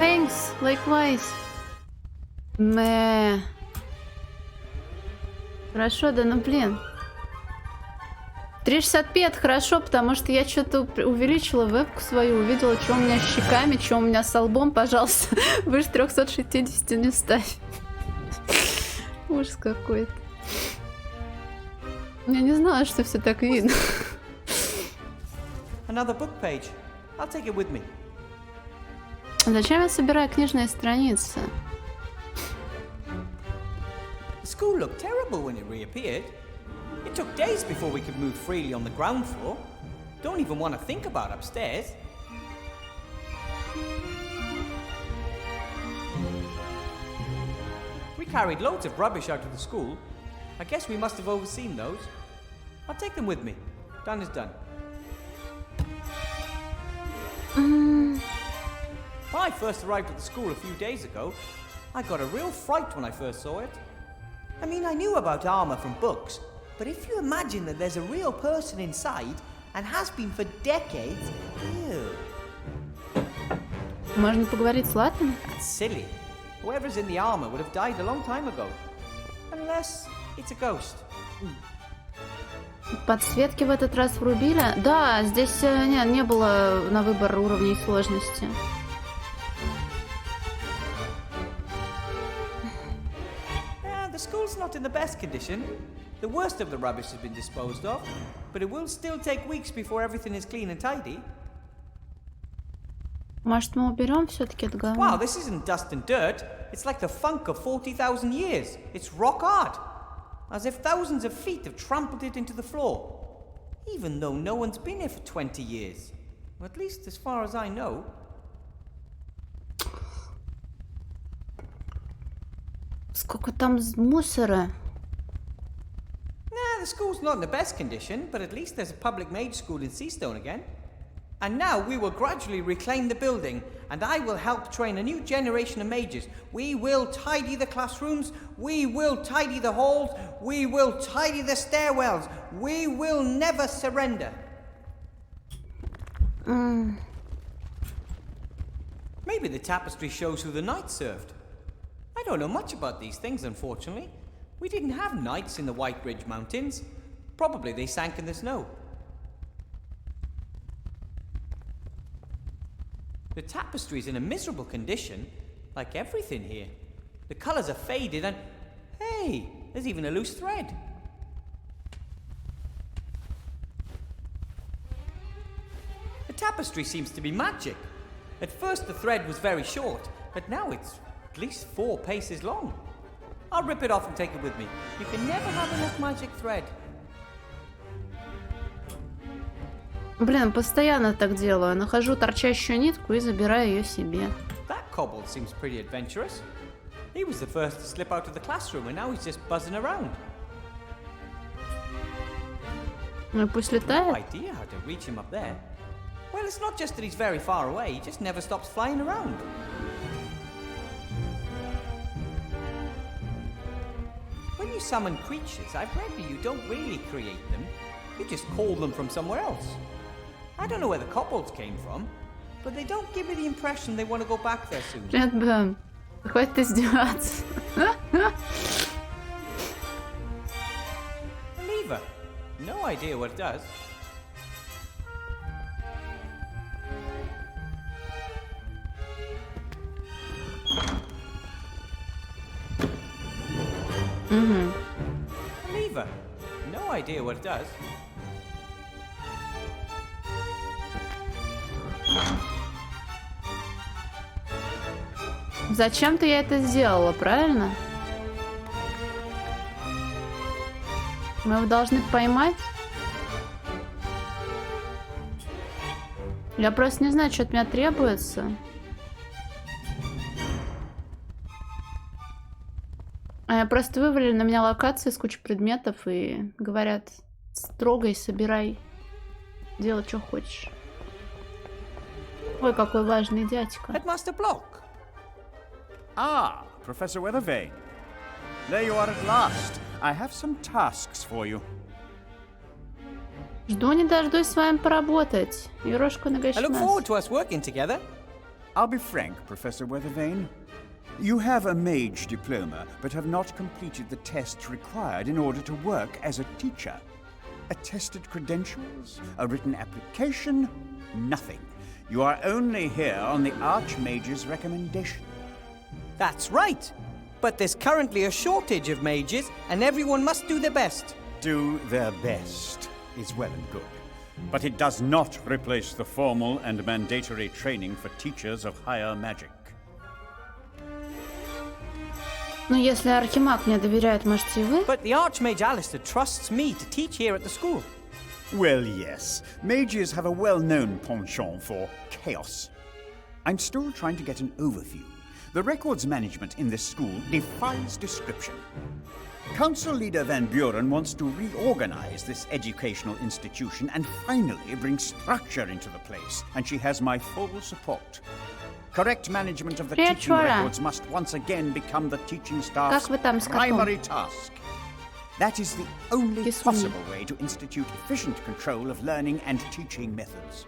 Thanks, likewise. Мэ. Хорошо, да ну блин. 3,65 это хорошо, потому что я что-то увеличила вебку свою, увидела, что у меня с щеками, что у меня с лбом, пожалуйста. Выше 360 не ставь. Ужас какой-то. Я не знала, что все так видно. Another book page. I'll take it with me. Зачем я собираю книжные страницы? The school looked terrible when it reappeared. It took days before we could move freely on the ground floor. Don't even want to think about upstairs. We carried loads of rubbish out of the school. I guess we must have overseen those. I'll take them with me. Done is done. When I first arrived at the school a few days ago, I got a real fright when I first saw it. I mean, I knew about armor from books, but if you imagine that there's a real person inside, and has been for decades, ew. Можно поговорить с Латом? That's silly. Whoever's in the armor would have died a long time ago. Unless it's a ghost. Подсветки в этот раз врубили? Да, здесь не было на выбор уровней сложности. The school's not in the best condition. The worst of the rubbish has been disposed of, but it will still take weeks before everything is clean and tidy. Может, мы уберем все-таки это говно? Wow, this isn't dust and dirt. It's like the funk of 40,000 years. It's rock hard. As if thousands of feet have trampled it into the floor. Even though no one's been here for 20 years. Or at least as far as I know. Сколько там мусора? Nah, the school's not in the best condition, but at least there's a public mage school in Seastone again. And now we will gradually reclaim the building, and I will help train a new generation of mages. We will tidy the classrooms, we will tidy the halls, we will tidy the stairwells. We will never surrender. Maybe the tapestry shows who the knights served. I don't know much about these things, unfortunately. We didn't have knights in the White Ridge Mountains. Probably they sank in the snow. The tapestry's in a miserable condition, like everything here. The colors are faded and... Hey, there's even a loose thread. The tapestry seems to be magic. At first the thread was very short, but now it's at least 4 paces long. I'll rip it off and take it with me. You can never have enough magic thread. Блин, постоянно так делаю. Нахожу торчащую нитку и забираю ее себе. That kobold seems pretty adventurous. He was the first to slip out of the classroom and now he's just buzzing around. Ну и пусть No летает. idea how to reach him up there. Well, it's not just that he's very far away, he just never stops flying around. When you summon creatures, I've read that you don't really create them, you just call them from somewhere else. I don't know where the kobolds came from, but they don't give me the impression they want to go back there soon. Привет, Бэм. Хватит издеваться. A lever. No idea what it does. A lever. No idea what it does. Зачем-то я это сделала, правильно? Мы его должны поймать? Я просто не знаю, что от меня требуется. Просто вывалили на меня локации с кучей предметов и говорят, строгай, собирай, делай, что хочешь. Ой, какой важный дядька. Headmaster Block. Ah, Professor Weathervane. There you are at last. I have some tasks for you. Жду не дождусь с вами поработать. Ерошку I look нагощу forward нас. to us working together. I'll be frank, Professor Weathervane. You have a mage diploma, but have not completed the tests required in order to work as a teacher. Attested credentials, a written application, nothing. You are only here on the Archmage's recommendation. That's right. But there's currently a shortage of mages, and everyone must do their best. Do their best is well and good. But it does not replace the formal and mandatory training for teachers of higher magic. Ну, если Архимаг мне доверяет, можете и вы? But the Archmage Alistair trusts me to teach here at the school. Well, yes. Mages have a well-known penchant for chaos. I'm still trying to get an overview. The records management in this school defies description. Council Leader Van Buren wants to reorganize this educational institution and finally bring structure into the place, and she has my full support. Correct management of the teaching records must once again become the teaching staff's primary task. That is the only possible way to institute efficient control of learning and teaching methods.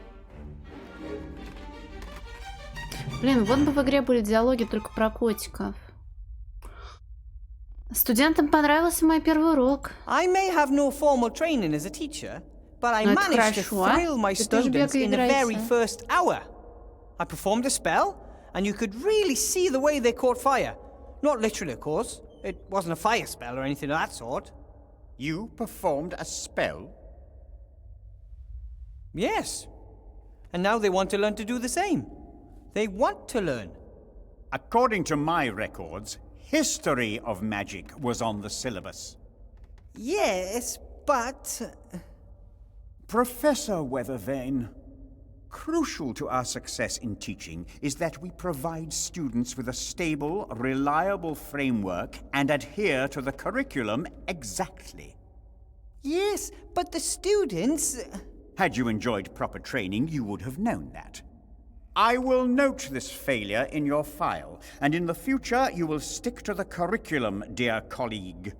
Блин, вот бы в игре были диалоги только про котиков. Студентам понравился мой первый урок. I may have no formal training as a teacher, but I managed to thrill my students in the very first hour. I performed a spell, and you could really see the way they caught fire. Not literally, of course. It wasn't a fire spell or anything of that sort. You performed a spell? Yes. And now they want to learn to do the same. They want to learn. According to my records, history of magic was on the syllabus. Yes, but... Professor Weathervane, crucial to our success in teaching is that we provide students with a stable, reliable framework and adhere to the curriculum exactly. Yes, but the students... Had you enjoyed proper training, you would have known that. I will note this failure in your file, and in the future you will stick to the curriculum, dear colleague.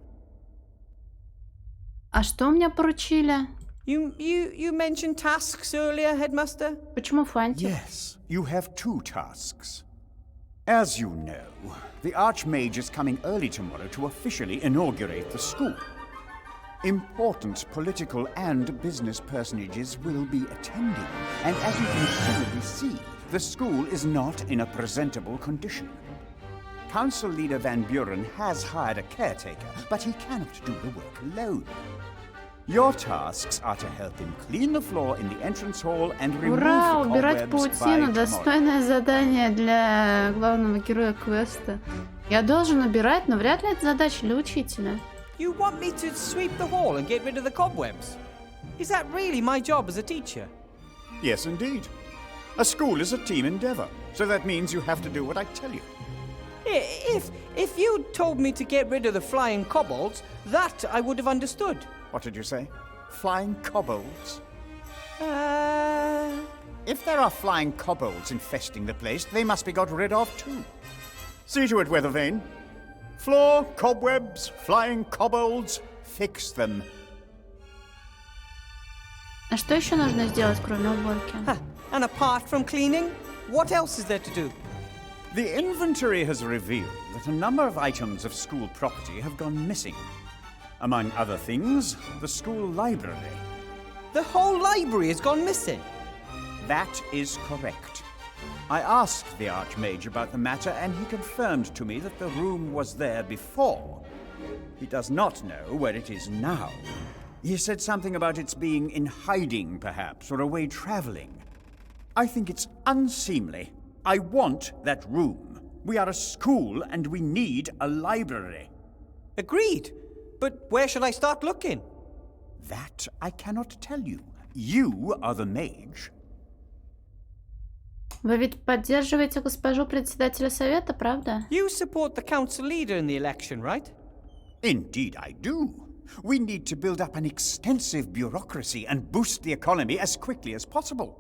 А что мне поручили? You mentioned tasks earlier, Headmaster? Почему фантик? Yes, you have two tasks. As you know, the Archmage is coming early tomorrow to officially inaugurate the school. Important political and business personages will be attending, and as you can clearly see, the school is not in a presentable condition. Council Leader Van Buren has hired a caretaker, but he cannot do the work alone. Your tasks are to help him clean the floor in the entrance hall and remove Ура! the Убирать cobwebs паутину. by tomorrow. Достойное задание для главного героя квеста. Я должен убирать, но вряд ли это задача для учителя. You want me to sweep the hall and get rid of the cobwebs? Is that really my job as a teacher? Yes, indeed. A school is a team endeavor, so that means you have to do what I tell you. If you told me to get rid of the flying kobolds, that I would have understood. What did you say? Flying kobolds? If there are flying kobolds infesting the place, they must be got rid of too. See to it, Weathervane. Floor, cobwebs, flying kobolds, fix them. А что еще нужно сделать, кроме уборки? And apart from cleaning, what else is there to do? The inventory has revealed that a number of items of school property have gone missing. Among other things, the school library. The whole library has gone missing. That is correct. I asked the Archmage about the matter, and he confirmed to me that the room was there before. He does not know where it is now. He said something about its being in hiding, perhaps, or away traveling. I think it's unseemly. I want that room. We are a school, and we need a library. Agreed. But where should I start looking? That I cannot tell you. You are the mage. Вы ведь поддерживаете госпожу председателя совета, правда? You support the council leader in the election, right? Indeed I do. We need to build up an extensive bureaucracy and boost the economy as quickly as possible.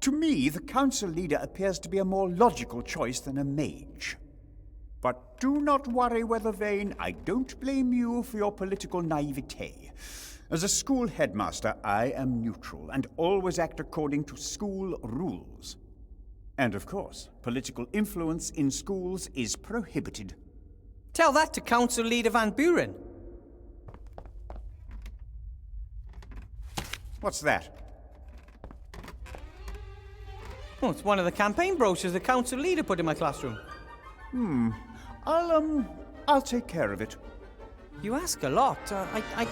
To me, the council leader appears to be a more logical choice than a mage. But do not worry, Weathervane. I don't blame you for your political naivete. As a school headmaster, I am neutral and always act according to school rules. And of course, political influence in schools is prohibited. Tell that to Council Leader Van Buren. What's that? Oh, it's one of the campaign brochures the Council Leader put in my classroom. I'll take care of it. You ask a lot. I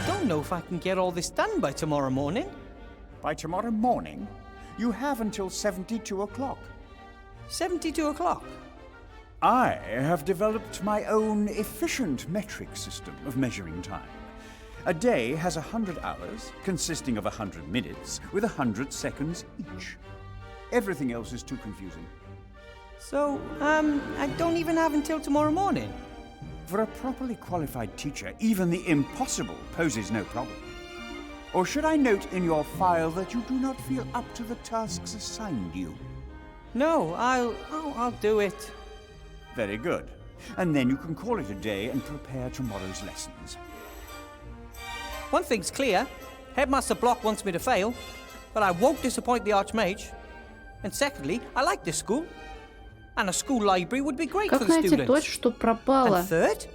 don't know if I can get all this done by tomorrow morning. By tomorrow morning, you have until 72 o'clock. 72 o'clock? I have developed my own efficient metric system of measuring time. A day has 100 hours, consisting of 100 minutes, with 100 seconds each. Everything else is too confusing. So, I don't even have until tomorrow morning. For a properly qualified teacher, even the impossible poses no problem. Or should I note in your file that you do not feel up to the tasks assigned you? No, I'll do it. Very good. And then you can call it a day and prepare tomorrow's lessons. One thing's clear. Headmaster Block wants me to fail, but I won't disappoint the Archmage. And secondly, I like this school. And a school library would be great Как for the найти students. точь, что пропала? And third,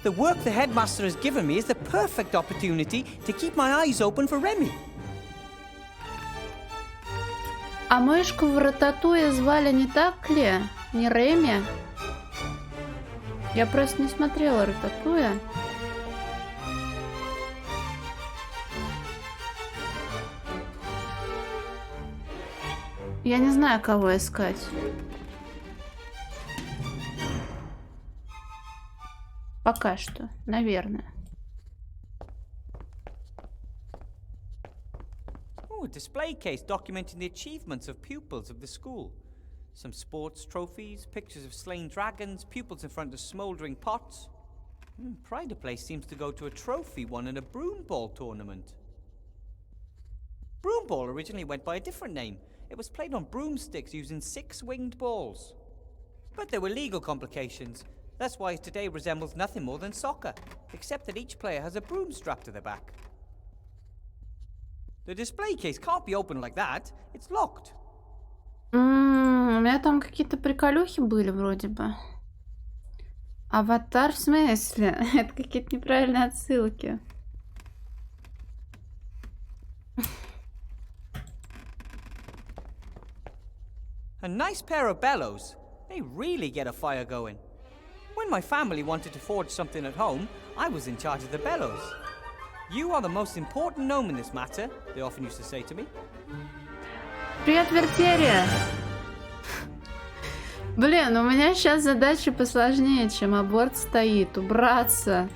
the work the headmaster has given me is the perfect opportunity to keep my eyes open for Remy. А мышку в Рататуе звали не так ли? Не Реми? Я просто не смотрела Рататуя. Я не знаю, кого искать. Пока что, наверное. Oh, a display case documenting the achievements of pupils of the school. Some sports trophies, pictures of slain dragons, pupils in front of smouldering pots. Pride of Place seems to go to a trophy won in a broomball tournament. Broomball originally went by a different name. It was played on broomsticks using 6 winged balls. But there were legal complications. That's why it today resembles nothing more than soccer, except that each player has a broom strapped to their back. The display case can't be opened like that. It's locked. У меня там какие-то приколюхи были вроде бы. Аватар в смысле? Это какие-то неправильные отсылки. A nice pair of bellows. They really get a fire going. When my family wanted to forge something at home, I was in charge of the bellows. You are the most important gnome in this matter, they often used to say to me. Привет, Вертерия! Блин, у меня сейчас задача посложнее, чем аборт стоит. Убраться.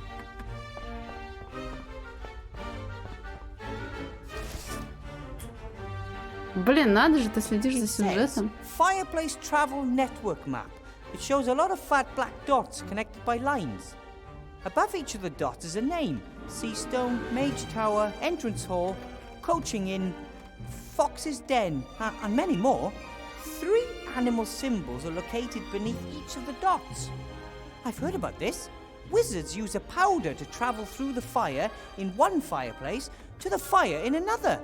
Блин, надо же, ты следишь за сюжетом. Fireplace Travel Network Map. It shows a lot of fat black dots connected by lines. Above each of the dots is a name. Seastone, Mage Tower, Entrance Hall, Coaching Inn, Fox's Den, and many more. 3 animal symbols are located beneath each of the dots. I've heard about this. Wizards use a powder to travel through the fire in one fireplace to the fire in another.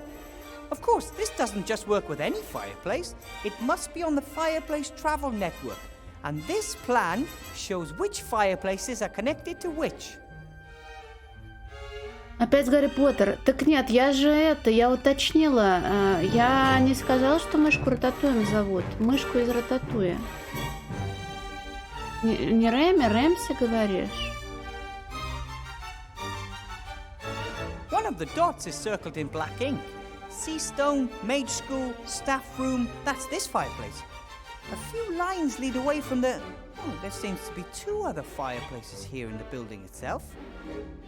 Of course, this doesn't just work with any fireplace. It must be on the Fireplace Travel Network. And this plan shows which fireplaces are connected to which. Опять Гарри Поттер. Так нет, я уточнила. Я не сказала, что мышку Рататуем зовут. Мышку из Рататуя. Не Реми, Рэмси говоришь? One of the dots is circled in black ink. Seastone, Mage School, Staff Room, that's this fireplace. A few lines lead away from the... Oh, there seems to be 2 other fireplaces here in the building itself.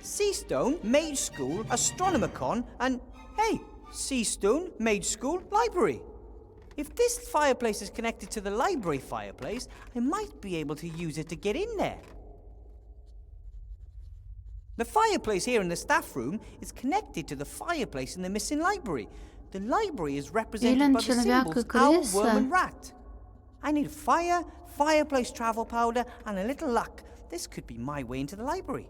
Seastone, Mage School, Astronomicon, and, hey, Seastone, Mage School, Library. If this fireplace is connected to the library fireplace, I might be able to use it to get in there. The fireplace here in the staff room is connected to the fireplace in the missing library. The library is represented by the symbols owl, worm, and rat. I need a fire, fireplace travel powder, and a little luck. This could be my way into the library.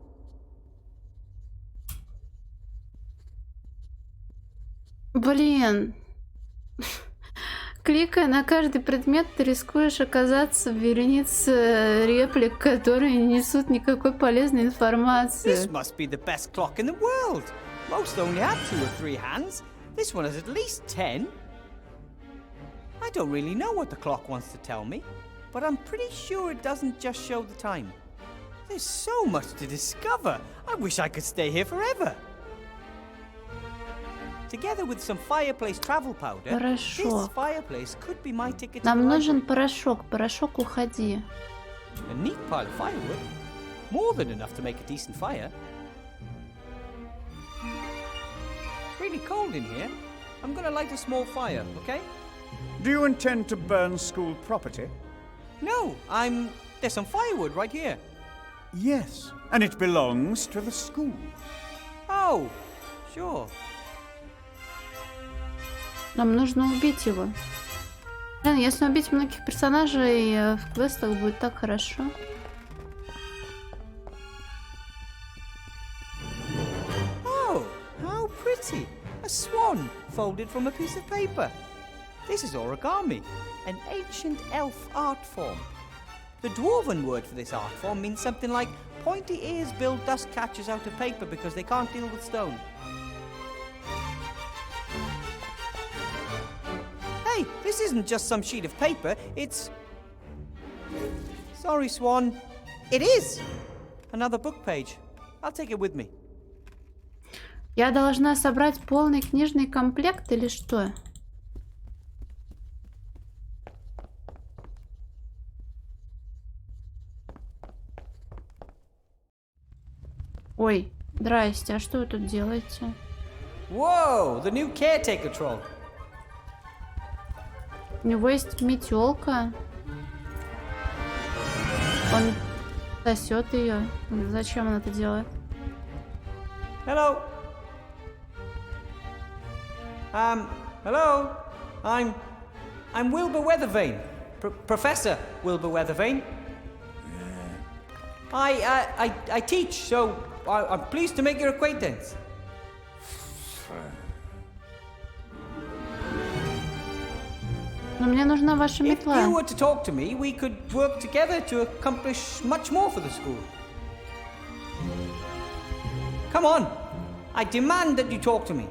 Блин. Кликая на каждый предмет, ты рискуешь оказаться в веренице реплик, которые не несут никакой полезной информации. This must be the best clock in the world. Most only have 2 or 3 hands. This one has at least 10. I don't really know what the clock wants to tell me, but I'm pretty sure it doesn't just show the time. There's so much to discover. I wish I could stay here forever. Together with some fireplace travel powder, this Порошок. fireplace could be my ticket to the Нам нужен library. порошок. Порошок, уходи. A neat pile of firewood. More than enough to make a decent fire. Really cold in here. I'm gonna light a small fire, okay? Do you intend to burn school property? No, there's some firewood right here. Yes, and it belongs to the school. Oh, sure. Нам нужно убить его. Блин, если убить многих персонажей в квестах, будет так хорошо. Oh, how pretty. A swan folded from a piece of paper. This is origami, an ancient elf art form. The dwarven word for this art form means something like pointy ears build dust catchers out of paper because they can't deal with stone. Hey, this isn't just some sheet of paper, it's... Sorry, Swan. It is! Another book page. I'll take it with me. Я должна собрать полный книжный комплект или что? Ой, здрасте, а что вы тут делаете? Whoa, the new caretaker troll. У него есть метелка. Он сосет ее. Зачем он это делает? Hello. Hello. I'm Wilbur Weathervane. Professor Wilbur Weathervane. I teach, so I'm pleased to make your acquaintance. Но мне нужна ваша If метла. you were to talk to me, we could work together to accomplish much more for the school. Come on. I demand that you talk to me.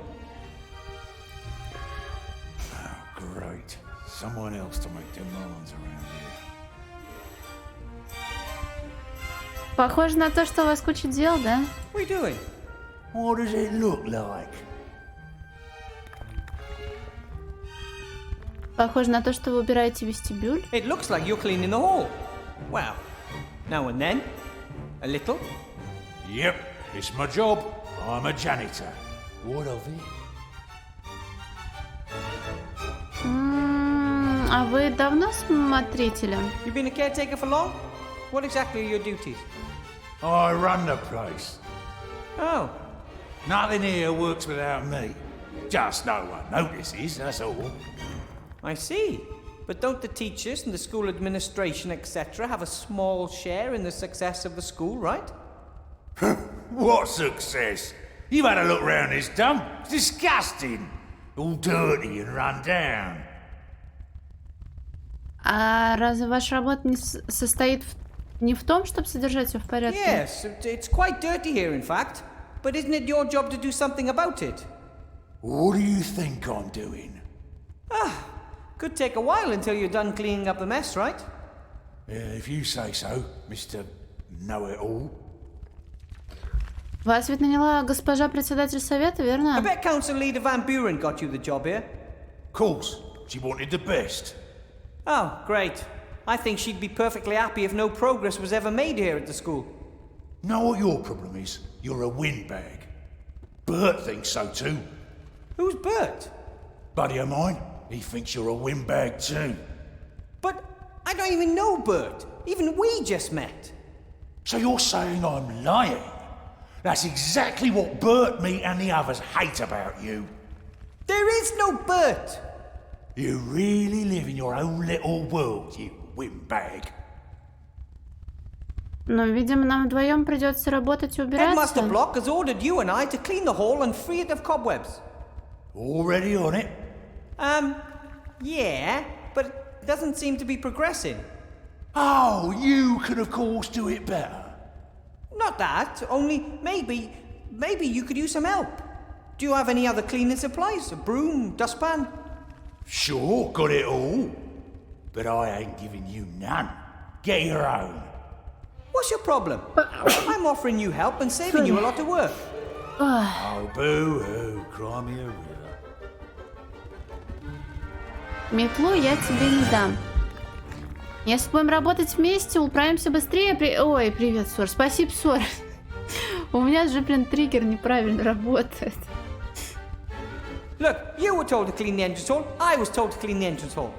Oh, great. Someone else to make demands around here. Похоже на то, что у вас куча дел, да? What are you doing? What does it look like? Похоже на то, что вы убираете вестибюль. It looks like you're cleaning the hall. Well, now and then. A little. Yep, it's my job. I'm a janitor. What of it? А вы давно смотрителем? You've been a caretaker for long? What exactly are your duties? I run the place. Oh, Nothing here works without me. Just no one notices, that's all. I see. But don't the teachers and the school administration, etc., have a small share in the success of the school, right? What success? You've had a look round this dump. It's disgusting. All dirty and run down. А разве ваша работа не состоит не в том, чтобы содержать все в порядке? Yes, it's quite dirty here, in fact. But isn't it your job to do something about it? What do you think I'm doing? Could take a while until you're done cleaning up the mess, right? If you say so, Mr. Know-it-all. Вас ведь наняла госпожа председатель совета, I верно? bet Council Leader Van Buren got you the job here. Of course, she wanted the best. Oh, great. I think she'd be perfectly happy if no progress was ever made here at the school. Know what your problem is? You're a windbag. Bert thinks so too. Who's Bert? Buddy of mine, he thinks you're a windbag too. But I don't even know Bert. Even we just met. So you're saying I'm lying? That's exactly what Bert, me and the others hate about you. There is no Bert. You really live in your own little world, you windbag. Но, видимо, нам вдвоем придется работать и Headmaster убираться. Block has ordered you and I to clean the hall and free it of cobwebs. Already on it? Yeah, but it doesn't seem to be progressing. Oh, you can of course do it better. Not that, only maybe you could use some help. Do you have any other cleaning supplies? A broom, dustpan? Sure, got it all. But I ain't giving you none. Get your own. What's your problem? I'm offering you help and saving you a lot of work. Oh, boo-hoo, cry me a river. Метлу я тебе не дам. Если будем работать вместе, управимся быстрее. Ой, привет, Сор. Спасибо, Сор. У меня же, блин, триггер неправильно работает. Look, you were told to clean the entrance hall. I was told to clean the entrance hall.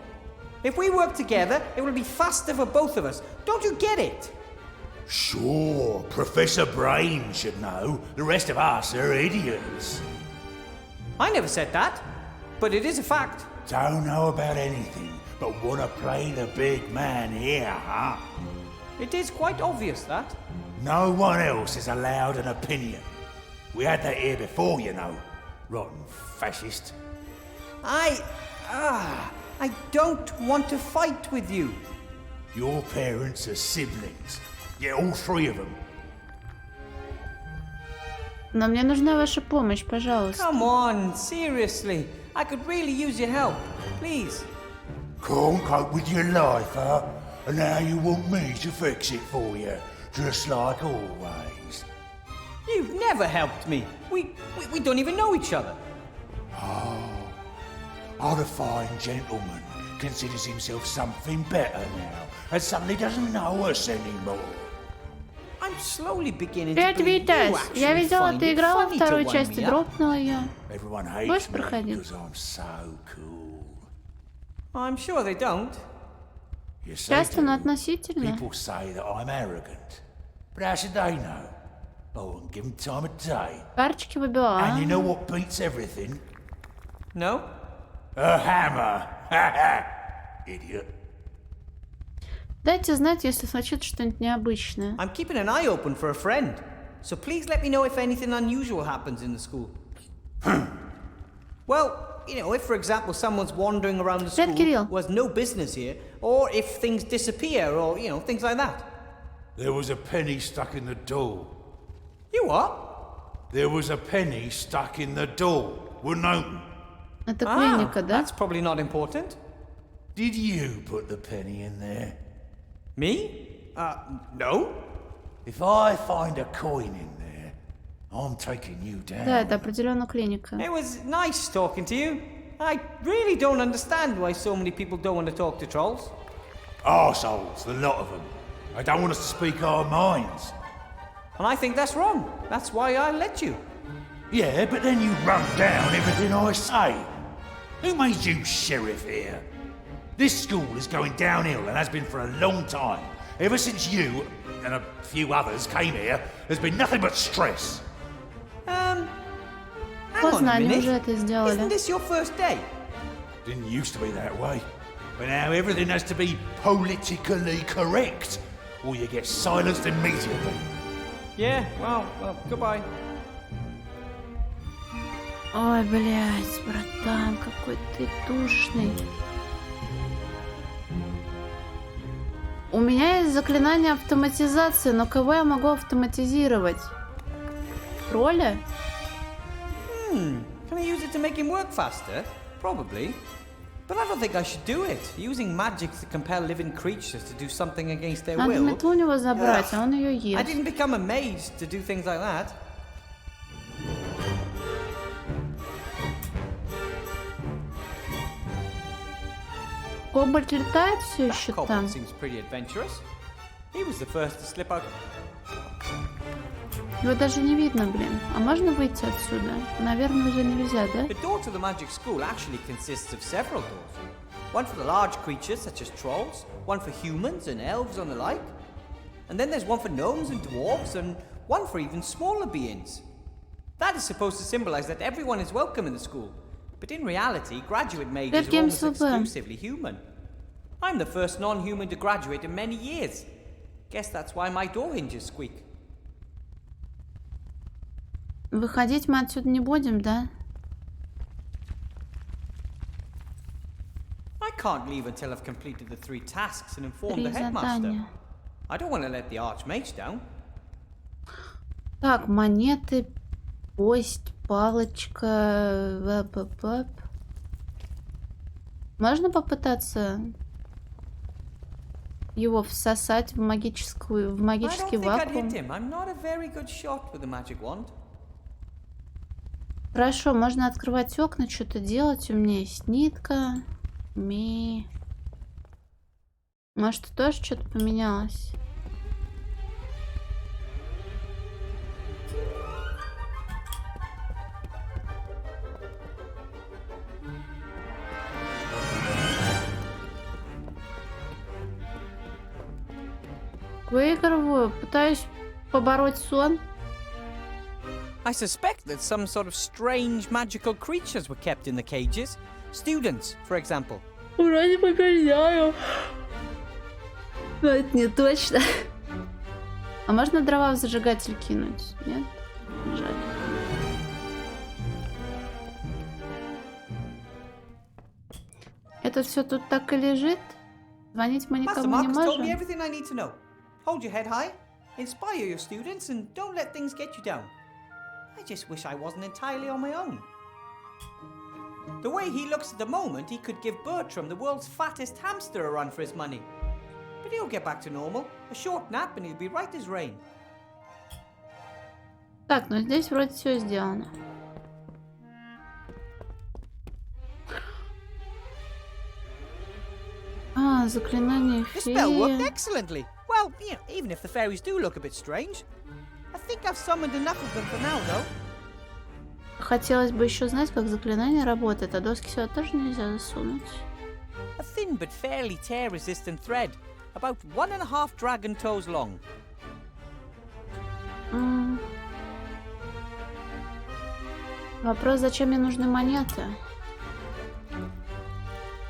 If we work together, it will be faster for both of us. Don't you get it? Sure, Professor Brain should know. The rest of us are idiots. I never said that, but it is a fact. Don't know about anything, but wanna play the big man here, huh? It is quite obvious that. No one else is allowed an opinion. We had that here before, you know. Rotten fascist. I don't want to fight with you. Your parents are siblings. Yeah, all three of them. Но мне нужна ваша помощь, пожалуйста. Come on, seriously. I could really use your help. Please. Can't cope with your life, huh? And now you want me to fix it for you, just like always. You've never helped me. We don't even know each other. Oh, the fine gentleman considers himself something better now, and suddenly doesn't know us anymore. I'm slowly beginning Привет, to believe you Витас. Я actually видела, find ты it играла во funny второй to wind части, me up. дропнула ее. Everyone Можешь hates me проходить? because I'm so cool. I'm sure they don't. Yes, they Часто, но do. относительно. People say that I'm arrogant, but how should they know? I wouldn't give them time of day. Карточки выбила. And you know what beats everything? No? A hammer! Ha ha! Idiot. Дайте знать, если случится что-нибудь необычное. I'm keeping an eye open for a friend. So please let me know if anything unusual happens in the school. Well, you know, if for example someone's wandering around the Привет, school Кирилл. who has no business here, or if things disappear, or, you know, things like that. There was a penny stuck in the door. You what? There was a penny stuck in the door. Wouldn't open. Это клиника, да? That's probably not important. Did you put the penny in there? Me? No. If I find a coin in there, I'm taking you down. Да, это определенно клиника. It was nice talking to you. I really don't understand why so many people don't want to talk to trolls. Arseholes, the lot of them. They don't want us to speak our minds. And I think that's wrong. That's why I let you. Yeah, but then you run down everything I say. Who made you sheriff here? This school is going downhill and has been for a long time. Ever since you and a few others came here, there's been nothing but stress. Hang Поздно, on a они minute. уже это Isn't сделали. this your first day? Didn't used to be that way. But now everything has to be politically correct, or you get silenced immediately. Yeah, well, goodbye. Ой, блядь, братан, какой ты душный. У меня есть заклинание автоматизации, но кого я могу автоматизировать? Тролля? Can I use it to make him work faster? Probably. But I don't think I should do it. Using magic to compel living creatures to do something against their Надо will. метлу у него забрать, а он ее I ест. didn't become a mage to do things like that. Кобальт летает все еще That там? Cobalt seems pretty adventurous. He was the first to slip out. Его даже не видно, блин. А можно выйти отсюда? Наверное, уже нельзя, да? The door to the magic school actually consists of several doors. One for the large creatures such as trolls, one for humans and elves and the like. And then there's one for gnomes and dwarves, and one for even smaller beings. That is supposed to symbolize that everyone is welcome in the school. But in reality, graduate mages are almost exclusively human. I'm the first non-human to graduate in many years. Guess that's why my door hinges squeak. Выходить мы отсюда не будем, да? I can't leave until I've completed the 3 tasks and informed the 3 headmaster. задания. I don't want to let the archmage down. Так, монеты, кость, палочка. Можно попытаться его всосать в магический I don't think I'd вакуум? hit him. I'm not a very good shot with a magic wand. Хорошо, можно открывать окна, что-то делать. У меня есть нитка. Может, тоже что-то поменялось? Выигрываю, пытаюсь побороть сон. I suspect that some sort of strange magical creatures were kept in the cages. Students, for example. Вроде побеждаю. Но это не точно. А можно дрова в зажигатель кинуть? Нет? Жаль. Это все тут так и лежит? Звонить мы Master никому не Mark has told me можем? everything I need to know. Hold your head high, inspire your students, and don't let things get you down. I just wish I wasn't entirely on my own. The way he looks at the moment, he could give Bertram, the world's fattest hamster, a run for his money. But he'll get back to normal. A short nap and he'll be right as rain. Так, ну здесь вроде все сделано. А, заклинание The spell worked феи. excellently. Well, you know, even if the fairies do look a bit strange. I think I've summoned enough of them for now, though. Хотелось бы еще знать, как заклинание работает, а доски сюда тоже нельзя засунуть. A thin but fairly tear-resistant thread, about 1.5 dragon toes long. Вопрос, зачем мне нужны монеты?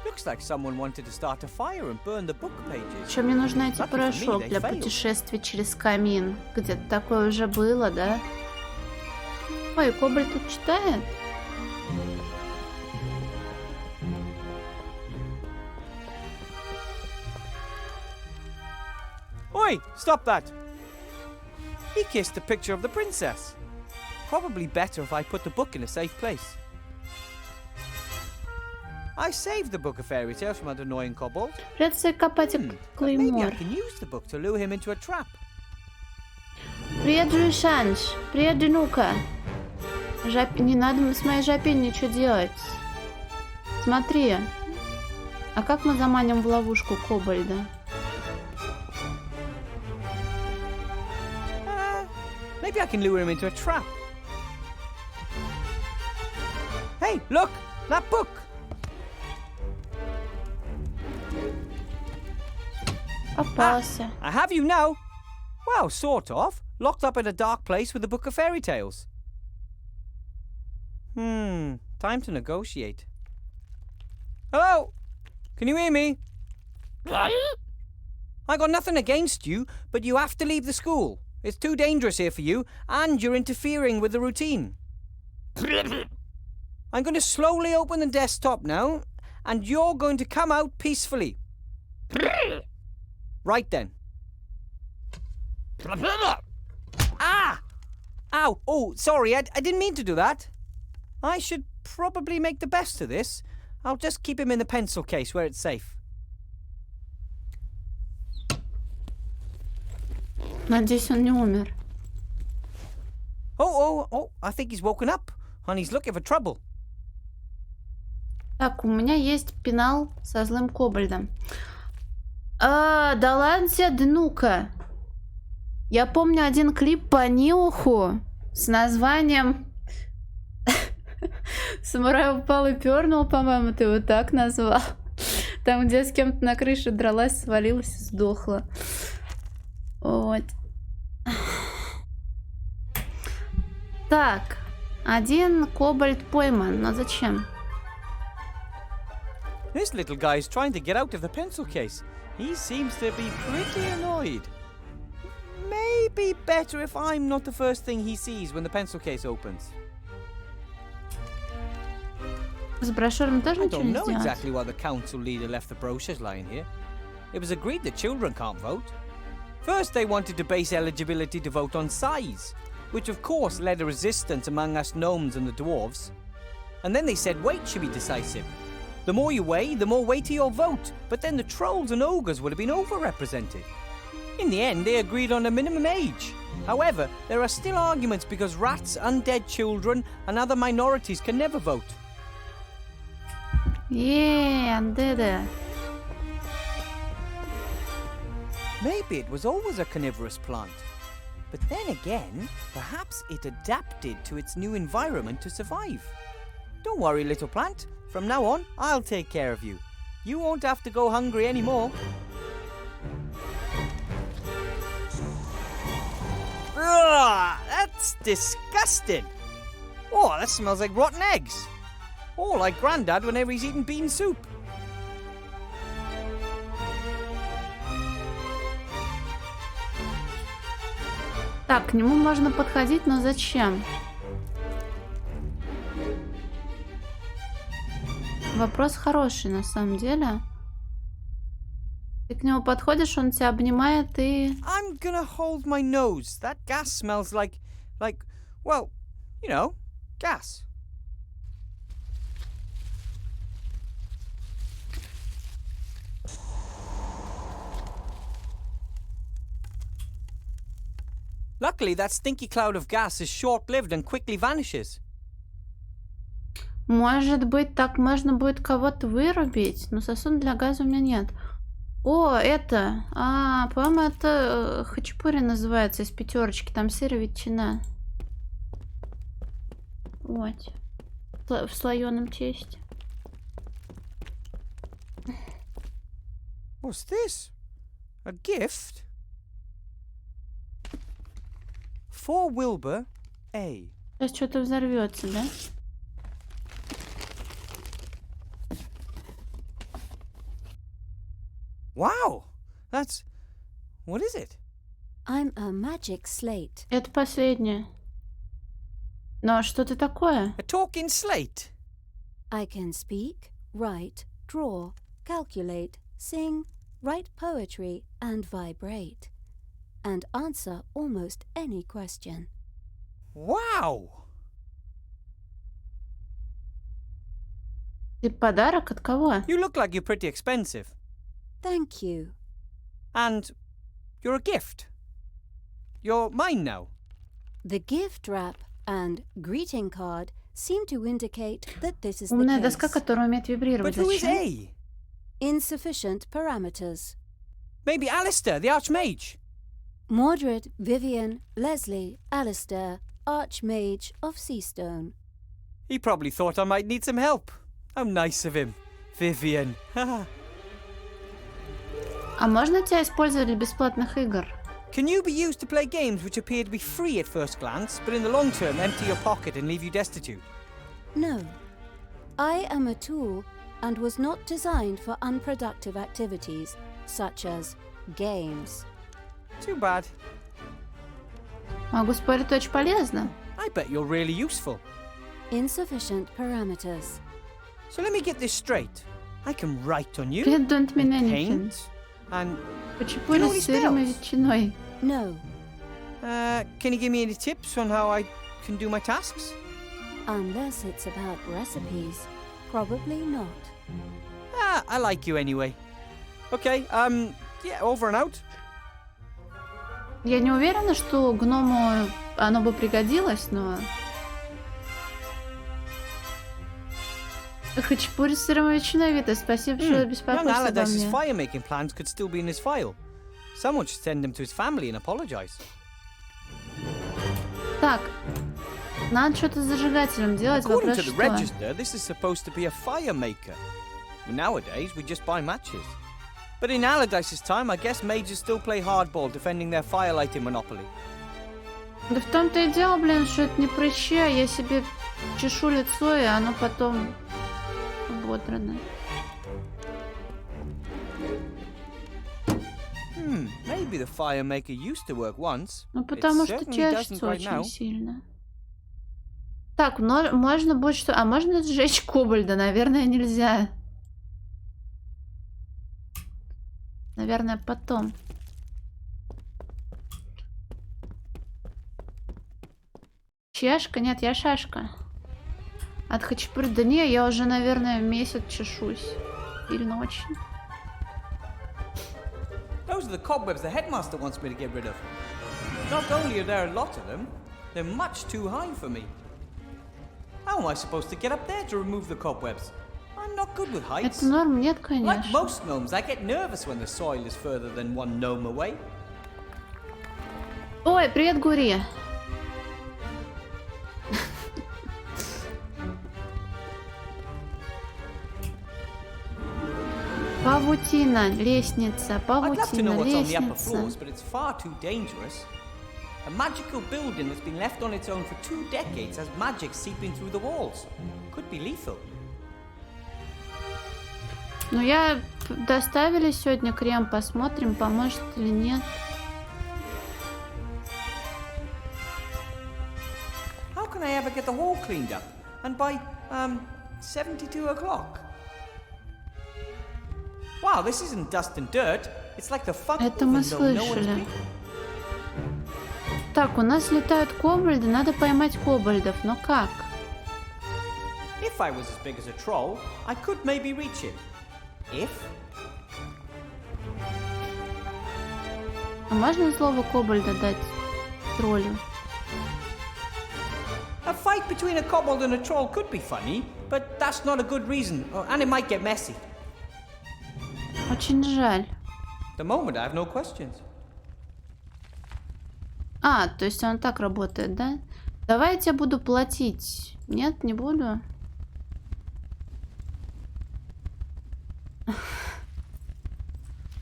Looks like someone wanted to start a fire and burn the book pages. Чем мне нужно найти Lucky for me, порошок they для failed. путешествий через камин? Где-то такое уже было, да? Ой, Кобальт тут читает? Oi! Stop that! He kissed the picture of the princess. Probably better if I put the book in a safe place. I saved the book of fairy tales from that annoying kobold. Придется копать But maybe I клеймор. can use the book to lure him into a trap. Привет, Джуишанж. Привет, Динука. Не надо с моей жопе ничего делать. Смотри. А как мы заманим в ловушку Кобальда? Maybe I can lure him into a trap. Hey, look! That book! Попался. I have you now. Well, sort of. Locked up in a dark place with a book of fairy tales. Time to negotiate. Hello? Can you hear me? I got nothing against you, but you have to leave the school. It's too dangerous here for you, and you're interfering with the routine. I'm going to slowly open the desktop now, and you're going to come out peacefully. Right then. Ah! Ow! Oh, sorry, I didn't mean to do that. I should probably make the best of this. I'll just keep him in the pencil case where it's safe. Надеюсь, он не умер. Oh, I think he's woken up, and he's looking for trouble. Так, у меня есть пенал со злым Кобальдом. Да ладно тебе, Днука. Я помню один клип по Нюху с названием «Самурай упал и пернул», по-моему, ты его так назвал. Там, где я с кем-то на крыше дралась, свалилась и сдохла. Вот. Так, один Кобальд пойман, но зачем? This little guy's trying to get out of the pencil case. He seems to be pretty annoyed. Maybe better if I'm not the first thing he sees when the pencil case opens. С брошюрами тоже I ничего don't не know сделать? exactly why the council leader left the brochures lying here. It was agreed that children can't vote. First, they wanted to base eligibility to vote on size, which of course led to resistance among us gnomes and the dwarves. And then they said weight should be decisive. The more you weigh, the more weighty your vote. But then the trolls and ogres would have been overrepresented. In the end, they agreed on a minimum age. However, there are still arguments because rats, undead children, and other minorities can never vote. Андеда. Maybe it was always a carnivorous plant. But then again, perhaps it adapted to its new environment to survive. Don't worry, little plant. From now on, I'll take care of you. You won't have to go hungry anymore. Ugh, that's disgusting. Oh, that smells like rotten eggs. Oh, like Grandad whenever he's eating bean soup. Так, к нему можно подходить, но зачем? Вопрос хороший, на самом деле. Ты к нему подходишь, он тебя обнимает и... I'm gonna hold my nose. That gas smells like, well, you know, gas. Luckily, that stinky cloud of gas is short-lived and quickly vanishes. Может быть, так можно будет кого-то вырубить, но сосуд для газа у меня нет. О, это... по-моему, это хачапури называется из 5. Там сыр и ветчина. Вот. В слоеном тесте. What's this? A gift? For Wilbur A. Сейчас что-то взорвется, да? Wow! That's... What is it? I'm a magic slate. Это последнее. Но что-то такое? A talking slate? I can speak, write, draw, calculate, sing, write poetry, and vibrate. And answer almost any question. Wow! Ты подарок от кого? You look like you're pretty expensive. Thank you. And you're a gift. You're mine now. The gift wrap and greeting card seem to indicate that this is the Умная доска, case. которая умеет вибрировать. But who is Зачем? A? Insufficient parameters. Maybe Alistair, the Archmage. Mordred, Vivian, Leslie, Alistair, Archmage of Seastone. He probably thought I might need some help. How nice of him. Vivian. А можно тебя использовать для бесплатных игр? Can you be used to play games which appear to be free at first glance, but in the long term empty your pocket and leave you destitute? No. I am a tool and was not designed for unproductive activities, such as games. Too bad. Могу спорить, это очень полезно. I bet you're really useful. Insufficient parameters. So let me get this straight. I can write on you, Предунт меня and не paint, and... Хачапури You know с сыром и these ветчиной. No. Can you give me any tips on how I can do my tasks? Unless it's about recipes. Probably not. I like you anyway. Okay, yeah, over and out. Я не уверена, что гному оно бы пригодилось, но... Хачапури с сыром и ветчиной, Вита, спасибо, что Young беспокоишься обо Allardyce's мне. fire-making plans could still be in his file. Someone should send them to his family and apologize. Так, надо что-то с зажигателем делать, According вопрос to the что? register, this is supposed to be a fire maker. Nowadays, we just buy matches. But in Allardyce's time, I guess mages still play hardball defending their firelighting monopoly. Да в том-то и дело, блин, что это не прыщи, а я себе чешу лицо, и оно потом ободрано. Maybe the fire maker used to work once. Ну потому It что certainly чешется doesn't right now. очень сильно. Так, но можно будет что... А можно сжечь кобальда? Наверное, нельзя. Наверное, потом. Чешка? Нет, я шашка. От хачапури... Да не, я уже, наверное, месяц чешусь. Сильно очень. Those are the cobwebs the headmaster wants me to get rid of. Not only are there a lot of them, they're much too high for me. How am I supposed to get up there to remove the cobwebs? I'm not good with heights. Это норм? Нет, Like конечно. most gnomes, I get nervous when the soil is further than one gnome away. Ой, привет, Гури. Павутина, лестница, I'd love to know павутина, what's on the upper floors, лестница. but it's far too dangerous. A magical building that's been left on its own for 2 decades has magic seeping through the walls. Could be lethal. Ну, доставили сегодня крем, посмотрим, поможет или нет. How can I ever get the hall cleaned up? And by, 72 o'clock? Wow, this isn't dust and dirt. It's like the funk Это мы oven, though no one's слышали. been. Так, у нас летают кобальды, надо поймать кобальдов, но как? If I was as big as a troll, I could maybe reach it. If? А можно слово кобальда дать троллю? A fight between a kobold and a troll could be funny, but that's not a good reason, and it might get messy. Очень жаль. At the moment, I have no questions. А, то есть он так работает, да? Давай я тебе буду платить. Нет, не буду.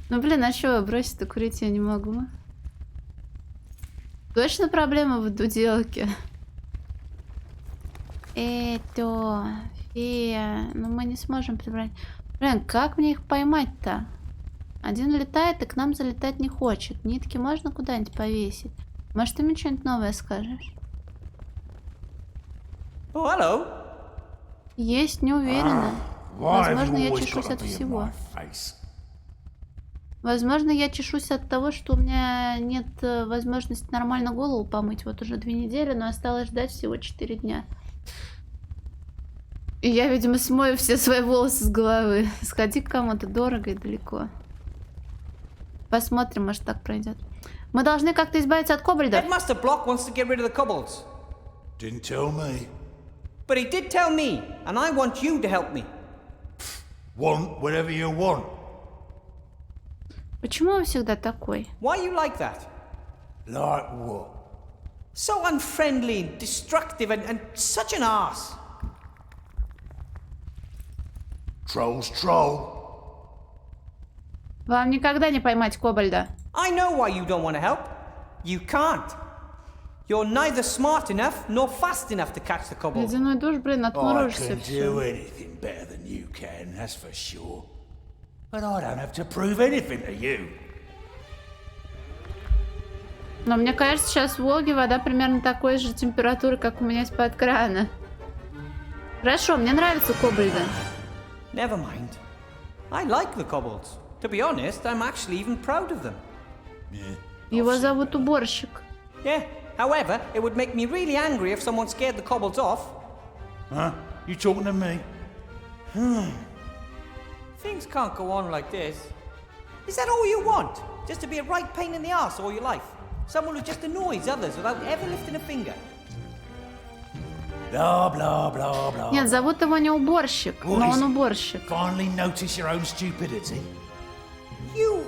Ну, блин, а что, бросить-то курить я не могу. Точно проблема в дуделке? Это... Фея... Ну, мы не сможем прибрать... Блин, как мне их поймать-то? Один летает и к нам залетать не хочет. Нитки можно куда-нибудь повесить? Может, ты мне что-нибудь новое скажешь? Oh, hello. Есть, не уверена. Why have Возможно, you я always чешусь got to от be in всего. my face? Возможно, я чешусь от того, что у меня нет возможности нормально голову помыть. Вот уже 2 недели, но осталось ждать всего 4 дня. И я, видимо, смою все свои волосы с головы. Сходи к кому-то дорого и далеко. Посмотрим, может, так пройдет. Мы должны как-то избавиться от кобальдов. Headmaster Block wants to get rid of the kobolds. Didn't tell me. But he did tell me, and I want you to help me. Want whatever you want. Почему он всегда такой? Why you like that? Like what? So unfriendly and destructive and such an arse. Troll's troll. Вам никогда не поймать кобальда. I know why you don't want to help. You can't. You're neither smart enough nor fast enough to catch the kobold. Ледяной душ, блин, I отморожься can все. do anything better than you can, that's for sure. But I don't have to prove anything to you. Но мне кажется, сейчас в Волге вода примерно такой же температуры, как у меня из-под крана. Хорошо, мне нравятся кобальды. Never mind. I like the kobolds. To be honest, I'm actually even proud of them. Yeah. Его зовут уборщик. Yeah. However, it would make me really angry if someone scared the kobolds off. Huh? You talking to me? Things can't go on like this. Is that all you want? Just to be a right pain in the ass all your life? Someone who just annoys others without ever lifting a finger? Blah, blah, blah, blah. Нет, зовут его не уборщик, What но is он it? уборщик. Finally notice your own stupidity? You...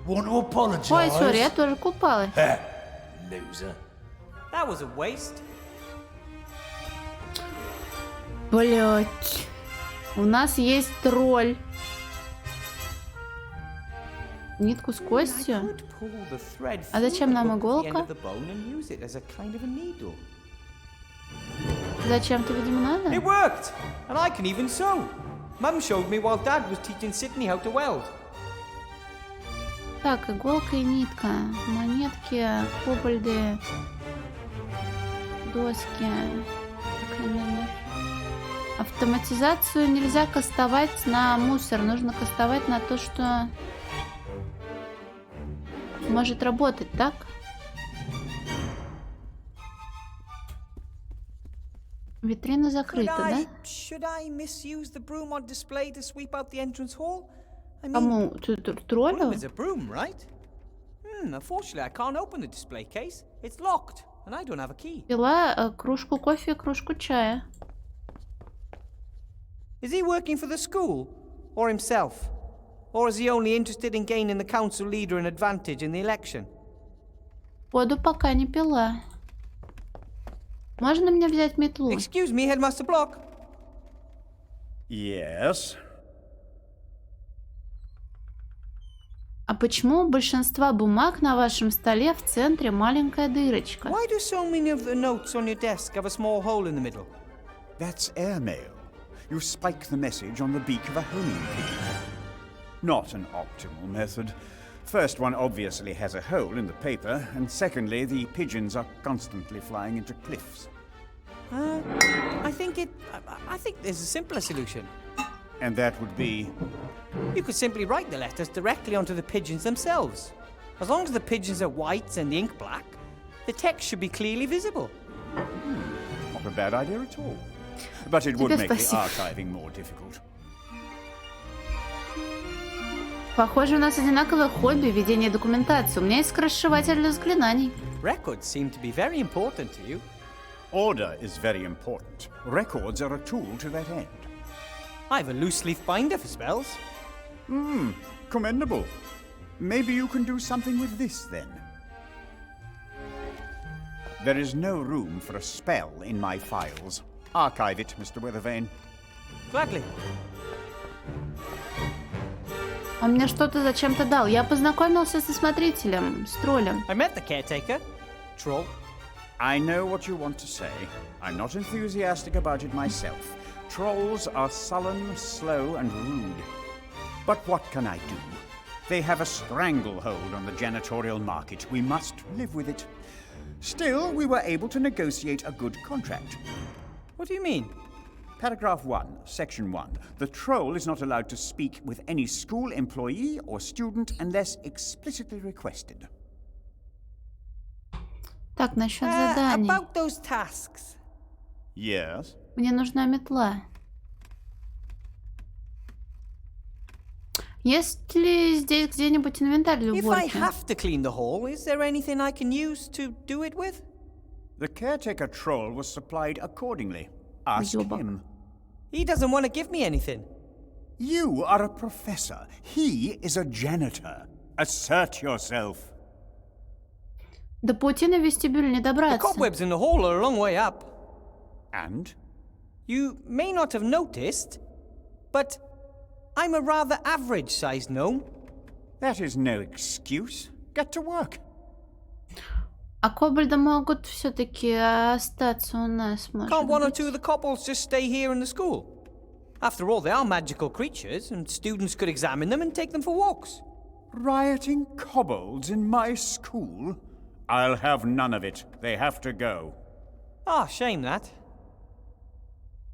Want to apologise? Ой, сори, я тоже купалась. Heh, loser. That was a waste. Блять. У нас есть тролль. Нитку с костью? Could pull the thread А through зачем the нам hook at the end иголка? of the bone and use it as a kind of a needle. Зачем-то, видимо, надо? It worked! And I can even sew. Mum showed me while Dad was teaching Sydney how to weld. Так, иголка и нитка. Монетки, кобальды. доски. Автоматизацию нельзя кастовать на мусор. Нужно кастовать на то, что может работать, так? Витрина закрыта, да? Should I misuse the broom on display to sweep out the entrance hall? I mean, Кому? Троллю? broom is a broom, right? Unfortunately, I can't open the display case. It's locked, and I don't have a key. Пила кружку кофе и кружку чая. Is he working for the school? Or himself? Or is he only interested in gaining the council leader an advantage in the election? Воду пока не пила. Можно мне взять метлу? Excuse me, Headmaster Block. Yes. А почему у большинства бумаг на вашем столе в центре маленькая дырочка? Why do so many of the notes on your desk have a small hole in the middle? That's airmail. You spike the message on the beak of a homing pigeon. Not an optimal method. First, one obviously has a hole in the paper, and secondly, the pigeons are constantly flying into cliffs. I think there's a simpler solution. And that would be... You could simply write the letters directly onto the pigeons themselves. As long as the pigeons are white and the ink black, the text should be clearly visible. Not a bad idea at all. But it would Тебе make the спасибо. archiving more difficult. Похоже, у нас одинаковое хобби — ведение документации. У меня есть скоросшиватель для заклинаний. Records seem to be very important to you. Order is very important. Records are a tool to that end. I have a loose leaf binder for spells. Commendable. Maybe you can do something with this, then. There is no room for a spell in my files. Archive it, Mr. Weathervane. Gladly. Он мне что-то зачем-то дал. Я познакомился со смотрителем, с троллем. I met the caretaker. Troll. I know what you want to say. I'm not enthusiastic about it myself. Trolls are sullen, slow, and rude. But what can I do? They have a stranglehold on the janitorial market. We must live with it. Still, we were able to negotiate a good contract. What do you mean? Paragraph 1, Section 1. The troll is not allowed to speak with any school employee or student unless explicitly requested. Так, насчет заданий. About those tasks. Yes? Мне нужна метла. Есть ли здесь где-нибудь инвентарь для If I уборки? have to clean the hall, is there anything I can use to do it with? The caretaker troll was supplied accordingly. Ask him. He doesn't want to give me anything. You are a professor. He is a janitor. Assert yourself. До паутины в вестибюль не The добраться. cobwebs in the hall are a long way up. And? You may not have noticed, but I'm a rather average-sized gnome. That is no excuse. Get to work. А кобальды могут все-таки остаться у нас, может Can't one or быть. two of the kobolds just stay here in the school? After all, they are magical creatures, and students could examine them and take them for walks. Rioting kobolds in my school? I'll have none of it. They have to go. Ah, shame that.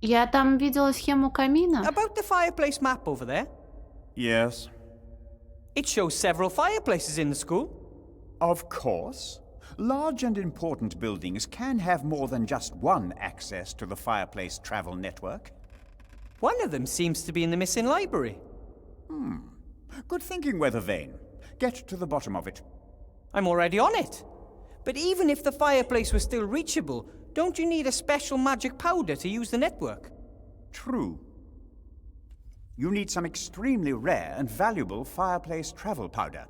Я там видела схему камина. About the fireplace map over there. Yes? It shows several fireplaces in the school. Of course. Large and important buildings can have more than just one access to the fireplace travel network. One of them seems to be in the missing library. Good thinking, Weathervane. Get to the bottom of it. I'm already on it. But even if the fireplace was still reachable, don't you need a special magic powder to use the network? True. You need some extremely rare and valuable fireplace travel powder.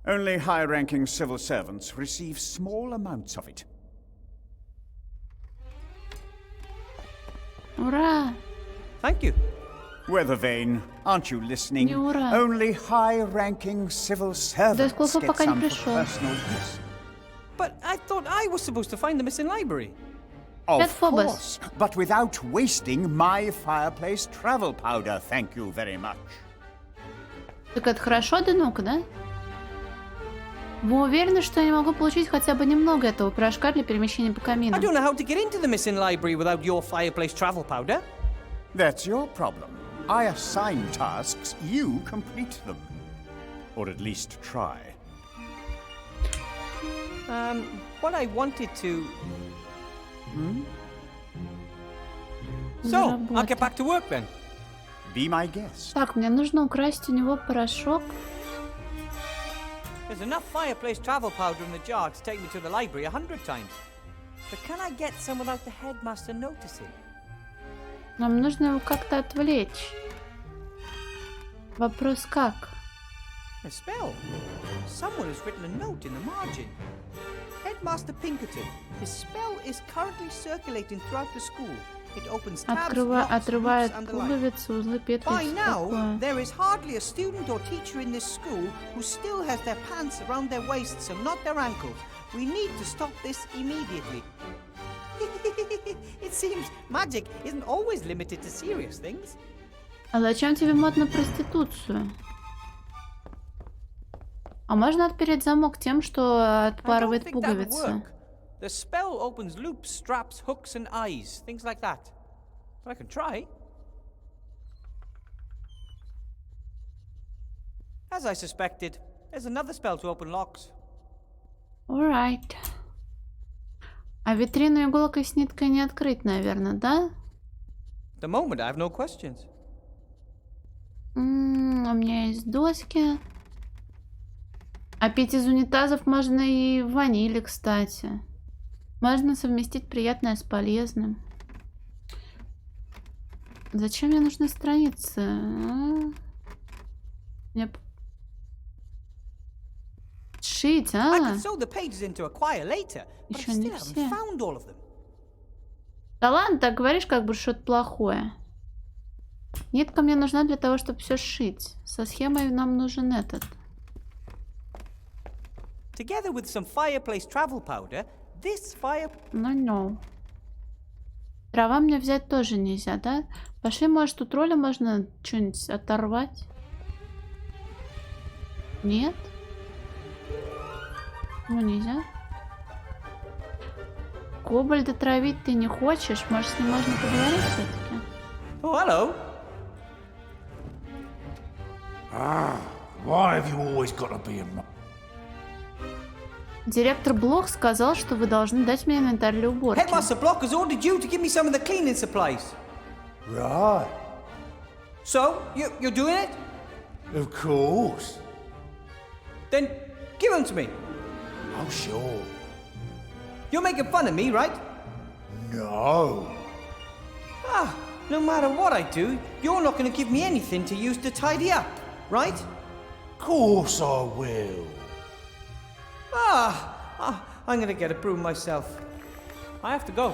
Only high-ranking civil servants receive small amounts of it. Ура! Thank you. Weathervane, aren't you listening? Не ура. Only high-ranking civil servants Сколько get пока не some for пришел. personal use. But I thought I was supposed to find the missing library. Of Phobos. course, but without wasting my fireplace travel powder, thank you very much. Так это хорошо, Данука, да? Вы уверены, что я не могу получить хотя бы немного этого порошка для перемещения по I камину? don't know how to get into the missing library without your fireplace travel powder. That's your problem. I assign tasks, you complete them. Or at least try. What I wanted to... So, I'll get back to work then. Be my guest. Так, мне нужно украсть у него порошок. There's enough fireplace travel powder in the jar to take me to the library 100 times. But can I get some without the headmaster noticing? Нам нужно его как-то отвлечь. Вопрос как? A spell. Someone has written a note in the margin. Headmaster Pinkerton, his spell is currently circulating throughout the school. It opens tabs, locks, Отрывает loops, and the like. пуговицы, узлы, петли By и всё now, такое. there is hardly a student or teacher in this school who still has their pants around their waists and not their ankles. We need to stop this immediately. It seems magic isn't always limited to serious things. А зачем тебе мод на проституцию? А можно отпереть замок тем, что I don't отпарывает think that'll пуговицы? work. The spell opens loops, straps, hooks, and eyes, things like that. But I can try. As I suspected, there's another spell to open locks. Alright. А витрину иголкой с ниткой не открыть, наверное, да? At the moment, I have no questions. У меня есть доски. А пить из унитазов можно и в ваниле, кстати. Можно совместить приятное с полезным. Зачем мне нужны страницы? Мне... Шить, I а? could sew the pages into a quire later, but I Еще не still haven't все. found all of them. Да ладно, так говоришь, как бы что-то плохое. Нитка мне нужна для того, чтобы все сшить. Со схемой нам нужен этот. Together with some fireplace travel powder, this fire... Ну. Трава мне взять тоже нельзя, да? Пошли, может, у тролля можно что-нибудь оторвать? Нет? Ну, нельзя. Кобальда травить ты не хочешь? Может, с ним можно поговорить все-таки? Oh, hello. Why have you always got to be a... Директор Блох сказал, что вы должны дать мне инвентарь для уборки. Headmaster Block has ordered you to give me some of the cleaning supplies. Right. So, you're doing it? Of course. Then give them to me. Oh, sure. You're making fun of me, right? No. No matter what I do, you're not going to give me anything to use to tidy up, right? Course I will. I'm going to get a broom myself. I have to go.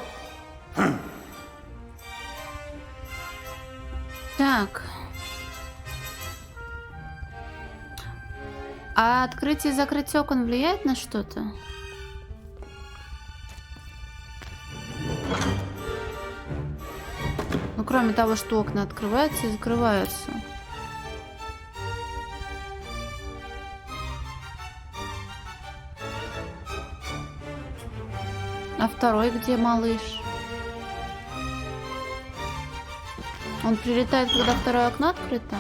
Так. А открытие и закрытие окон влияет на что-то? Ну, кроме того, что окна открываются и закрываются. А второй где малыш? Он прилетает, когда второе окно открыто?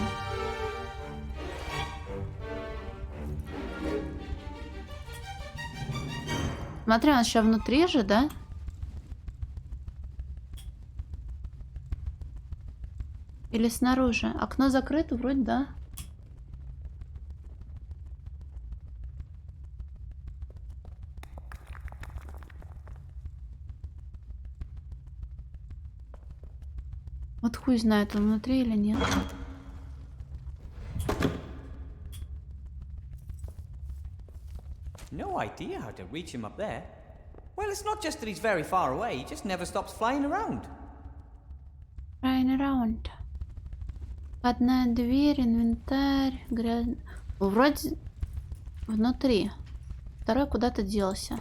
Смотри, он сейчас внутри же, да? Или снаружи? Окно закрыто, вроде, да. Вот хуй знает, он внутри или нет. No idea how to reach him up there. Well, it's not just that he's very far away, he just never stops flying around. Flying around. Одна дверь, инвентарь, грязь. Вроде внутри. Второй куда-то делся.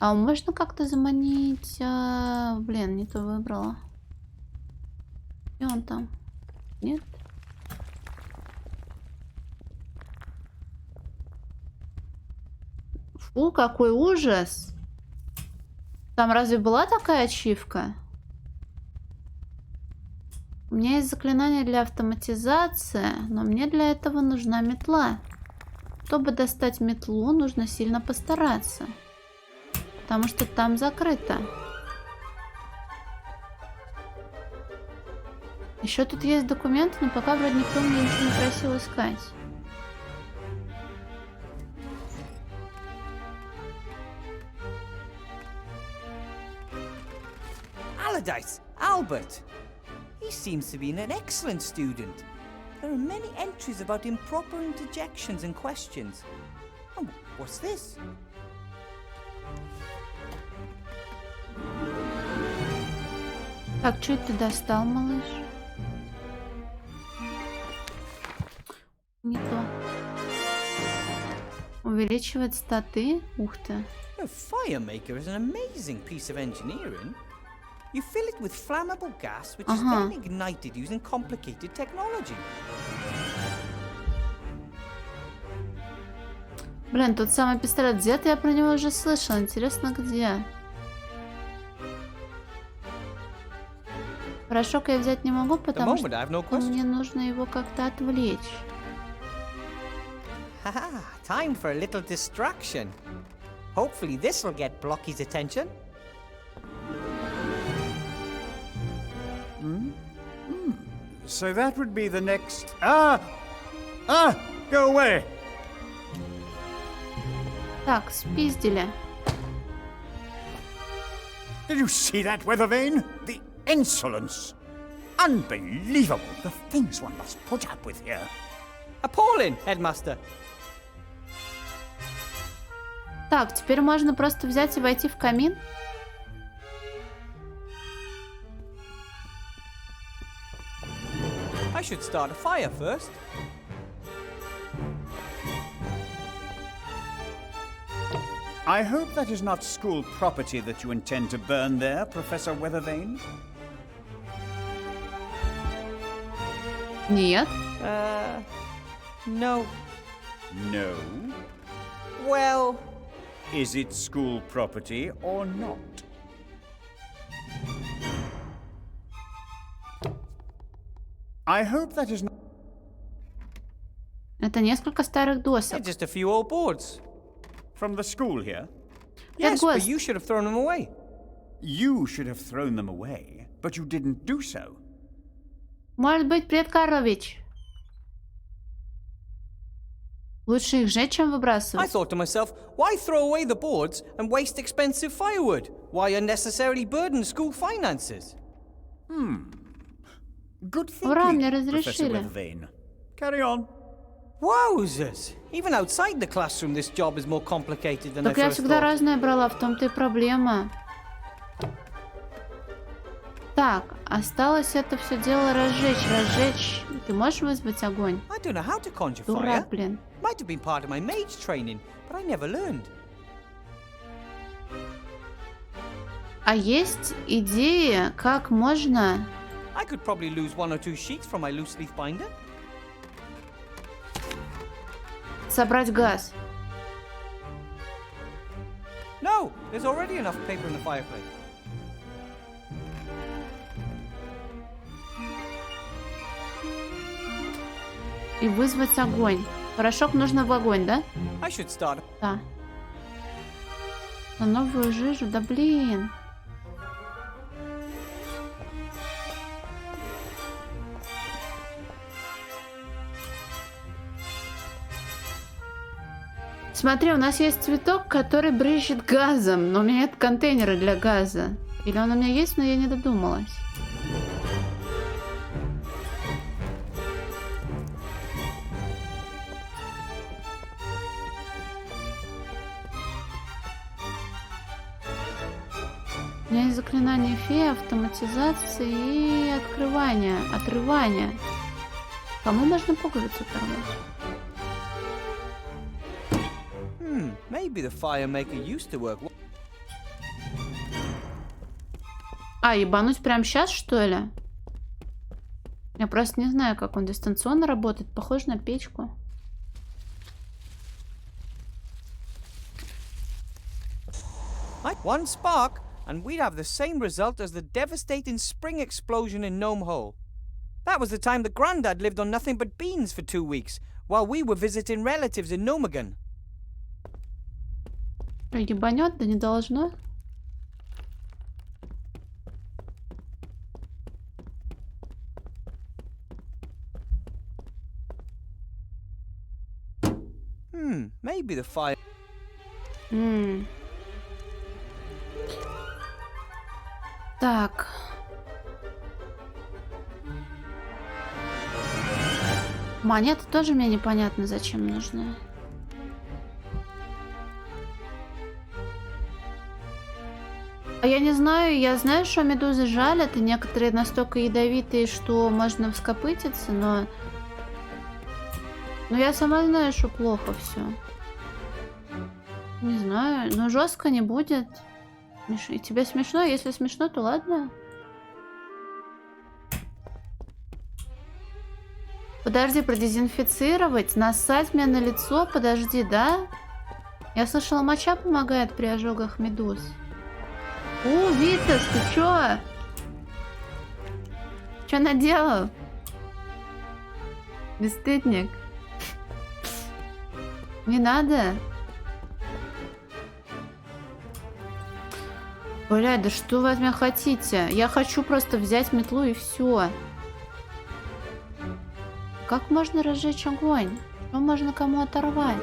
А можно как-то заманить... Блин, не то выбрала. И он там. Нет? Фу, какой ужас. Там разве была такая ачивка? У меня есть заклинание для автоматизации, но мне для этого нужна метла. Чтобы достать метлу, нужно сильно постараться. Потому что там закрыто. Еще тут есть документы, но пока вроде никто мне ничего не просил искать. Allardyce, Albert. He seems to be an excellent student. There are many entries about improper interjections and questions. Oh, what's this? Так, что ты достал, малыш? Не то. Увеличивать статы? Ух ты. A fire maker is an amazing piece of engineering. You fill it with flammable gas, which is then ignited using complicated technology. Блин, тот самый пистолет. Где-то я про него уже слышала. Интересно, где? Порошок я взять не могу, потому что мне нужно его как-то отвлечь. Haha, time for a little distraction. Hopefully this will get Blocky's attention. So that would be the next... Go away! Так, спиздили. Did you see that, Weathervane? The insolence! Unbelievable! The things one must put up with here. Appalling, Headmaster. Так, теперь можно просто взять и войти в камин. I should start a fire first. I hope that is not school property that you intend to burn there, Professor Weathervane. Нет. No. No? Well... Is it school property or not? I hope that is not... Это несколько старых досок. They're just a few old boards. From the school here? Yes, but you should have thrown them away. You should have thrown them away, but you didn't do so. Может быть, Пред Карлович. Лучше их сжечь, чем I выбрасывать. thought to myself, why throw away the boards and waste expensive firewood? Why unnecessarily burden school finances? Good Ура, thinking, мне Professor разрешили. Weathervane. Carry on. Wowzers! Even outside the classroom, this job is more complicated than I Так я first всегда thought. разное брала, в том-то и проблема. Так, осталось это все дело разжечь. Ты можешь вызвать огонь? I don't know how to conjure fire. Дурак, блин. Might have been part of my mage training, but I never learned. А есть идеи, как можно... I could probably lose 1 or 2 sheets from my loose leaf binder. собрать газ? No, there's already enough paper in the fireplace. И вызвать огонь. Порошок нужно в огонь, да? I should start. Да. На новую жижу? Да блин. Смотри, у нас есть цветок, который брызжет газом, но у меня нет контейнера для газа. Или он у меня есть, но я не додумалась. У меня есть заклинание феи, автоматизации и открывания, отрывания. Кому можно пуговицу оторвать? Maybe the fire maker used to work. А, ебануть прямо сейчас, что ли? Я просто не знаю, как он дистанционно работает. Похож на печку. One spark, and we'd have the same result as the devastating spring explosion in Gnome Hole. That was the time that Grandad lived on nothing but beans for 2 weeks, while we were visiting relatives in Gnomegan. Ебанет, да не должно. Maybe the fire... Так. Монеты тоже мне непонятно, зачем нужны. А я не знаю, я знаю, что медузы жалят, и некоторые настолько ядовитые, что можно вскопытиться, но... Но я сама знаю, что плохо все. Не знаю, но жестко не будет. И тебе смешно? Если смешно, то ладно. Подожди, продезинфицировать? Нассать мне на лицо? Подожди, да? Я слышала, моча помогает при ожогах медуз. О, Витас, ты чё? Чё наделал? Бесстыдник. Не надо. Блядь, да что вы от меня хотите? Я хочу просто взять метлу и все. Как можно разжечь огонь? Что можно кому оторвать?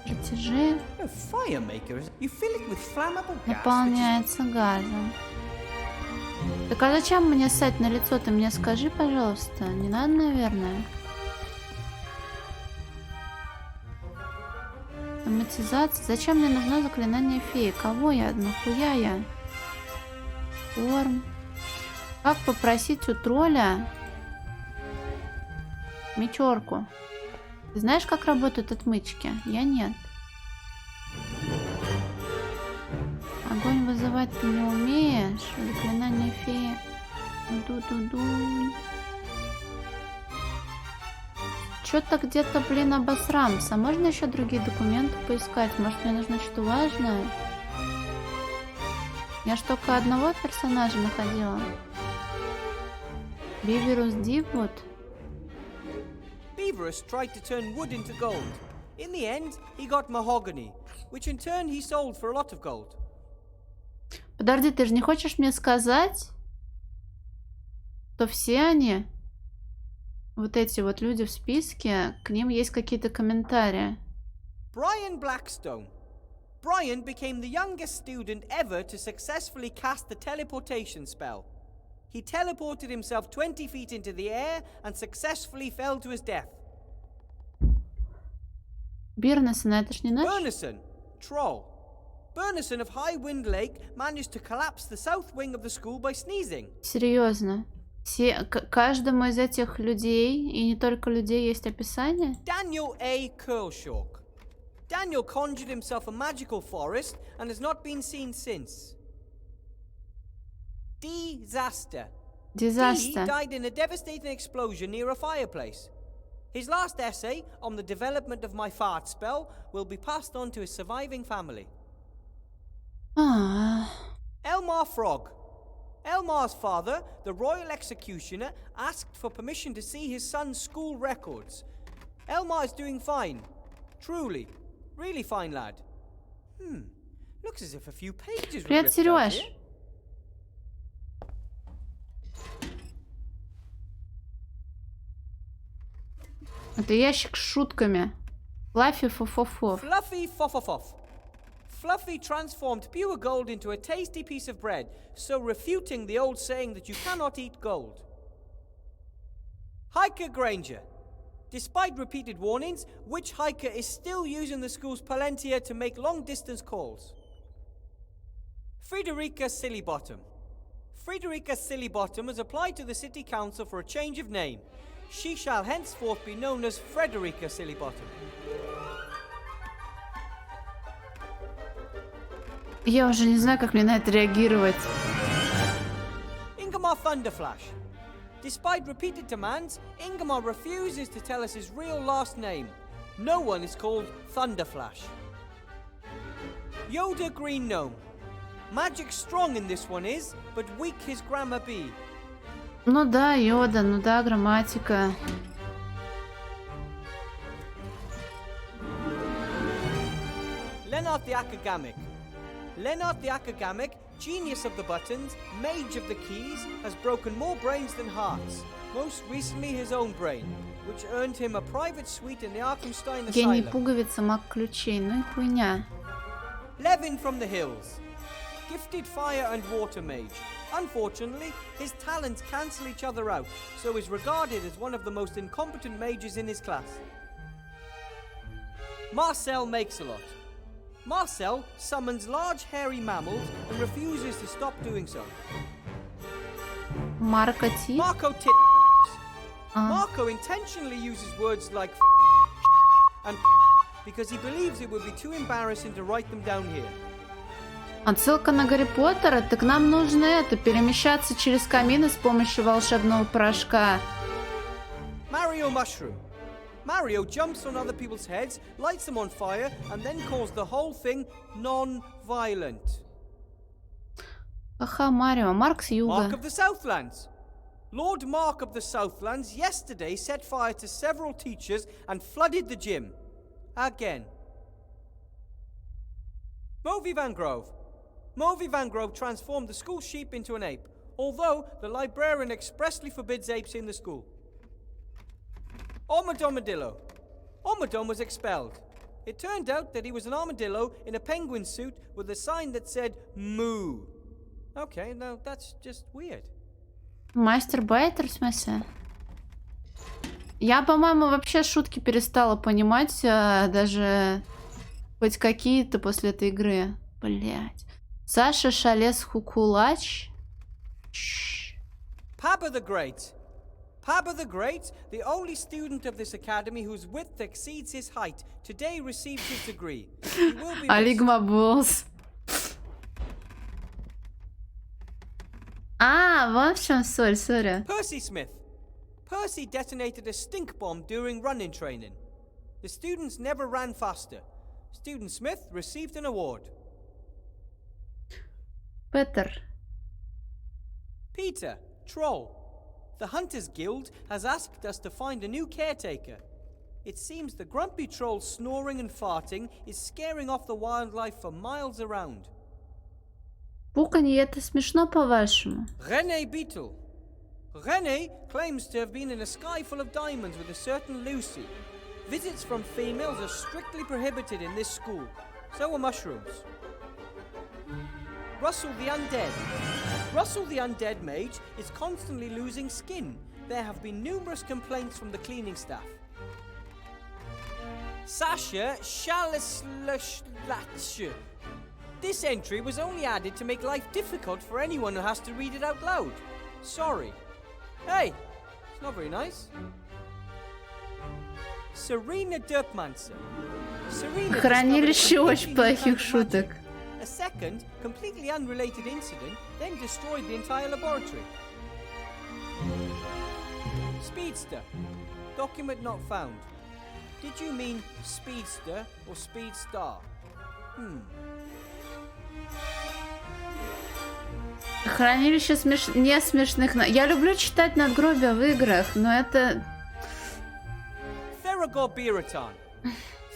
Протяжи. Наполняется газом. Так а зачем мне ссать на лицо? Ты мне скажи, пожалуйста. Не надо, наверное. Амортизация. Зачем мне нужно заклинание феи? Кого я? Нахуя я? Форм. Как попросить у тролля метерку? Ты знаешь, как работают отмычки? Я нет. Огонь вызывать ты не умеешь. Заклинание феи. Ду-ду-ду. Что-то где-то, блин, обосрамся. Можно еще другие документы поискать? Может, мне нужно что-то важное? Я ж только одного персонажа находила. Биверус Диввуд. Beaverus tried to turn wood into gold. In the end, he got mahogany, which in turn he sold for a lot of gold. Подожди, ты же не хочешь мне сказать, что все они, вот эти вот люди в списке, к ним есть какие-то комментарии? Brian Blackstone. Brian became the youngest student ever to successfully cast the teleportation spell. He teleported himself 20 feet into the air and successfully fell to his death. Бирнесон, это ж не наш? Bernison, troll. Bernison of High Wind Lake managed to collapse the south wing of the school by sneezing. Серьезно? Каждому из этих людей, и не только людей, есть описание? Daniel A. Curlshaw. Daniel conjured himself a magical forest and has not been seen since. Disaster. Disaster. He died in a devastating explosion near a fireplace. His last essay on the development of my fart spell will be passed on to his surviving family. Elmar Frog. Elmar's father, the royal executioner, asked for permission to see his son's school records. Elmar is doing fine. Truly. Really fine lad. Looks as if a few pages were Привет, ripped out Серёж. here. Это ящик с шутками. Флаффи фофофо. Fluffy Foffofoff. Fluffy transformed pure gold into a tasty piece of bread, so refuting the old saying that you cannot eat gold. Hiker Granger. Despite repeated warnings, which hiker is still using the school's Palantir to make long-distance calls? Frederica Sillybottom. Frederica Sillybottom has applied to the city council for a change of name. She shall henceforth be known as Frederica Sillybottom. Я уже не знаю, как мне на это реагировать. Ingemar Thunderflash. Despite repeated demands, Ingemar refuses to tell us his real last name. No one is called Thunderflash. Yoda Green Gnome. Magic strong in this one is, but weak his grammar be. Ну да, Йода, ну да, грамматика. Leonard the Academic. Leonard the Academic, genius of the buttons, mage of the keys, has broken more brains than hearts. Most recently his own brain, which earned him a private suite in the Arkenstein Гений Asylum. пуговица, маг ключей. Ну и хуйня. Levin from the hills. Gifted fire and water mage. Unfortunately, his talents cancel each other out, so is regarded as one of the most incompetent mages in his class. Marcel Makes-a-Lot. Marcel summons large hairy mammals and refuses to stop doing so. Марко Ти. Marco Marco intentionally uses words like and because he believes it would be too embarrassing to write them down here. Отсылка на Гарри Поттера? Так нам нужно это, перемещаться через камины с помощью волшебного порошка. Mario Mushroom. Mario jumps on other people's heads, lights them on fire, and then calls the whole thing non-violent. Ха-ха, Марио. Марк с юга. Mark of the Southlands. Lord Mark of the Southlands yesterday set fire to several teachers and flooded the gym. Again. Movie Van Grove. Movie Van Grove transformed the school sheep into an ape, although the librarian expressly forbids apes in the school. Armadillo. Armadillo was expelled. It turned out that he was an armadillo in a penguin suit with a sign that said moo. Okay, now that's just weird. Мастер Байтер, в смысле? Я, по-моему, вообще шутки перестала понимать, даже хоть какие-то после этой игры. Блять. Саша Шалес Хукулач. Papa the Great. Papa the Great, the only student of this academy whose width exceeds his height, today received his degree. He will be missed. Алигма Болс. А, вон в чем соль, сори. Percy Smith. Percy detonated a stink bomb during run-in training. The students never ran faster. Student Smith received an award. Петер. Peter, Troll. The Hunters Guild has asked us to find a new caretaker. It seems the grumpy troll snoring and farting is scaring off the wildlife for miles around. Пуканье, это смешно, по-вашему? René Beetle. René claims to have been in a sky full of diamonds with a certain Lucy. Visits from females are strictly prohibited in this school. So are mushrooms. Russell the Undead. Russell the Undead Mage is constantly losing skin. There have been numerous complaints from the cleaning staff. Sasha Shalislash. This entry was only added to make life difficult for anyone who has to read it out loud. Sorry. Hey, it's not very nice. Serena Derpmancer. Serena Хранилище discovered a очень completely new плохих kind of шуток. magic. A second, completely unrelated incident then destroyed the entire laboratory. Speedster. Document not found. Did you mean speedster or speedstar? Хранилище не смешных... Я люблю читать надгробия в играх, но это... Theragot Biraton.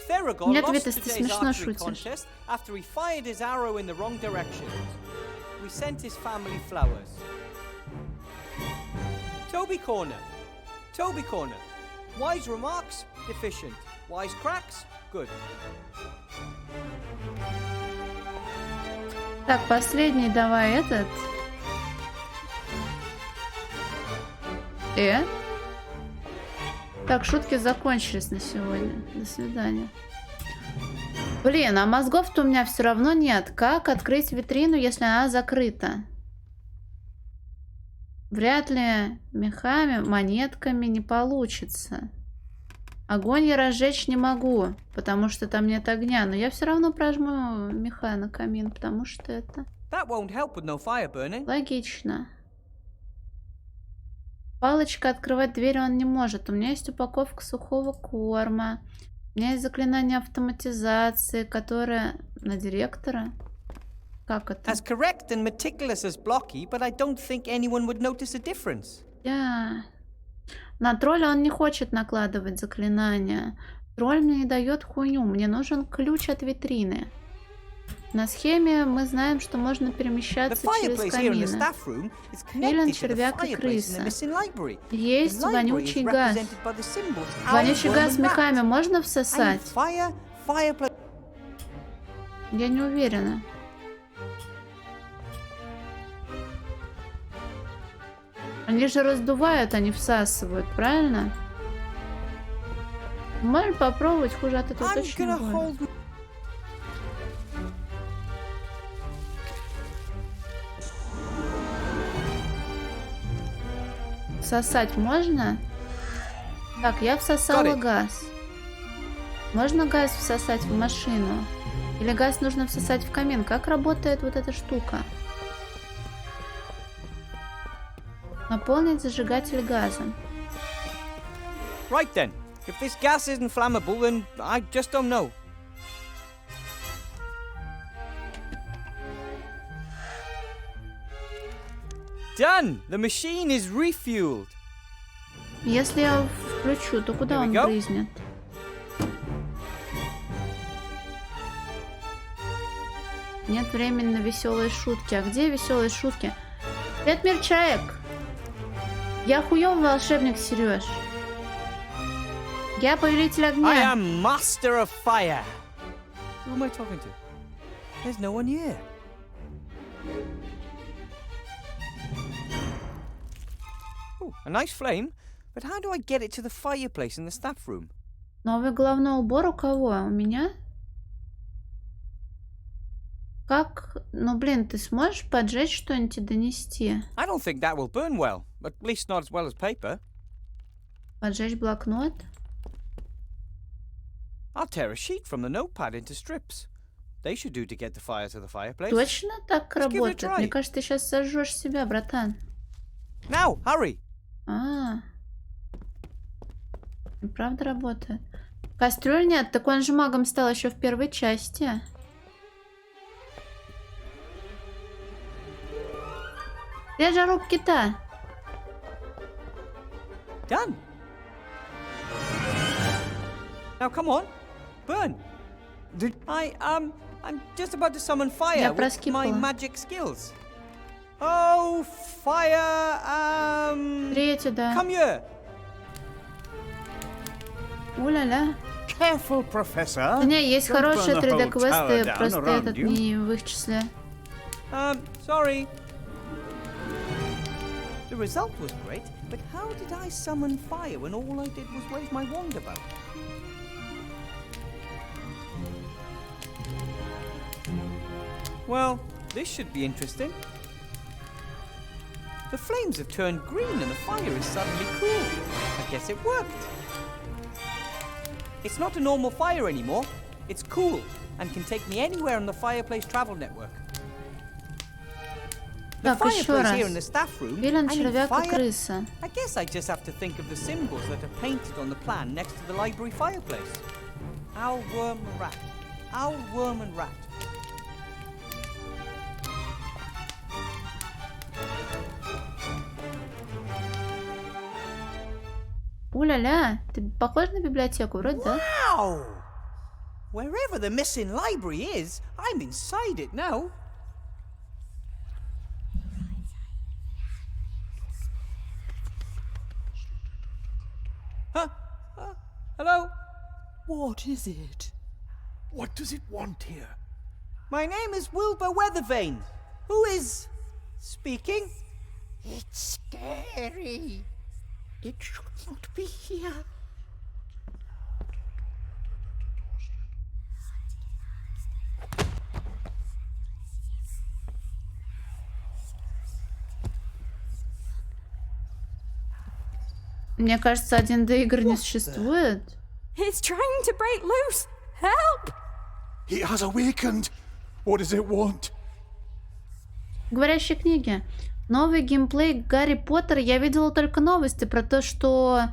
Theragot Нет, lost Витас, ты today's смешно archery шутишь. contest after he fired his arrow in the wrong direction. We sent his family flowers. Toby Corner. Toby Corner. Wise remarks, deficient. Wise cracks, good. Так, последний давай этот. Так, шутки закончились на сегодня. До свидания. Блин, а мозгов-то у меня все равно нет. Как открыть витрину, если она закрыта? Вряд ли мехами, монетками не получится. Огонь я разжечь не могу, потому что там нет огня. Но я все равно прожму меха на камин, потому что это That won't help with no fire burning. логично. Палочка открывать дверь он не может. У меня есть упаковка сухого корма. У меня есть заклинание автоматизации, которое На директора? Как это? As correct and meticulous as Blocky, but I don't think anyone would notice a difference. На тролля он не хочет накладывать заклинания. Тролль мне не дает хуйню. Мне нужен ключ от витрины. На схеме мы знаем, что можно The перемещаться через fireplace here in the камины. staff room is Филин, connected to the червяк и fireplace in the крыса. missing library. The Есть library is вонючий газ. represented by the symbols Вонючий owl, газ worm, and мехами rat. можно And всосать? fireplace. Я не уверена. Они же раздувают, они всасывают, правильно? Можно попробовать, хуже от этого I'm точно не gonna будет. hold. Всосать можно? Так, я всосала Got it. газ. Можно газ всосать в машину? Или газ нужно всосать в камин? Как работает вот эта штука? Наполнить зажигатель газом. Right then. If this gas isn't flammable, then I just don't know. Done! The machine is refueled. Если я включу, то куда Here we он go. брызнет? Нет времени на веселые шутки. А где веселые шутки? Привет, мир чаек! Я хуёвый волшебник, Сереж. Я повелитель I огня. am master of fire. Who am I talking to? There's no one here. Ooh, a nice flame. But how do I get it to the fireplace in the staff room? Новый головной убор у кого? У меня? Как? Ну, блин, ты сможешь поджечь что-нибудь и донести? I don't think that will burn well. At least not as well as paper. Поджечь блокнот? I'll tear a sheet from the notepad into strips. They should do to get the fire to the fireplace. Точно так Let's give it a работает? try. Мне кажется, ты сейчас сожжешь себя, братан. Now, hurry! Правда работает? Кастрюль нет, так он же магом стал еще в первой части. Где жарубки-то? Done. Now come on, burn. I'm just about to summon fire Я with my проскипала. magic skills. Oh, fire! Третью, да. Come here. Уля-ля. Careful, Professor. У меня есть Don't хорошие burn the whole 3D-квесты, tower down просто around этот you. не в их числе. Sorry. The result was great, but how did I summon fire when all I did was wave my wand about? Well, this should be interesting. The flames have turned green and the fire is suddenly cool. I guess it worked. It's not a normal fire anymore. It's cool and can take me anywhere on the fireplace travel network. The Так, еще fireplace раз. here in the staff room. Филин, I need червяк и fire. крыса. I guess I just have to think of the symbols that are painted on the plan next to the library fireplace. Owl, worm, rat. Owl, worm, and rat. Уля-ля, ты похож на библиотеку, вроде, да? Wow! Wherever the missing library is, I'm inside it now. Huh? Hello? What is it? What does it want here? My name is Wilbur Weathervane. Who is speaking? It's scary. It should not be here. Мне кажется, 1D игр не существует. It's trying to break loose. Help! It has awakened. What does it want? Говорящие книги. Новый геймплей Гарри Поттер. Я видела только новости про то, что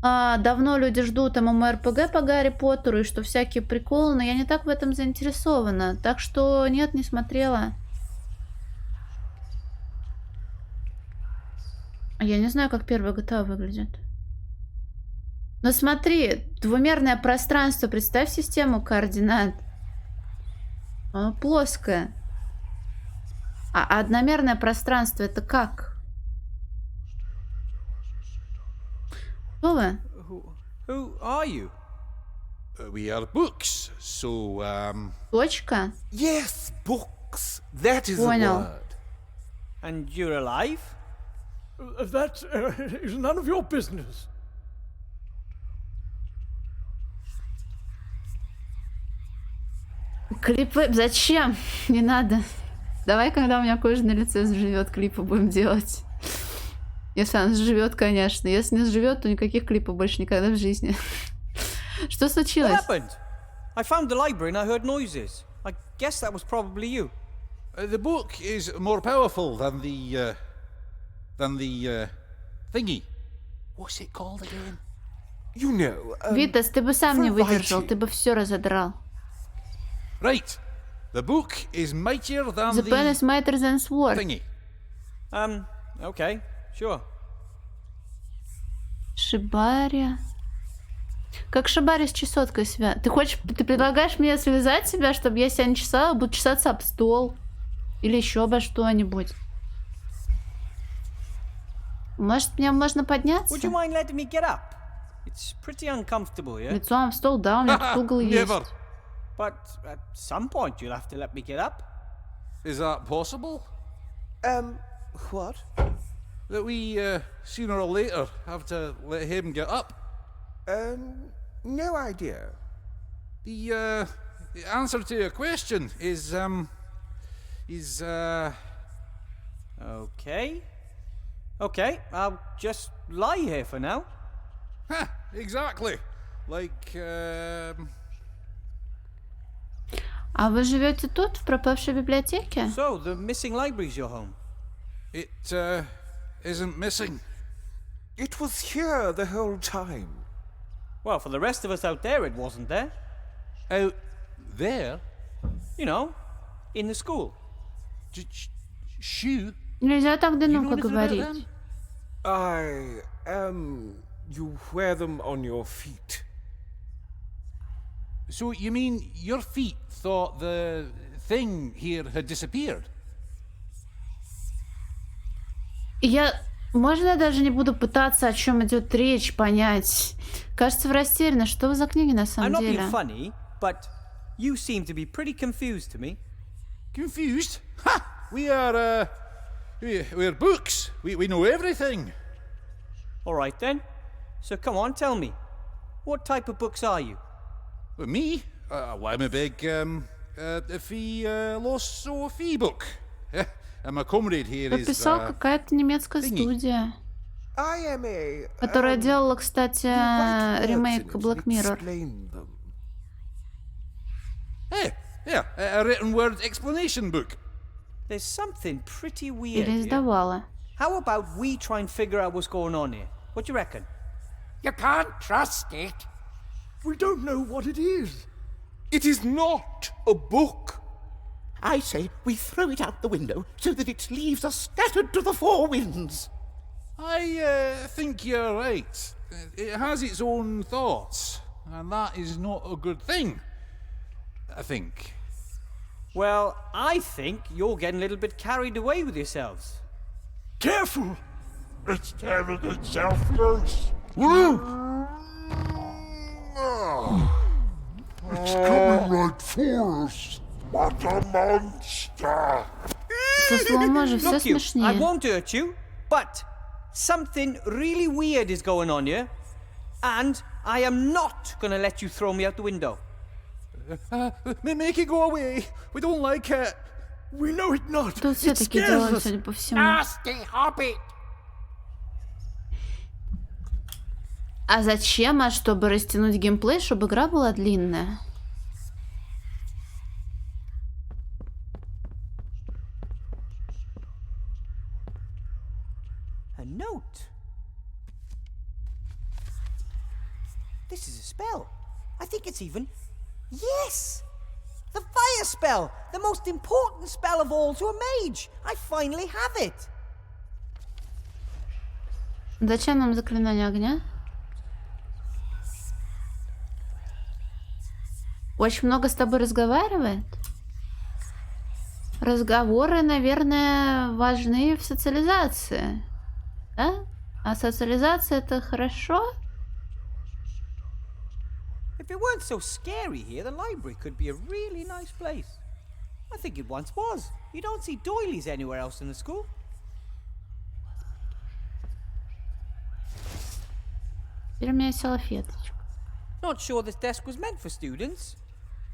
давно люди ждут ММО-РПГ по Гарри Поттеру, и что всякие приколы, но я не так в этом заинтересована. Так что нет, не смотрела. Я не знаю, как первая GTA выглядит. Но смотри, двумерное пространство, представь систему координат. Оно плоское. А одномерное пространство это как? Кто вы? Who are you? We are books, so, Точка? Yes, books. That is the Понял. word. And you're alive? That is none of your business. Клипы? Зачем? Не надо. Давай, когда у меня кожа на лице заживет, клипы будем делать. Если она заживет, конечно. Если не заживет, то никаких клипов больше никогда в жизни. Что What случилось? happened? I found the library and I heard noises. I guess that was probably you. the book is more powerful than the thingy. What's it called again? You know, Витас, ты бы сам не for выдержал, writing. ты бы все разодрал. Right. The book is mightier than The pen is mightier than sword. thingy. Okay, sure. Шибари. Как Шибари с чесоткой связан. Ты предлагаешь мне связать себя, чтобы я себя не чесала, буду чесаться об стол? Или еще обо что-нибудь? Может, мне можно подняться? Would you mind letting me get up? It's pretty uncomfortable here. Лицом об стол, да, у меня тут угол есть. Never. But at some point you'll have to let me get up. Is that possible? what? That we, sooner or later, have to let him get up? No idea. The answer to your question is, Okay. Okay, I'll just lie here for now. ha, exactly. Like, А вы живете тут, в пропавшей библиотеке? So, the missing library's your home. it, isn't missing. It was here the whole time. Well, for the rest of us out there, it wasn't there. Out there? You know, in the school. Shoe? Нельзя так You know громко anything about говорить. them? You wear them on your feet. So you mean your feet thought the thing here had disappeared? Можно я даже не буду пытаться, о чем идет речь, понять? Кажется, вы растеряны. Что вы за книги на I'm самом not деле? being funny, but you seem to be pretty confused to me. Confused? Ha! We are, we're books. We know everything. All right then. So come on, tell me. What type of books are you? Well, me? Well, I'm a big, fee book. And my comrade here is, Подписал какая-то немецкая thingy. студия, I am a. которая делала, кстати, you write words ремейк in it Black and Mirror. explain them. yeah, a written word explanation book. There's something pretty weird Или here. издавала. How about we try and figure out what's going on here? What do you reckon? You can't trust it. We don't know what it is. It is not a book. I say we throw it out the window so that its leaves are scattered to the four winds. I think you're right. It has its own thoughts, and that is not a good thing. I think. Well, I think you're getting a little bit carried away with yourselves. Careful! It's tearing itself loose. It's coming right for us. What a monster! Со слома же все Look, you, I смешнее. won't hurt you, but something really weird is going on here, and I am not gonna let you throw me out the window. Make it go away. We don't like it. We know it not. Тут все It таки scares делают, us. судя по всему. Nasty hobbit! А зачем? А чтобы растянуть геймплей, чтобы игра была длинная? A note. This is a spell. I think it's even... Yes! The fire spell! The most important spell of all to a mage! I finally have it! Зачем нам заклинание огня? Очень много с тобой разговаривает? Разговоры, наверное, важны в социализации. Да? А социализация это хорошо? If it weren't so scary here, the library could be a really nice place. I think it once was. You don't see doilies anywhere else in the school. Теперь у меня есть салфеточка. Not sure this desk was meant for students.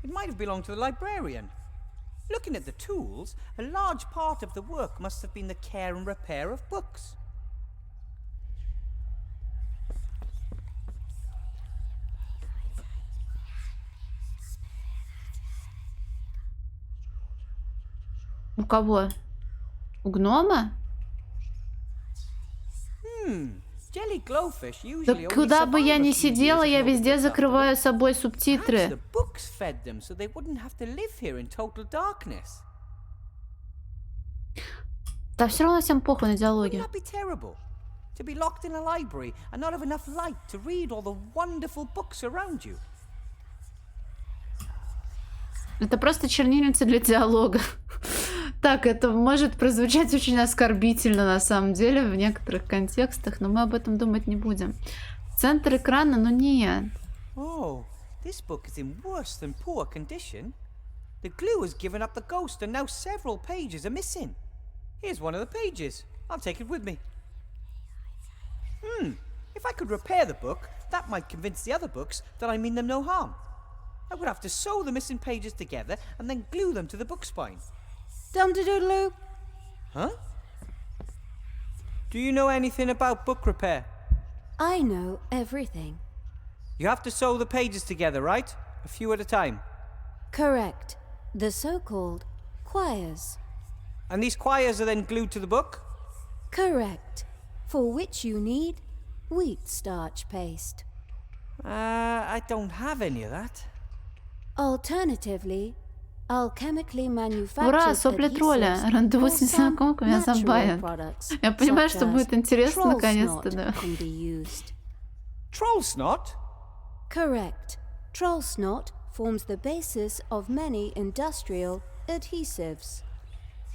It might have belonged to the librarian. Looking at the tools, a large part of the work must have been the care and repair of books. У кого? У гнома? Jelly glowfish usually Да only куда бы я survive ни a few сидела, years я and везде nobody looks after закрываю them. собой Perhaps субтитры. the books fed them so they wouldn't have to live here in total darkness. Да все равно всем похуй на Wouldn't диалоги. that be terrible? To be locked in a library and not have enough light to read all the wonderful books around you. Это просто чернильница для диалога. Так, это может прозвучать очень оскорбительно на самом деле в некоторых контекстах, но мы об этом думать не будем. Центр экрана, но нет. Oh, this book is in worse than poor condition. The glue has given up the ghost and now several pages are missing. Here's one of the pages. I'll take it with me. If I could repair the book, that might convince the other books that I mean them no harm. I would have to sew the missing pages together and then glue them to the book spine. Dum-de-doodaloo. Huh? Do you know anything about book repair? I know everything. You have to sew the pages together, right? A few at a time. Correct. The so-called quires. And these quires are then glued to the book? Correct. For which you need wheat starch paste. I don't have any of that. Alternatively, alchemically manufactured Ура, сопли тролля. adhesives Рандеву с or some незнакомкой меня natural забавит. products, Я понимаю, such что as будет интересно troll наконец-то, snot, да. can be used. Troll snot? Correct. Troll snot forms the basis of many industrial adhesives.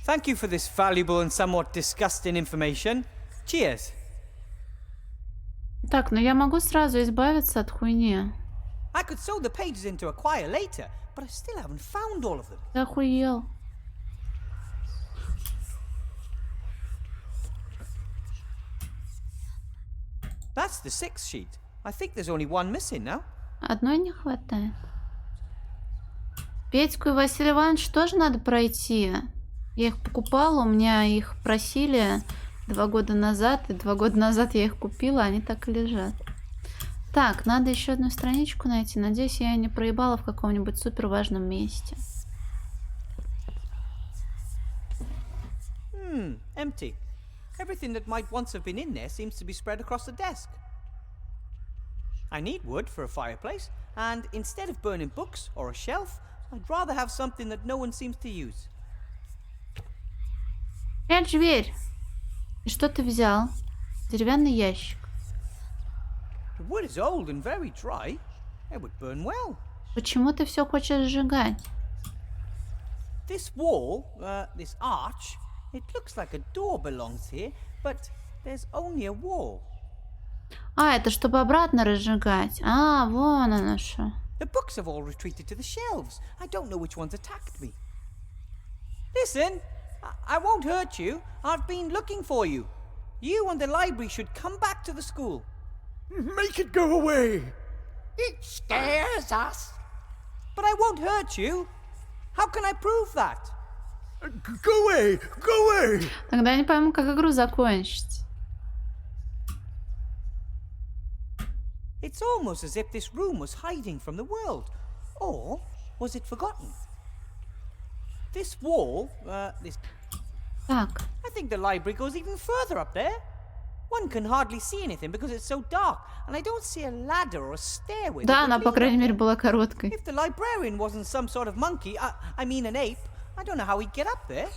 Thank you for this valuable and somewhat disgusting information. Cheers. Так, ну я могу сразу избавиться от хуйни. I could sew the pages into a quire later, but I still haven't found all of them. Ты охуел. That's the 6th sheet. I think there's only one missing now. Одной не хватает. Петьку и Василия Ивановича тоже надо пройти. Я их покупала, у меня их просили 2 года назад, и 2 года назад я их купила, они так и лежат. Так, надо еще одну страничку найти. Надеюсь, я не проебала в каком-нибудь супер важном месте. Empty. Everything that might once have been in there seems to be spread across the desk. I need wood for a fireplace, and instead of burning books or a shelf, I'd rather have something that no one seems to use. Прячь дверь. И что ты взял? Деревянный ящик. The wood is old and very dry. It would burn well. Почему ты все хочешь сжигать? This wall, this arch, it looks like a door belongs here, but there's only a wall. А, это чтобы обратно разжигать. А, вон оно что. The books have all retreated to the shelves. I don't know which ones attacked me. Listen, I won't hurt you. I've been looking for you. You and the library should come back to the school. Make it go away! It scares us. But I won't hurt you. How can I prove that? Go away! Go away! Тогда я не пойму, как игру закончить. It's almost as if this room was hiding from the world. Or was it forgotten? This wall, this... Так, I think the library goes even further up there. One can hardly see anything because it's so dark, and I don't see a ladder or a stairway. Да, она, по крайней мере, была короткой. If the librarian wasn't some sort of monkey, I mean an ape, I don't know how he'd get up there.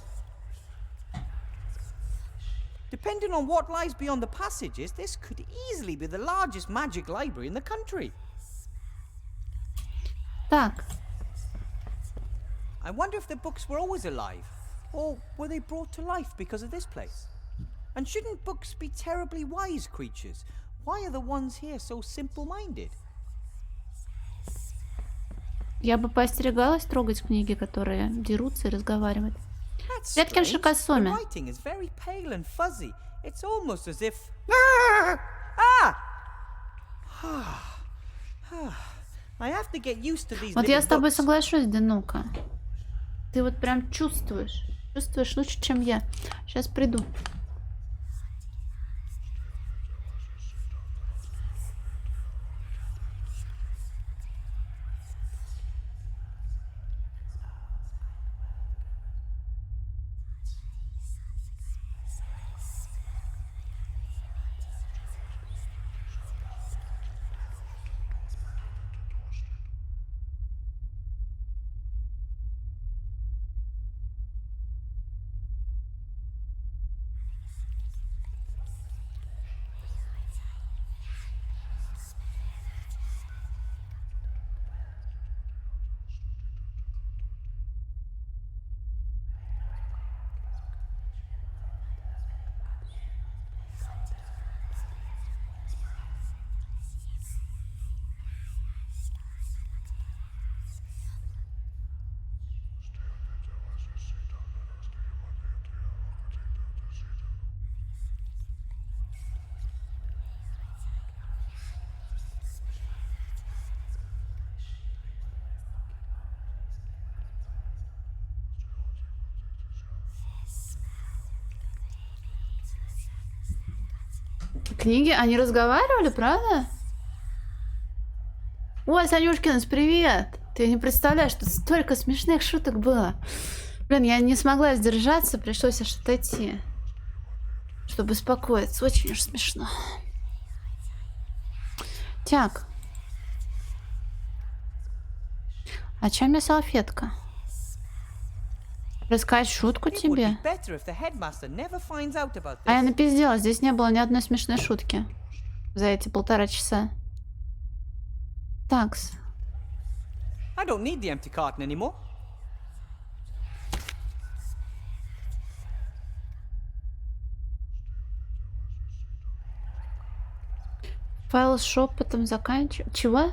Depending on what lies beyond the passages, this could easily be the largest magic library in the country. Так. I wonder if the books were always alive, or were they brought to life because of this place? And shouldn't books be terribly wise creatures? Why are the ones here so simple-minded? Я бы поостерегалась трогать книги, которые дерутся и разговаривают. That's Привет, Кенши strange. The Касуми. writing is very pale and fuzzy. It's almost as if... I have to get used to these Вот я living с тобой books. соглашусь, Денука. Ты вот прям чувствуешь. Чувствуешь лучше, чем я. Сейчас приду. Книги? Они разговаривали, правда? Ой, Санюшкинс, привет! Ты не представляешь, тут столько смешных шуток было. Блин, я не смогла сдержаться, пришлось аж отойти, чтобы успокоиться. Очень уж смешно. Так. А чем мне салфетка? Рассказать шутку It would be тебе? better if the headmaster never finds out about А я this. напиздела, здесь не было ни одной смешной шутки за эти 1,5 часа. Такс. I don't need the empty carton anymore. Файл с шепотом заканчиваю. Чего?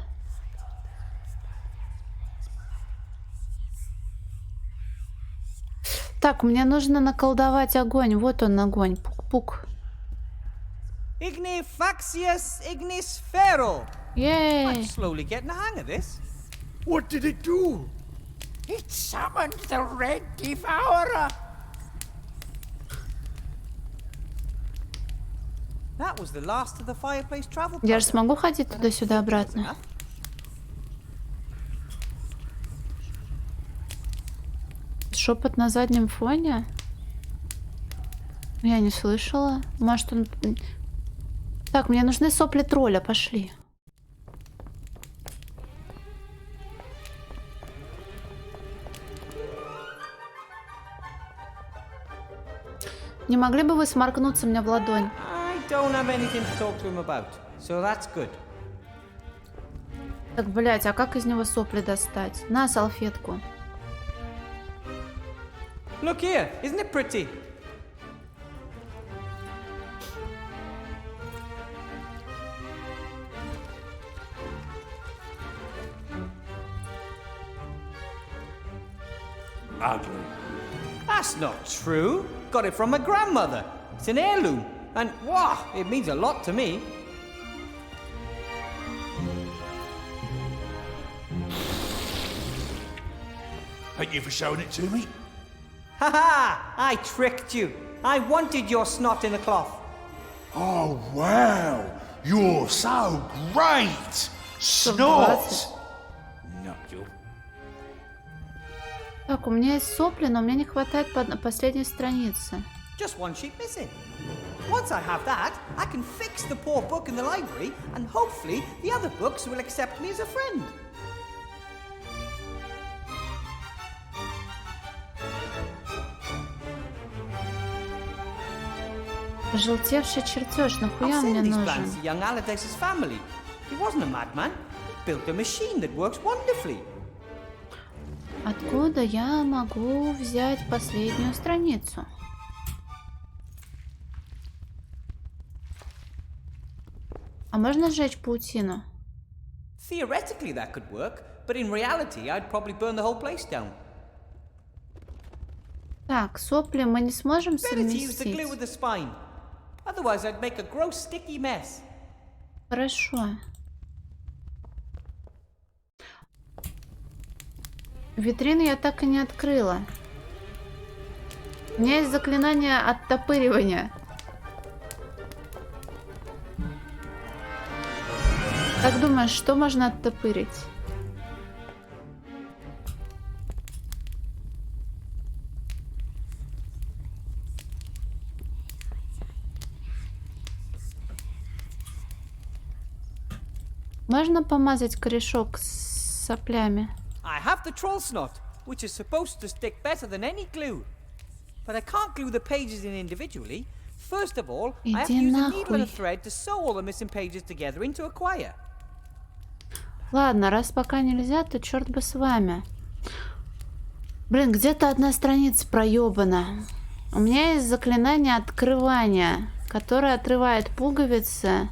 Так, мне нужно наколдовать огонь. Вот он, огонь. Пук-пук. Ignifaxius ignisfero. Ей! I'm slowly getting the hang of this. What did it do? It summoned the Red Devourer. That was the last of the fireplace travel Я же powder. смогу ходить туда-сюда обратно? Шепот на заднем фоне? Я не слышала. Может, он... Так, мне нужны сопли тролля. Пошли. Не могли бы вы сморкнуться мне в ладонь? I don't have anything to talk to him about, so that's good. Так, блять, а как из него сопли достать? На салфетку. Look here, isn't it pretty? Ugly. That's not true. Got it from my grandmother. It's an heirloom, and wow, it means a lot to me. Thank you for showing it to me. Ha ha! I tricked you. I wanted your snot in the cloth. Oh, wow. You're so great. Snot. Knuckle. Так, у меня есть сопли, но мне не хватает последней страницы. Just one sheet missing. Once I have that, I can fix the poor book in the library, and hopefully the other books will accept me as a friend. Пожелтевший чертеж, нахуя I'll он мне send these нужен? plans to young Allardyce's family. He wasn't a madman. He built a machine that works wonderfully. Откуда я могу взять последнюю страницу? А можно сжечь паутину? Theoretically that could work, but in reality I'd probably burn the whole place down. Так, сопли мы не сможем Better to use the glue совместить. with the spine. Otherwise I'd make a gross sticky mess. Хорошо. Витрину я так и не открыла. У меня есть заклинание оттопыривания. Как думаешь, что можно оттопырить? Можно помазать корешок с соплями? I have the troll snot, which is supposed to stick better than any glue. But I can't glue the pages in individually. First of all, I have to Иди use a needle and a нахуй. thread to sew all the missing pages together into a quire. Ладно, раз пока нельзя, то черт бы с вами. Блин, где-то одна страница проебана. У меня есть заклинание открывания, которое отрывает пуговицы.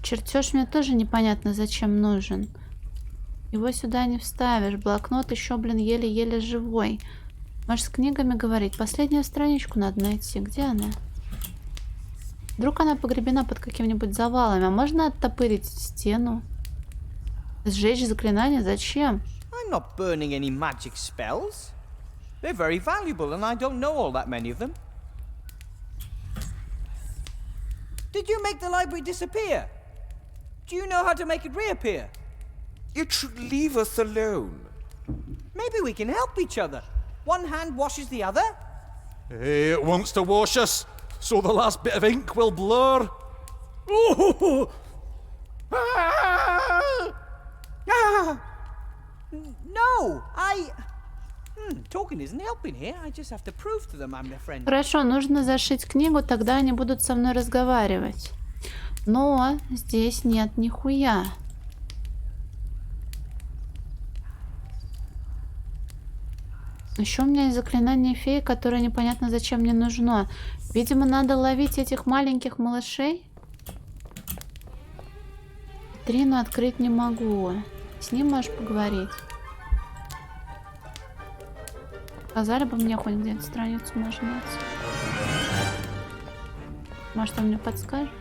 Чертеж мне тоже непонятно зачем нужен. Его сюда не вставишь. Блокнот еще, блин, еле-еле живой. Можешь с книгами говорить. Последнюю страничку надо найти. Где она? Вдруг она погребена под каким-нибудь завалами. А можно оттопырить стену? Сжечь заклинание? Зачем? I'm not burning any magic spells. They're very valuable and I don't know all that many of them. Did you make the library disappear? Do you know how to make it reappear? It should leave us alone. Maybe we can help each other. One hand washes the other. It wants to wash us, so the last bit of ink will blur. Oh! No, talking isn't helping here. I just have to prove to them I'm their friend. Хорошо, нужно зашить книгу, тогда они будут со мной разговаривать. Но здесь нет нихуя. Еще у меня есть заклинание феи, которое непонятно зачем мне нужно. Видимо, надо ловить этих маленьких малышей. Витрину открыть не могу. С ним можешь поговорить. Сказали бы мне хоть где-то страницу можно найти. Может, он мне подскажет?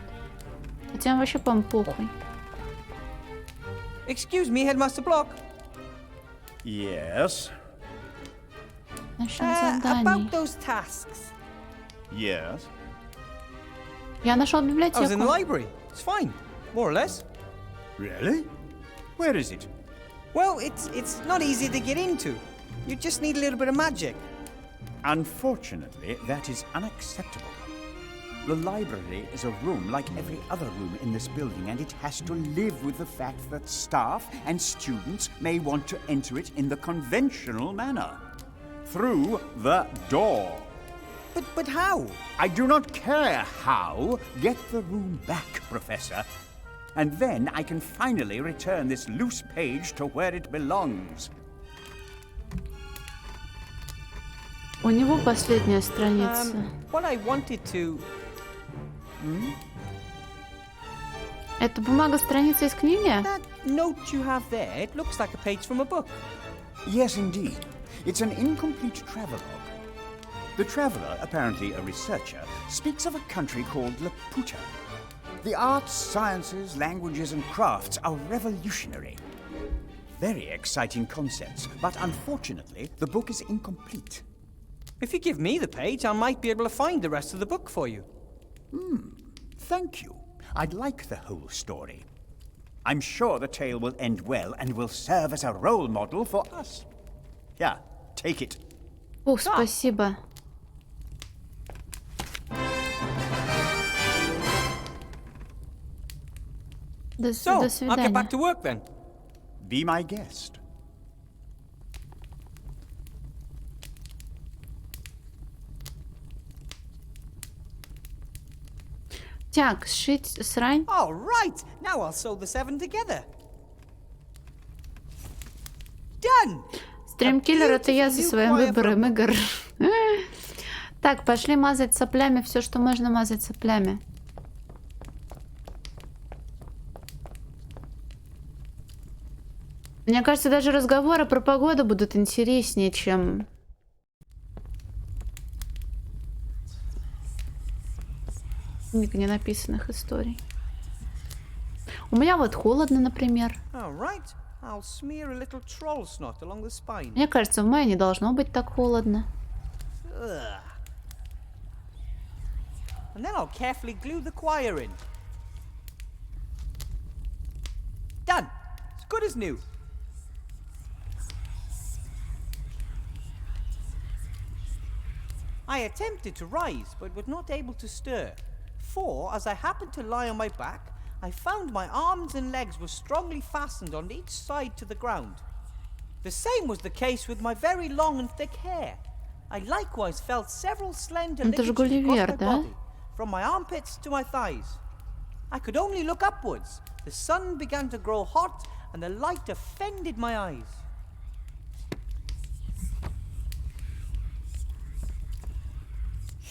Хотя вообще, по-моему, похуй. Excuse me, Headmaster Block. Yes. Насчет заданий. About those tasks. Yes. Я нашел I was in the библиотеку. library. It's fine, more or less. Really? Where is it? Well, it's not easy to get into. You just need a little bit of magic. Unfortunately, that is unacceptable. The library is a room like every other room in this building, and it has to live with the fact that staff and students may want to enter it in the conventional manner. Through the door. But how? I do not care how. Get the room back, Professor. And then I can finally return this loose page to where it belongs. У него последняя страница. What I wanted to... Это бумага страница из книги? That note you have there, it looks like a page from a book. Yes, indeed. It's an incomplete travelogue. The traveler, apparently a researcher, speaks of a country called Laputa. The arts, sciences, languages, and crafts are revolutionary. Very exciting concepts, but unfortunately, the book is incomplete. If you give me the page, I might be able to find the rest of the book for you. Thank you. I'd like the whole story. I'm sure the tale will end well and will serve as a role model for us. Here, take it. Ух, спасибо. До So, I'll get свидания. back to work then. Be my guest. Так, сшить срань. All right, now I'll sew the 7 together. Done! Стримкиллер — это я со своим выбором игр. Так, пошли мазать соплями все, что можно мазать соплями. Мне кажется, даже разговоры про погоду будут интереснее, чем... книга ненаписанных историй. У меня вот холодно, например. All right, I'll smear a little troll snot along the spine. Мне кажется, в мае не должно быть так холодно. Ugh. And then I'll carefully glue the choir in. Done! As good as new. I attempted to rise, but was not able to stir. For, as I happened to lie on my back, I found my arms and legs were strongly fastened on each side to the ground. The same was the case with my very long and thick hair. I likewise felt several slender Это же ligaments across Гулливер, my да? body, from my armpits to my thighs. I could only look upwards. The sun began to grow hot, and the light offended my eyes.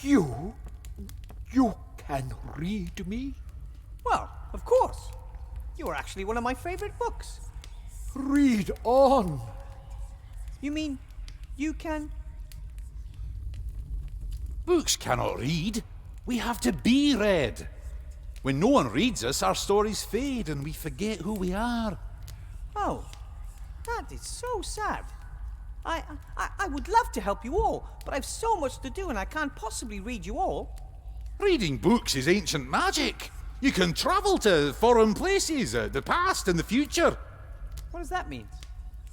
You can read me? Well, of course. You are actually one of my favorite books. Read on. You mean you can? Books cannot read. We have to be read. When no one reads us, our stories fade and we forget who we are. Oh, that is so sad. I would love to help you all, but I've so much to do and I can't possibly read you all. Reading books is ancient magic. You can travel to foreign places, the past and the future. What does that mean?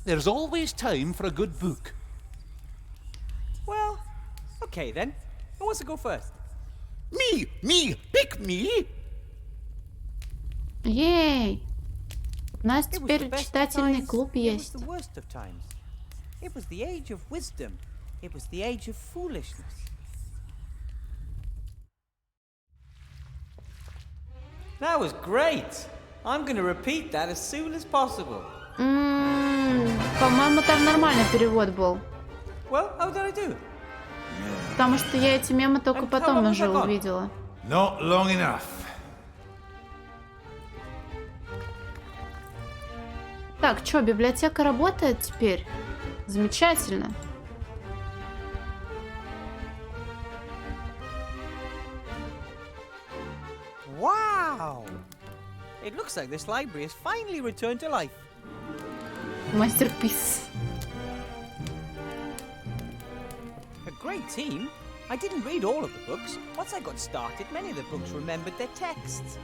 There's always time for a good book. Well, okay then. Who wants to go first? Me, pick me. Ей! У нас It was the теперь best of читательный times, клуб it was есть. the worst of times. It was the age of wisdom. It was the age of foolishness. That was great. I'm going to repeat that as soon as possible. По-моему, там нормальный перевод был. Well, how did I do? Потому что я эти мемы только А потом кого уже закон? увидела. Not long enough. Так, что, библиотека работает теперь? Замечательно. Wow! It looks like this library has finally returned to life. Мастерпис. A great team. I didn't read all of the books. Once I got started, many of the books remembered their texts.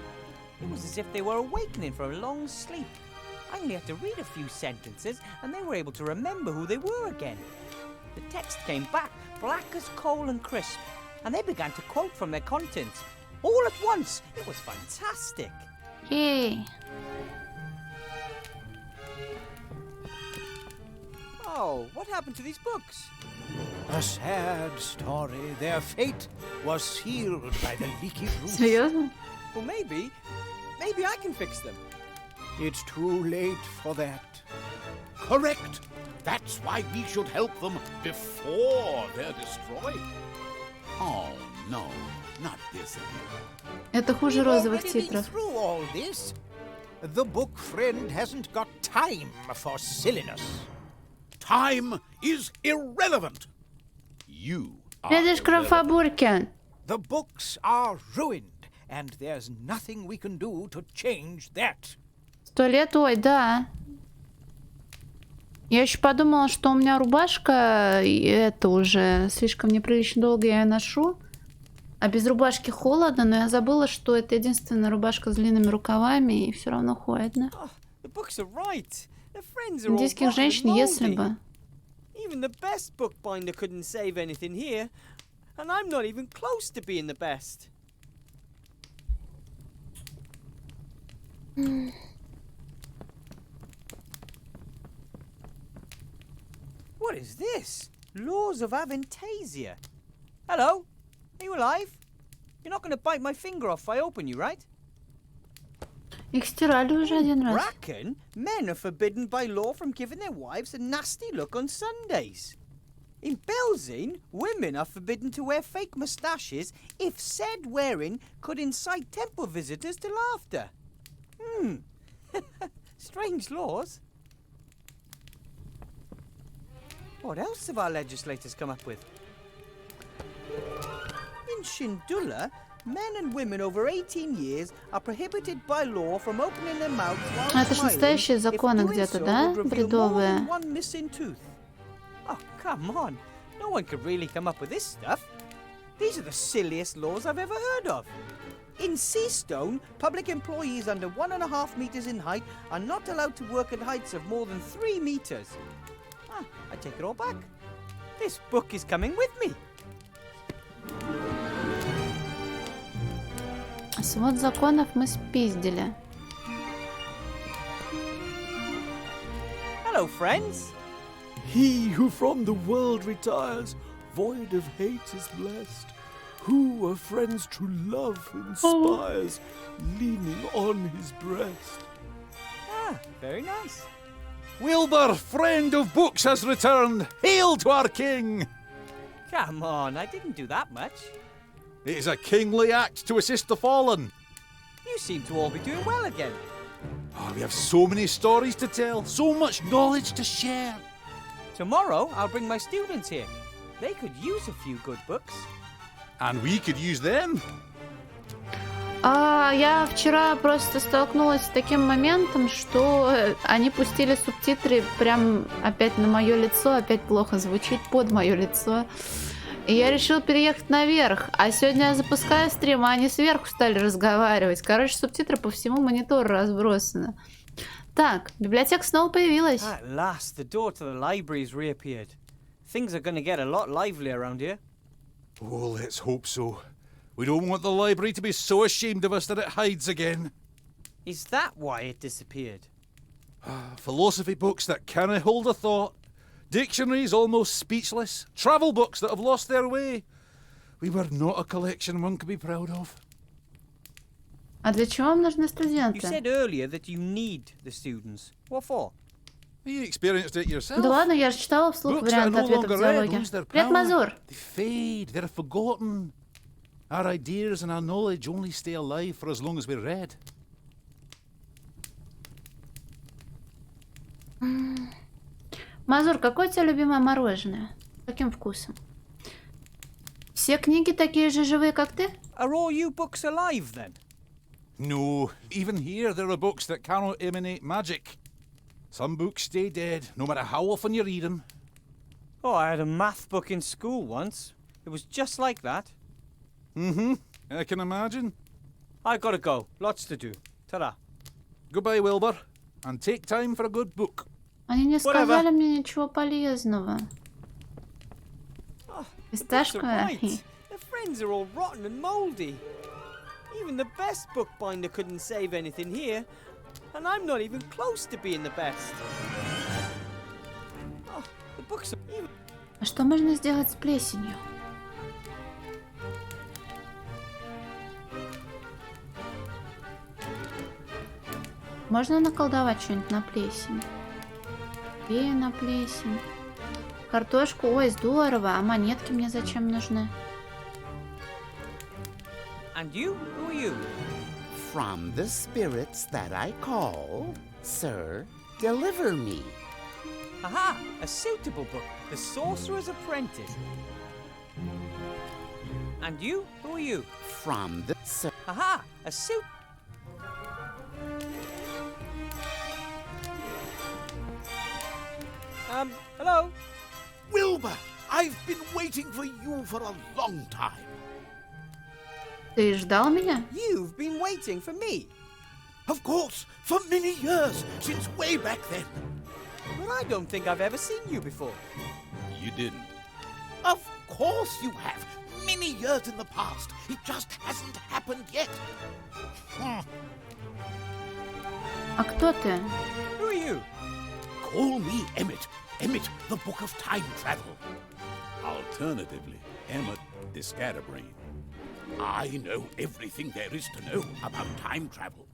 It was as if they were awakening from a long sleep. I only had to read a few sentences, and they were able to remember who they were again. The text came back, black as coal and crisp, and they began to quote from their contents. All at once. It was fantastic. Ей. Oh, what happened to these books? A sad story. Their fate was sealed by the leaky roof. Серьезно? Well, maybe I can fix them. It's too late for that. Correct. That's why we should help them before they're destroyed. Oh, no, not this again. Это хуже We've розовых already been титров. through all this. The book friend hasn't got time for silliness. Time is irrelevant. You are Дядюшка Рафабуркин. The books are ruined, and there's nothing we can do to change that. 100 лет, ой, да. Я еще подумала, что у меня рубашка, и это уже слишком неприлично долго я ее ношу. А без рубашки холодно, но я забыла, что это единственная рубашка с длинными рукавами, и все равно холодно. The books are right. The friends are all Индийских rotten and женщин, если moldy. бы. Even the best bookbinder couldn't save anything here, and I'm not even close to being the best. What is this? Laws of Aventasia. Hello? Are you alive? You're not going to bite my finger off if I open you, right? Их стирали уже один раз. Bracken, men are forbidden by law from giving their wives a nasty look on Sundays. In Belzane, women are forbidden to wear fake moustaches if said wearing could incite temple visitors to laughter. Strange laws. What else have our legislators come up with? In Shindula, men and women over 18 years are prohibited by law from opening their mouths while Это ж smiling настоящие if законы doing где-то, so да? would reveal more Бредовые. than one missing tooth. Oh, come on. No one could really come up with this stuff. These are the silliest laws I've ever heard of. In Seastone, public employees under 1.5 meters in height are not allowed to work at heights of more than 3 meters. I take it all back. This book is coming with me. Свод законов мы спиздили. Hello, friends. He who from the world retires, void of hate is blessed. Who a friend's true love inspires, leaning on his breast. Very nice. Wilbur, friend of books, has returned. Hail to our king! Come on, I didn't do that much. It is a kingly act to assist the fallen. You seem to all be doing well again. Oh, we have so many stories to tell, so much knowledge to share. Tomorrow, I'll bring my students here. They could use a few good books. And we could use them. Я вчера просто столкнулась с таким моментом, что они пустили субтитры прям опять на мое лицо, опять плохо звучит под мое лицо. И я решила переехать наверх. А сегодня я запускаю стрим, а они сверху стали разговаривать. Короче, субтитры по всему монитору разбросаны. Так, библиотека снова появилась. At last, the door to the library's reappeared. Things are going to get a lot lively around here. Oh, let's hope so. We don't want the library to be so ashamed of us that it hides again. Is that why it disappeared? Philosophy books that can't hold a thought. Dictionaries almost speechless. Travel books that have lost their way. We were not a collection one could be proud of. А для чего вам нужны You студенты? said earlier that you need the students. What for? You experienced it yourself. Да ладно, я же читала вслух Books that are вариант no ответа в longer read диалоге. lose their Привет, power. Мазур. They fade, they're forgotten. Our ideas and our knowledge only stay alive for as long as we're read. Мазур, какое у тебя любимое мороженое? Каким вкусом? Все книги такие же живые, как ты? Are all you books alive then? No, even here there are books that cannot emanate magic. Some books stay dead, no matter how often you read them. Oh, I had a math book in school once. It was just like that. I can imagine. I gotta go. Lots to do. Ta-da. Goodbye, Wilbur, and take time for a good book. Они не сказали мне ничего полезного. Фисташковая? Right. The friends are all rotten and mouldy. Even the best bookbinder couldn't save anything here. And I'm not even close to being the best. Oh, the books are even... А что можно сделать с плесенью? Можно наколдовать что-нибудь на плесень? Фея на плесень. Картошку. Ой, здорово. А монетки мне зачем нужны? And you? Who are you? From the spirits that I call, sir, deliver me. Aha! A suitable book. The Sorcerer's Apprentice. And you? Who are you? From the sir. Aha! A suit... hello? Wilbur, I've been waiting for you for a long time. Ты ждал меня? You've been waiting for me. Of course, for many years, since way back then. But I don't think I've ever seen you before. You didn't. Of course you have. Many years in the past. It just hasn't happened yet. А кто ты? Who are you? Call me Emmett. Emmett, the Book of Time Travel. Alternatively, Emmett the Scatterbrain. I know everything there is to know about time travel.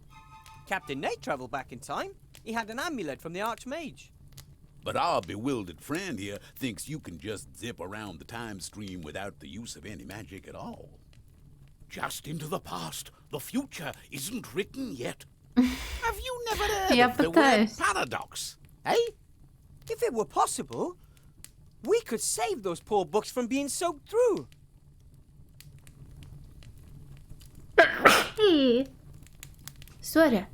Captain Nate traveled back in time. He had an amulet from the Archmage. But our bewildered friend here thinks you can just zip around the time stream without the use of any magic at all. Just into the past. The future isn't written yet. Have you never heard of the word paradox? Eh? If it were possible, we could save those poor books from being soaked through. Сори.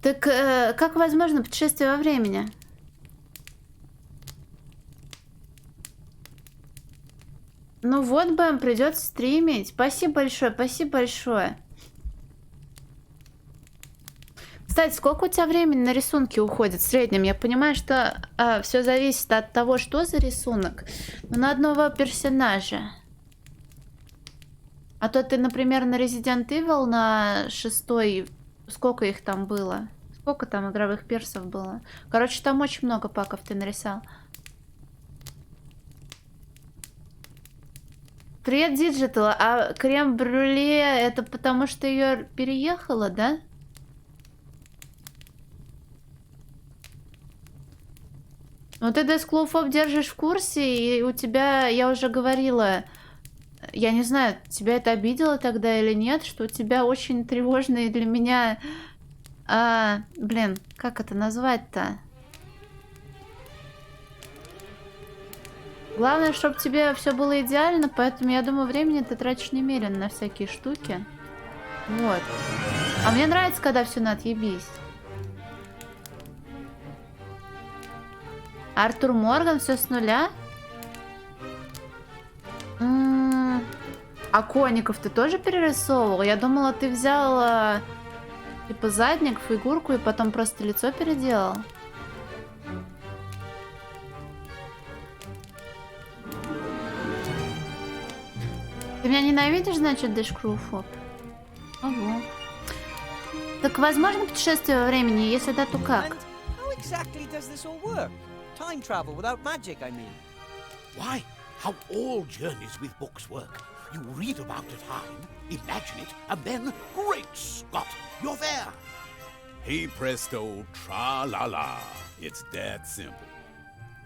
Так как возможно путешествие во времени? Ну вот, Бэм, придется стримить. Спасибо большое, спасибо большое. Кстати, сколько у тебя времени на рисунки уходит в среднем? Я понимаю, что все зависит от того, что за рисунок. Но на одного персонажа. А то ты, например, на Resident Evil на 6-й... Сколько их там было? Сколько там игровых персов было? Короче, там очень много паков ты нарисовал. Привет, Digital. А крем-брюле это потому, что ее переехала, да? Ну ты Десклоуфоб держишь в курсе, и у тебя, я уже говорила, я не знаю, тебя это обидело тогда или нет, что у тебя очень тревожные для меня... блин, как это назвать-то? Главное, чтобы тебе все было идеально, поэтому я думаю, времени ты тратишь немерено на всякие штуки. Вот. А мне нравится, когда все на отъебись. Артур Морган, все с нуля? А коников ты тоже перерисовывал? Я думала, ты взял типа задник, фигурку и потом просто лицо переделал. Ты меня ненавидишь, значит, Дэшкруфоп? Ого. Так возможно путешествие во времени? Если да, то как? How exactly does this all work? Time travel without magic, I mean. Why, how all journeys with books work. You read about a time, imagine it, and then, great Scott, you're there. Hey presto, tra-la-la. It's that simple.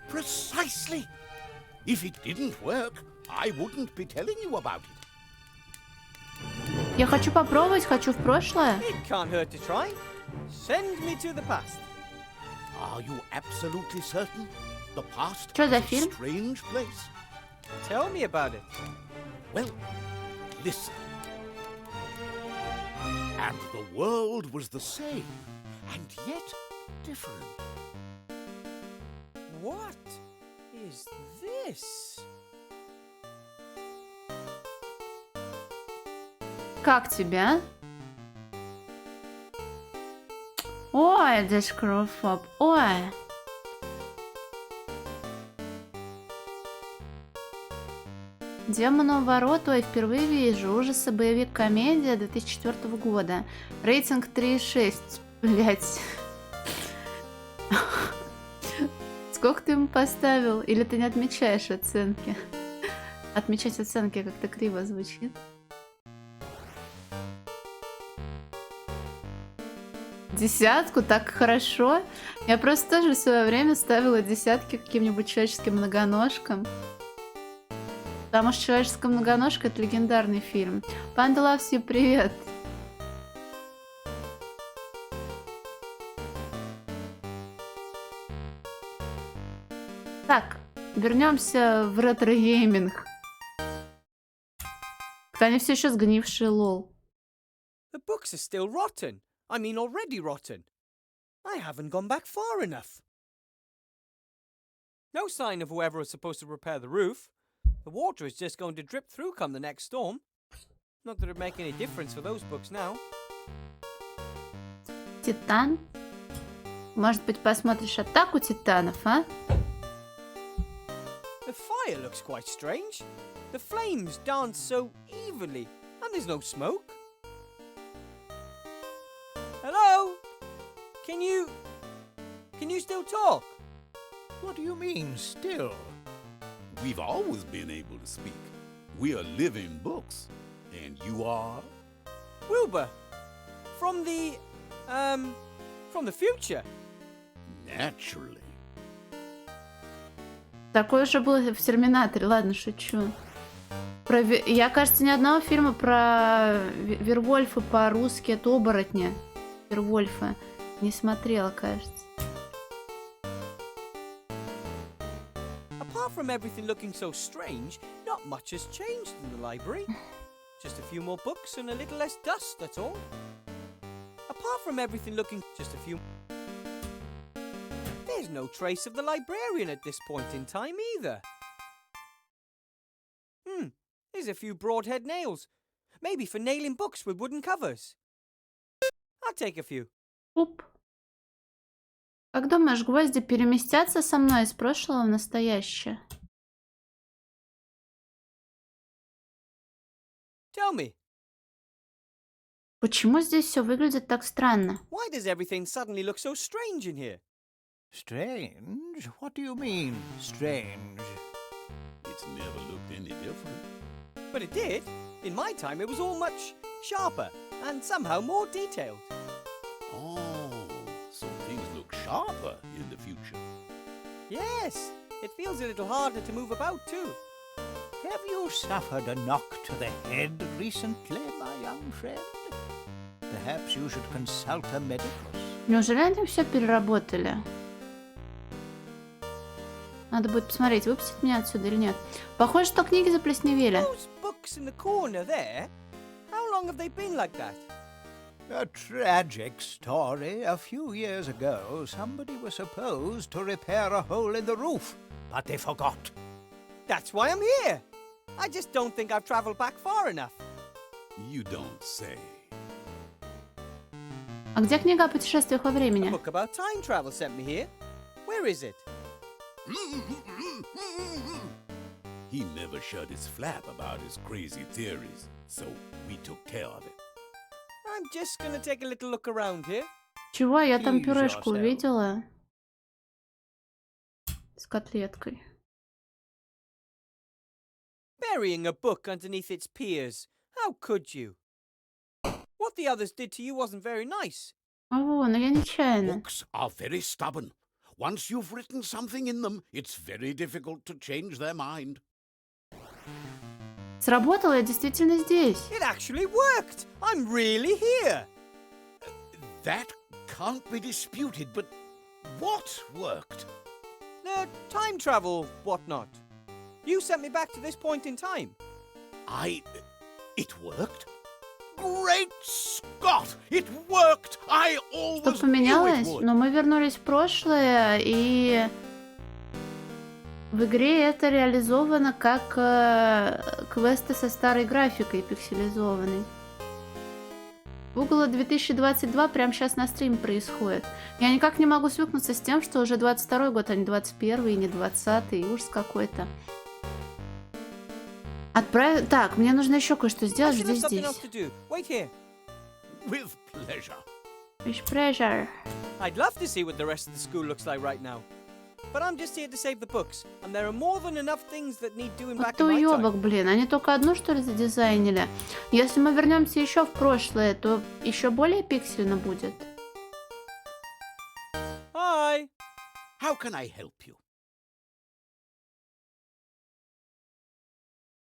Precisely. If it didn't work, I wouldn't be telling you about it. Я хочу попробовать, хочу в прошлое. It can't hurt to try. Send me to the past. Are you absolutely certain? The past Что за is a фильм? strange place. Tell me about it. Well, listen. And the world was the same, and yet different. What is this? Как тебя? Ой, Дэшкруфоп, ой. Демону ворот, ой, впервые вижу. Ужасы, боевик, комедия 2004 года. Рейтинг 3,6. Блять. Сколько ты ему поставил? Или ты не отмечаешь оценки? Отмечать оценки как-то криво звучит. Десятку? Так хорошо. Я просто тоже в свое время ставила десятки каким-нибудь человеческим многоножкам. Потому что «Человеческая многоножка» — это легендарный фильм. Панда Loves You, привет! Так, вернемся в ретро-гейминг. Они все еще сгнившие, лол. The books are still rotten. I mean, already rotten. I haven't gone back far enough. No sign of whoever was supposed to repair the roof. The water is just going to drip through come the next storm. Not that it'd make any difference for those books now. Титан? Может быть, посмотришь «Атаку титанов», а? The fire looks quite strange. The flames dance so evenly, and there's no smoke. Hello? Can you still talk? What do you mean, still? We've always been able to speak. We are living books. And you are? Wilbur, from the future. Naturally. Такое же было в Терминаторе. Ладно, шучу. Я, кажется, ни одного фильма про Вервольфа по-русски, это оборотня. Вервольфа не смотрела, кажется. Apart from everything looking so strange, not much has changed in the library. Just a few more books and a little less dust, that's all. Apart from everything looking just a few... There's no trace of the librarian at this point in time either. Here's a few broadhead nails. Maybe for nailing books with wooden covers. I'll take a few. Оп. Как думаешь, гвозди переместятся со мной из прошлого в настоящее? Tell me, Почему здесь все выглядит так странно? why does everything suddenly look so strange in here? Strange? What do you mean, strange? It's never looked any different. But it did. In my time, it was all much sharper and somehow more detailed. Oh, so things look sharper in the future. Yes, it feels a little harder to move about too. Have you suffered a knock to the head recently, my young friend? Perhaps you should consult a medicus. Неужели они все переработали? Надо будет посмотреть, выпустить меня отсюда или нет. Похоже, что книги заплесневели. Those books in the corner there, how long have they been like that? A tragic story. A few years ago, somebody was supposed to repair a hole in the roof, but they forgot. That's why I'm here. I just don't think I've traveled back far enough. You don't say. А где книга о путешествиях во A времени? book about time travel sent me here. Where is it? He never shut his flap about his crazy theories, so we took care of it. I'm just gonna take a little look around here. Чего? Я там Please пюрешку yourself. увидела. С котлеткой. Burying a book underneath its peers. How could you? What the others did to you wasn't very nice. О, но я нечаянно. Books are very stubborn. Once you've written something in them, it's very difficult to change their mind. Сработало, я действительно здесь. It actually worked. I'm really here. That can't be disputed, but what worked? The time travel, whatnot. You sent me back to this point in time. It worked? Great Scott! It worked! I Что always knew it поменялось? would! Но мы вернулись в прошлое, и в игре это реализовано как квесты со старой графикой пикселизованной. Google 2022 прямо сейчас на стриме происходит. Я никак не могу свыкнуться с тем, что уже 22 год, а не 21 и не 20-й. Ужас какой-то. Так, мне нужно еще кое-что I сделать should have здесь. something else to do. Wait here. With pleasure. With pleasure. I'd love to see what the rest of the school looks like right now. But I'm just here to save the books, and there are more than enough things that need doing back Вот in my time. уёбок, блин. Они только одну, что ли, задизайнили? Если мы вернемся еще в прошлое, то еще более пиксельно будет. Hi. How can I help you?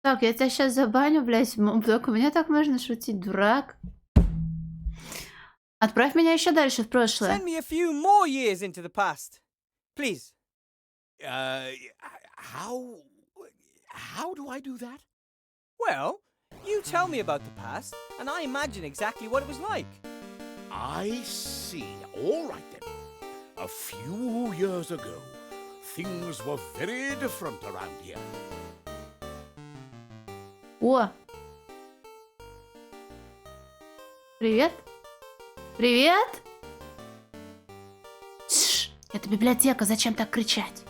Так, я тебя сейчас забаню, блядь. Только мне так можно шутить, дурак. Отправь меня еще дальше в прошлое. Send me a few more years into the past. Please. How do I do that? Well, you tell me about the past, and I imagine exactly what it was like. I see. All right then. A few years ago, things were very different around here. О! Привет! Привет! Тш, это библиотека, зачем так кричать?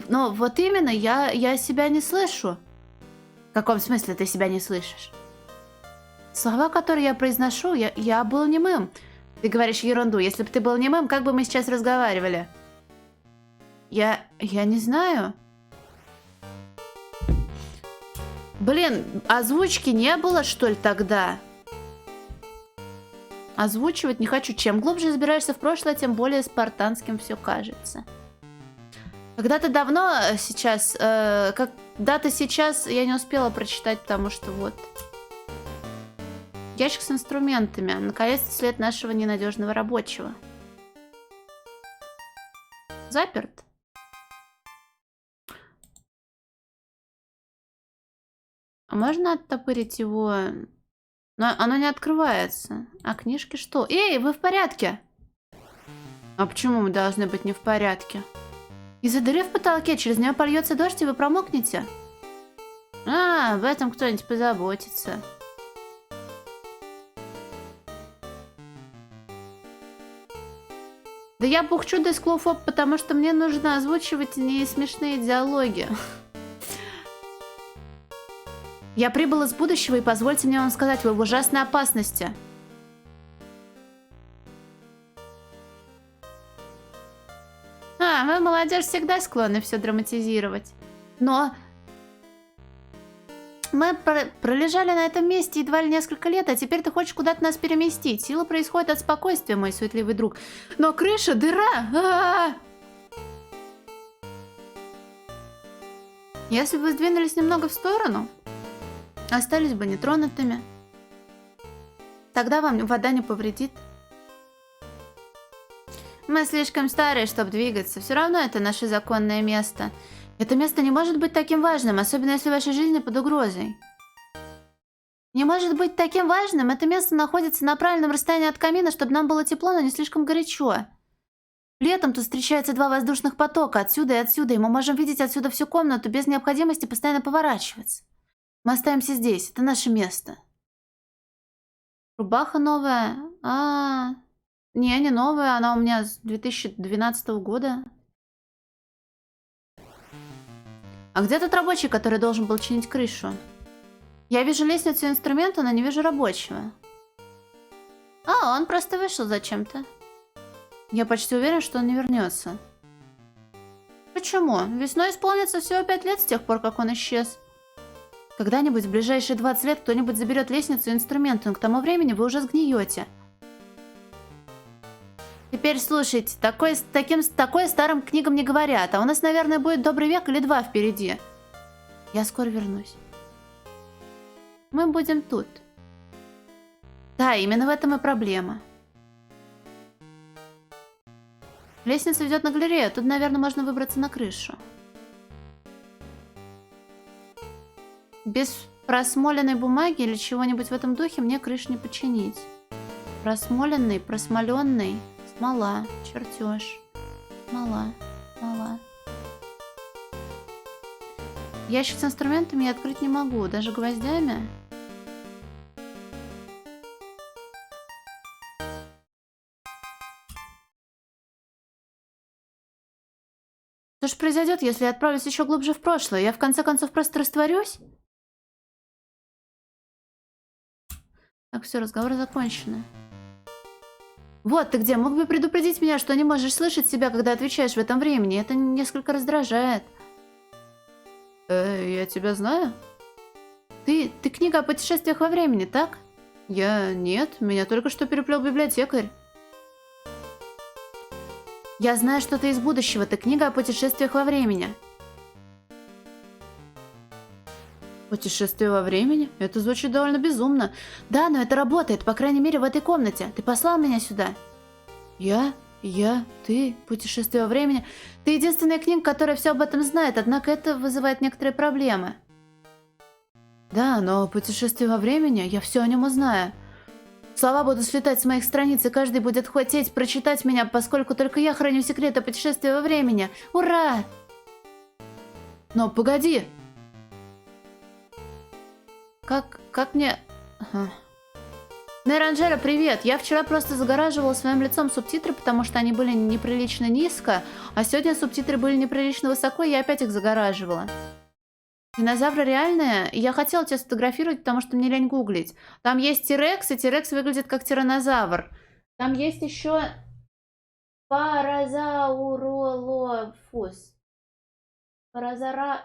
Но вот именно, я себя не слышу. В каком смысле ты себя не слышишь? Слова, которые я произношу, я был немым. Ты говоришь ерунду. Если бы ты был немым, как бы мы сейчас разговаривали? Я не знаю. Блин, озвучки не было, что ли, тогда? Озвучивать не хочу. Чем глубже разбираешься в прошлое, тем более спартанским все кажется. Когда-то давно сейчас... когда-то сейчас я не успела прочитать, потому что вот... Ящик с инструментами. Наконец-то след нашего ненадежного рабочего. Заперт. А можно оттопырить его? Но оно не открывается. А книжки что? Эй, вы в порядке? А почему мы должны быть не в порядке? Из-за дыры в потолке через нее польется дождь, и вы промокнете? А, об этом кто-нибудь позаботится. Да я бухчу до склофоб, потому что мне нужно озвучивать не смешные диалоги. Я прибыл из будущего, и позвольте мне вам сказать, вы в ужасной опасности. А, вы, молодежь, всегда склонны все драматизировать. Но мы пролежали на этом месте едва ли несколько лет, а теперь ты хочешь куда-то нас переместить. Сила происходит от спокойствия, мой суетливый друг. Но крыша, дыра! Если бы вы сдвинулись немного в сторону, остались бы нетронутыми. Тогда вам вода не повредит. Мы слишком старые, чтобы двигаться. Все равно это наше законное место. Это место не может быть таким важным, особенно если ваша жизнь под угрозой. Не может быть таким важным. Это место находится на правильном расстоянии от камина, чтобы нам было тепло, но не слишком горячо. Летом тут встречаются два воздушных потока, отсюда и отсюда, и мы можем видеть отсюда всю комнату без необходимости постоянно поворачиваться. Мы оставимся здесь. Это наше место. Рубаха новая. Не новая. Она у меня с 2012 года. А где тот рабочий, который должен был чинить крышу? Я вижу лестницу и инструмента, но не вижу рабочего. А, он просто вышел зачем-то. Я почти уверен, что он не вернется. Почему? Весной исполнится всего 5 лет с тех пор, как он исчез. Когда-нибудь в ближайшие 20 лет кто-нибудь заберет лестницу и инструменты, но к тому времени вы уже сгниете. Теперь слушайте, такое старым книгам не говорят, а у нас, наверное, будет добрый век или 2 впереди. Я скоро вернусь. Мы будем тут. Да, именно в этом и проблема. Лестница ведет на галерею, тут, наверное, можно выбраться на крышу. Без просмоленной бумаги или чего-нибудь в этом духе мне крышу не починить. Просмоленный, просмоленный, смола, чертеж, смола. Ящик с инструментами я открыть не могу, даже гвоздями. Что же произойдет, если я отправлюсь еще глубже в прошлое? Я в конце концов просто растворюсь? Так, все, разговоры закончены. Вот ты где, мог бы предупредить меня, что не можешь слышать себя, когда отвечаешь в этом времени. Это несколько раздражает. Я тебя знаю? Ты книга о путешествиях во времени, так? Нет, меня только что переплел библиотекарь. Я знаю, что ты из будущего, ты книга о путешествиях во времени. Путешествие во времени? Это звучит довольно безумно. Да, но это работает, по крайней мере, в этой комнате. Ты послал меня сюда. Ты, путешествие во времени. Ты единственная книга, которая все об этом знает, однако это вызывает некоторые проблемы. Да, но путешествие во времени, я все о нем узнаю. Слова будут слетать с моих страниц, и каждый будет хотеть прочитать меня, поскольку только я храню секрет о путешествии во времени. Ура! Но погоди! Как мне... Ага. Нейранжера, привет! Я вчера просто загораживала своим лицом субтитры, потому что они были неприлично низко, а сегодня субтитры были неприлично высоко, и я опять их загораживала. Динозавры реальные? Я хотела тебя сфотографировать, потому что мне лень гуглить. Там есть Тирекс, и Тирекс выглядит как тиранозавр. Там есть еще паразаурологус. Пара.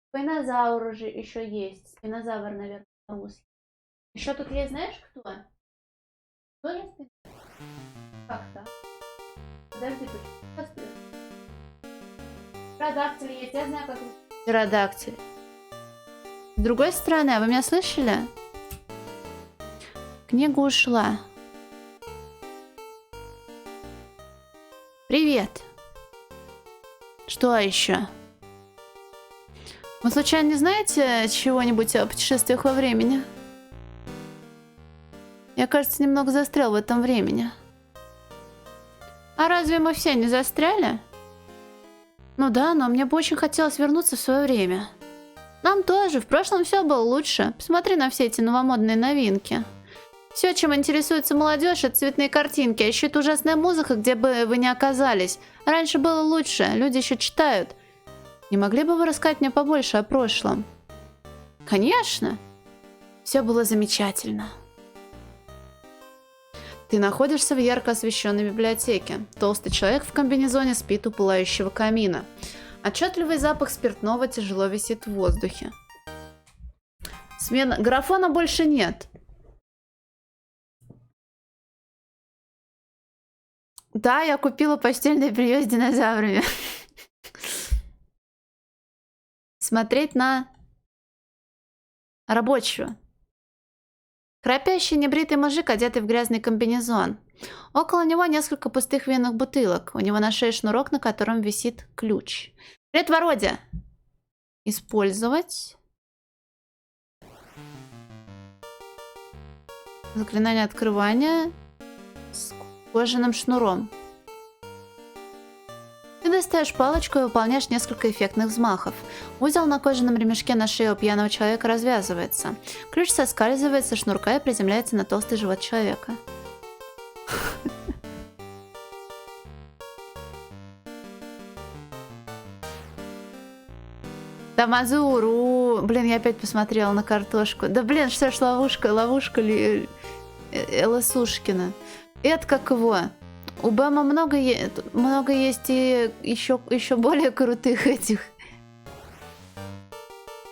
Спинозавр же еще есть. Спинозавр, наверное, по-русски. Еще тут есть, знаешь, кто? Кто есть? Как так? Подожди, почему? Птеродактиль есть, я знаю, как... Птеродактиль. С другой стороны, а вы меня слышали? Книга ушла. Привет. Что еще? Вы случайно не знаете чего-нибудь о путешествиях во времени? Я, кажется, немного застрял в этом времени. А разве мы все не застряли? Ну да, но мне бы очень хотелось вернуться в свое время. Нам тоже. В прошлом все было лучше. Посмотри на все эти новомодные новинки. Все, чем интересуется молодежь, это цветные картинки, а еще это ужасная музыка, где бы вы ни оказались. Раньше было лучше, люди еще читают. Не могли бы вы рассказать мне побольше о прошлом? Конечно. Все было замечательно. Ты находишься в ярко освещенной библиотеке. Толстый человек в комбинезоне спит у пылающего камина. Отчетливый запах спиртного тяжело висит в воздухе. Смена... Графона больше нет. Да, я купила постельное белье с динозаврами. Смотреть на рабочего. Храпящий небритый мужик, одетый в грязный комбинезон. Около него несколько пустых винных бутылок. У него на шее шнурок, на котором висит ключ. Привет, Вородя! Использовать. Заклинание открывания с кожаным шнуром. Ты достаешь палочку и выполняешь несколько эффектных взмахов. Узел на кожаном ремешке на шее у пьяного человека развязывается. Ключ соскальзывает со шнурка и приземляется на толстый живот человека. Тамазуру. Блин, я опять посмотрела на картошку. Да блин, что ж ловушка Лосушкина. Это как его? У Бэма много есть и еще более крутых этих.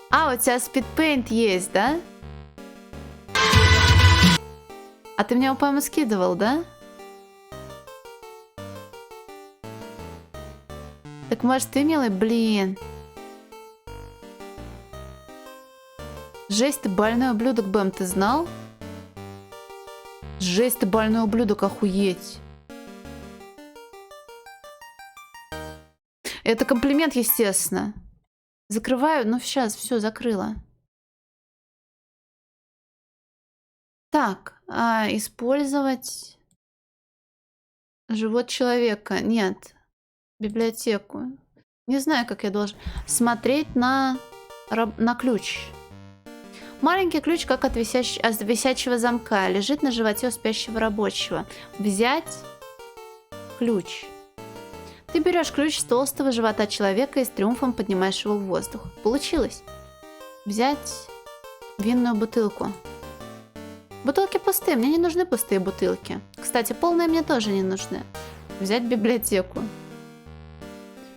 А, у тебя спидпейнт есть, да? А ты мне его, по-моему, скидывал, да? Так может ты, милый? Блин. Жесть, ты больной ублюдок, Бэм, ты знал? Жесть, ты больной ублюдок, охуеть. Это комплимент, естественно. Закрываю, ну сейчас, все, закрыла. Так, использовать живот человека. Нет, библиотеку. Не знаю, как я должен. Смотреть на ключ. Маленький ключ, как от висячего замка, лежит на животе у спящего рабочего. Взять ключ. Ты берешь ключ с толстого живота человека и с триумфом поднимаешь его в воздух. Получилось. Взять винную бутылку. Бутылки пустые, мне не нужны пустые бутылки. Кстати, полные мне тоже не нужны. Взять библиотеку.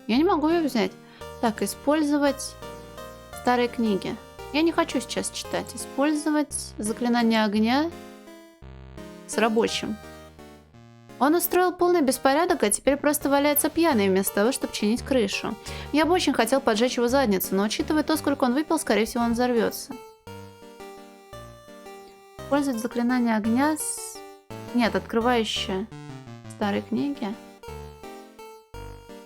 Я не могу ее взять. Так, использовать старые книги. Я не хочу сейчас читать. Использовать заклинание огня с рабочим. Он устроил полный беспорядок, а теперь просто валяется пьяный вместо того, чтобы чинить крышу. Я бы очень хотел поджечь его задницу, но учитывая то, сколько он выпил, скорее всего, он взорвется. Использовать заклинание огня с... Нет, открывающее старые книги.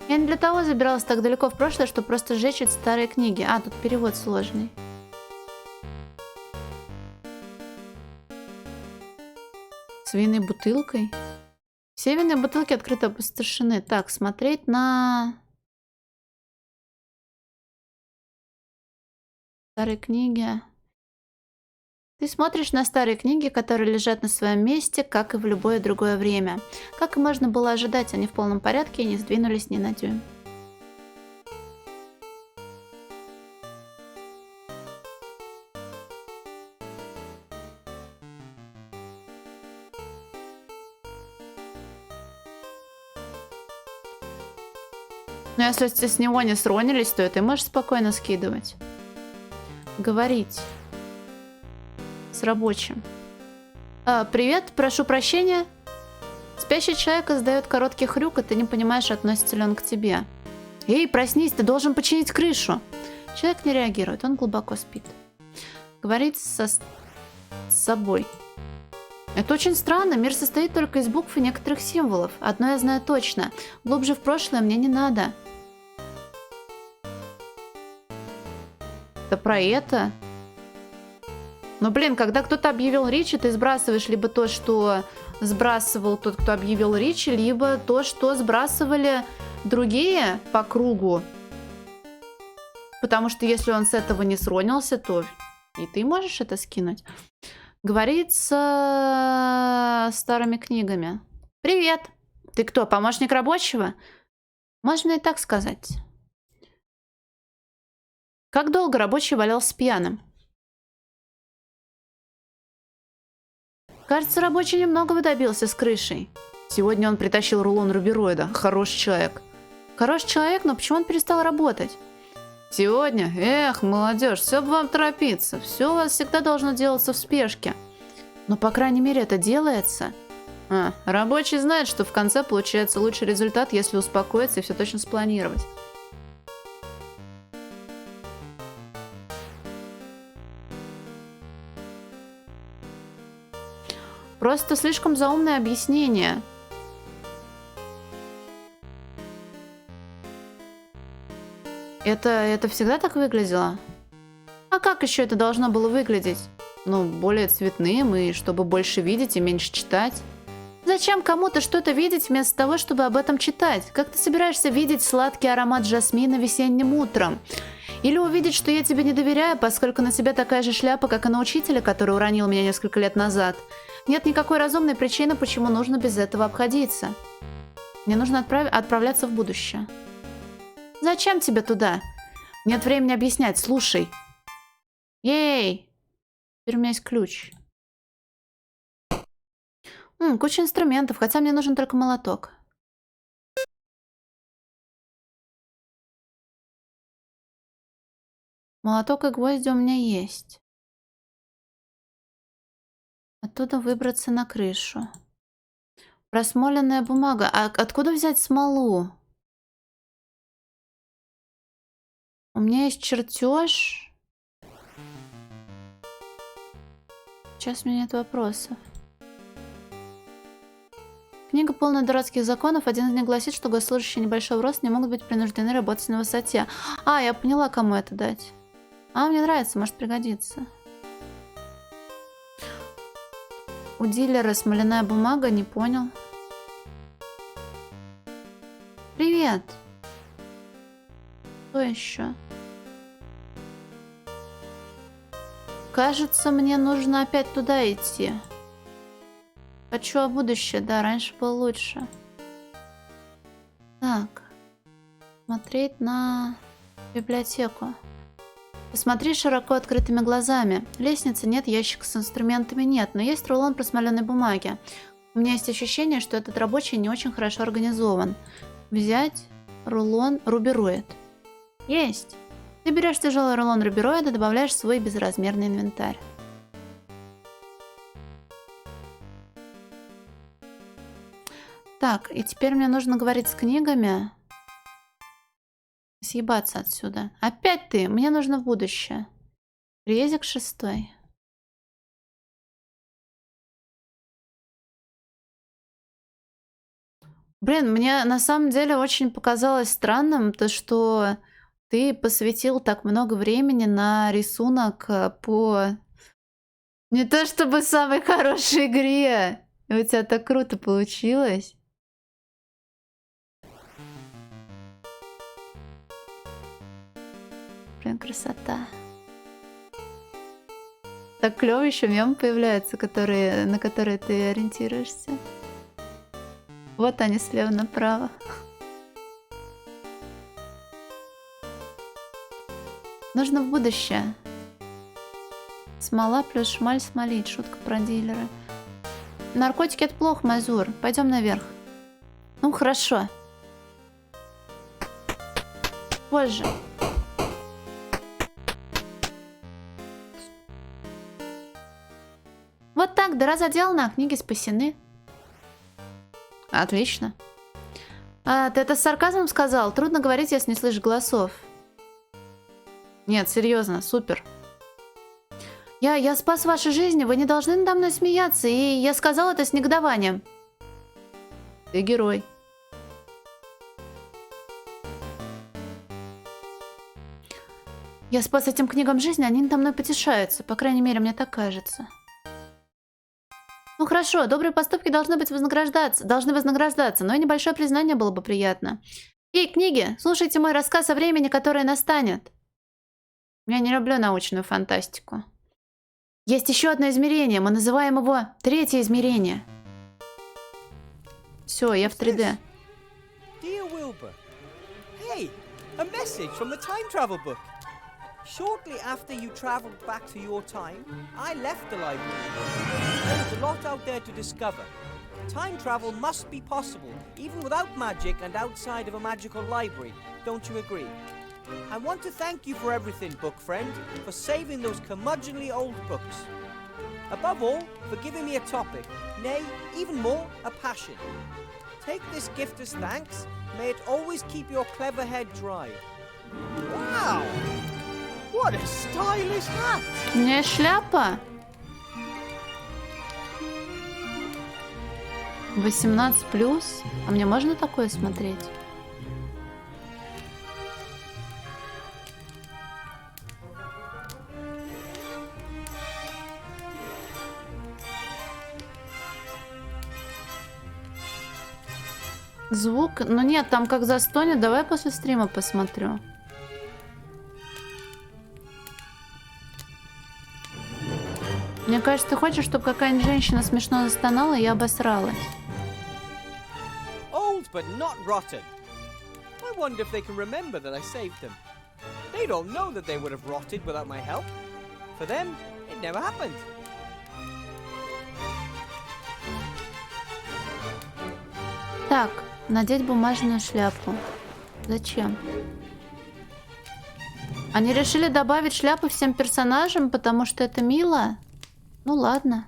Я не для того забиралась так далеко в прошлое, чтобы просто сжечь эти старые книги. А, тут перевод сложный. С винной бутылкой. Все винные бутылки открыто опустошены. Так, смотреть на... Старые книги. Ты смотришь на старые книги, которые лежат на своем месте, как и в любое другое время. Как и можно было ожидать, они в полном порядке и не сдвинулись ни на дюйм. Но если с него не сронились, то ты можешь спокойно скидывать. Говорить. С рабочим. Привет, прошу прощения. Спящий человек издает короткий хрюк, и ты не понимаешь, относится ли он к тебе. Эй, проснись, ты должен починить крышу. Человек не реагирует, он глубоко спит. Говорить с собой. Это очень странно, мир состоит только из букв и некоторых символов. Одно я знаю точно. Глубже в прошлое мне не надо. Это про это? Ну, блин, когда кто-то объявил Ричи, ты сбрасываешь либо то, что сбрасывал тот, кто объявил Ричи, либо то, что сбрасывали другие по кругу. Потому что если он с этого не сронился, то и ты можешь это скинуть. Говорит с старыми книгами. Привет! Ты кто, помощник рабочего? Можно и так сказать. Как долго рабочий валялся пьяным? Кажется, рабочий немного добился с крышей. Сегодня он притащил рулон рубероида. Хороший человек. Хороший человек, но почему он перестал работать? Сегодня? Эх, молодежь, все бы вам торопиться. Все у вас всегда должно делаться в спешке. Но, по крайней мере, это делается. Рабочий знает, что в конце получается лучший результат, если успокоиться и все точно спланировать. Просто слишком заумное объяснение. Это всегда так выглядело? А как еще это должно было выглядеть? Ну, более цветным, и чтобы больше видеть и меньше читать. Зачем кому-то что-то видеть вместо того, чтобы об этом читать? Как ты собираешься видеть сладкий аромат жасмина весенним утром? Или увидеть, что я тебе не доверяю, поскольку на тебе такая же шляпа, как и на учителя, который уронил меня несколько лет назад? Нет никакой разумной причины, почему нужно без этого обходиться. Мне нужно отправляться в будущее. Зачем тебе туда? Нет времени объяснять, слушай. Ей! Теперь у меня есть ключ. Куча инструментов, хотя мне нужен только молоток. Молоток и гвозди у меня есть. Оттуда выбраться на крышу. Просмоленная бумага. А откуда взять смолу? У меня есть чертеж. Сейчас у меня нет вопросов. Книга полна дурацких законов. Один из них гласит, что госслужащие небольшого роста не могут быть принуждены работать на высоте. Я поняла, кому это дать. Мне нравится, может пригодиться. У дилера смоляная бумага, не понял. Привет. Что еще? Кажется, мне нужно опять туда идти. Хочу будущее, да, раньше было лучше. Так. Смотреть на библиотеку. Посмотри широко открытыми глазами. Лестницы нет, ящика с инструментами нет, но есть рулон просмоленной бумаги. У меня есть ощущение, что этот рабочий не очень хорошо организован. Взять рулон рубероид. Есть. Ты берешь тяжелый рулон рубероида, добавляешь свой безразмерный инвентарь. Так, и теперь мне нужно говорить с книгами. Съебаться отсюда. Опять ты! Мне нужно в будущее. Резик 6. Блин, мне на самом деле очень показалось странным то, что ты посвятил так много времени на рисунок по... Не то чтобы самой хорошей игре. У тебя так круто получилось. Блин, красота. Так клево еще мемы появляются, на которые ты ориентируешься. Вот они слева направо. Нужно в будущее. Смола плюс шмаль смолить. Шутка про дилера. Наркотики это плохо, Мазур. Пойдем наверх. Ну, хорошо. позже. Вот так, дыра заделана, а книги спасены. Отлично. А, ты это с сарказмом сказал? Трудно говорить, если не слышишь голосов. Нет, серьезно, супер. Я спас ваши жизни, вы не должны надо мной смеяться, и я сказал это с негодованием. Ты герой. Я спас этим книгам жизни, они надо мной потешаются, по крайней мере, мне так кажется. Ну хорошо, добрые поступки должны вознаграждаться, но и небольшое признание было бы приятно. Эй, книги, слушайте мой рассказ о времени, которое настанет. Я не люблю научную фантастику. Есть еще одно измерение, мы называем его третье измерение. Все, я в 3D. Dear Wilbur, hey, a message from the time travel book. Shortly after you traveled back to your time, I left the library. There's a lot out there to discover. Time travel must be possible, even without magic and outside of a magical library. Don't you agree? I want to thank you for everything, book friend, for saving those curmudgeonly old books. Above all, for giving me a topic, nay, even more, a passion. Take this gift as thanks. May it always keep your clever head dry. Wow! What a stylish hat! У меня есть шляпа. 18+. А мне можно такое смотреть? Звук? Ну нет, там как застонет. Давай после стрима посмотрю. Мне кажется, ты хочешь, чтобы какая-нибудь женщина смешно застонала, и я обосралась. Old but not rotten. I wonder if they can remember that I saved them. They don't know that they would have rotted without my help. For them, it never happened. Так, надеть бумажную шляпу. Зачем? Они решили добавить шляпы всем персонажам, потому что это мило? Ну ладно.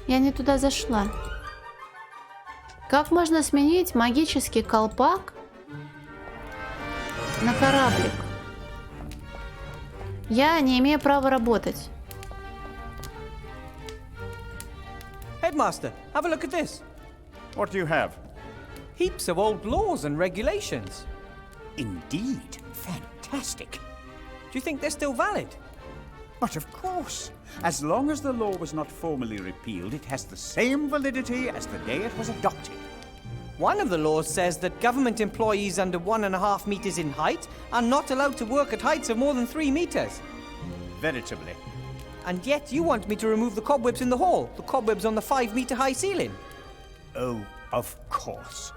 Я не туда зашла. Как можно сменить магический колпак на кораблик? Я не имею права работать. Headmaster, have a look at this. What do you have? Heaps of old laws and regulations. Indeed. Fantastic. Do you think they're still valid? But of course. As long as the law was not formally repealed, it has the same validity as the day it was adopted. One of the laws says that government employees under 1.5 meters in height are not allowed to work at heights of more than 3 meters. Veritably. And yet you want me to remove the cobwebs in the hall, the cobwebs on the 5-meter high ceiling. Oh, of course.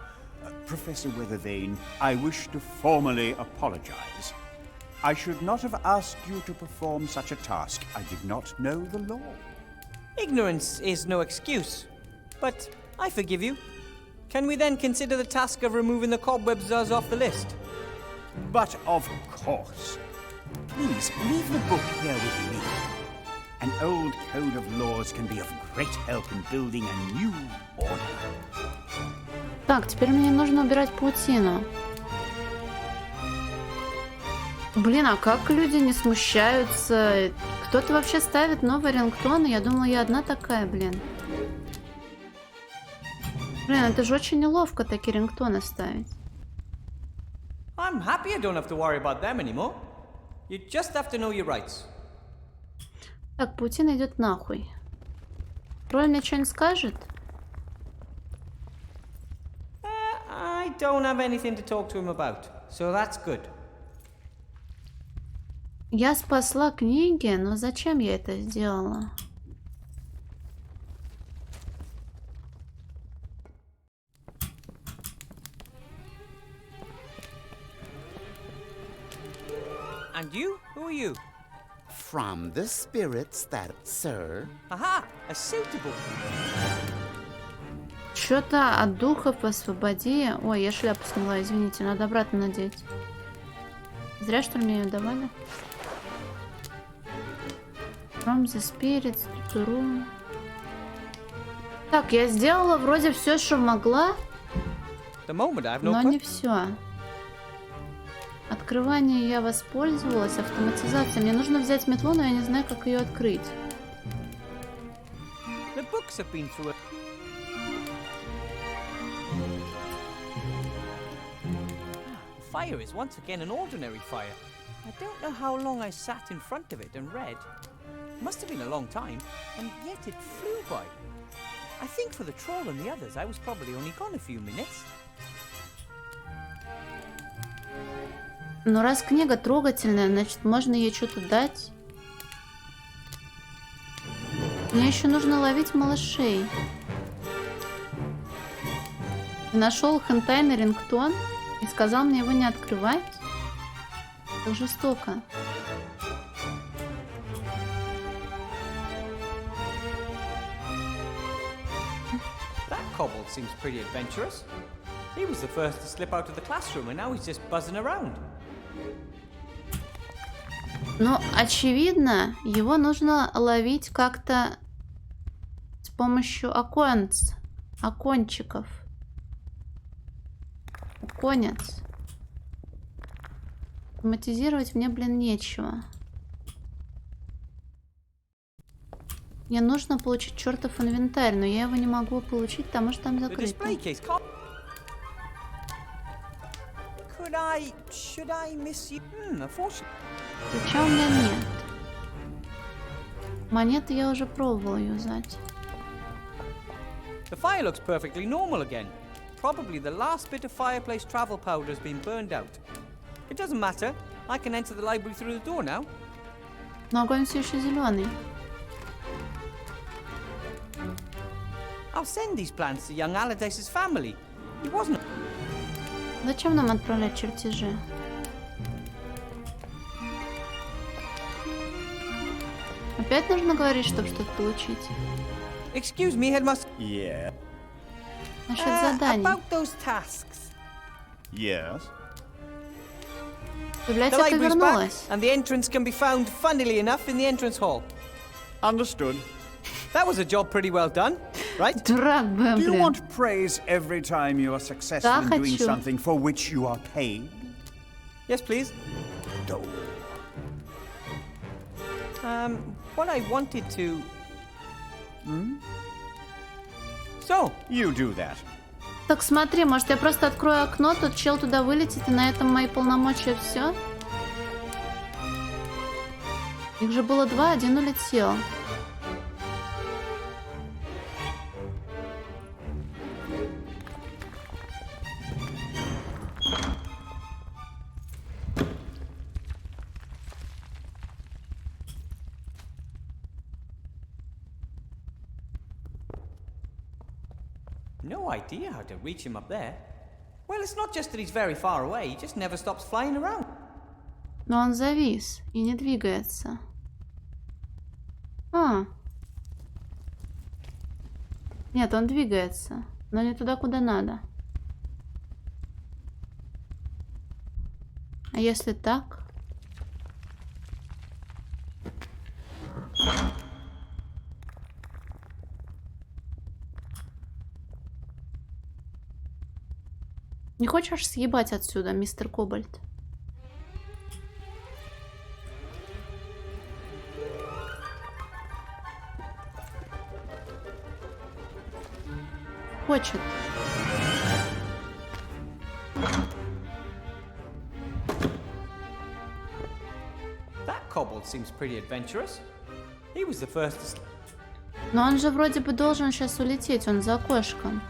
Professor Weathervane, I wish to formally apologize. I should not have asked you to perform such a task. I did not know the law. Ignorance is no excuse. But I forgive you. Can we then consider the task of removing the cobwebs as off the list? But of course. Please, leave the book here with me. An old code of laws can be of great help in building a new order. Так, теперь мне нужно убирать паутину. Блин, а как люди не смущаются? Кто-то вообще ставит новые рингтоны? Я думала, я одна такая, блин. Блин, это же очень неловко такие рингтоны ставить. I'm happy I don't have to worry about them anymore. You just have to know your rights. Так, паутина идет нахуй. Тролль мне что-нибудь скажет? I don't have anything to talk to him about, so that's good. Я спасла книги, но зачем я это сделала? And you? Who are you? from the spirits that, sir. Aha! A suitable. Что-то от духов освободи. Ой, я шляпу сняла, извините, надо обратно надеть. Зря, что ли, мне ее давали? From the spirits to room. Так, я сделала вроде все, что могла, но не все. Открывание я воспользовалась, автоматизация. Мне нужно взять метлу, но я не знаю, как ее открыть. The books have been through it. Fire is once again an ordinary fire. I don't know how long I sat in front of it and read. Must have been a long time, and yet it flew by. I think for the troll and the others, I was probably only gone a few minutes. Ну, раз книга трогательная, значит, можно ей что-то дать. Мне еще нужно ловить малышей. Нашел хентайный рингтон и сказал мне его не открывать. Это жестоко. That kobold seems pretty adventurous. He was the first to slip out of the classroom, and now he's just buzzing around. Ну, очевидно, его нужно ловить как-то с помощью окончиков. Конец. Автоматизировать мне, блин, нечего. Мне нужно получить чертов инвентарь, но я его не могу получить, потому что там закрыто. Ключа у меня нет. Монеты я уже пробовала юзать. The fire looks perfectly normal again. Probably the last bit of fireplace travel powder has been burned out. It doesn't matter. I can enter the library through the door now. Но огонь все еще зеленый. I'll send these plans to young Allardyce's family. He wasn't. Зачем нам отправлять чертежи? Опять нужно говорить, чтобы что-то получить? Excuse me, headmaster. Yeah. Насчет заданий. About those tasks. Yes. The Библиотека library's back, вернулась. and the entrance can be found, funnily enough, in the entrance hall. Understood. That was a job pretty well done, right? Дурак, Do you блин. want praise every time you are successful Да, in doing хочу. something for which you are paid? Yes, please. No. What I wanted to... So, You do that. Так смотри, может я просто открою окно, тут чел туда вылетит, и на этом мои полномочия все? Их же было два, один улетел. no idea how to reach him up there. Well, it's not just that he's very far away, he just never stops flying around. Но он завис и не двигается. Нет, он двигается, но не туда, куда надо. А если так? Не хочешь съебать отсюда, мистер Кобальт? Хочет. That kobold seems pretty adventurous. He was the first to... Но он же вроде бы должен сейчас улететь, он за окошком.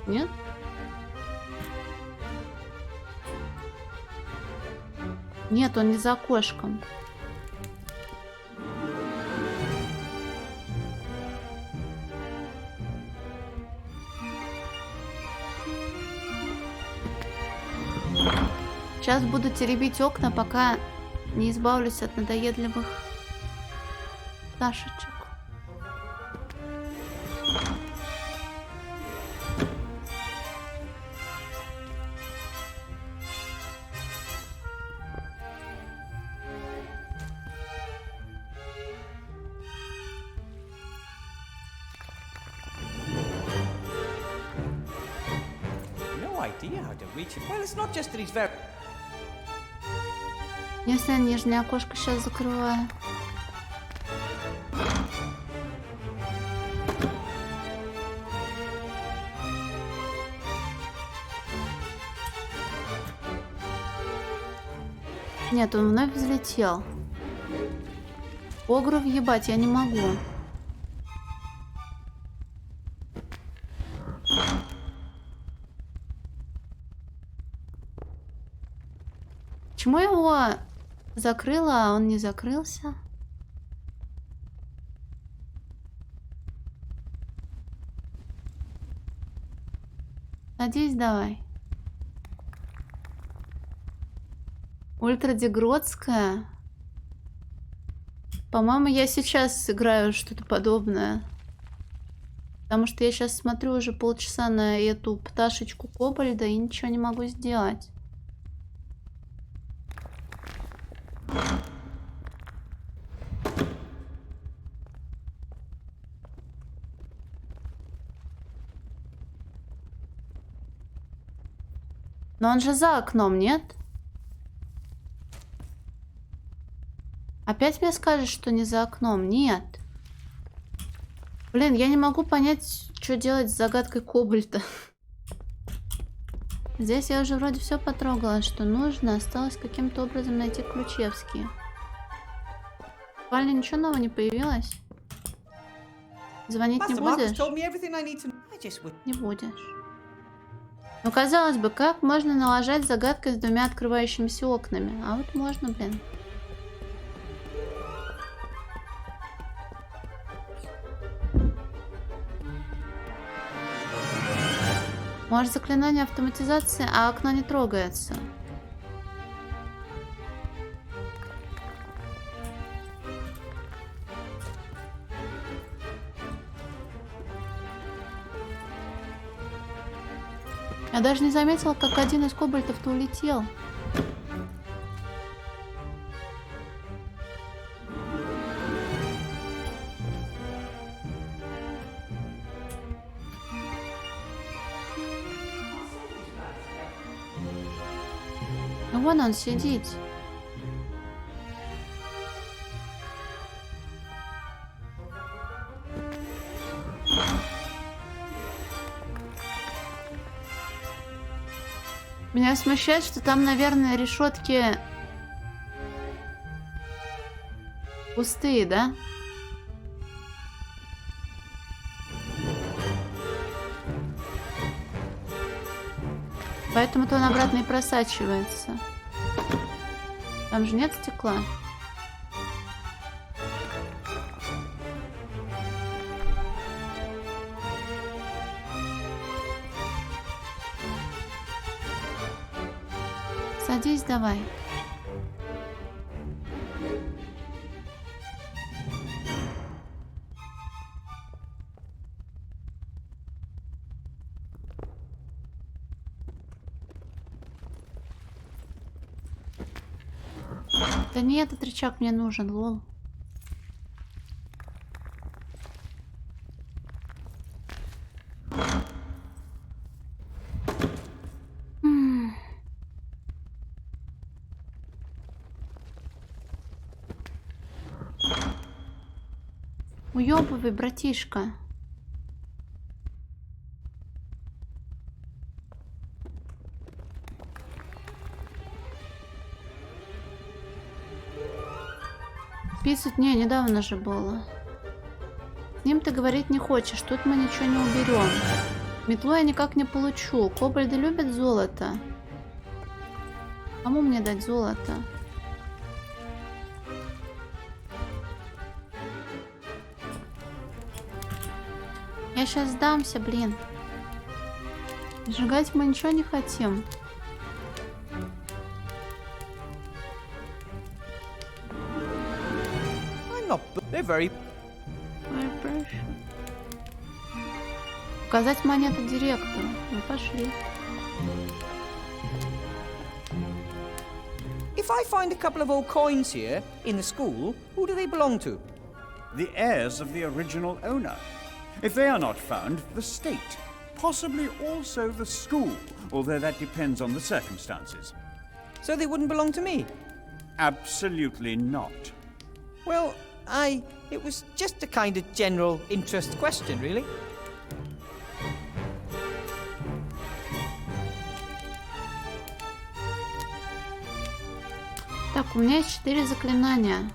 Нет? Нет, он не за окошком. Сейчас буду теребить окна, пока не избавлюсь от надоедливых пташечек. No idea how to reach it. Well, it's not just that he's very... Если я нижнее окошко сейчас закрываю. Нет, он вновь взлетел. Огру въебать я не могу. Почему я его закрыла, а он не закрылся? Садись давай. Ультрадегродская. По-моему, я сейчас сыграю что-то подобное. Потому что я сейчас смотрю уже полчаса на эту пташечку Кобальда и ничего не могу сделать. Но он же за окном, нет? Опять мне скажешь, что не за окном? Нет. Блин, я не могу понять, что делать с загадкой Кобальта. Здесь я уже вроде все потрогала, что нужно. Осталось каким-то образом найти Ключевские. В спальне ничего нового не появилось? Звонить не Master Marcus будешь? told me everything I need to... I just would... Не будешь. Ну, казалось бы, как можно налажать загадкой с двумя открывающимися окнами? А вот можно, блин. Может, заклинание автоматизации, а окно не трогается. Я даже не заметила, как один из кобальтов-то улетел. Ну вон он сидит. Меня смущает, что там, наверное, решетки пустые, да? Поэтому-то он обратно и просачивается. Там же нет стекла. Садись давай. Да не этот рычаг мне нужен, лол. Уёбывай, братишка. Писать не, недавно же было. С ним ты говорить не хочешь, тут мы ничего не уберем. Метлу я никак не получу. Кобальды любят золото. Кому мне дать золото? Я сейчас сдамся, блин. Сжигать мы ничего не хотим. They're very... Pressure. Показать монету директору. Ну, пошли. If I find a couple of old coins here in the school, who do they belong to? The heirs of the original owner. If they are not found, the state. Possibly also the school, although that depends on the circumstances. So they wouldn't belong to me? Absolutely not. Well, it was just a kind of general interest question, really. Так, у меня есть 4 заклинания.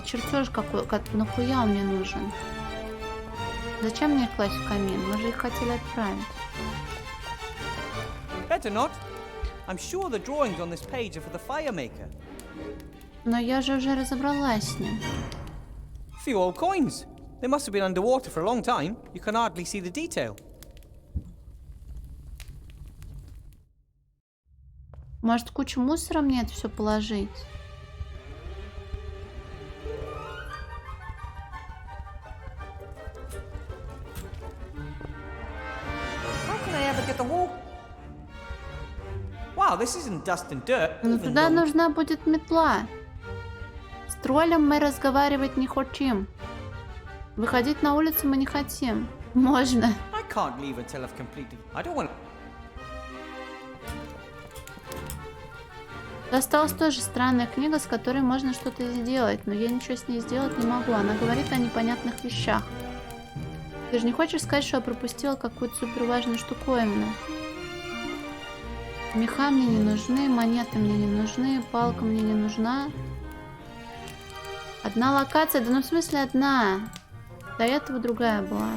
Чертеж какой, нахуя он мне нужен? Зачем мне их класть в камин? Мы же их хотели отправить. Better not. I'm sure the drawings on this page are for the fire maker. Но я же уже разобралась с ним. Few old coins. They must have been underwater for a long time. You can hardly see the detail. Может, кучу мусора мне это все положить? How can I ever get the wall? Wow, this isn't dust and dirt. Ну, even туда though- нужна будет метла. С троллем мы разговаривать не хотим. Выходить на улицу мы не хотим. Можно. I can't leave until I've completed. I don't want. Осталась тоже странная книга, с которой можно что-то сделать, но я ничего с ней сделать не могу. Она говорит о непонятных вещах. Ты же не хочешь сказать, что я пропустила какую-то суперважную штуковину? Меха мне не нужны, монеты мне не нужны, палка мне не нужна. Одна локация, да ну в смысле одна. До этого другая была.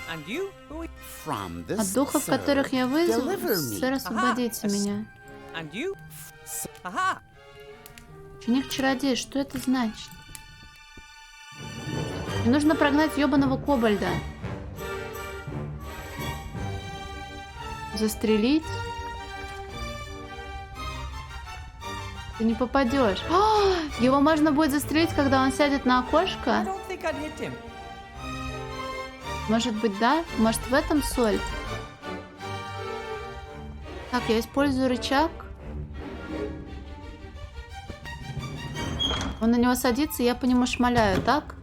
And you? Who are you? From the От духов, sir, которых я вызвал, deliver me. сэр, освободите Ага. меня. And you? Aha! Ученик-чародей, что это значит? Мне нужно прогнать ёбаного кобальда. Застрелить? Ты не попадешь. Его можно будет застрелить, когда он сядет на I окошко? don't think I'd hit him. Может быть, да? Может, в этом соль? Так, я использую рычаг. Он на него садится, и я по нему шмаляю, так?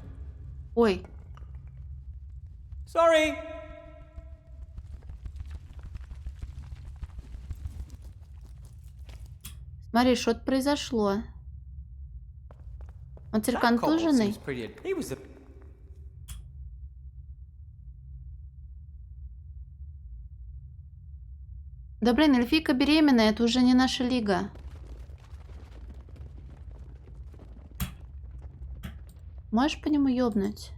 Ой. Sorry. Смотри, что-то произошло. Он теперь That cobble контуженный? seems pretty. He was a. Да блин, эльфийка беременная, это уже не наша лига. Можешь по нему ёбнуть?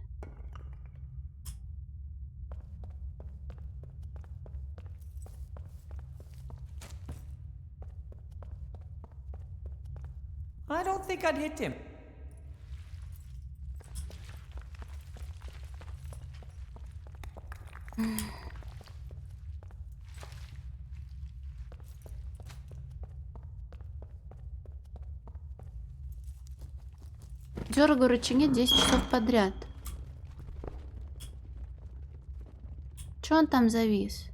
I don't think I'd hit him. Дёргаю рычаги 10 часов подряд. Чё он там завис?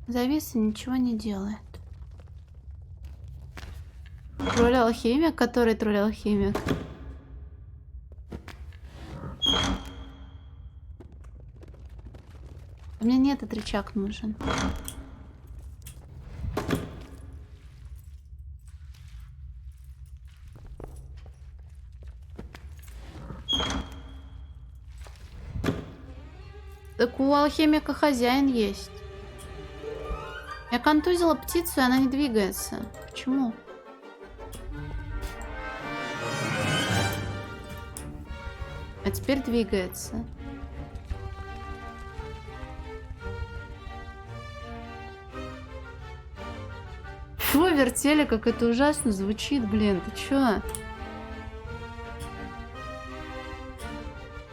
Завис и ничего не делает. Тролль-алхимик? Который тролль-алхимик? Мне не этот рычаг нужен. Так у алхимика хозяин есть. Я контузила птицу, и она не двигается. Почему? А теперь двигается. Фу, вертели, как это ужасно звучит, блин, ты чё?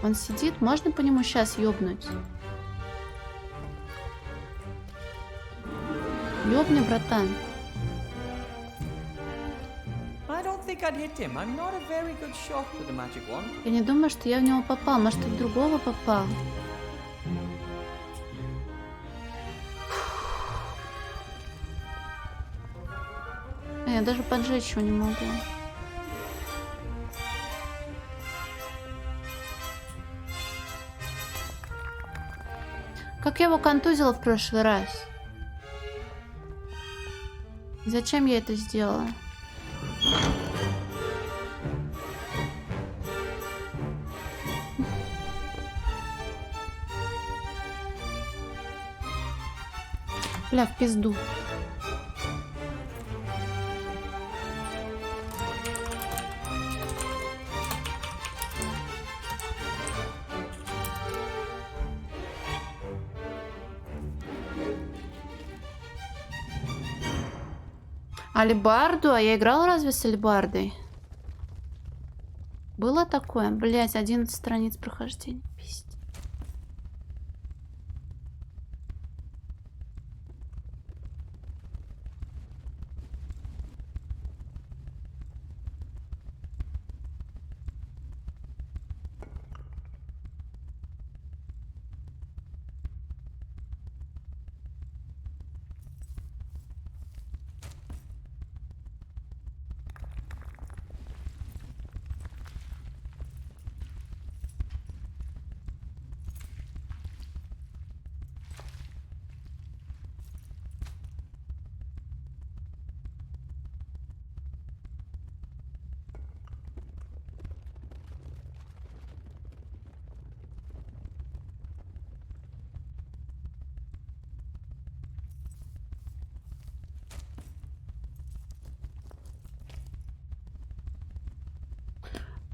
Он сидит, можно по нему сейчас ёбнуть? Ёбни, братан. I don't think I'd hit him. I'm not a very good shot with the magic wand. Я не думаю, что я в него попал. Может, ты в другого попал? Я даже поджечь его не могу. Как я его контузила в прошлый раз? Зачем я это сделала? Бля, в пизду. Алибарду? А я играла разве с алибардой? Было такое? Блять, 11 страниц прохождения. Пиздец.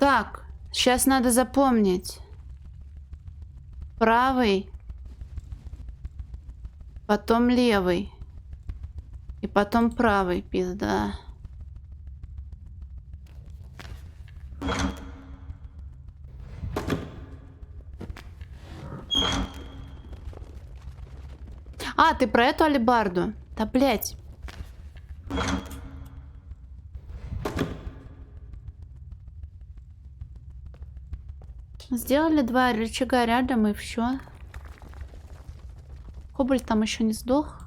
Так, сейчас надо запомнить. Правый, потом левый, и потом правый, пизда. А, ты про эту алебарду? Да, блять. Сделали два рычага рядом и все. Кобальт там еще не сдох.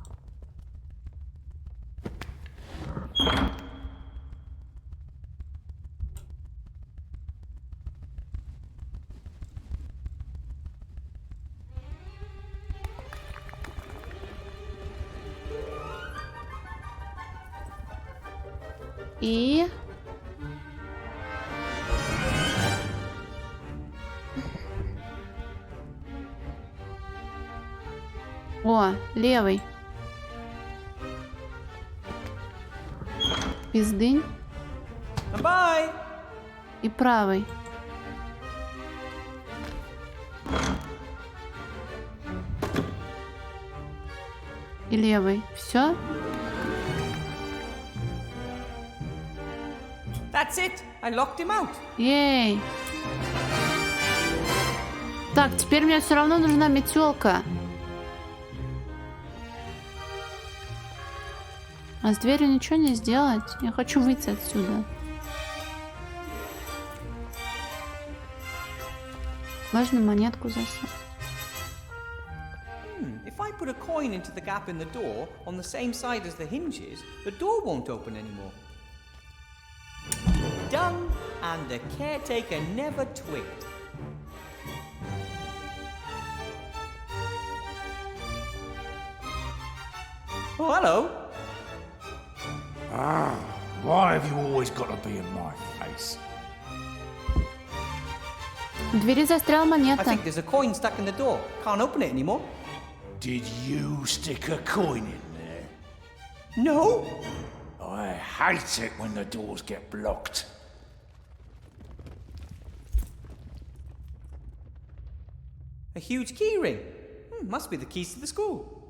И... О, левый. Пиздынь. Bye. И правый. И левый. Все? That's it. I locked him out. Ей. Так, теперь мне все равно нужна метелка. А с дверью ничего не сделать? Я хочу выйти отсюда. Можно монетку засунуть. If I put a coin into the gap in the door on the same side as the hinges, the door won't open anymore. Done, and the caretaker never twigged. Oh, hello. Ah, why have you always got to be in my face? В двери застряла I монета. think there's a coin stuck in the door. Can't open it anymore. Did you stick a coin in there? No. I hate it when the doors get blocked. A huge key ring. Must be the keys to the school.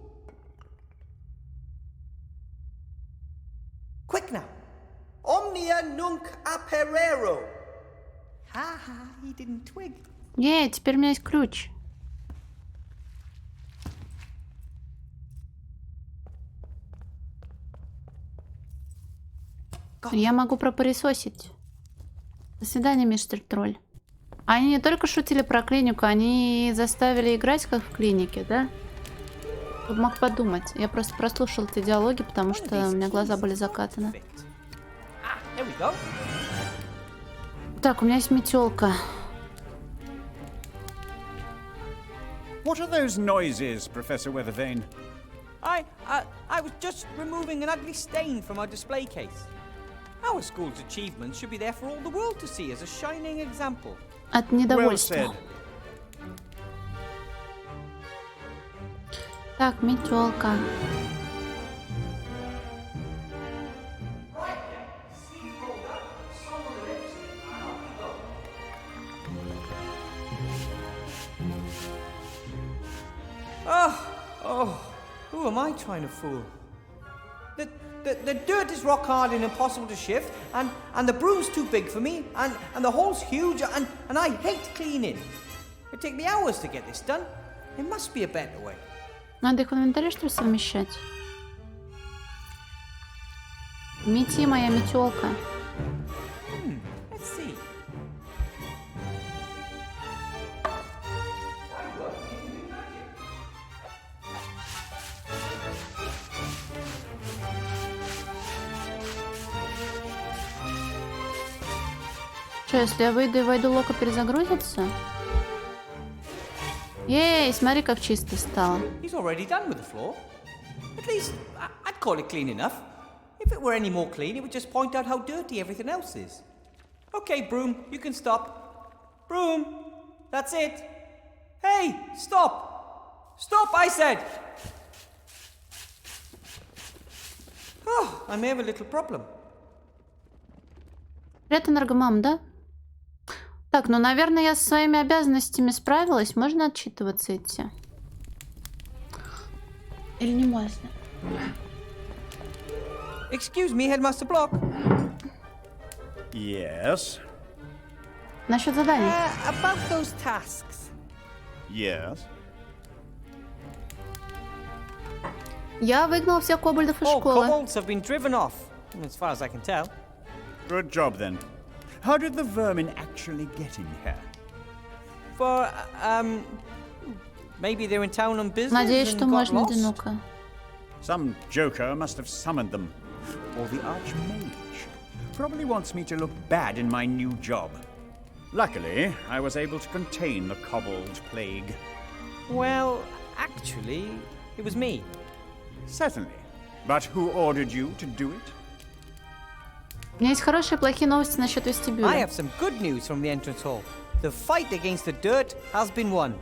Quick now. Omnia nunc aperero. Ha ha, he didn't twig. Теперь у меня есть ключ. Я могу пропылесосить. До свидания, мистер Тролль. Они не только шутили про клинику, они заставили играть как в клинике, да? Кто бы мог подумать. Я просто прослушал эти диалоги, потому что у меня глаза были закатаны. Так, у меня есть метелка. What are those noises, Professor Weathervane? I was just removing an ugly stain from our display case. Our school's achievements should be there for all the world to see as a shining example. От Well недовольства. said. Так, метелка. Who am I trying to fool? The dirt is rock hard and impossible to shift, and the broom's too big for me, and the hole's huge, and I hate cleaning. It'd take me hours to get this done. There must be a better way. Надо их в инвентаре, что ли, совмещать? Мети, моя метелка. Let's see. Что, если я выйду и войду, лока перезагрузится? Ей, смотри, как чисто стало. He's already done with the floor. At least, I'd call it clean enough. If it were any more clean, it would just point out how dirty everything else is. Okay, Broom, you can stop. Broom, that's it. Hey, stop! Stop, I said! Oh, I may have a little problem. Привет, энергомам, да? Так, ну, наверное, я со своими обязанностями справилась. Можно отчитываться идти? Или не можно? Excuse me, Headmaster Block. Yes. Насчет заданий. About those tasks. Yes. Я выгнал всех кобальдов из All школы. kobolds have been driven off, as far as I can tell. Good job then. How did the vermin actually get in here? For, maybe they're in town on business Надеюсь, and что got можно lost. одиноко. Some joker must have summoned them. Or the Archmage. Probably wants me to look bad in my new job. Luckily, I was able to contain the kobold plague. Well, actually, it was me. Certainly. But who ordered you to do it? У меня есть хорошие и плохие новости насчет I вестибюля. have some good news from the entrance hall. The fight against the dirt has been won.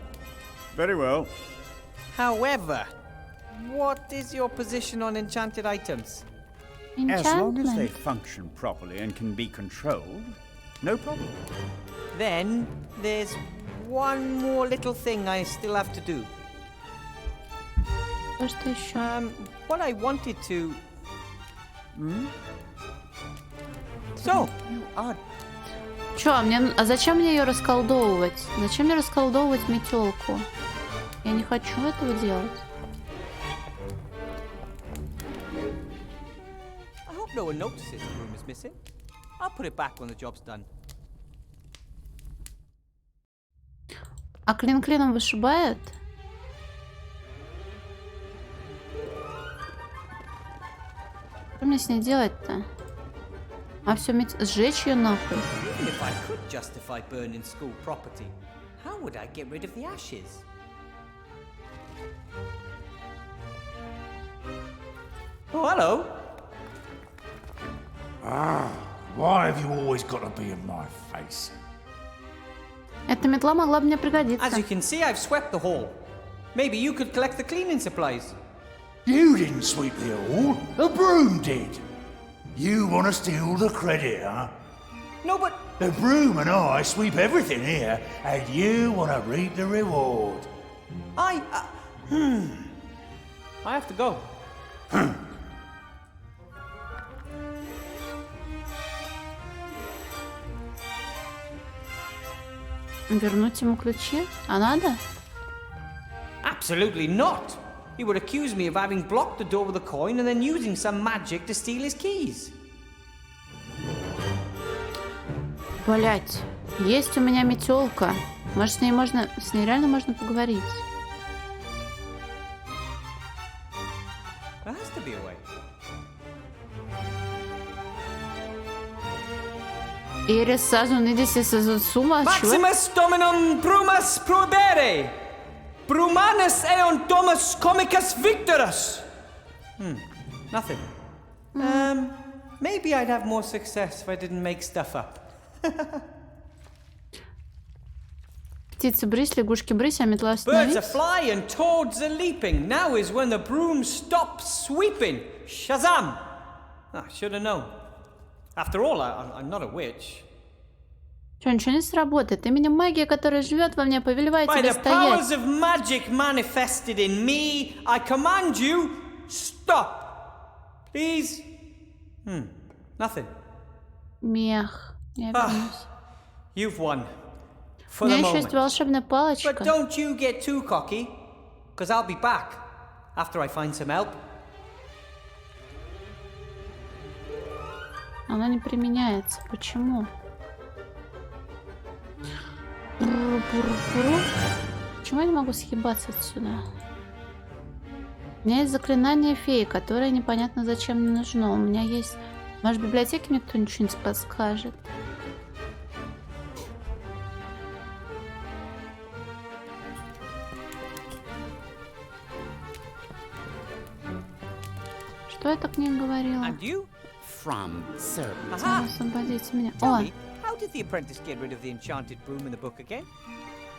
Very well. However, what is your position on enchanted items? As long as they Enchantment. function properly and can be controlled, no problem. Then, there's one more little thing I still have to do. Что еще? What I wanted to... So, You are... Чё, а зачем мне ее расколдовывать? Зачем мне расколдовывать метелку? Я не хочу этого делать. I hope no one notices the room is missing. I'll put it back when the job's done. А клин клином вышибает? Что мне с ней делать-то? А все, сжечь ее нахуй. Even if I could justify burning school property, how would I get rid of the ashes? Oh, hello. Why have you always got to be in my face? Эта метла могла бы мне пригодиться. As you can see, I've swept the hall. Maybe you could collect the cleaning supplies. You didn't sweep the hall. The broom did. You want to steal the credit, huh? No, but The broom and I sweep everything here, and you want to reap the reward. I have to go. Вернуть ему ключи? А надо? Absolutely not. He would accuse me of having blocked the door with a coin and then using some magic to steal his keys. Блять, есть у меня метелка. Может, с ней реально можно поговорить? There has to be a way. Eres sazon idis suma, Maximus Dominum Brumas Prohibere! Brumanus eon Domus Comicus Victorus! Nothing. Maybe I'd have more success if I didn't make stuff up. Птицы брысь, лягушки брысь, а метла Birds are остановись. flying, toads are leaping. Now is when the broom stops sweeping. Shazam! I should have known. After all, I'm not a witch. Что, ничего не сработает? Именем магии, которая живет во мне, повелевает By тебе the powers стоять. of magic manifested in me, I command you, stop. Please? Nothing. Мех. Я вернусь. You've won. У For меня the еще есть moment. волшебная But палочка. don't you get too cocky, because I'll be back after I find some help. Она не применяется. Почему? Почему я не могу съебаться отсюда? У меня есть заклинание феи, которое непонятно зачем мне нужно. У меня есть... Может, в библиотеке мне кто-нибудь что-нибудь подскажет? Что я так не говорила? And you? From Serbia. Aha! Освободите меня. Tell О, me, how did the apprentice get rid of the enchanted broom in the book again?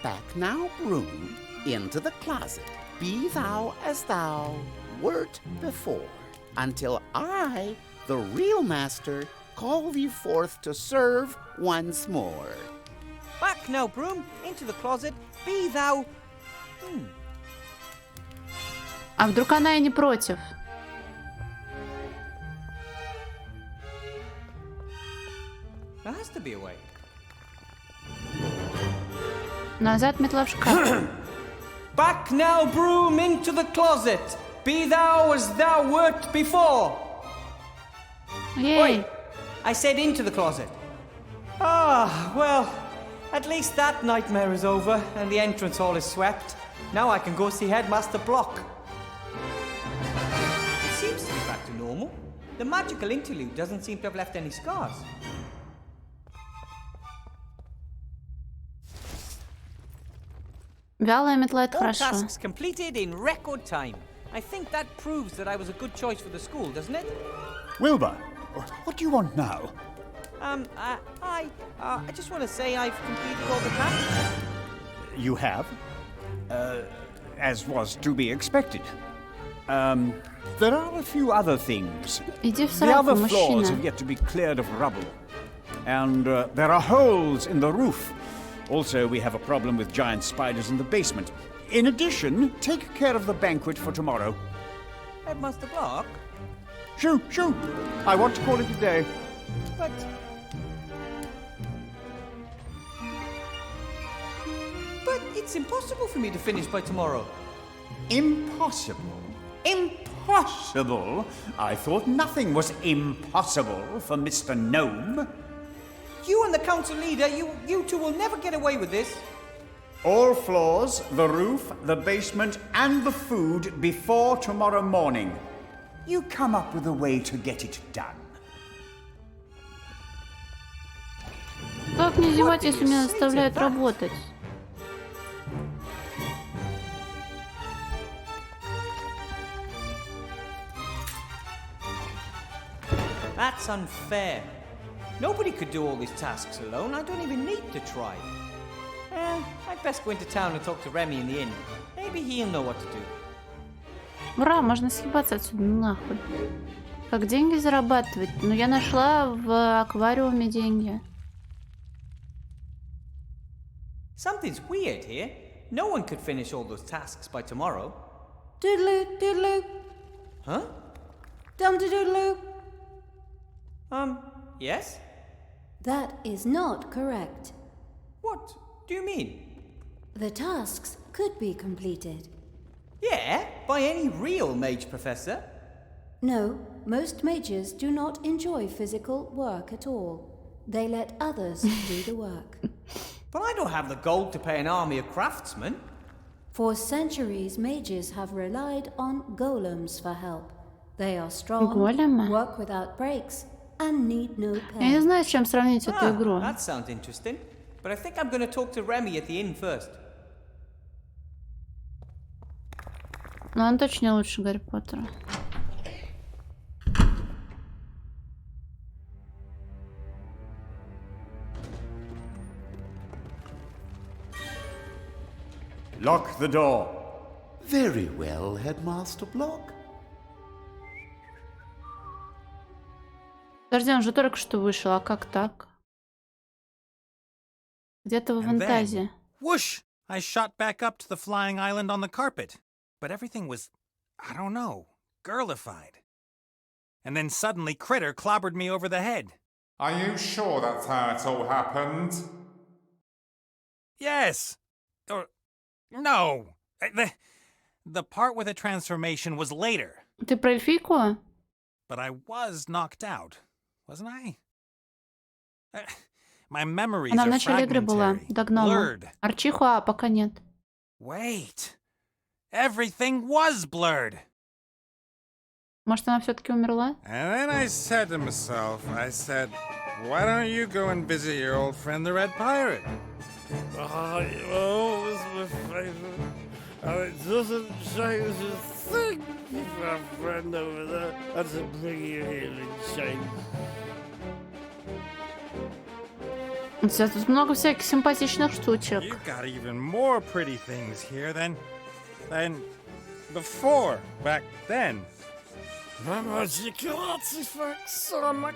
Back now, broom, into the closet. Be thou as thou wert before, until I, the real master, call thee forth to serve once more. Back now, broom, into the closet. Be thou. а вдруг она и не против? There has to be a way. Назад метла в шкаф. Back now, broom, into the closet. Be thou as thou wert before. Ей! I said into the closet. Ah, well, at least that nightmare is over and the entrance hall is swept. Now I can go see Headmaster Block. It seems to be back to normal. The magical interlude doesn't seem to have left any scars. Вялая метла — это All хорошо. tasks completed in record time. I think that proves that I was a good choice for the school, doesn't it? Wilbur, what do you want now? I just want to say I've completed all the tasks. You have? As was to be expected. There are a few other things. Иди в The сраку, other floors have мужчина. yet to be cleared of rubble. And there are holes in the roof. Also, we have a problem with giant spiders in the basement. In addition, take care of the banquet for tomorrow. Headmaster Block? Shoo, shoo! I want to call it a day. But... But it's impossible for me to finish by tomorrow. Impossible? Impossible? I thought nothing was impossible for Mr. Gnome. You and the council leader, you two will never get away with this. All floors, the roof, the basement, and the food before tomorrow morning. You come up with a way to get it done. Как не зевать, если меня заставляют работать? That's unfair. Nobody could do all these tasks alone. I don't even need to try. I'd best go into town and talk to Remy in the inn. Maybe he'll know what to do. Ура, можно съебаться отсюда нахуй. Как деньги зарабатывать? Ну, я нашла в аквариуме деньги. Something's weird here. No one could finish all those tasks by tomorrow. Doodaloo, doodaloo, Huh? dum-de-doodaloo. Yes? That is not correct. What? do you mean? The tasks could be completed. Yeah, by any real mage professor. No, most mages do not enjoy physical work at all. They let others do the work. But I don't have the gold to pay an army of craftsmen. For centuries, mages have relied on golems for help. They are strong, Големы? work without breaks, and need no Я не pay. знаю, с чем сравнить эту игру. That sounds interesting. But I think I'm going to talk to Remy at the inn first. Но он точно не лучше Гарри Поттера. Lock the door. Very well, Headmaster Block. Подожди, он же только что вышел, а как так? Где-то в And then, фантазии. whoosh! I shot back up to the flying island on the carpet. But everything was, I don't know, girlified. And then suddenly Critter clobbered me over the head. Are you sure that's how it all happened? Yes! Or, no! The part with the transformation was later. Ты про эльфийку? But I was knocked out, wasn't I? My memories Она в are начале игры была, fragmentary, до гнома. blurred. Арчиху, а пока нет. Wait. Everything was blurred. Может, она все-таки умерла? And then I said to myself, why don't you go and visit your old friend the Red Pirate? I always my favorite. And it doesn't change a thing if our friend over there had to bring you here in chains. У тебя тут много всяких симпатичных штучек. You've got even more pretty things here than before, back then. My magical artifacts are my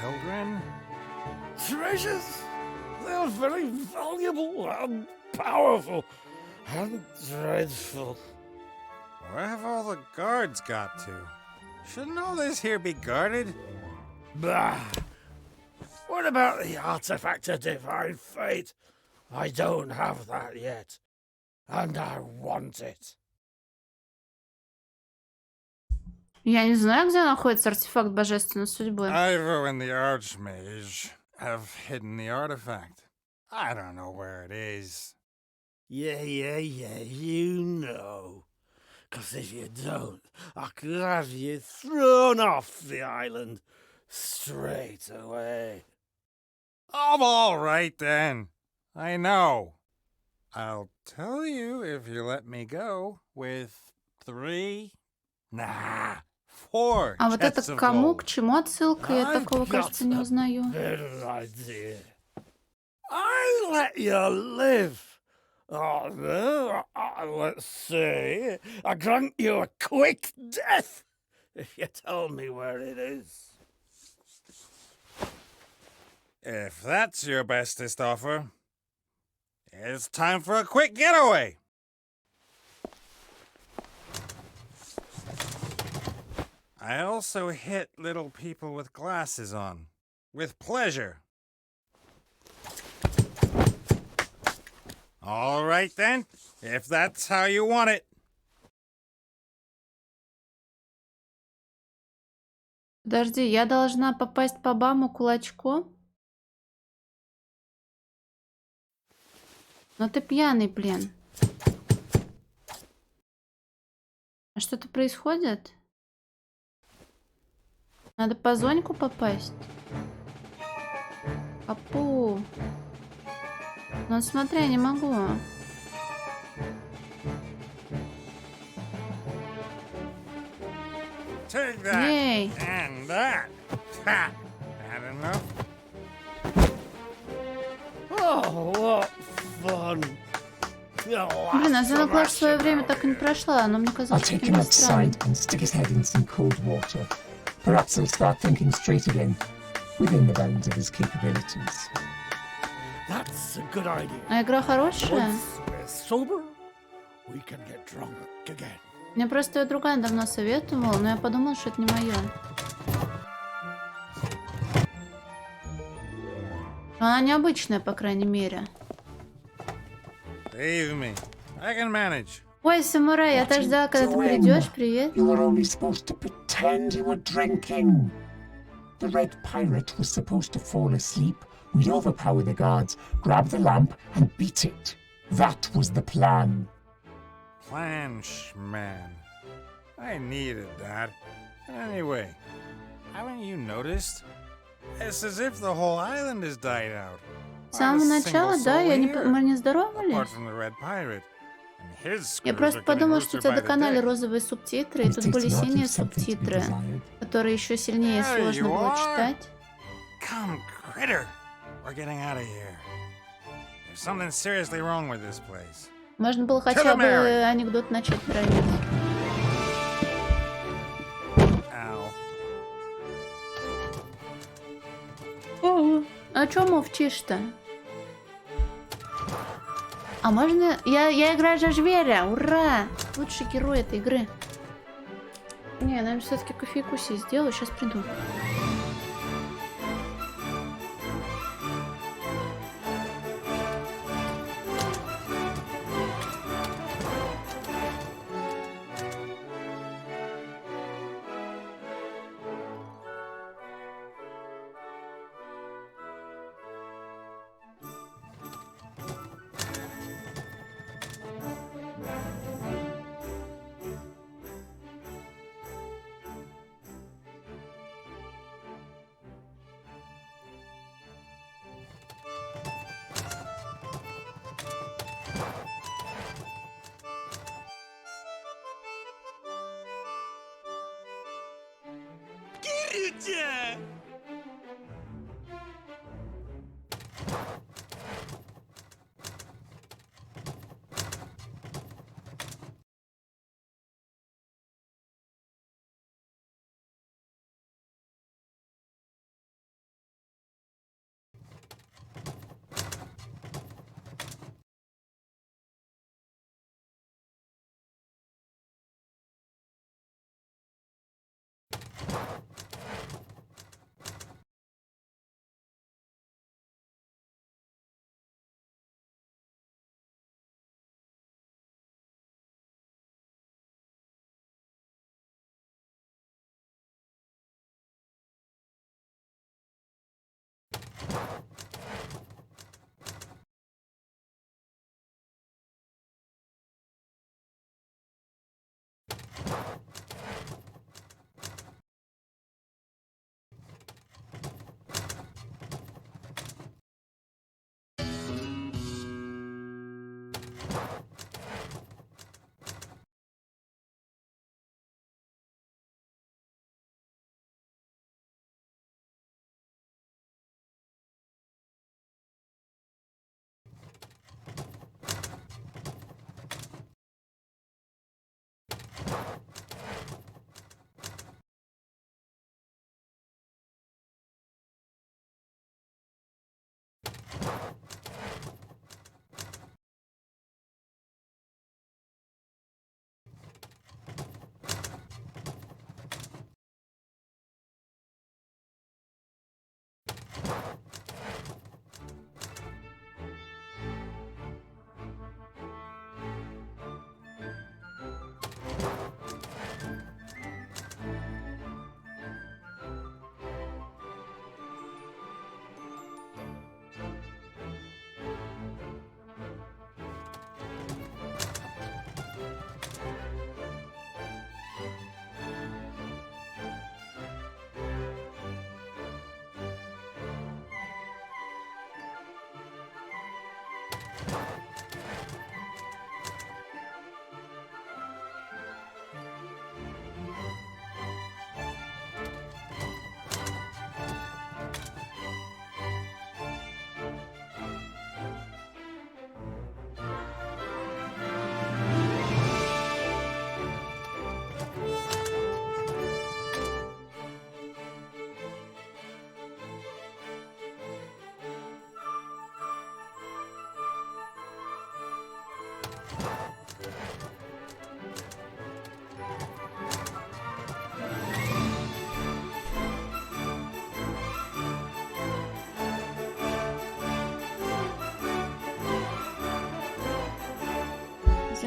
Children? treasures. They are very valuable and powerful and dreadful. Where have all the guards got to? Shouldn't all this here be guarded? Bah! What about the artifact of divine fate? I don't have that yet, and I want it. Я не знаю, где находится артефакт божественной судьбы. Ivo and the Archmage have hidden the artifact. I don't know where it is. Yeah, you know. 'Cause if you don't, I could have you thrown off the island straight away. I'm all right then. I know. I'll tell you if you let me go with 4 А вот chests это of к кому, gold. к чему отсылка? Я такого, кажется, не узнаю. Better idea. I let you live. Oh, no, let's see. I grant you a quick death if you tell me where it is. If that's your bestest offer, it's time for a quick getaway. I also hit little people with glasses on, with pleasure. All right then, if that's how you want it. Подожди, я должна попасть по баму кулачком? Но ты пьяный, блин. А что-то происходит? Надо по зоньку попасть. Апу. Ну смотри, я не могу. Take that Yay. and that. Ha! Had enough? Oh, what fun. Блин, а Зеноклаш в свое время так и не прошла, но мне I'll казалось take таким him outside странным. and stick his head in some cold water. Perhaps he'll start thinking straight again, within the bounds of his capabilities. That's a good idea. А игра хорошая? Once we're sober, we can get drunk again. Мне просто ее другая давно советовала, но я подумала, что это не мое. Она необычная, по крайней мере. Leave me. I can manage. Ой, самурай, я так ждала, когда ты придешь. Привет. You were only supposed to pretend you were drinking. The red pirate was supposed to fall asleep. We'd overpower the guards, grab the lamp, and beat it. That was the plan. Plan, man. I needed that. And anyway, haven't you noticed? It's as if the whole island has died out. С самого начала, да, мы не здоровались. Apart from the red pirate. Я просто подумала, что у тебя доконали розовые субтитры, и тут были синие субтитры, которые еще сильнее сложно было читать. Come, critter. We're getting out of here. There's something seriously wrong with this place. Можно было хотя бы анекдот начать травить. А чё молчишь-то? А можно... Я играю за зверя! Ура! Лучший герой этой игры. Не, наверное, все-таки кофейку себе сделаю, сейчас приду. Кирюся!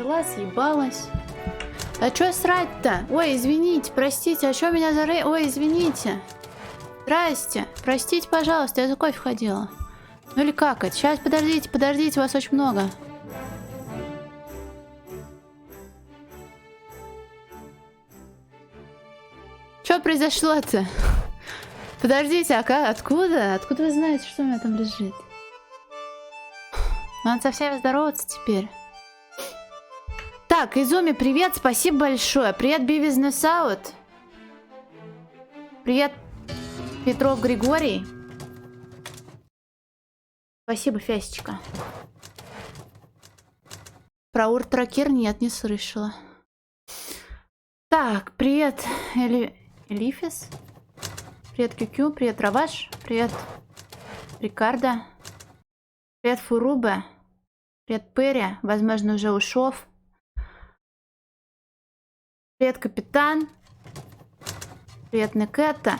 Жила, съебалась. А чё срать-то? Ой, извините, простите, а чё меня за... Ой, извините. Здрасте. Простите, пожалуйста, я за кофе ходила. Ну или как это? Сейчас, подождите, вас очень много. Что произошло-то? Подождите, откуда? Откуда вы знаете, что у меня там лежит? Надо со всеми здороваться теперь. Так, Изуми, привет, спасибо большое. Привет, Бивизнес Аут. Привет, Петров Григорий. Спасибо, Фясечка. Про Уртракер нет, не слышала. Так, привет, Элифис. Привет, Кюкю. Привет, Раваш. Привет, Рикардо. Привет, Фурубе. Привет, Перри. Возможно, уже ушел. Привет, Капитан. Привет, Некета.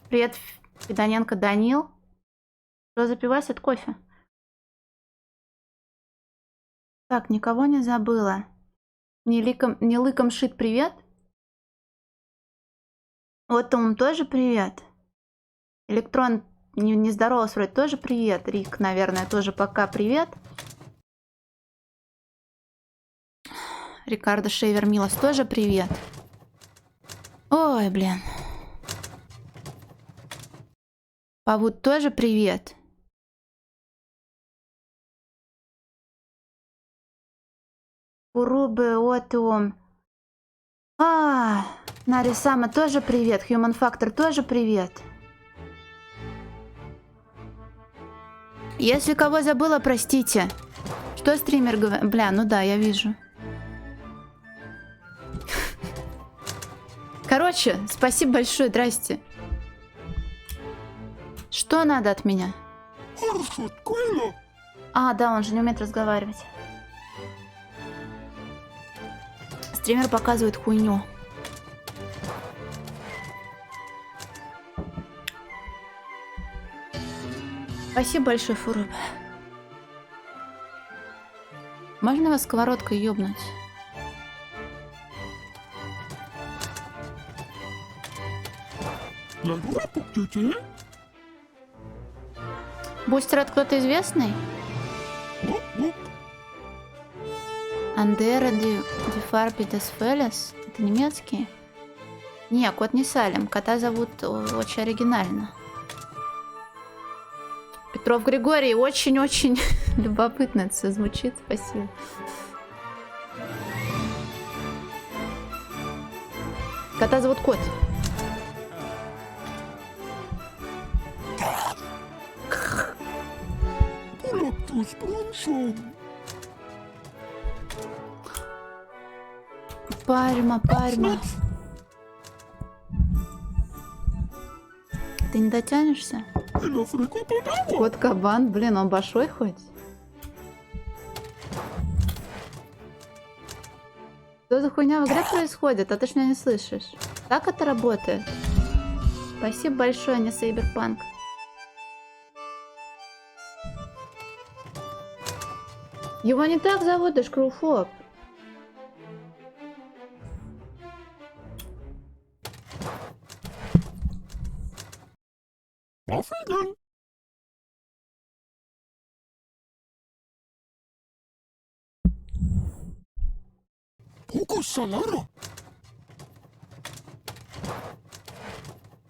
Привет, Федоненко Данил. Что запивайся от кофе? Так, никого не забыла. Не лыком шит, привет. Вот он тоже привет. Электрон не здоровался вроде, тоже привет. Рик, наверное, тоже пока привет. Рикардо Шейвер Милос тоже привет. Ой, блин. Павут тоже привет. Урубы, Отиум. Нарисама тоже привет. Human Factor тоже привет. Если кого забыла, простите. Что стример говорит? Бля, ну да, я вижу. Короче, спасибо большое, здрасте. Что надо от меня? А, да, он же не умеет разговаривать. Стример показывает хуйню. Спасибо большое, Фуруб. Можно вас сковородкой ёбнуть? Бустер от кто-то известный? Андера ди Фарби дес Фелес. Это немецкий? Не, кот не Салем. Кота зовут очень оригинально. Петров Григорий. Очень-очень любопытно это все звучит. Спасибо. Кота зовут Кот. Пальма. Ты не дотянешься? Кот кабан, блин, он большой хоть? Что за хуйня в игре происходит? А ты ж меня не слышишь. Так это работает. Спасибо большое, не Сайберпанк. Его не так зовут, да Шкруфоп.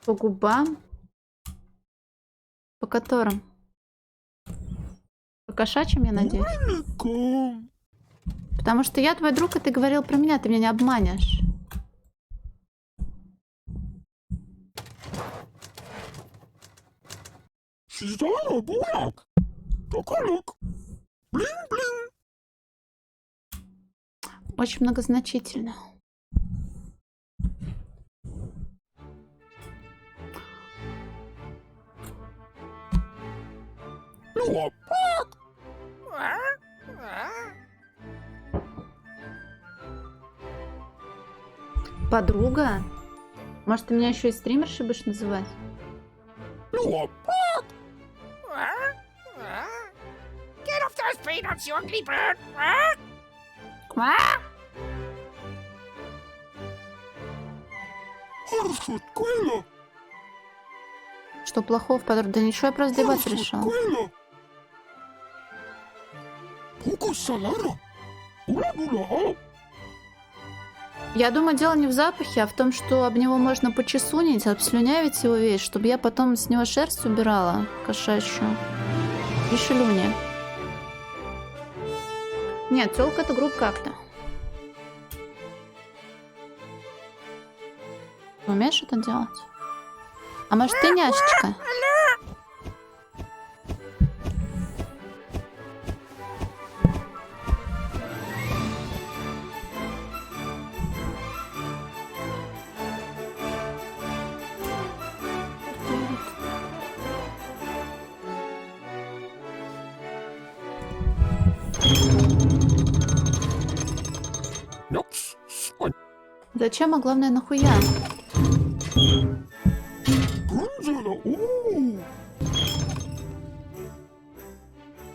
По губам? По которым? По кошачьим, я надеюсь? Потому что я твой друг, и ты говорил про меня, ты меня не обманешь. Очень многозначительно. Подруга? Может, ты меня еще и стримершей будешь называть? peanuts, you ugly bird! Что плохого в подруге? Да ничего, я просто доебаться решила. Я думаю, дело не в запахе, а в том, что об него можно почесунить, обслюнявить его весь, чтобы я потом с него шерсть убирала кошачью. И шелюни. Нет, тёлка это грубо как-то. Умеешь это делать? А может ты няшечка? Зачем, а главное, нахуя?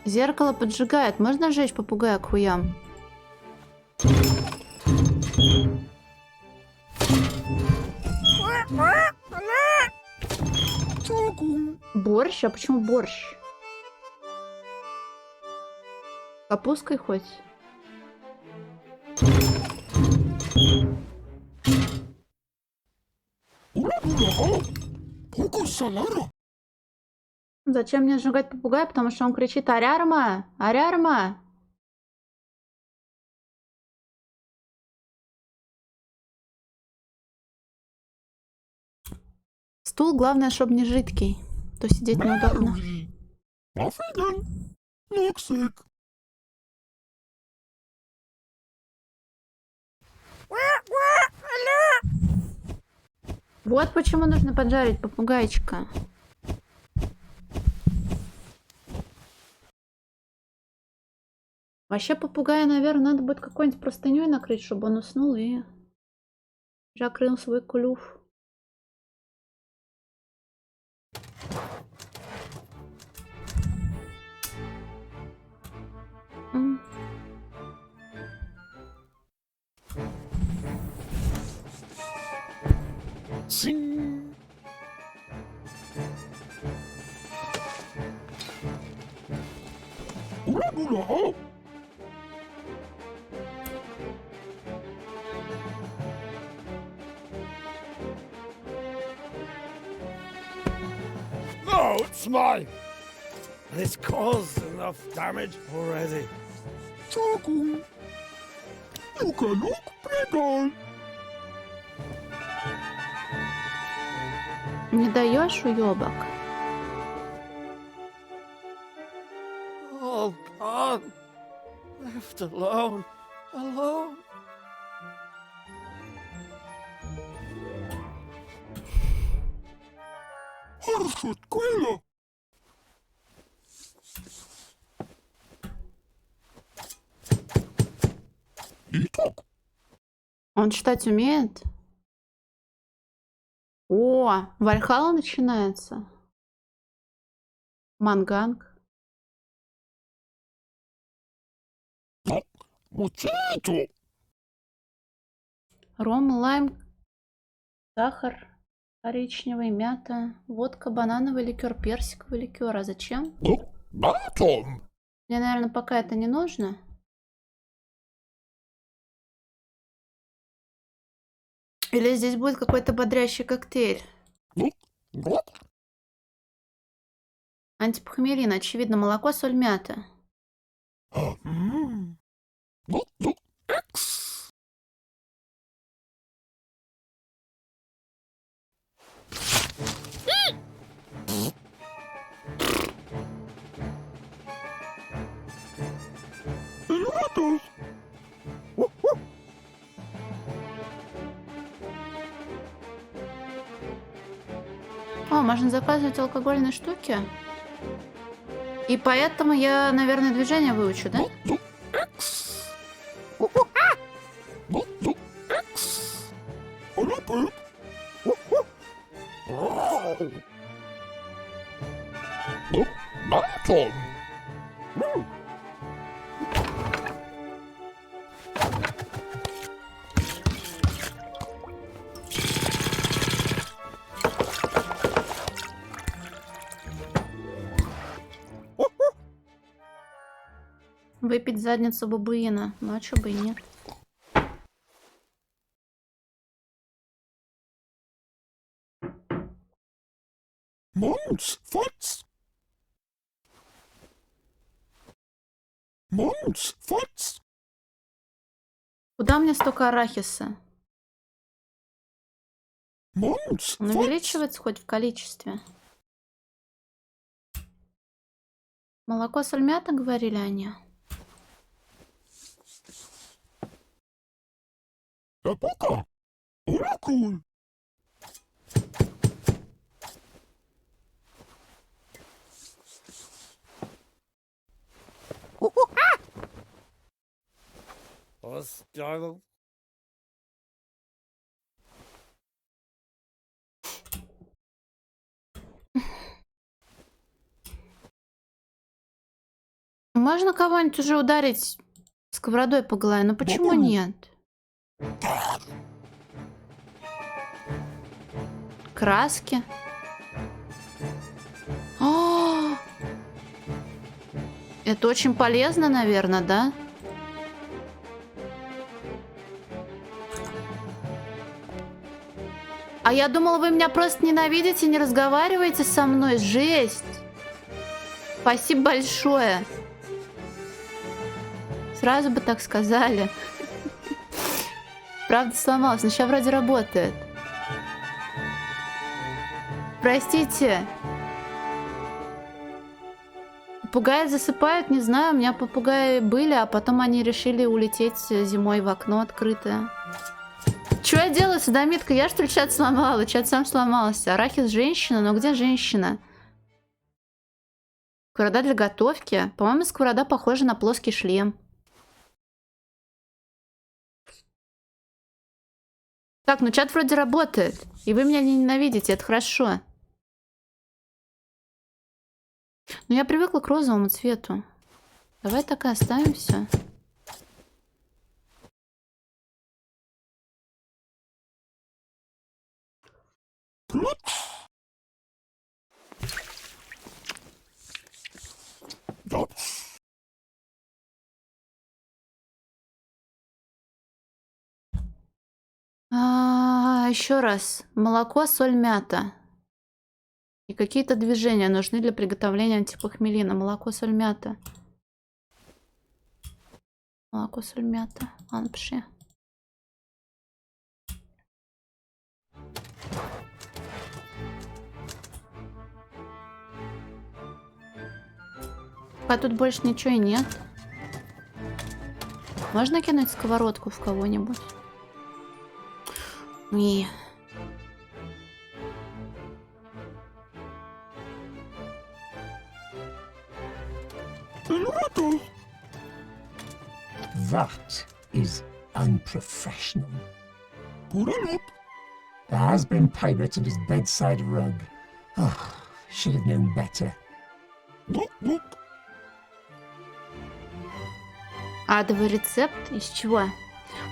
Зеркало поджигает. Можно сжечь попугая к хуям? Борщ? А почему борщ? Капусткой хоть? Зачем мне сжигать попугая? Потому что он кричит «Арярма! Арярма!» Стул, главное, чтобы не жидкий. То сидеть неудобно. Вот почему нужно поджарить попугайчика. Вообще попугая, наверное, надо будет какой-нибудь простыней накрыть, чтобы он уснул и закрыл свой клюв. No, it's mine! It's caused enough damage already. Не даешь, уёбок? All gone. Left alone. Alone. Он читать умеет? О, Вальхалла начинается. Манганг. Ром, лайм, сахар коричневый, мята, водка, банановый ликер, персиковый ликер. А зачем? Мне, наверное, пока это не нужно. Или здесь будет какой-то бодрящий коктейль? Антипохмелин, очевидно, молоко, соль, мята. О, можно заказывать алкогольные штуки. И поэтому я, наверное, движение выучу, да? Выпить задницу бабуина. Ну а чё бы и нет. Mons, Fotz! Mons, Fotz! Куда мне столько арахиса? Mons, Он увеличивается хоть в количестве. Молоко, соль, мята, говорили они. Эпока! Уракуль! Можно кого-нибудь уже ударить сковородой по голове? Но почему нет? Краски. О! Это очень полезно, наверное, да? А я думала, вы меня просто ненавидите, не разговариваете со мной. Жесть. Спасибо большое. Сразу бы так сказали. Правда сломалась, но сейчас вроде работает. Простите. Попугаи засыпают, не знаю. У меня попугаи были, а потом они решили улететь зимой в окно открытое. Что я делаю, садомитка? Я что ли чат сломала? Чат сам сломался. Арахис женщина, но где женщина? Сковорода для готовки. По-моему, сковорода похожа на плоский шлем. Так, ну чат вроде работает. И вы меня не ненавидите, это хорошо. Но я привыкла к розовому цвету. Давай так и оставим все. Еще раз. Молоко, соль, мята. И какие-то движения нужны для приготовления антипохмелина. Молоко, соль, мята. Молоко, соль, мята. Ладно, пиши. А тут больше ничего и нет. Можно кинуть сковородку в кого-нибудь? Не. That is unprofessional. There has been pirates on his bedside rug. Oh, should have known better. Адовый рецепт? Из чего?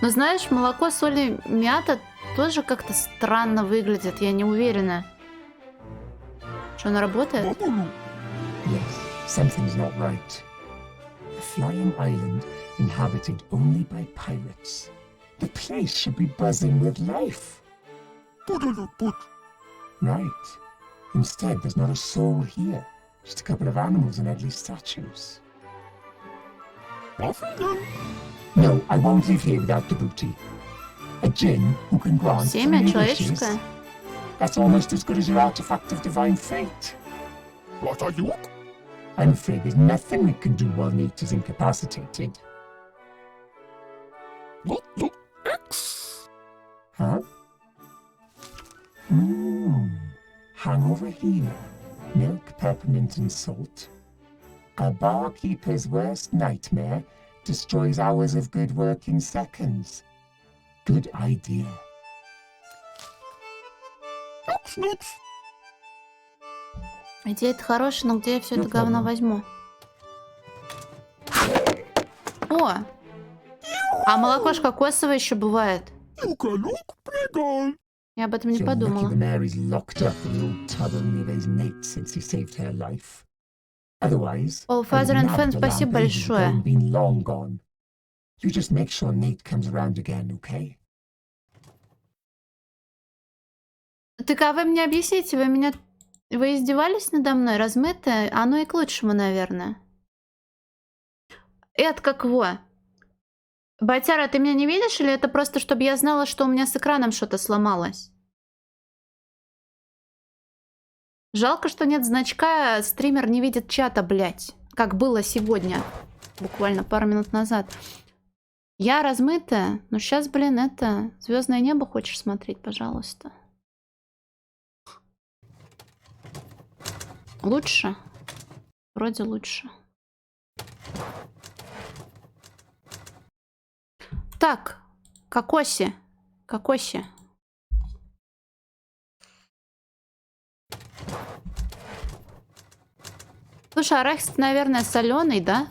Но знаешь, молоко, соль и мята тоже как-то странно выглядит. Я не уверена. Что, она работает? Yes, something's not right. A flying island inhabited only by pirates. The place should be buzzing with life. Right. Instead, there's not a soul here. Just a couple of animals and ugly statues. No, I won't leave here without the booty. A djinn who can grant Семя three человеческое. wishes. That's almost as good as your artifact of divine fate. What are you? I'm afraid there's nothing we can do while Nate is incapacitated. Huh? Hang over here. Milk, peppermint, and salt. A barkeeper's worst nightmare destroys hours of good work in seconds. Good idea. Идея-то хорошая, но где я все это говно возьму? О! А молоко ж кокосовое еще бывает. Я об этом не подумала. Lucky the Mary's locked up in the old tub only of his mate since he saved her life. Otherwise, All I would Father and nab Fan, the спасибо lamp ages ago большое. and been long gone. You just make sure Nate comes around again, okay? Так а вы мне объясните, вы издевались надо мной, размытое? Оно и к лучшему, наверное. Это как во. Батяра, ты меня не видишь, или это просто, чтобы я знала, что у меня с экраном что-то сломалось? Жалко, что нет значка, стример не видит чата, блядь. Как было сегодня. Буквально пару минут назад. Я размытая, но сейчас, блин, это... Звездное небо хочешь смотреть, пожалуйста? Лучше? Вроде лучше. Так, кокоси. Кокоси. Слушай, арахис, наверное, соленый, да?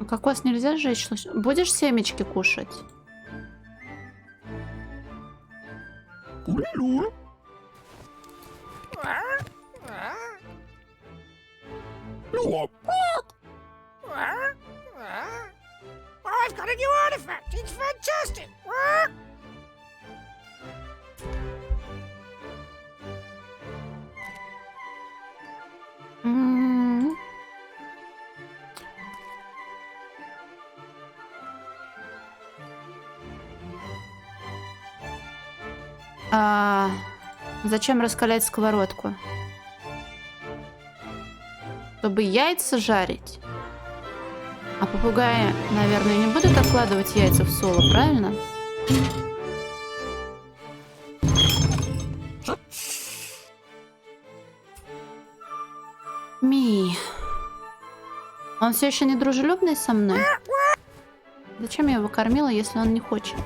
Кокос нельзя сжечь? Будешь семечки кушать? I've got a new artifact. It's fantastic. Зачем раскалять сковородку? Чтобы яйца жарить? А попугаи, наверное, не будут откладывать яйца в соло, правильно? Ми. Он все еще не дружелюбный со мной? Зачем я его кормила, если он не хочет?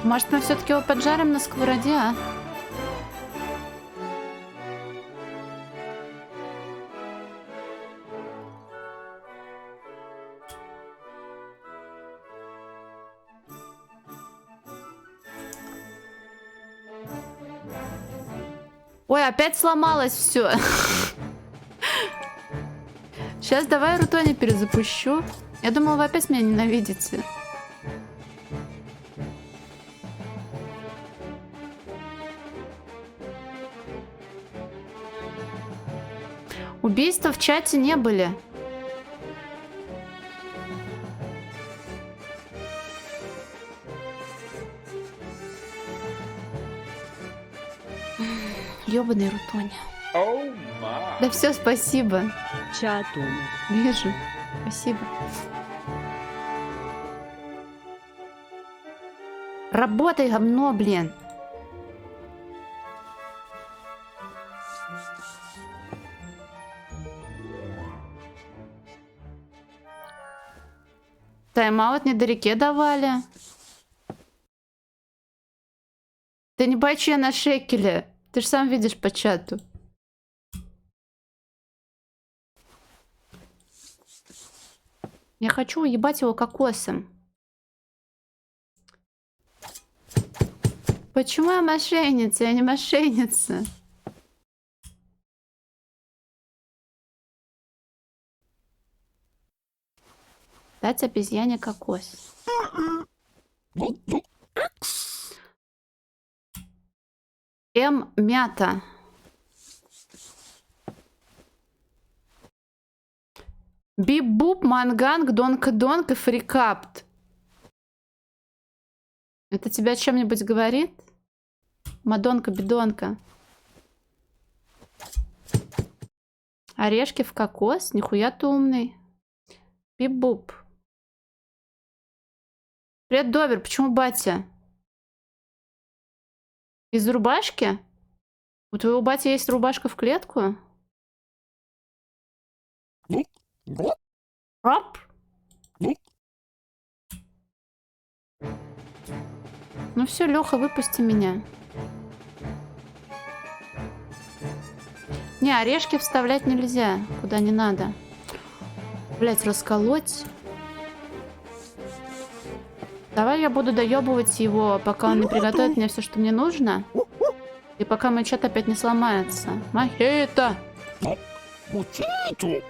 Может, мы все-таки его поджарим на сковороде, а? Ой, опять сломалось все. Сейчас давай Рутони перезапущу. Я думала, вы опять меня ненавидите. Убийства в чате не были. Ёбаный Рутони. Да все, спасибо. Чату. Вижу. Спасибо. Работай, говно, блин. Тайм-аут недалеке давали. Ты не бачи, я на шекеле. Ты же сам видишь по чату. Я хочу уебать его кокосом. Почему я мошенница? Я не мошенница. Дать обезьяне кокос. Мята. Бип-буп, манганг, донка-донка, фрикапт. Это тебя о чем-нибудь говорит? Мадонка-бидонка. Орешки в кокос? Нихуя ты умный. Бип-буп. Привет, Довер. Почему батя? Из рубашки? У твоего батя есть рубашка в клетку? Оп. Ну все, Леха, выпусти меня. Не, орешки вставлять нельзя, куда не надо. Блять, расколоть. Давай я буду доебывать его, пока он не приготовит мне все, что мне нужно. И пока мой чат опять не сломается. Мохито! Мохито!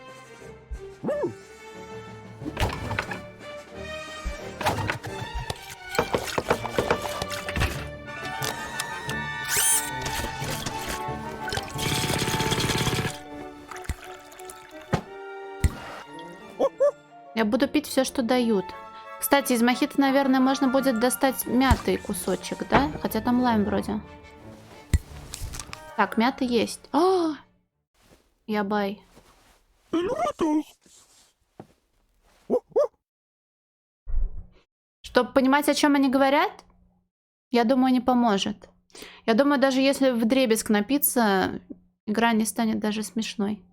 Я буду пить все, что дают. Кстати, из мохито, наверное, можно будет достать мятый кусочек, да? Хотя там лайм вроде. Так, мята есть. О! Я бай. Чтобы понимать, о чем они говорят, я думаю, не поможет. Я думаю, даже если вдребезг напиться, игра не станет даже смешной.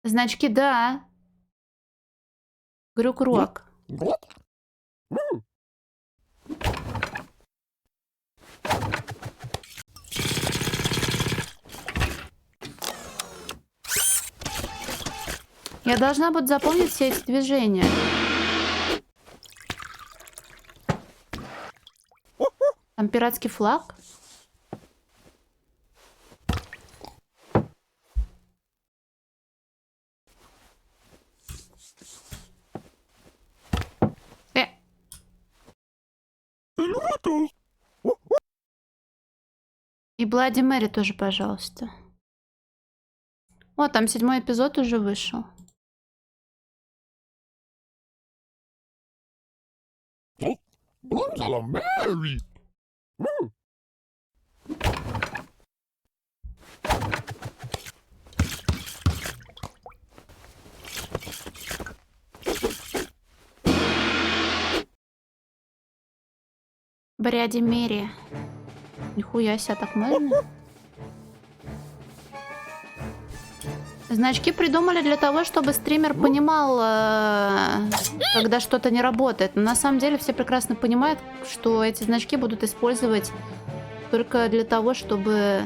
Значки, да. Грюк-рок. Я должна буду запомнить все эти движения. Там пиратский флаг. И Блади Мэри тоже, пожалуйста. О, там 7-й эпизод уже вышел. Мэри! Бляди Мэри. Нихуя себе, так можно? Значки придумали для того, чтобы стример понимал, когда что-то не работает. Но на самом деле все прекрасно понимают, что эти значки будут использовать только для того, чтобы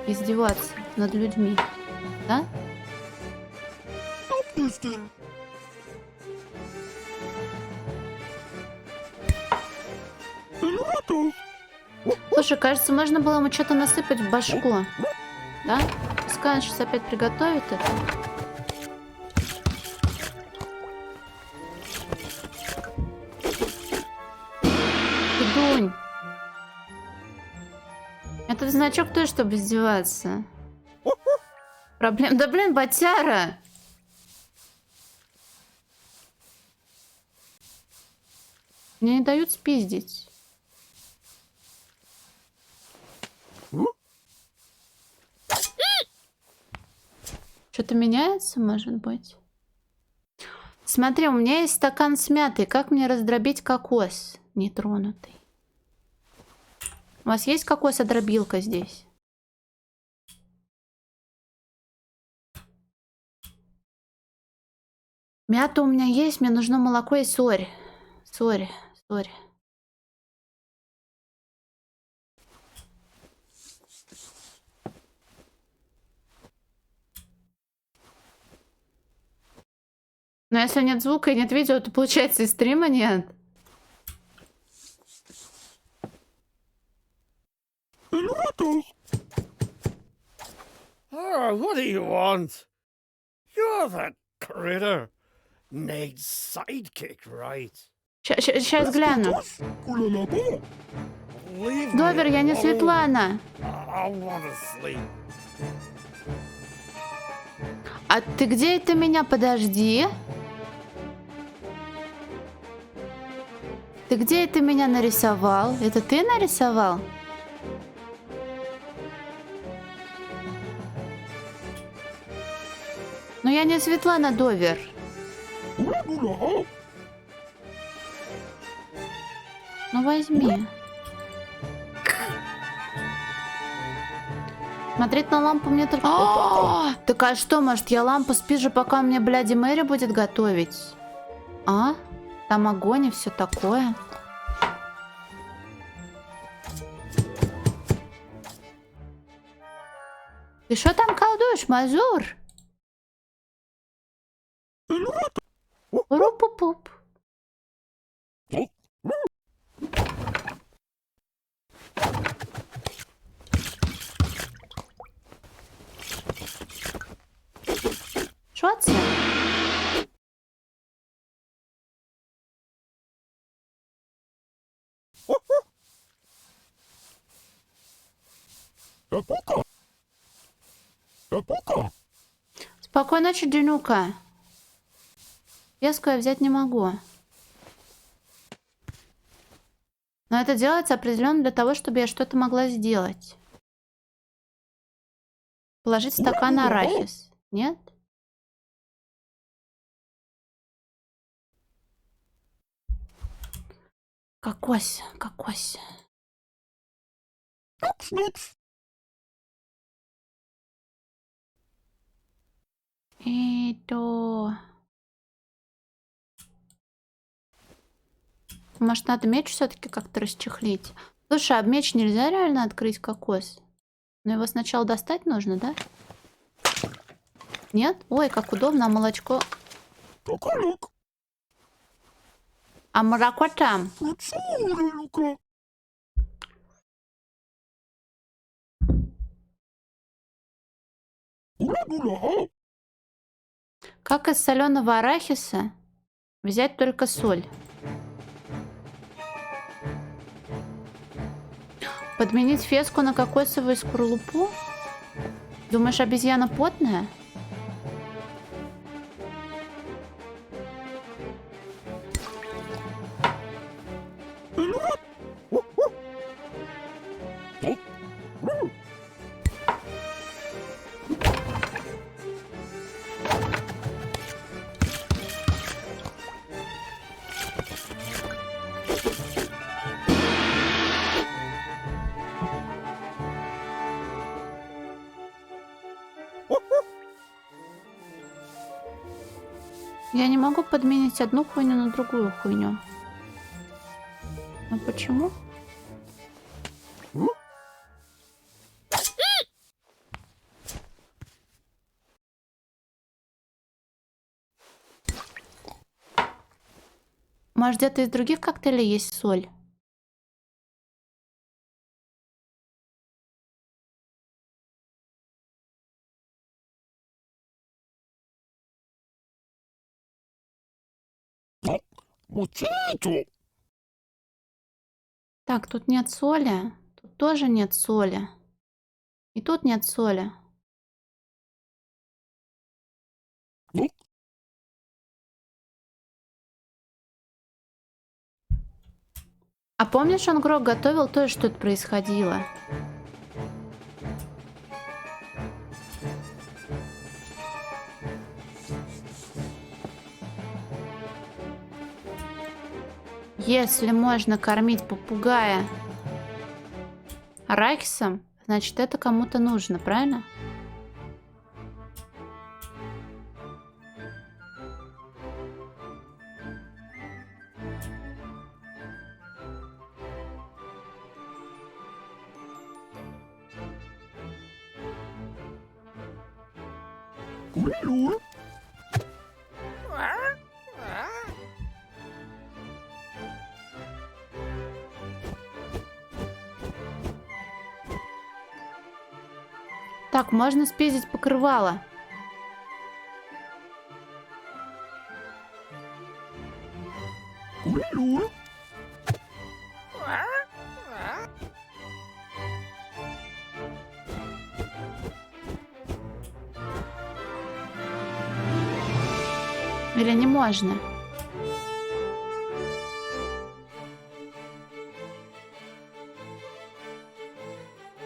издеваться над людьми. Да? Слушай, кажется, можно было ему что-то насыпать в башку. Да? Пускай он сейчас опять приготовит это. Дунь. Этот значок тоже, чтобы издеваться. Проблем... Да блин, ботяра! Мне не дают спиздить. Что-то меняется, может быть? Смотри, у меня есть стакан с мятой. Как мне раздробить кокос нетронутый? У вас есть кокосодробилка здесь? Мята у меня есть, мне нужно молоко и соль. Соль. Но если нет звука и нет видео, то получается и стрима нет. Oh, what do you want? You're that critter. Nate's sidekick, right? Сейчас гляну. Довер, я не Светлана. А ты где это меня? Подожди. Ты где это меня нарисовал? Это ты нарисовал? Но я не Светлана, Довер. Ну возьми. Смотреть на лампу мне только... Так а что, может, я лампу спижу, пока мне Бляди Мэри будет готовить? А? Там огонь и все такое. Ты что там колдуешь, Мазур? Ру-пу-пуп. Що це? Спокойной ночи, Дюнука. Песку я взять не могу. Но это делается определенно для того, чтобы я что-то могла сделать. Положить стакан арахис. Нет? Кокось, кокось. Это... Может, надо меч все-таки как-то расчехлить? Слушай, а меч нельзя реально открыть кокос? Но его сначала достать нужно, да? Нет? Ой, как удобно, а молочко... А молоко там? Как из соленого арахиса взять только соль? Подменить феску на кокосовую скорлупу? Думаешь, обезьяна потная? Я не могу подменить одну хуйню на другую хуйню. А почему? Может, где-то из других коктейлей есть соль? Так, тут нет соли. Тут тоже нет соли. И тут нет соли. А помнишь, он Грог готовил, тоже что-то происходило? Если можно кормить попугая арахисом, значит, это кому-то нужно, правильно? Так, можно спиздить покрывало. Или не можно?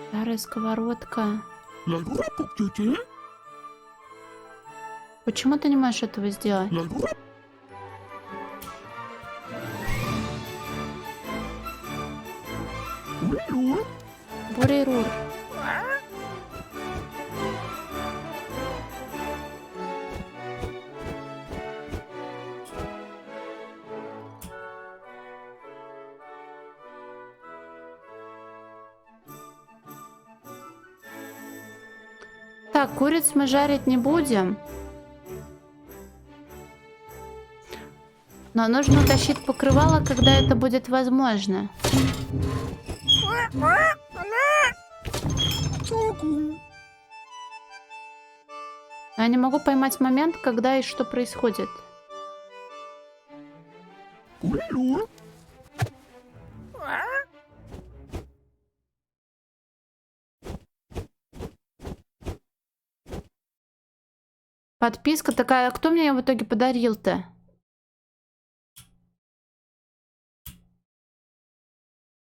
Старая сковородка. Почему ты не можешь этого сделать? Бурирур. Так, куриц мы жарить не будем. Но нужно утащить покрывало, когда это будет возможно. Я не могу поймать момент, когда и что происходит. Подписка такая, а кто мне ее в итоге подарил-то?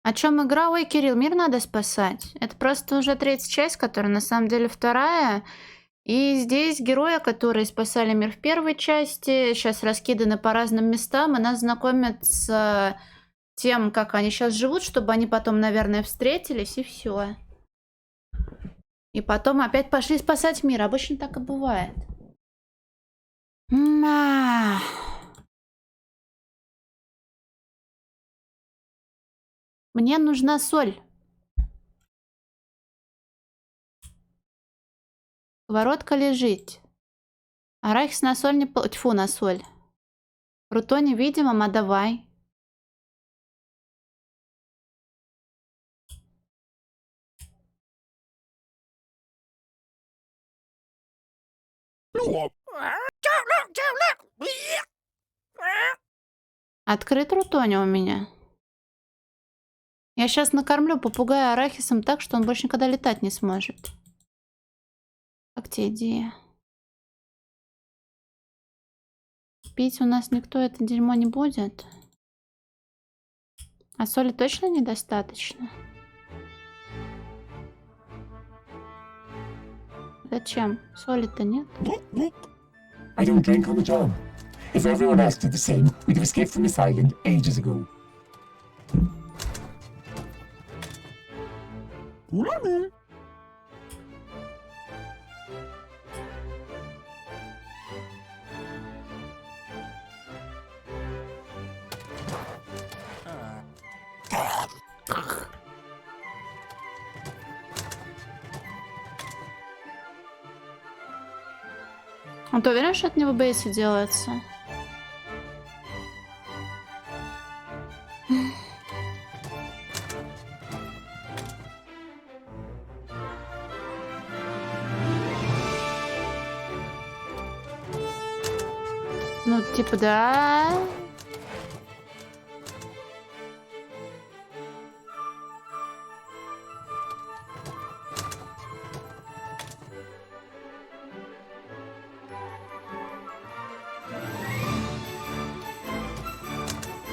О чем игра? Ой, Кирилл, мир надо спасать. Это просто уже третья часть, которая на самом деле вторая. И здесь герои, которые спасали мир в первой части, сейчас раскиданы по разным местам, и нас знакомят с тем, как они сейчас живут, чтобы они потом, наверное, встретились, и все. И потом опять пошли спасать мир. Обычно так и бывает. Мне нужна соль. Сковородка лежит. Арахис на соль не... Тьфу, на соль. Руто невидимом, а давай. Открыт рутони у меня. Я сейчас накормлю попугая арахисом так, что он больше никогда летать не сможет. Как тебе идея? Пить у нас никто это дерьмо не будет. А соли точно недостаточно? Зачем? Соли-то нет. I don't drink on the job. If everyone else did the same, we'd have escaped from this island ages ago. А ты уверен, что это не в ОБСе делается? Ну, типа, да.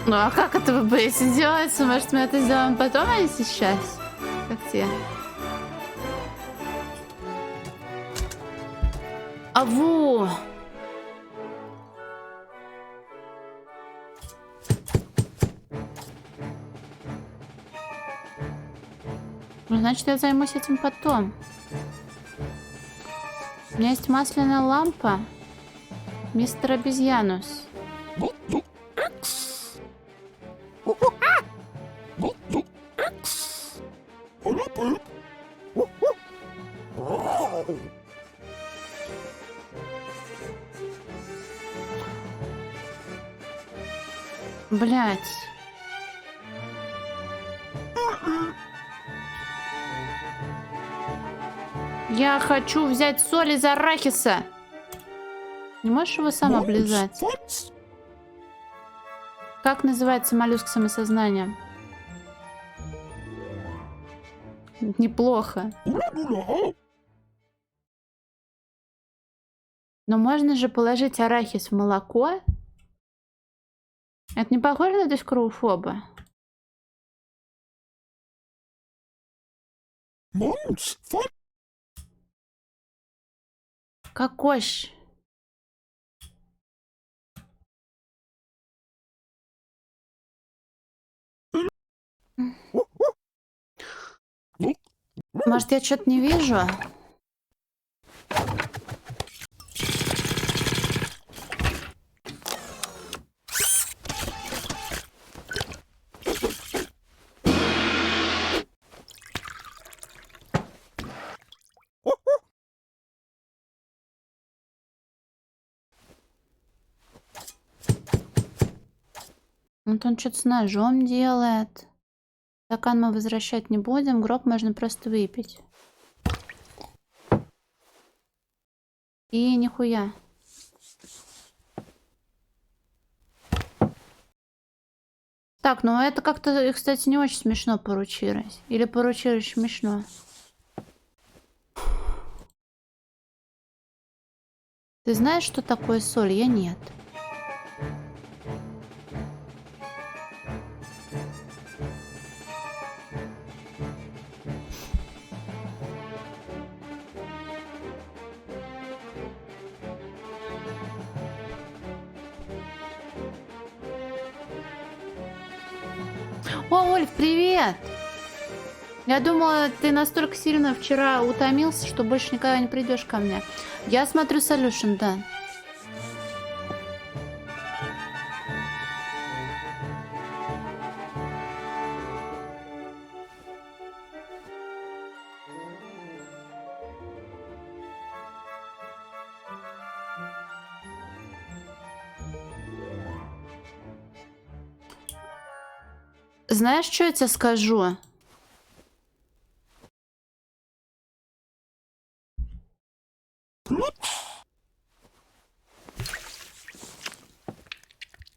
Ну, а как это в ОБСе делается? Может, мы это сделаем потом, а не сейчас? Как тебе? А во! Ну, значит, я займусь этим потом. У меня есть масляная лампа. Мистер Обезьянус. Блять. Я хочу взять соль из арахиса. Не можешь его сам облизать? Как называется моллюск самосознания? Неплохо. Но можно же положить арахис в молоко? Это не похоже на дискроуфоба? Кокощ. Может, я что-то не вижу? Вот он что-то с ножом делает. Стакан мы возвращать не будем. Гроб можно просто выпить. И нихуя. Так, ну это как-то, кстати, не очень смешно поручилось. Или поручилось смешно. Ты знаешь, что такое соль? Я нет. О, Ольг, привет! Я думала, ты настолько сильно вчера утомился, что больше никогда не придешь ко мне. Я смотрю Solution, да. Знаешь, что я тебе скажу?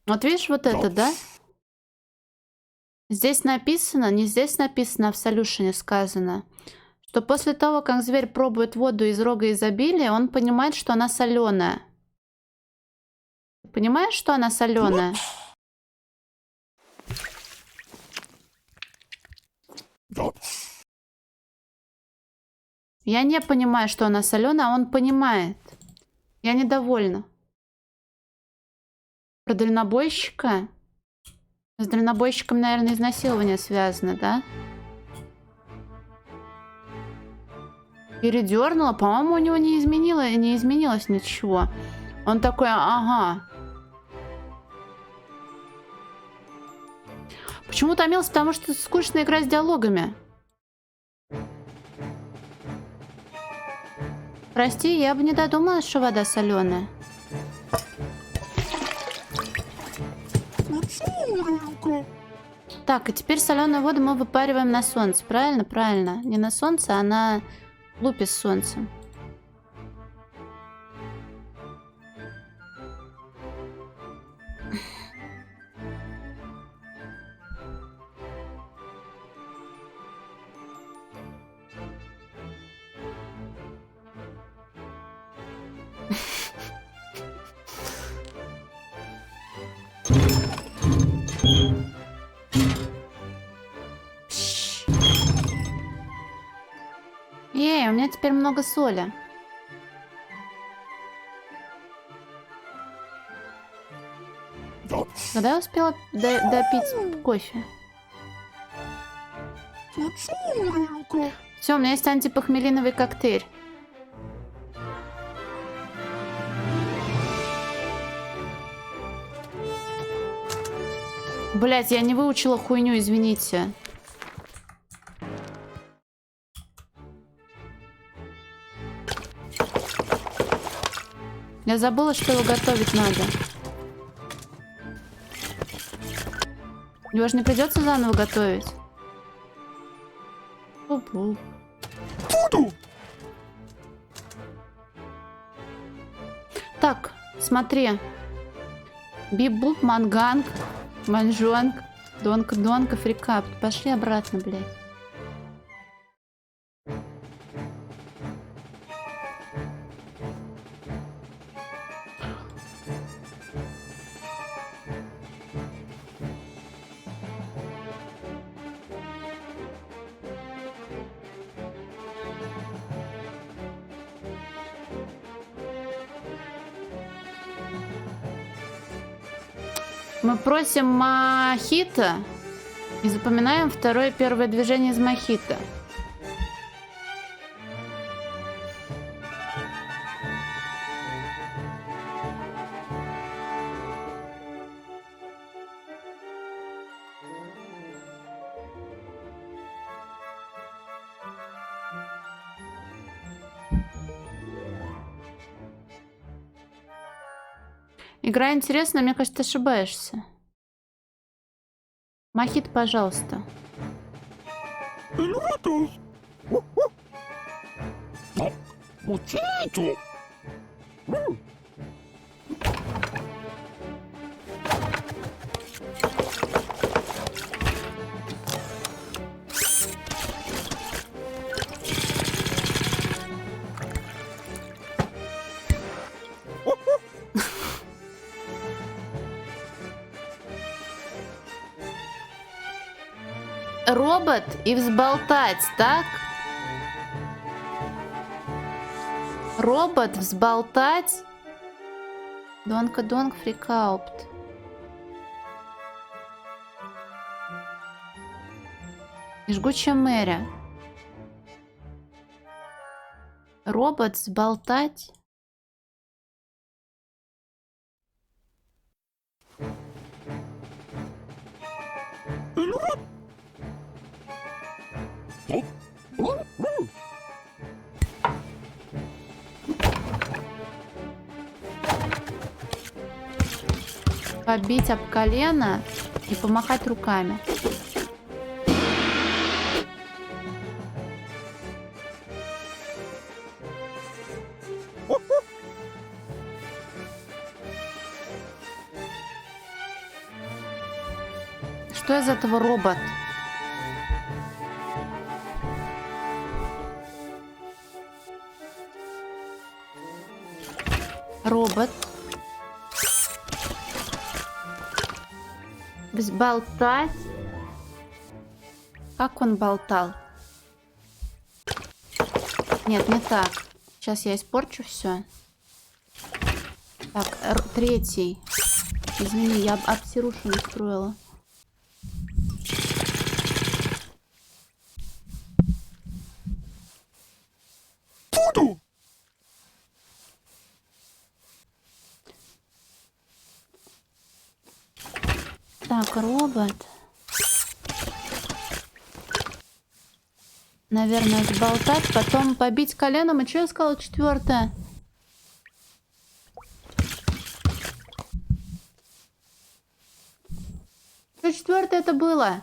Вот видишь вот это, да? Здесь написано, не здесь написано, а в Solution сказано, что после того, как зверь пробует воду из рога изобилия, он понимает, что она соленая. Понимаешь, что она соленая? Я не понимаю, что она соленая, а он понимает. Я недовольна. Про дальнобойщика? С дальнобойщиком, наверное, изнасилование связано, да? Передернула. По-моему, у него не изменилось ничего. Он такой, ага. Почему томился? Потому что скучно играть с диалогами. Прости, я бы не додумалась, что вода соленая. Так, и теперь соленую воду мы выпариваем на солнце. Правильно? Правильно. Не на солнце, а на лупе с солнцем. Ей, у меня теперь много соли. Когда я успела допить кофе? Все, у меня есть антипохмелиновый коктейль. Блять, я не выучила хуйню, извините. Я забыла, что его готовить надо. Его же не придется заново готовить. Пу-пу. Так, смотри. Бип-буп, манганг, манжонг, донка-донка, фрикап. Пошли обратно, блядь. Мы просим мохито и запоминаем второе и первое движение из мохито. Игра интересная, мне кажется, ты ошибаешься. Мохит, пожалуйста. Робот и взболтать, так? Робот взболтать. Донка-донк фрикаупт. И жгучая Мэри. Робот взболтать. Побить об колено и помахать руками. Что из этого робот? Робот. Взболтать. Как он болтал? Нет, не так. Сейчас я испорчу все. Так, третий. Извини, я обсирушу настроила. Так, робот. Наверное, сболтать, потом побить коленом. И что я сказала? Четвертое. Что четвертое это было?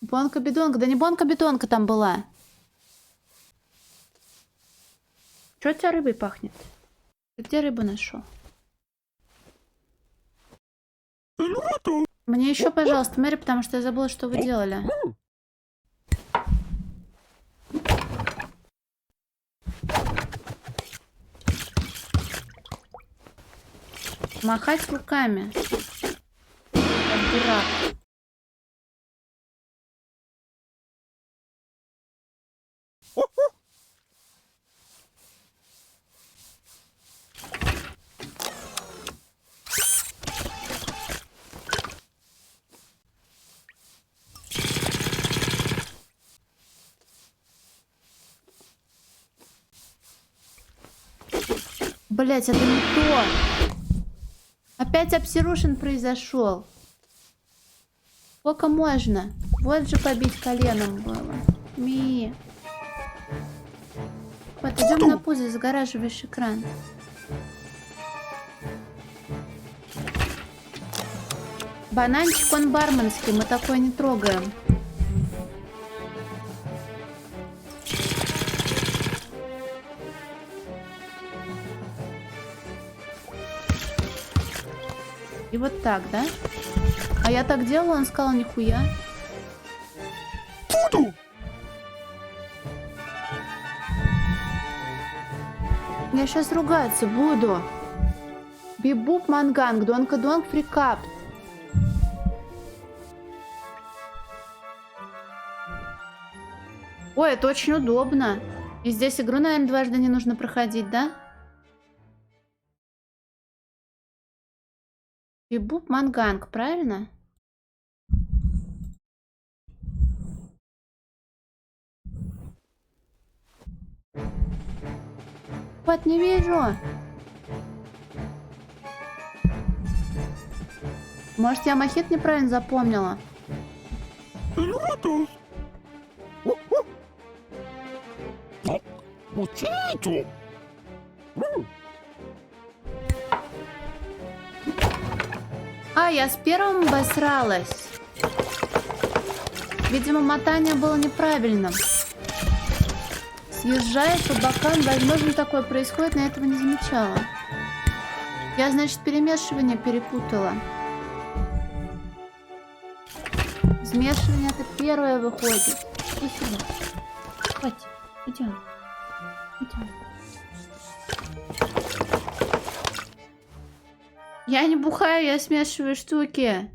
Бонка-бедонка. Да не бонка-бедонка там была. Чё у тебя рыбой пахнет? Ты где рыбу нашел? Мне еще, пожалуйста, Мэри, потому что я забыла, что вы делали. Махать руками. Как дурак. Блять, это не то. Опять обсирушин произошел. Сколько можно? Вот же побить коленом было. Ми. Вот, идем на пузо, загораживаешь экран. Бананчик он барменский, мы такое не трогаем. И вот так, да? А я так делала, он сказал, нихуя. Я сейчас ругаться буду. Бибуп манганг, донка-донг фрикап. Ой, это очень удобно. И здесь игру, наверное, дважды не нужно проходить, да? Бибуп манганг, правильно? Вот, не вижу. Может, я мохит неправильно запомнила? potato. А, я с первым обосралась. Видимо, мотание было неправильным. Съезжает по бокам. Возможно, такое происходит, но я этого не замечала. Я, значит, перемешивание перепутала. Смешивание это первое выходит. Иди сюда. Хватит. Идем. Идем. Я не бухаю, я смешиваю штуки.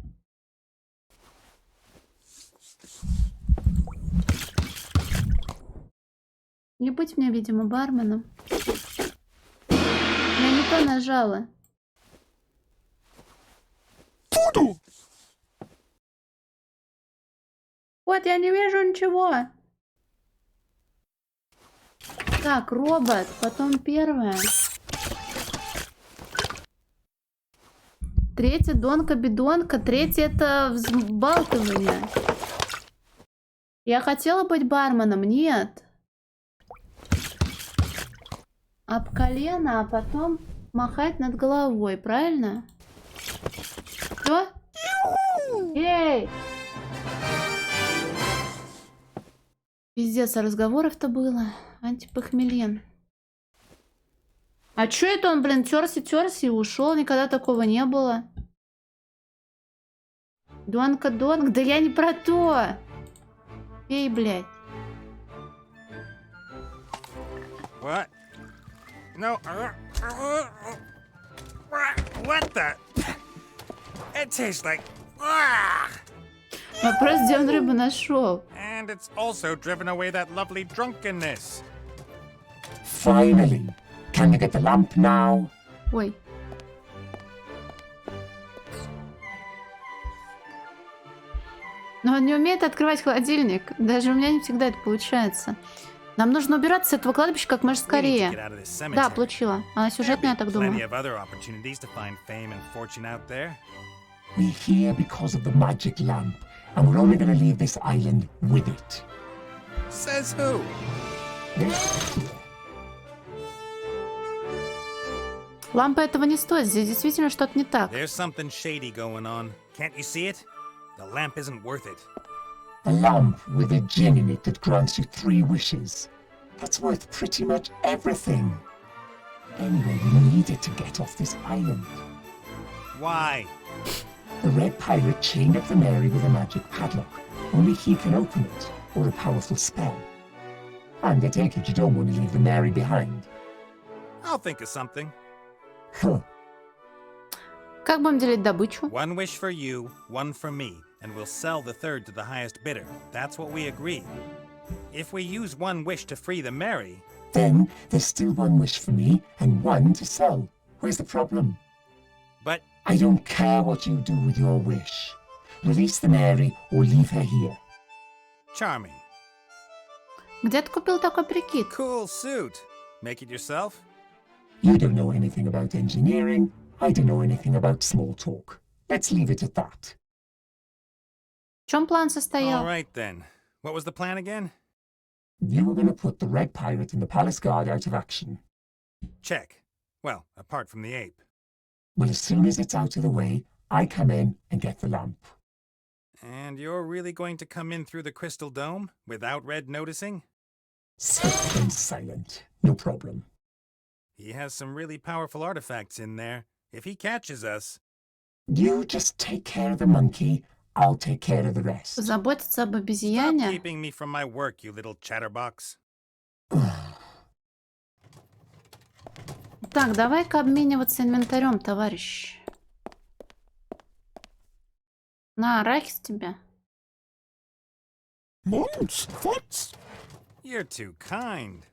Не будь мне, видимо, барменом. Я не то нажала. Вот, я не вижу ничего. Так, робот, потом первое. Третье донка-бидонка. Третье это взбалтывание. Я хотела быть барменом, нет. Об колено, а потом махать над головой, правильно? Что? Эй! Пиздец, а разговоров-то было. Антипохмелин. А чё это он, блин, терся и ушел? Никогда такого не было. Донка-донк, да я не про то. Эй, блядь. What? No. What the? It tastes like. Вопрос, где он рыбу нашел. And it's also driven away that lovely drunkenness. Finally. Can you get the lamp now? Ой. Но он не умеет открывать холодильник. Даже у меня не всегда это получается. Нам нужно убираться с этого кладбища как можно скорее. Да, получила. А сюжетно я так думаю. We're here because of the magic lamp, and we're only going to leave this island with it. Says who? Лампа этого не стоит. Здесь действительно что-то не так. There's something shady going on. Can't you see it? The lamp isn't worth it. A lamp with a gin in it that grants you 3 wishes. That's worth pretty much everything. Anyway, we need it to get off this island. Why? The Red Pirate chained up the Mary with a magic padlock. Only he can open it, or a powerful spell. And I take it you don't want to leave the Mary behind. I'll think of something. Huh. Как будем делить добычу? One wish for you, one for me, and we'll sell the third to the highest bidder. That's what we agree. If we use one wish to free the Mary... Then there's still 1 wish for me and 1 to sell. Where's the problem? But... I don't care what you do with your wish. Release the Mary or leave her here. Charming. Где ты купил такой прикид? Cool suit. Make it yourself? You don't know anything about engineering. I don't know anything about small talk. Let's leave it at that. В чем план состоял? All right then. What was the plan again? You were going to put the Red Pirate and the Palace Guard out of action. Check. Well, apart from the ape. Well, as soon as it's out of the way, I come in and get the lamp. And you're really going to come in through the crystal dome without Red noticing? Swift and silent. No problem. He has some really powerful artifacts in there. If he catches us... You just take care of the monkey. I'll take care of the rest. Заботиться об Stop обезьяне. keeping me from my work, you little chatterbox. Так, давай-ка обмениваться инвентарем, товарищ. На, арахис тебе. Months, what? You're too kind.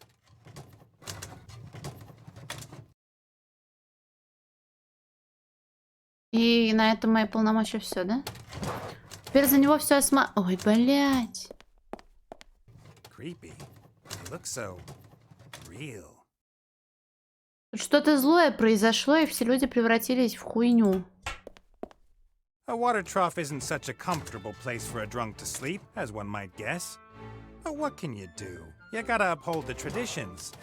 И на этом мои полномочия все, да? Теперь за него все Ой, блядь. Creepy. They look so real. Тут что-то злое произошло, и все люди превратились в хуйню. A water trough isn't such a comfortable place for a drunk to sleep, as one might guess. But what can you do? You gotta uphold the traditions.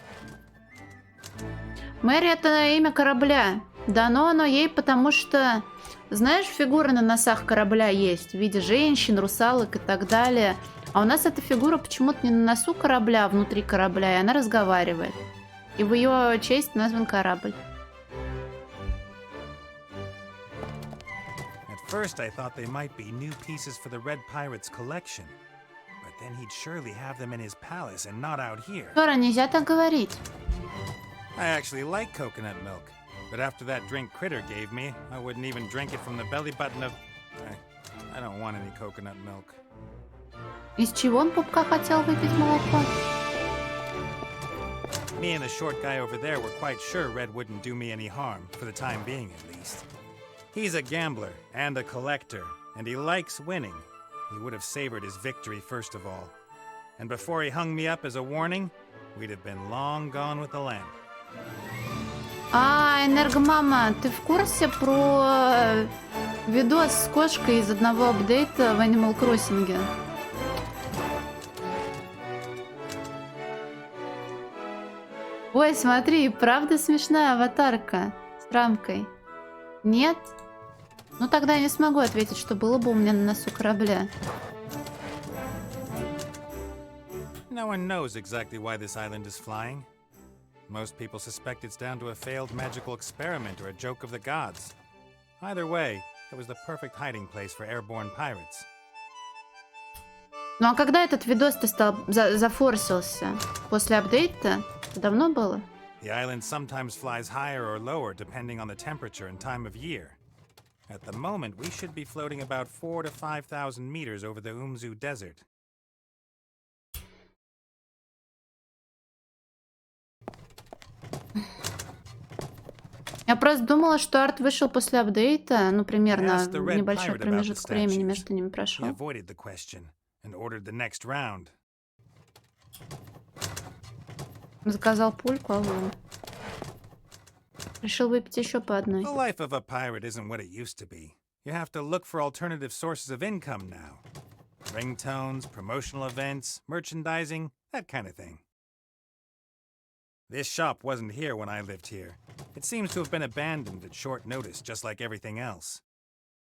Мэри — это имя корабля. Дано оно ей, потому что, знаешь, фигуры на носах корабля есть в виде женщин, русалок и так далее. А у нас эта фигура почему-то не на носу корабля, а внутри корабля, и она разговаривает. И в ее честь назван корабль. At first I thought they might be new pieces for the Red Pirate's collection. But then he'd surely have them in his palace and not out here. Тора, нельзя так говорить. I actually like coconut milk. But after that drink Critter gave me, I wouldn't even drink it from the belly button of... I don't want any coconut milk. Из чего он, пупка, хотел выпить молоко? Me and the short guy over there were quite sure Red wouldn't do me any harm, for the time being at least. He's a gambler and a collector, and he likes winning. He would have savored his victory first of all. And before he hung me up as a warning, we'd have been long gone with the lamp. А, Энергомама, ты в курсе про видос с кошкой из одного апдейта в Animal Crossing? Ой, смотри, правда смешная аватарка с рамкой. Нет? Ну тогда я не смогу ответить, что было бы у меня на носу корабля. No one knows exactly why this island is flying. Most people suspect it's down to a failed magical experiment or a joke of the gods. Either way, it was the perfect hiding place for airborne pirates. Ну а когда этот видос-то зафорсился? После апдейта? Это давно было? The island sometimes flies higher or lower depending on the temperature and time of year. At the moment, we should be floating about 4,000 to 5,000 meters over the Umzu Desert. Я просто думала, что арт вышел после апдейта, ну, примерно небольшой промежуток времени между ними прошел. Заказал пульку, а вы... Решил выпить еще по одной. The life of a pirate isn't what it used to be. You have to look for alternative sources of income now. Ringtones, promotional events, merchandising, that kind of thing. This shop wasn't here when I lived here. It seems to have been abandoned at short notice, just like everything else.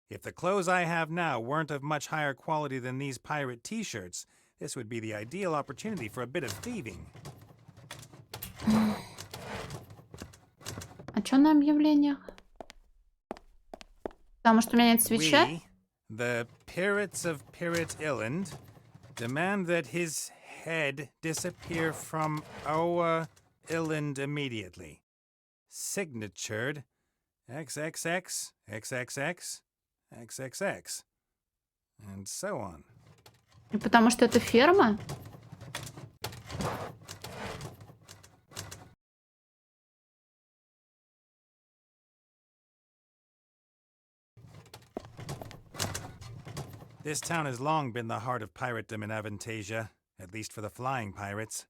If the clothes I have now weren't of much higher quality than these pirate t-shirts, this would be the ideal opportunity for a bit of thieving. А что на объявлениях? Потому что у меня нет свеча. We, the Pirates of Pirate Island, demand that his head disappear from our island immediately. Signatured XXX, XXX, XXX, and so on. И потому что это ферма? This town has long been the heart of piratedom in Avantasia, at least for the flying pirates.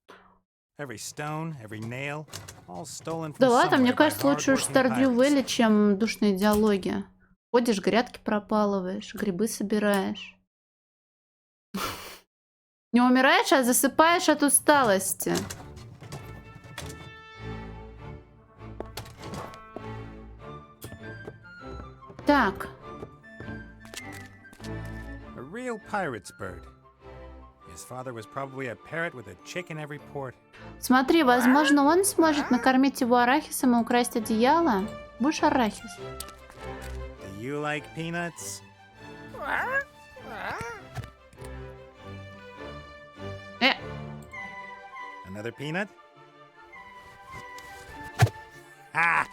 Every stone, every nail, all stolen from Да ладно, мне somewhere by кажется, лучше уж Stardew hardworking Valley, чем душные диалоги. Ходишь, грядки пропалываешь, грибы собираешь. Не умираешь, а засыпаешь от усталости. Так. A real pirate's bird. His father was probably a parrot with a chick in every port. Смотри, возможно, он сможет накормить его арахисом и украсть одеяло. Будешь арахис? Do you like peanuts? Another peanut? Ah!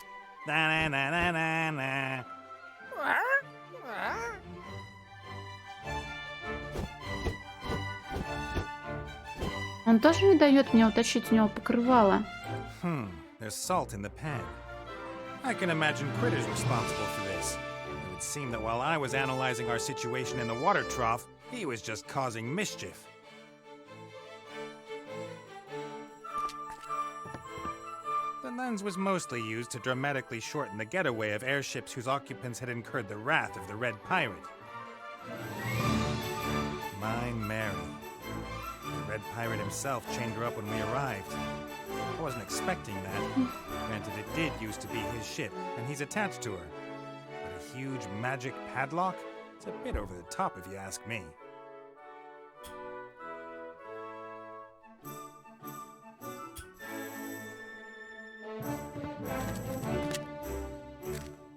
Na-na-na-na-na-na. Он тоже не дает мне утащить у него покрывало. There's salt in the pan. I can imagine Critter's responsible for this. It would seem that while I was analyzing our situation in the water trough, he was just causing mischief. The lens was mostly used to dramatically shorten the getaway of airships whose occupants had incurred the wrath of the Red Pirate. My Mary. The Red Red Pirate himself chained her up when we arrived. I wasn't expecting that. Granted, it did used to be his ship, and he's attached to her. But a huge magic padlock? It's a bit over the top if you ask me.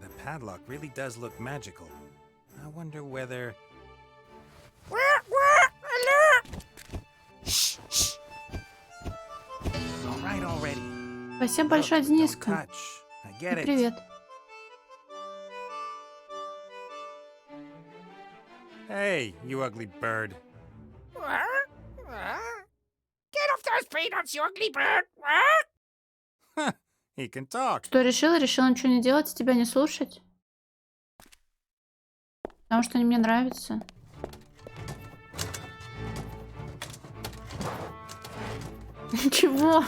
The padlock really does look magical. I wonder whether... Alert! Shh, shh. All right already. Спасибо большое, Look, Дениска. don't touch. I get И it. привет. Hey, you ugly bird. Get off those peanuts, you ugly bird! He can talk. Что решила? Решила ничего не делать и тебя не слушать? Потому что они мне нравятся. Чего?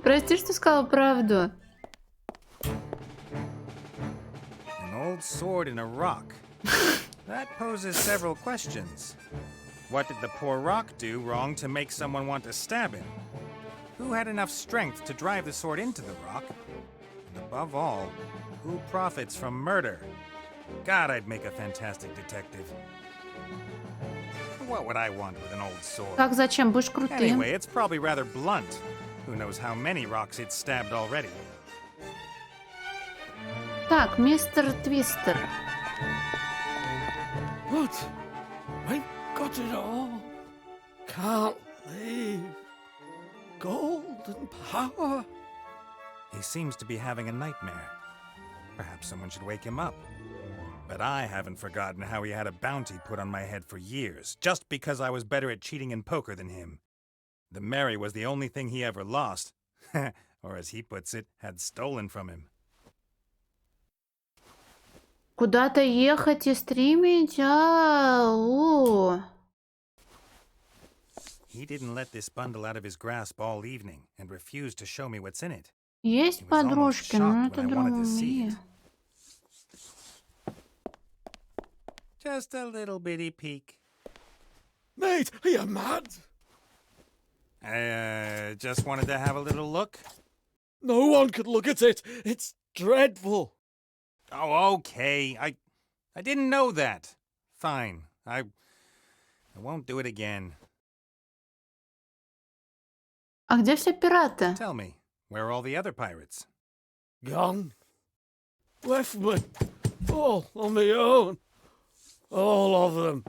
Прости, что сказала правду. An old sword in a rock. That poses several questions. What did the poor rock do wrong to make someone want to stab him? Who had enough strength to drive the sword into the rock? And above all, who profits from murder? God, I'd make a fantastic detective. What would I want with an old sword? Как зачем? Будешь крутым. Anyway, it's probably rather blunt. Who knows how many rocks it's stabbed already? Так, мистер Твистер. What? I've got it all. Can't leave. Gold and power. He seems to be having a nightmare. Perhaps someone should wake him up. But I haven't forgotten how he had a bounty put on my head for years, just because I was better at cheating in poker than him. The Mary was the only thing he ever lost, or as he puts it, had stolen from him. Куда-то ехать и стримить? He didn't let this bundle out of his grasp all evening and refused to show me what's in it. Есть He was almost подружки, но shocked это when I wanted to see другие. it. Just a little bitty peek. Mate, are you mad? I just wanted to have a little look. No one could look at it. It's dreadful. Oh, okay. I didn't know that. Fine. I won't do it again. А где все пираты? Tell me, where are all the other pirates? Gone. Left me. All on my own. All of them.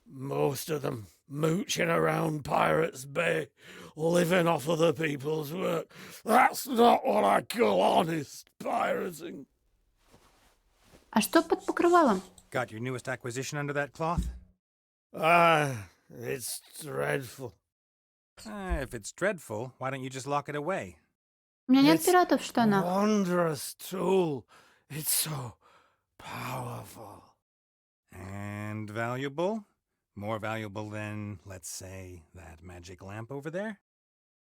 Most of them mooching around Pirates Bay, living off other people's work. That's not what I call honest pirating. А что под покрывалом? Got your newest acquisition under that cloth? It's dreadful. If it's dreadful, why don't you just lock it away? У меня нет It's пиратов в штанах. wondrous tool. It's so powerful. And valuable? More valuable than, let's say, that magic lamp over there?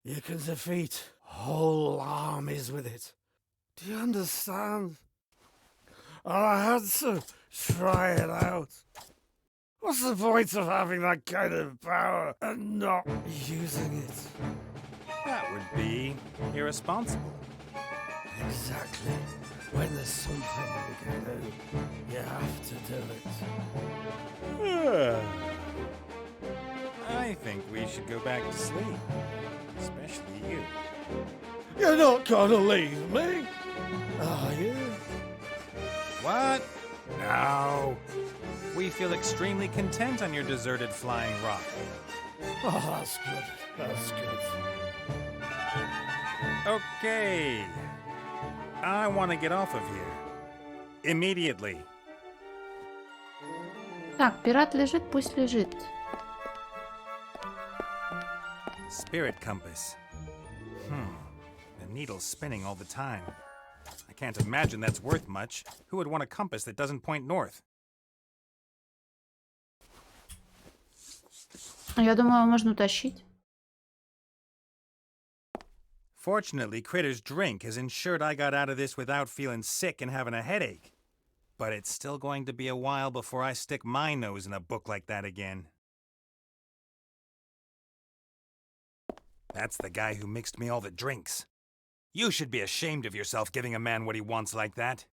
You can defeat whole armies with it. Do you understand? And I had to try it out. What's the point of having that kind of power and not using it? That would be irresponsible. Exactly. When there's something you can do, you have to do it. I think we should go back to sleep. Especially you. You're not gonna leave me, are you? What? No. We feel extremely content on your deserted flying rock. Oh, that's good. That's good. Okay. I want to get off of here. Immediately. Так, пират лежит, пусть лежит. Spirit compass. The needle's spinning all the time. I can't imagine that's worth much. Who would want a compass that doesn't point north? Я думала, можно утащить. Fortunately, Critter's drink has ensured I got out of this without feeling sick and having a headache. But it's still going to be a while before I stick my nose in a book like that again. That's the guy who mixed me all the drinks. You should be ashamed of yourself giving a man what he wants like that.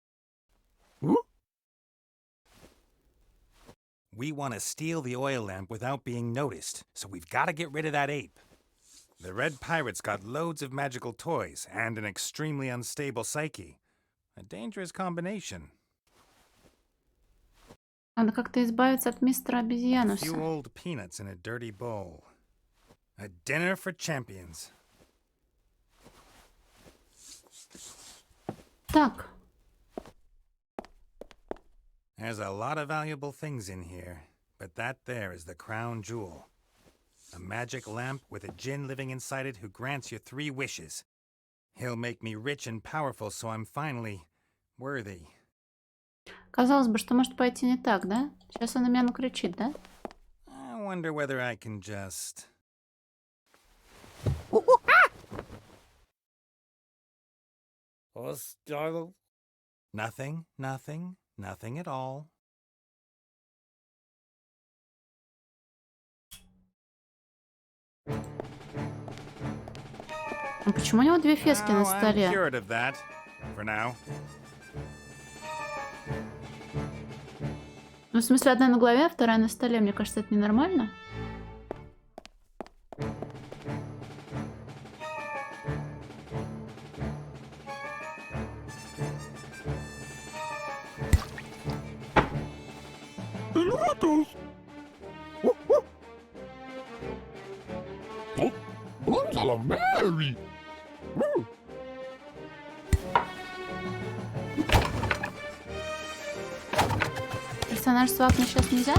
We want to steal the oil lamp without being noticed, so we've got to get rid of that ape. The Red Pirate's got loads of magical toys and an extremely unstable psyche. A dangerous combination. Надо как-то избавиться от мистера A few Обезьянуса. old peanuts in a dirty bowl. A dinner for champions. Так, There's a lot of valuable things in here, but that there is the crown jewel. A magic lamp with a djinn living inside it who grants you 3 wishes. He'll make me rich and powerful, so I'm finally worthy. казалось бы, что может пойти не так, да? Сейчас он на меня накричит, да? I wonder whether I can just... Nothing, nothing, nothing at all. А почему у него 2 фески на Oh, I'm столе? cured of that, for now. Ну, в смысле, одна на голове, а вторая на столе. Мне кажется, это ненормально. Angela Mary! Персонаж свапнуть сейчас нельзя?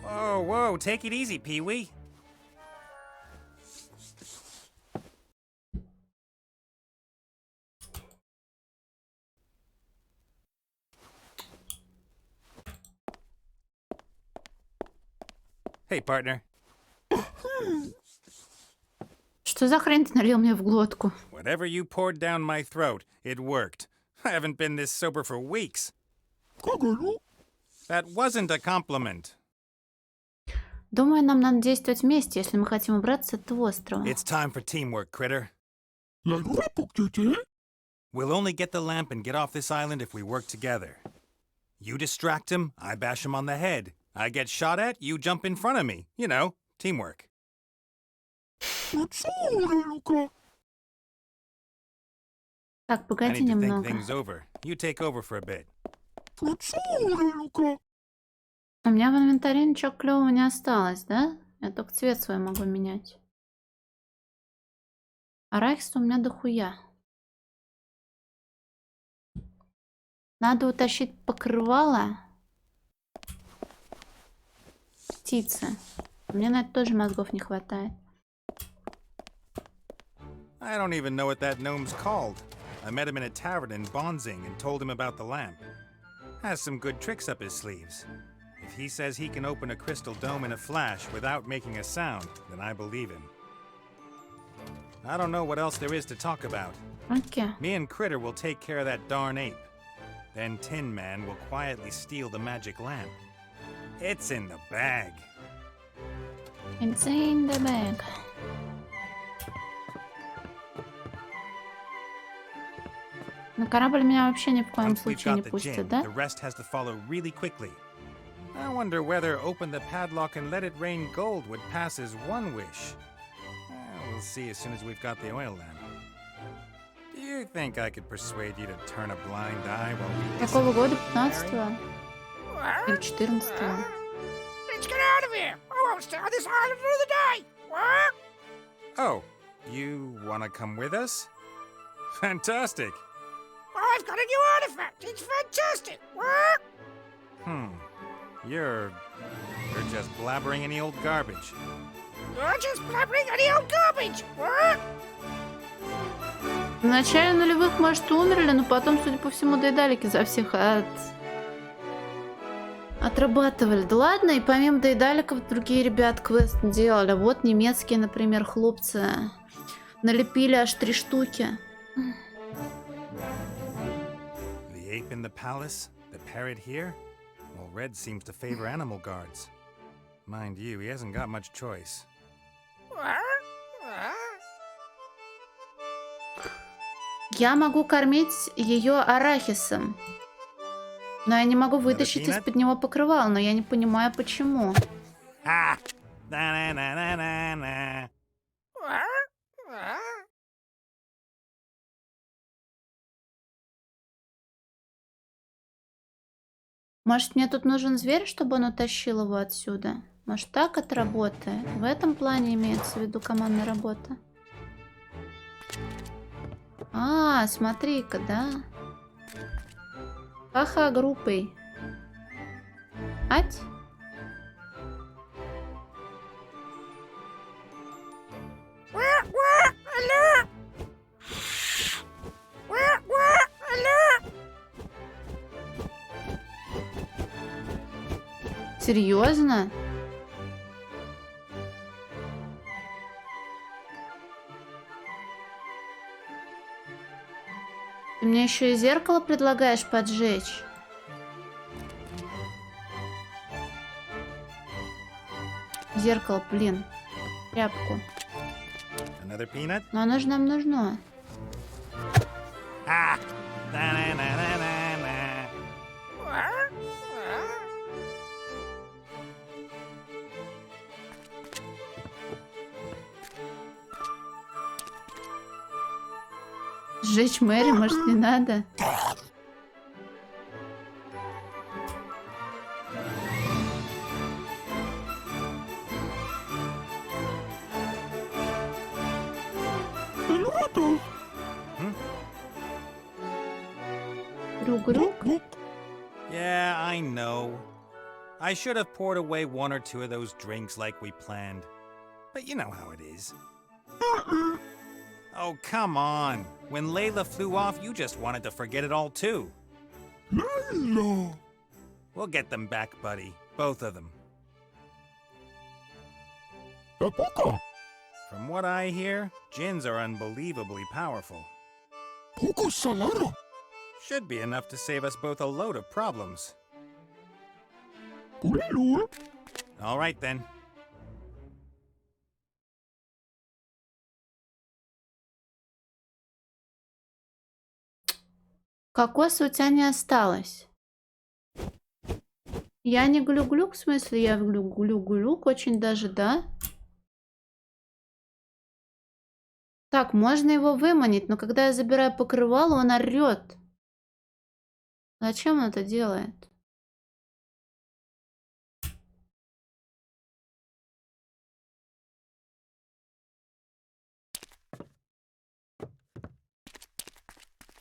Whoa, whoa, take it easy, Pee-wee. Hey, partner. Что за хрень ты налил мне в глотку? Whatever you poured down my throat, it worked. I haven't been this sober for weeks. That wasn't a compliment. Думаю, нам надо действовать вместе, если мы хотим убраться с этого острова. It's time for teamwork, critter. We'll only get the lamp and get off this island if we work together. You distract him, I bash him on the head. I get shot at, you jump in front of me. You know, teamwork. Так, I погоди need to think немного. things over. You take over for a bit. У меня в инвентаре ничего клевого не осталось, да? Я только цвет свой могу менять. Арахиса у меня дохуя. Надо утащить покрывало. Птицы. Мне на это тоже мозгов не хватает. I don't even know what that gnome's called. I met him in a tavern in Bonzing and told him about the lamp. Has some good tricks up his sleeves. If he says he can open a crystal dome in a flash without making a sound, then I believe him. I don't know what else there is to talk about. Окей. Me and Critter will take care of that darn ape. Then Tin Man will quietly steal the magic lamp. It's in the bag. It's in the bag. На корабль меня вообще ни в коем Once we've случае не got the пустят, gin, да? the rest has to follow really quickly. I wonder whether open the padlock and let it rain gold would pass as one wish. We'll see as soon as we've got the oil lamp. Do you think I could persuade you to turn a blind eye while we Какого года? Mary? 15-го? Или 14-го? Let's get out of here. I won't stay on this island another day. What? Oh, you want to come with us? Fantastic. I've got a new artifact. It's fantastic. What? You're just blabbering any old garbage. You're just blabbering any old garbage. What? В начале нулевых, может, умерли, но потом, судя по всему, доедалики за всех Отрабатывали. Да ладно, и помимо доедаликов другие ребят квест делали. Вот немецкие, например, хлопцы налепили аж 3 штуки. The ape in the palace, the parrot here. Well, Red seems to favor animal guards. Mind you, he hasn't got much choice. Я могу кормить ее арахисом. Но я не могу вытащить из-под него покрывало, но я не понимаю, почему. Ha! Na-na-na-na-na-na. Может, мне тут нужен зверь, чтобы он утащил его отсюда? Может, так отработает? В этом плане имеется в виду командная работа. А, смотри-ка, да. Ха-ха, группой. Ать? Серьезно? Ты мне еще и зеркало предлагаешь поджечь? Зеркало, блин. Тряпку. Another peanut? Но оно же нам нужно. Ah! Na-na-na-na-na-na. Сжечь Мэри, может, не надо? Грюк-грюк? Yeah, I know. I should have poured away 1 or 2 of those drinks like we planned. But you know how it is. Oh, come on. When Layla flew off, you just wanted to forget it all too. Layla! We'll get them back, buddy. Both of them. From what I hear, djinns are unbelievably powerful. Should be enough to save us both a load of problems. All right then. Кокоса у тебя не осталось. Я не глюк-глюк, в смысле, я глюк-глюк, очень даже, да? Так, можно его выманить, но когда я забираю покрывало, он орёт. Зачем он это делает?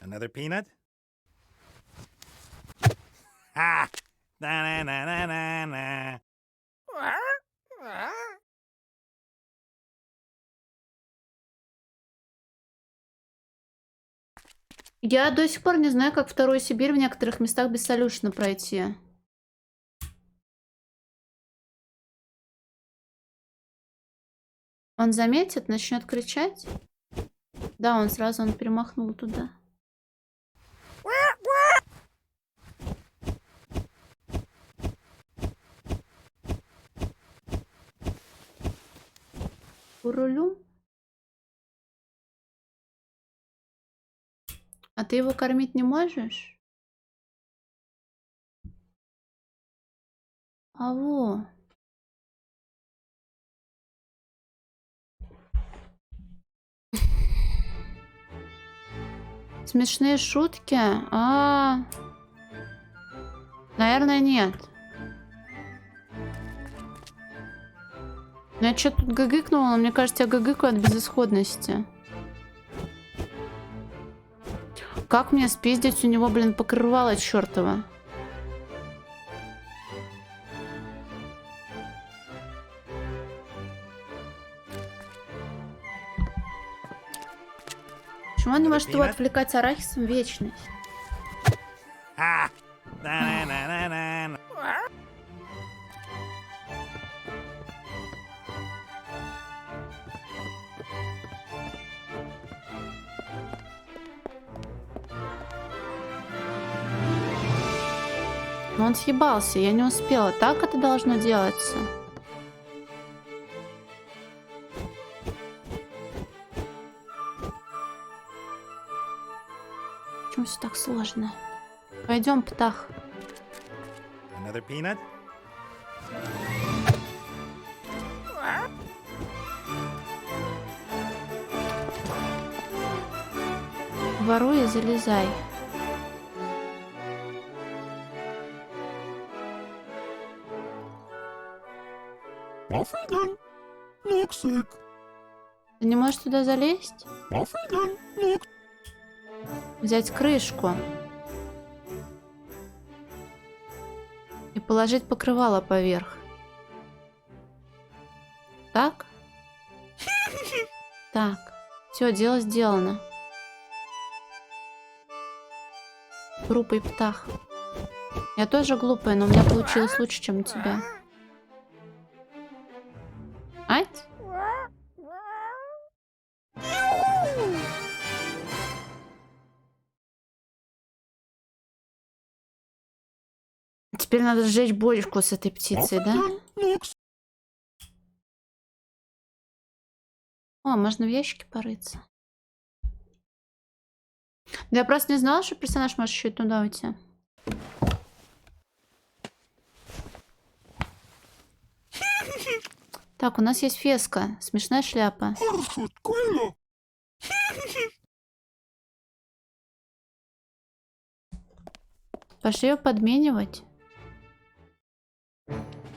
Another peanut? Ha! Na-na-na-na-na-na. Я до сих пор не знаю, как вторую Сибирь в некоторых местах без солюшена пройти. Он заметит, начнет кричать. Да, он сразу перемахнул туда. Урулю. А ты его кормить не можешь? А во. Смешные шутки? Наверное, нет. Ну, я что-то тут гыгыкнула, но мне кажется, я гыгыкаю от безысходности. Как мне спиздить у него, блин, покрывало чёртово? Почему он не может его отвлекать арахисом вечность? Но он съебался, я не успела. Так это должно делаться. Почему все так сложно? Пойдем, птах. Another peanut? Воруй и залезай. Ты не можешь туда залезть? Взять крышку. И положить покрывало поверх. Так? Так. Все, дело сделано. Глупый птах. Я тоже глупая, но у меня получилось лучше, чем у тебя. Ать? Теперь надо сжечь бочку с этой птицей, да? О, можно в ящике порыться. Да я просто не знала, что персонаж может еще и туда уйти. Так, у нас есть феска. Смешная шляпа. Пошли ее подменивать.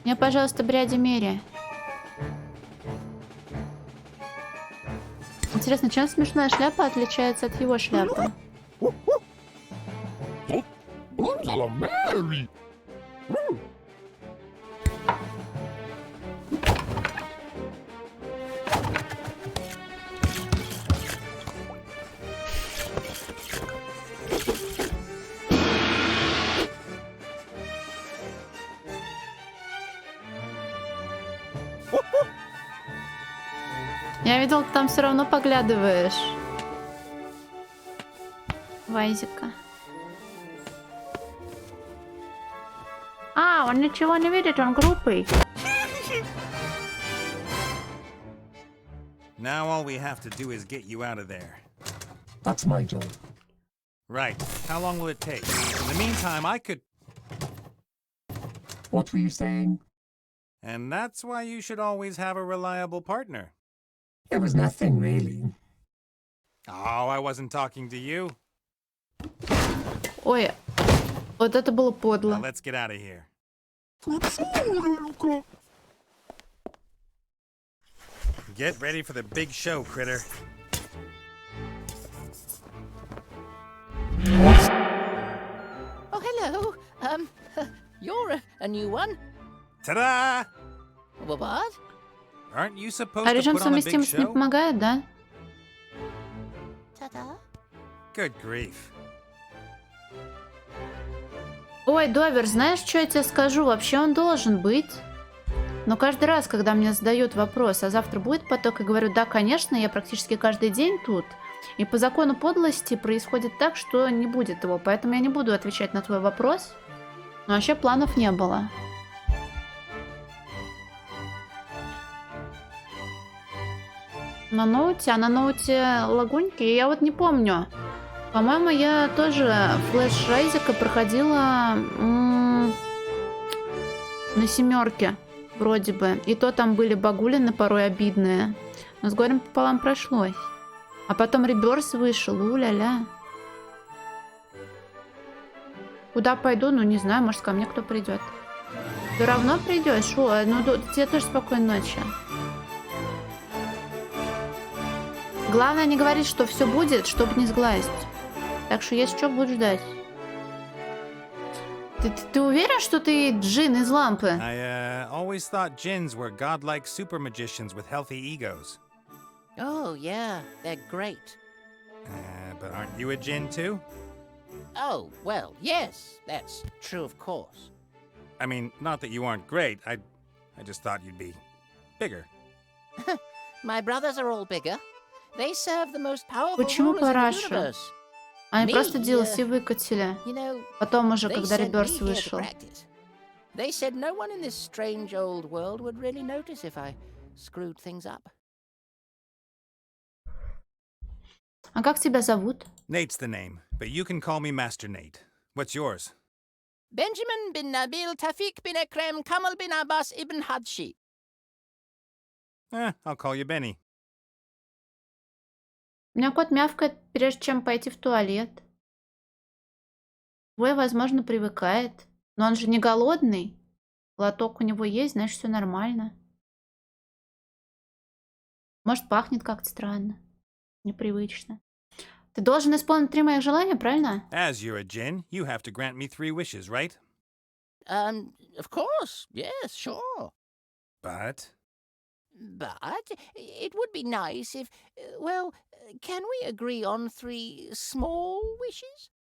Мне, пожалуйста, бряди меря. Интересно, чем смешная шляпа отличается от его шляпы? Я видел, ты там все равно поглядываешь. Вайзика. А, он ничего не видит, он глупый. Now all we have to do is get you out of there. That's my job. Right. How long will it take? In the meantime, I could... What were you saying? And that's why you should always have a reliable partner. It was nothing, really. Oh, I wasn't talking to you. Ой, вот это было подло. Now let's get out of here. Get ready for the big show, critter. Oh, hello. You're a new one. Ta-da! What? Aren't you supposed А to режим put on a big совместимости не show? помогает, да? Ta-da. Good grief. Ой, Довер, знаешь, что я тебе скажу? Вообще он должен быть. Но каждый раз, когда мне задают вопрос, а завтра будет поток, я говорю, да, конечно, я практически каждый день тут. И по закону подлости происходит так, что не будет его. Поэтому я не буду отвечать на твой вопрос. Но вообще планов не было. На ноуте лагуньки, я вот не помню. По-моему, я тоже флэш Райзека проходила на 7, вроде бы. И то там были багулины порой обидные. Но с горем пополам прошлось. А потом Реберс вышел, у-ля-ля. Куда пойду, ну не знаю, может ко мне кто придет. Ты равно придешь? О, ну тебе тоже спокойной ночи. Главное не говорить, что все будет, чтобы не сглазить. Так что если что, буду ждать. Ты уверен, что ты джин из лампы? I always thought djinns were godlike super magicians with healthy egos. Oh, yeah, they're great. But aren't you a djinn too? Oh, well, yes, that's true, of course. I mean, not that you aren't great. I just thought you'd be bigger. My brothers are all bigger. They serve the most powerful Почему rulers in the параша? universe. Они Me, просто DLC выкатили. You know, Потом уже, they когда sent me Ребёрс here to вышел. practice. They said no one in this strange old world would really notice if I screwed things up. А как тебя зовут? Nate's the name, but you can call me Master Nate. What's yours? Benjamin bin Nabil Tafik bin Ekrem Kamal bin Abbas ibn Hadshi. I'll call you Benny. У меня кот мявкает, прежде чем пойти в туалет. Твой, возможно, привыкает. Но он же не голодный. Глоток у него есть, значит, все нормально. Может, пахнет как-то странно. Непривычно. Ты должен исполнить 3 моих желания, правильно? As you're a djinn, you have to grant me 3 wishes, right? Of course, yes, sure. But But it would be nice if, well, can we agree on 3 small wishes?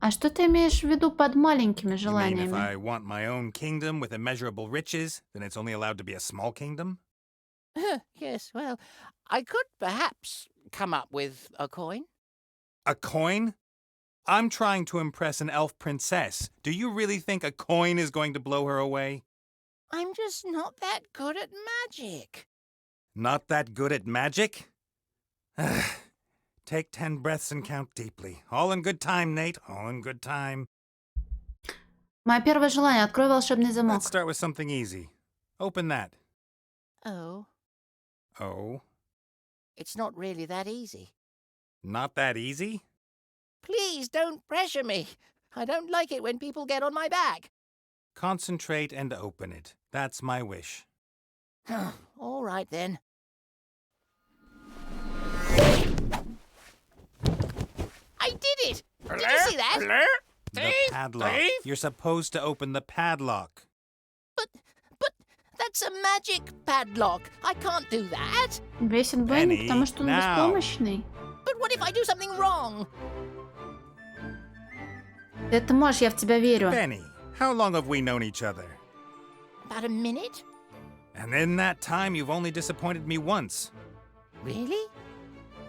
А что ты имеешь в виду под маленькими you mean if желаниями? I want my own kingdom with immeasurable riches, then it's only allowed to be a small kingdom? Yes, well, I could perhaps come up with a coin. A coin? I'm trying to impress an elf princess. Do you really think a coin is going to blow her away? I'm just not that good at magic. Not that good at magic? Take 10 breaths and count deeply. All in good time, Nate. All in good time. Мое первое желание. Открой волшебный замок. Let's start with something easy. Open that. Oh, Oh, it's not really that easy. not that easy? Please don't pressure me. I don't like it when people get on my back. Concentrate and open it. That's my wish. All right then. I did it! Did you see that? The padlock. You're supposed to open the padlock. But that's a magic padlock. I can't do that. Бесит Бенни, Benny, потому что он now. беспомощный. But what if I do something wrong? Ты это можешь, я в тебя верю. Benny, how long have we known each other? About a minute? And in that time, you've only disappointed me once. Really?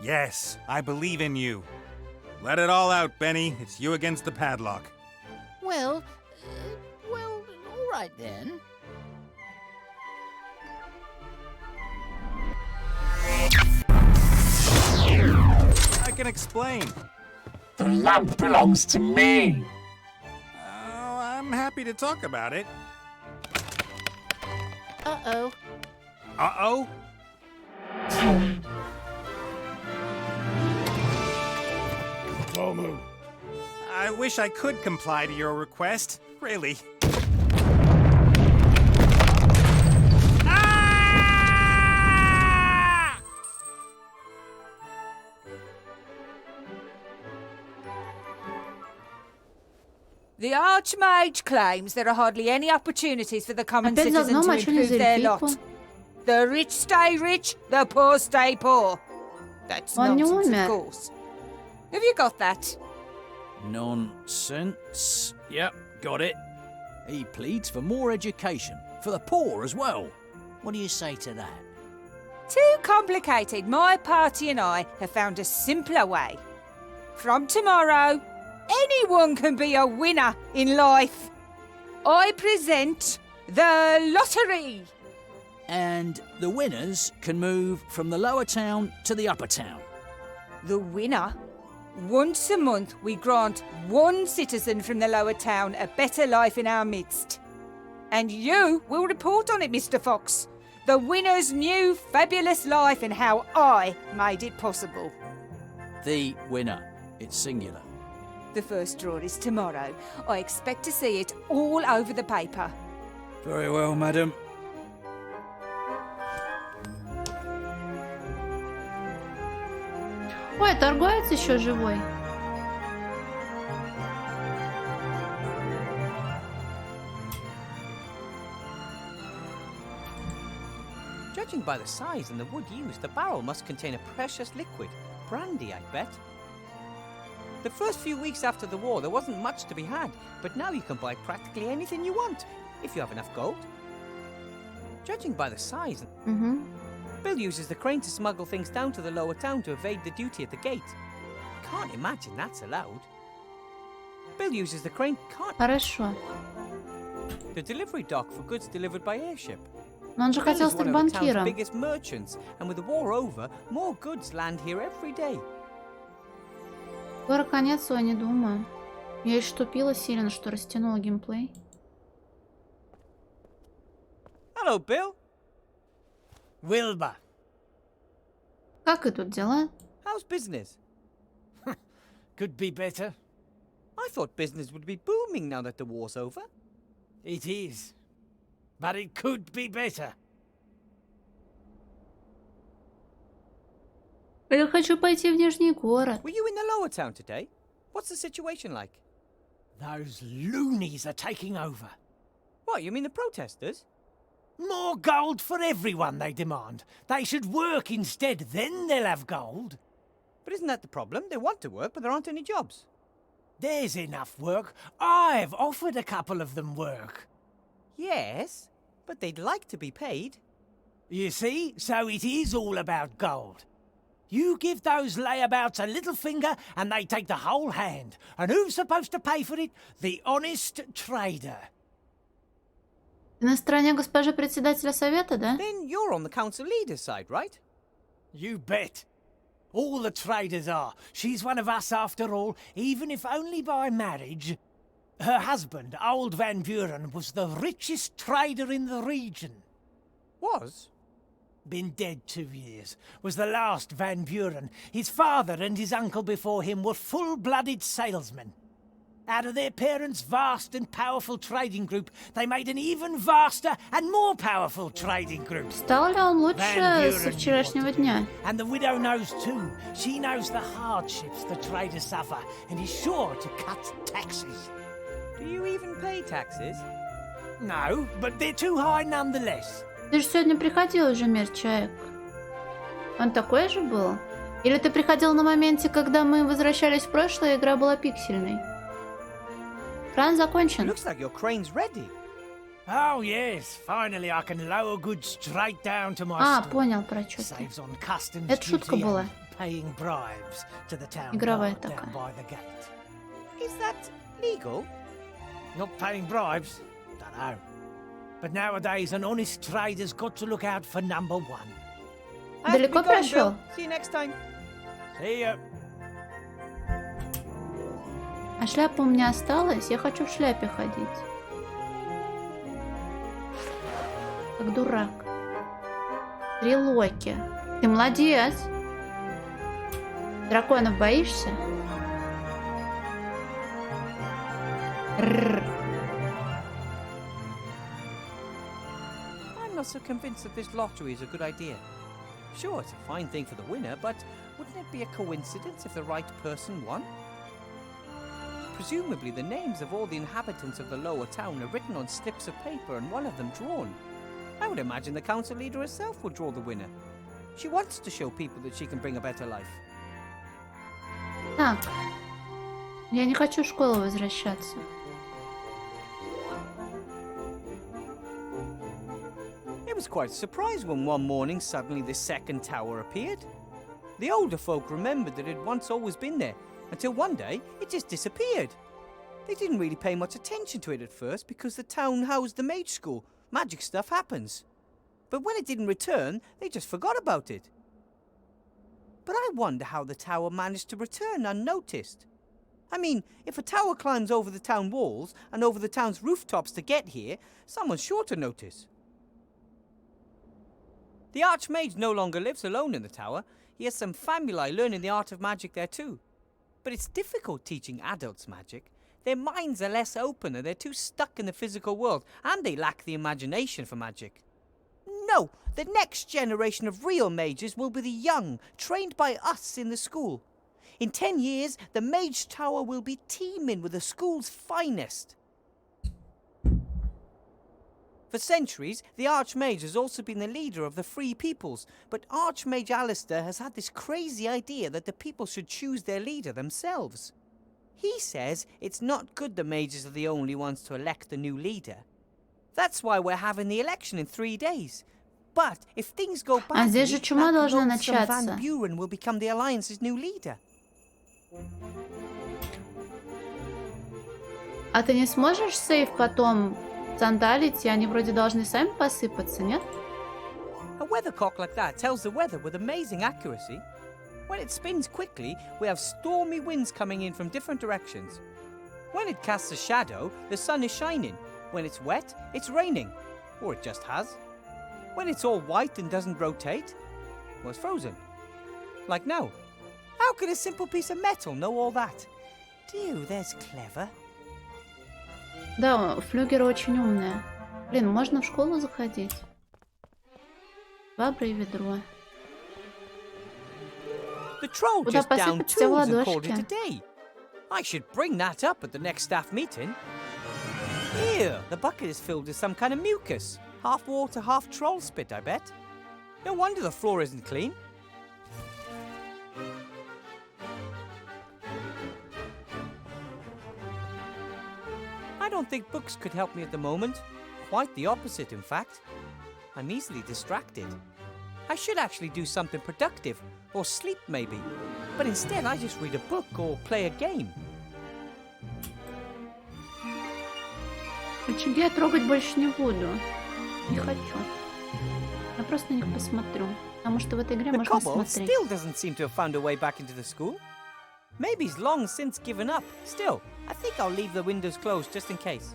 Yes, I believe in you. Let it all out, Benny. It's you against the padlock. Well, all right then. I can explain. The lamp belongs to me. Oh, I'm happy to talk about it. Uh-oh. Uh-oh? Tomu. I wish I could comply to your request. Really. The Archmage claims there are hardly any opportunities for the common Опять citizen заодно to мочу на improve their эльфийку. lot. The rich stay rich, the poor stay poor. That's Он не nonsense, умер. of course. Have you got that? Nonsense. Yep, got it. He pleads for more education, for the poor as well. What do you say to that? Too complicated. My party and I have found a simpler way. From tomorrow, anyone can be a winner in life. I present the lottery. And the winners can move from the lower town to the upper town. The winner? Once a month, we grant one citizen from the lower town a better life in our midst. And you will report on it, Mr. Fox. The winner's new fabulous life and how I made it possible. The winner. It's singular. The first draw is tomorrow. I expect to see it all over the paper. Very well, madam. Ой, торговец еще живой. Judging by the size and the wood used, the barrel must contain a precious liquid. Brandy, I bet. The first few weeks after the war, there wasn't much to be had, but now you can buy practically anything you want, if you have enough gold. Judging by the size, Угу. Bill uses the crane to smuggle things down to the lower town to evade the duty at the gate. can't imagine that's allowed. Bill uses the crane, can't... Хорошо. The delivery dock for goods delivered by airship. Но он же Bill хотел is one стать of the town's банкиром. biggest merchants, and with the war over, more goods land here every day. Скоро конец, я не думаю. Я лишь тупила сильно, что растянула геймплей. Hello, Bill. Wilbur. Как и тут дела? How's business? Could be better. I thought business would be booming now that the war's over. It is. But it could be better. Я хочу пойти в Нижний город. Were you in the lower town today? What's the situation like? Those loonies are taking over. What, you mean the protesters? More gold for everyone, they demand. They should work instead, then they'll have gold. But isn't that the problem? They want to work, but there aren't any jobs. There's enough work. I've offered a couple of them work. Yes, but they'd like to be paid. You see, so it is all about gold. You give those layabouts a little finger and they take the whole hand. And who's supposed to pay for it? The honest trader. Ты на стороне госпожи председателя совета, да? Then you're on the council leader's side, right? You bet. All the traders are. She's one of us after all, even if only by marriage. Her husband, old Van Buren, was the richest trader in the region. Was? Been dead 2 years. Was the last Van Buren. His father and his uncle before him were full-blooded salesmen. Out of their parents' vast and powerful trading group, they made an even vaster and more powerful trading group. Стал ли он лучше со вчерашнего дня? And the widow knows too. She knows the hardships the traders suffer and is sure to cut taxes. Do you even pay taxes? No, but they're too high nonetheless. Ты же сегодня приходил уже, мир чаек. Он такой же был? Или ты приходил на моменте, когда мы возвращались в прошлое, и игра была пиксельной? Кран закончен. Looks like your crane's ready. Oh yes, finally I can lower goods straight down to my store. Понял про что ты. Saves on customs Это шутка duty была. and paying bribes to the town Игровая guard down такая. by the gate. Is that legal? Not paying bribes? Dunno. But nowadays an honest trader's got to look out for number one. Далеко прошел? See you next time. See ya. А шляпа у меня осталась? Я хочу в шляпе ходить. Как дурак. Стрелоки. Ты молодец. Драконов боишься? I'm not so convinced that this lottery is a good idea. Sure, it's a fine thing for the winner, but wouldn't it be a coincidence if the right person won? Presumably the names of all the inhabitants of the lower town are written on slips of paper and one of them drawn. I would imagine the council leader herself would draw the winner. She wants to show people that she can bring a better life. Так. Я не хочу в школу возвращаться. It was quite a surprise when one morning suddenly the second tower appeared. The older folk remembered that it had once always been there, until one day it just disappeared. They didn't really pay much attention to it at first because the town housed the mage school. Magic stuff happens. But when it didn't return, they just forgot about it. But I wonder how the tower managed to return unnoticed. I mean, if a tower climbs over the town walls and over the town's rooftops to get here, someone's sure to notice. The Archmage no longer lives alone in the tower. He has some family learning the art of magic there too. But it's difficult teaching adults magic. Their minds are less open and they're too stuck in the physical world, and they lack the imagination for magic. No, the next generation of real mages will be the young, trained by us in the school. In 10 years, the Mage Tower will be teeming with the school's finest. For centuries, the Archmage has also been the leader of the Free Peoples, but Archmage Alistair has had this crazy idea that the people should choose their leader themselves. He says it's not good the mages are the only ones to elect the new leader. That's why we're having the election in 3 days. But if things go badly, здесь же чума должна Van начаться. Buren will become the Alliance's new leader. А ты не сможешь сейф потом сандалить, и они вроде должны сами посыпаться, нет? A weathercock like that tells the weather with amazing accuracy. When it spins quickly, we have stormy winds coming in from different directions. When it casts a shadow, the sun is shining. When it's wet, it's raining. Or it just has. When it's all white and doesn't rotate, well, it's frozen. Like now. How could a simple piece of metal know all that? Dear, there's clever. Да, флюгеры очень умные. Блин, можно в школу заходить. Бабра и ведро. The troll Куда just downed посыпать все в tools and called it a ладошки. day. I should bring that up at the next staff meeting. Here, the bucket is filled with some kind of mucus. Half water, half troll spit, I bet. No wonder the floor isn't clean. I don't think books could help me at the moment. Quite the opposite, in fact. I'm easily distracted. I should actually do something productive, or sleep maybe. But instead I just read a book or play a game. Рычаги я трогать больше не буду. Не хочу. Я просто на них посмотрю. Потому что в этой игре The можно kobold смотреть. still doesn't seem to have found a way back into the school. Maybe he's long since given up. Still, I think I'll leave the windows closed just in case.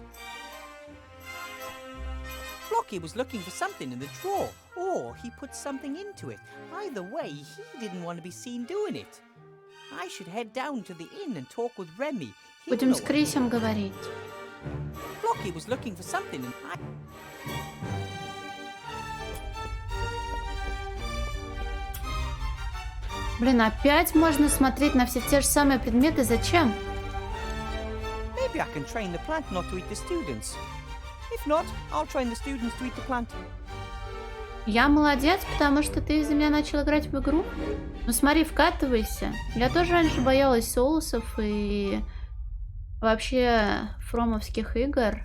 Flocky was looking for something in the drawer, or he put something into it. Either way, he didn't want to be seen doing it. I should head down to the inn and talk with Remy. He'll Будем know с what- Крисем говорить. Flocky was looking for something and Блин, опять можно смотреть на все те же самые предметы. Зачем? Maybe I can train the plant not to eat the students. If not, I'll train the students to eat the plant. Я молодец, потому что ты из-за меня начал играть в игру. Ну смотри, вкатывайся. Я тоже раньше боялась соусов и вообще фромовских игр.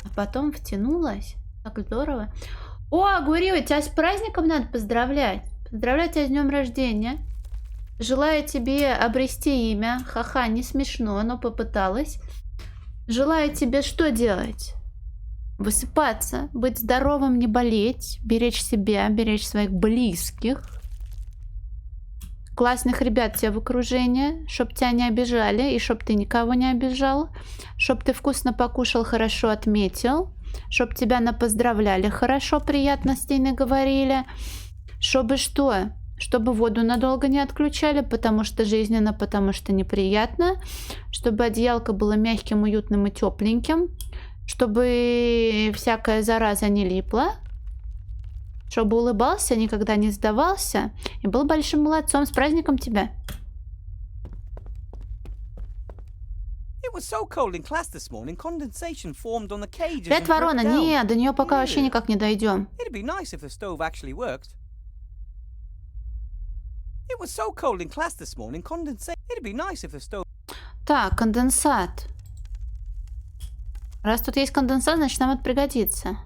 А потом втянулась. Так здорово. О, Гури, тебя с праздником надо поздравлять. Поздравляю тебя с днем рождения. Желаю тебе обрести имя. Ха-ха, не смешно, но попыталась. Желаю тебе что делать? Высыпаться, быть здоровым, не болеть, беречь себя, беречь своих близких. Классных ребят тебе в окружении, чтоб тебя не обижали и чтоб ты никого не обижал. Чтоб ты вкусно покушал, хорошо отметил. Чтоб тебя напоздравляли, хорошо приятностей наговорили. Чтобы что? Чтобы воду надолго не отключали, потому что жизненно, потому что неприятно. Чтобы одеялко было мягким, уютным и тепленьким. Чтобы всякая зараза не липла. Чтобы улыбался, никогда не сдавался. И был большим молодцом. С праздником тебя. It was so cold in class this morning, condensation formed on the cages Привет, and ворона. dripped down. Нет, до нее пока вообще никак не дойдем. It'd be nice if the stove actually worked. It was so cold in class this morning, condensation. It'd be nice if the stove. Так, конденсат. Раз тут есть конденсат, значит нам это пригодится.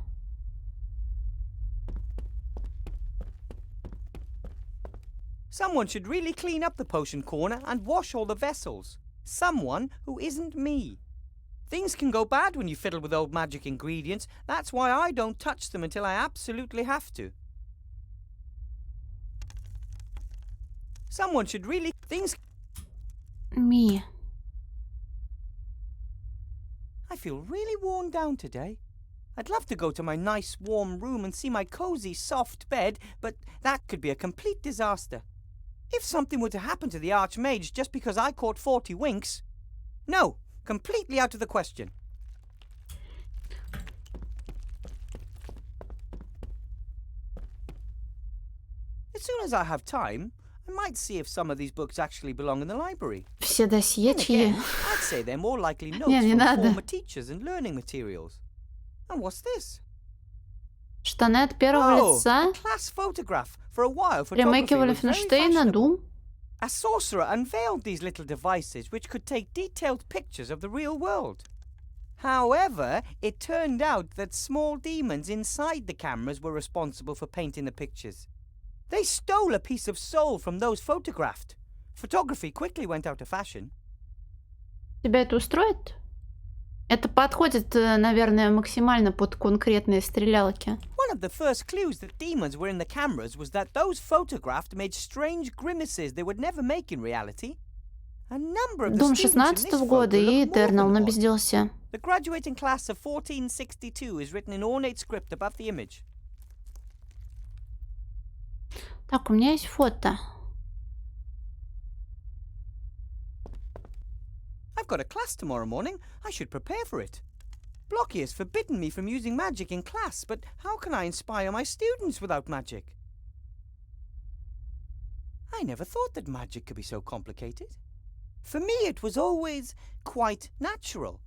Someone should really clean up the potion corner and wash all the vessels. Someone who isn't me. Things can go bad when you fiddle with old magic ingredients. That's why I don't touch them until I absolutely have to. Someone should really. Things. Me. I feel really worn down today. I'd love to go to my nice warm room and see my cozy soft bed, but that could be a complete disaster. If something were to happen to the Archmage just because I caught 40 winks, no, completely out of the question. As soon as I have time, I might see if some of these books actually belong in the library. Все досье Then чьи? again, I'd say they're more likely notes Не, не from надо. former teachers and learning materials. And what's this? Штаны от первого Oh, лица. a class photograph. For a while, Ремейки photography was very Вольфенштейна, fashionable. Doom. A sorcerer unveiled these little devices which could take detailed pictures of the real world. However, it turned out that small demons inside the cameras were responsible for painting the pictures. They stole a piece of soul from those photographed. Photography quickly went out of fashion. Тебя это устроит? Это подходит, наверное, максимально под конкретные стрелялки. One of the first clues that demons were in the cameras was that those photographed made strange grimaces they would never make in reality. A number of the Дом students in this 16-го года photo и look more Eternal than на one. безделсе. The graduating class of 1462 is written in ornate script above the image. Так, у меня есть фото. I've got a class tomorrow morning. I should prepare for it. Blocky has forbidden me from using magic in class, but how can I inspire my students without magic? I never thought that magic could be so complicated. For me, it was always quite natural.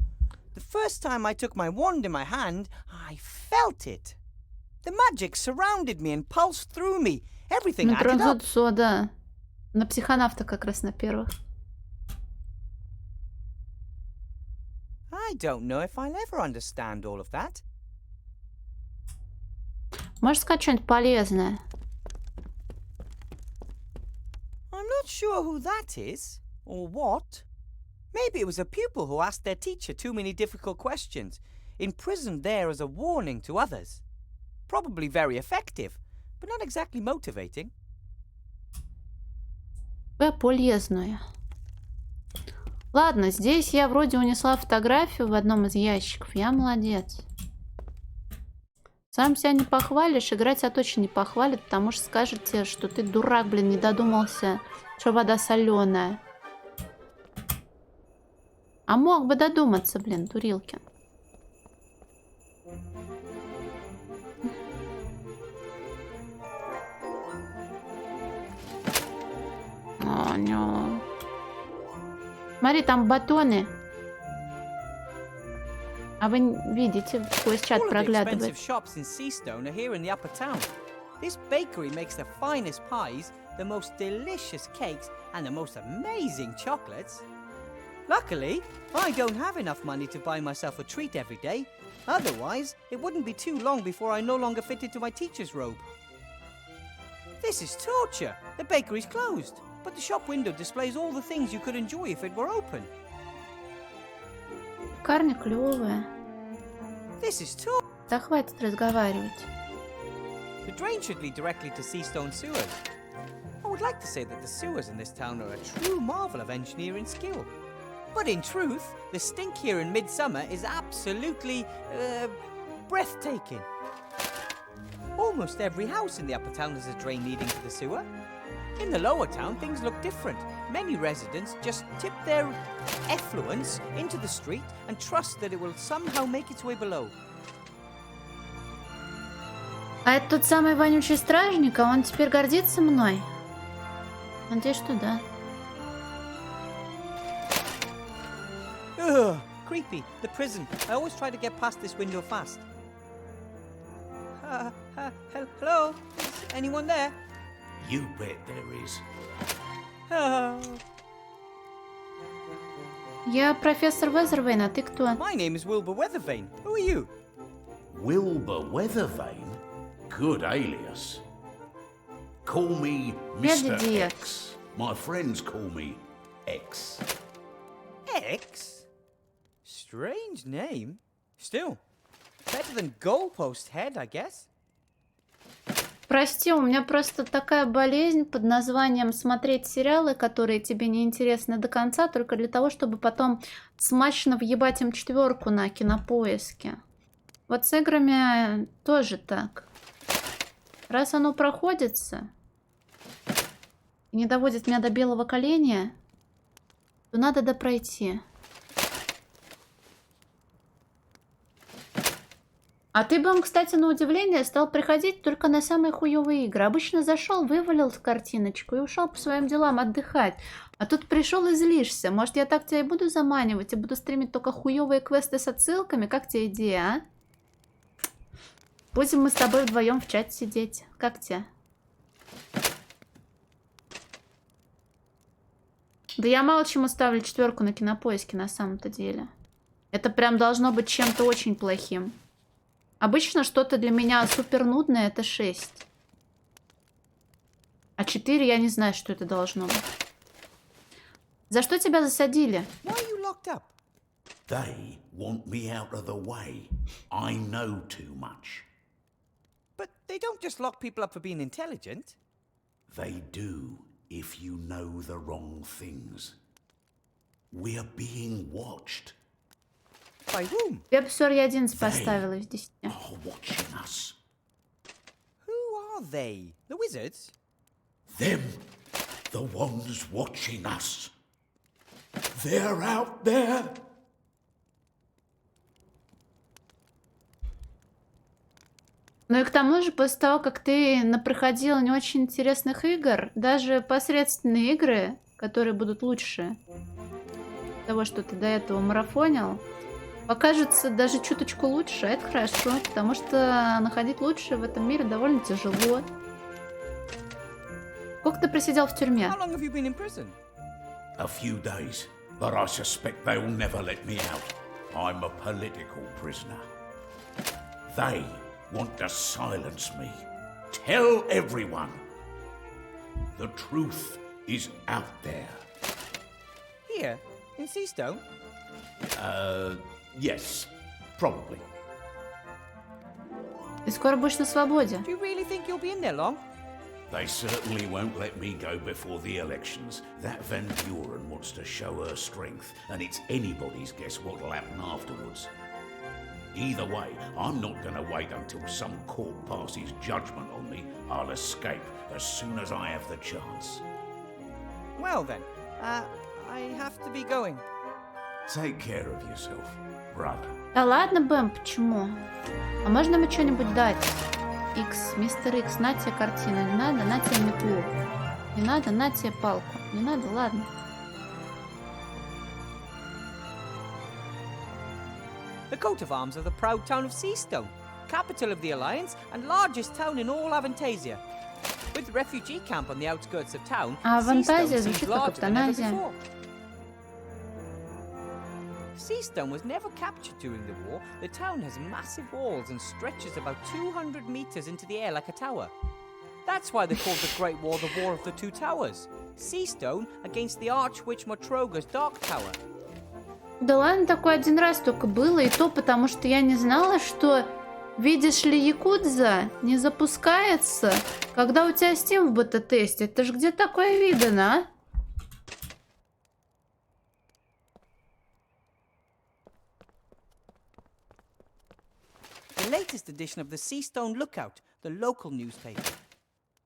The first time I took my wand in my hand, I felt it. The magic surrounded me and pulsed through me. Everything added up. Да. На психонавта как раз на первых. I don't know if I'll ever understand all of that. Можешь сказать что-нибудь полезное? I'm not sure who that is, or what. Maybe it was a pupil who asked their teacher too many difficult questions, imprisoned there as a warning to others. Probably very effective, but not exactly motivating. Полезное. Ладно, здесь я вроде унесла фотографию в одном из ящиков. Я молодец. Сам себя не похвалишь, играть тебя точно не похвалит, потому что скажет тебе, что ты дурак, блин, не додумался, что вода соленая. А мог бы додуматься, блин, Турилкин. О, нет. Смотри, там батоны. А вы видите, сквозь чат проглядывает. Shops in Seastone are here in the upper town. This bakery makes the finest pies, the most delicious cakes, and the most amazing chocolates. Luckily, I don't have enough money to buy myself a treat every day. Otherwise, it wouldn't be too long before I no longer fit into my teacher's robe. This is torture. The bakery's closed, but the shop window displays all the things you could enjoy if it were open. Карни клевая. This is torture. Да хватит разговаривать. The drain should lead directly to Seastone sewers. I would like to say that the sewers in this town are a true marvel of engineering skill. But in truth, the stink here in midsummer is absolutely, breathtaking. Almost every house in the upper town has a drain leading to the sewer. In the lower town, things look different. Many residents just tip their effluence into the street and trust that it will somehow make its way below. А это тот самый вонючий стражник, а он теперь гордится мной? Надеюсь, что да. Ugh, creepy. The prison. I always try to get past this window fast. Hello? Is anyone there? You bet there is. Я профессор Везервейн, а ты кто? My name is Wilbur Weathervane. Who are you? Wilbur Weathervane? Good alias. Call me Mr. X. My friends call me X. X? Strange name. Still, better than Goalpost Head, I guess. Прости, у меня просто такая болезнь под названием смотреть сериалы, которые тебе не интересны до конца, только для того, чтобы потом смачно въебать им 4 на Кинопоиске. Вот с играми тоже так. Раз оно проходится и не доводит меня до белого коленя, то надо допройти. А ты бы, кстати, на удивление стал приходить только на самые хуёвые игры. Обычно зашел, вывалил картиночку и ушел по своим делам отдыхать. А тут пришел и злишься. Может, я так тебя и буду заманивать, и буду стримить только хуёвые квесты с отсылками? Как тебе идея, а? Будем мы с тобой вдвоем в чате сидеть. Как тебе? Да я мало чему ставлю 4 на Кинопоиске на самом-то деле. Это прям должно быть чем-то очень плохим. Обычно что-то для меня супер нудное это 6. А 4 я не знаю, что это должно быть. За что тебя засадили? Why are you locked up? They want me out of the way. I know too much. But they don't just lock people up for being intelligent. They do if you know the wrong things. We're being watched. By whom? Я бы 11 поставила из 10. Are watching us. Who are they? The wizards? Them, the ones watching us. They're out there. Ну и к тому же, после того, как ты напроходила не очень интересных игр, даже посредственные игры, которые будут лучше того, что ты до этого марафонил, покажется даже чуточку лучше. Это хорошо, потому что находить лучше в этом мире довольно тяжело. Сколько ты просидел в тюрьме? How long have you been in prison? A few days, but I suspect they'll never let me out. I'm a political prisoner. They want to silence me. Tell everyone. The truth is out there. Here? In Seastone? Yes, probably. Ты скоро будешь на свободе. Do you really think you'll be in there long? They certainly won't let me go before the elections. That Van Buren wants to show her strength, and it's anybody's guess what'll happen afterwards. Either way, I'm not going to wait until some court passes judgment on me. I'll escape as soon as I have the chance. Well then, I have to be going. Take care of yourself, brother. Да ладно, Бэм, почему? А можно ему что-нибудь дать? Икс, мистер Икс, на тебе картину, не надо, на тебе метлу. Не надо, на тебе палку. Не надо, ладно. The coat of arms of the proud town of Seastone, capital of the Alliance and largest town in all Avantasia. With the refugee camp on the outskirts of town, А Авантазия Seastone звучит seems как larger than ever эвтаназия. before. Seastone was never captured during the war. The town has massive walls and stretches about 200 meters into the air like a tower. That's why they called the Great War the War of the Two Towers. Seastone against the Archwitch Motroga's Dark Tower. Да ладно, такое один раз только было, и то потому, что я не знала, что, видишь ли, Якудза не запускается, когда у тебя Steam в бета-тесте. Это ж где такое видано, а? The latest edition of the Seastone Lookout, the local newspaper.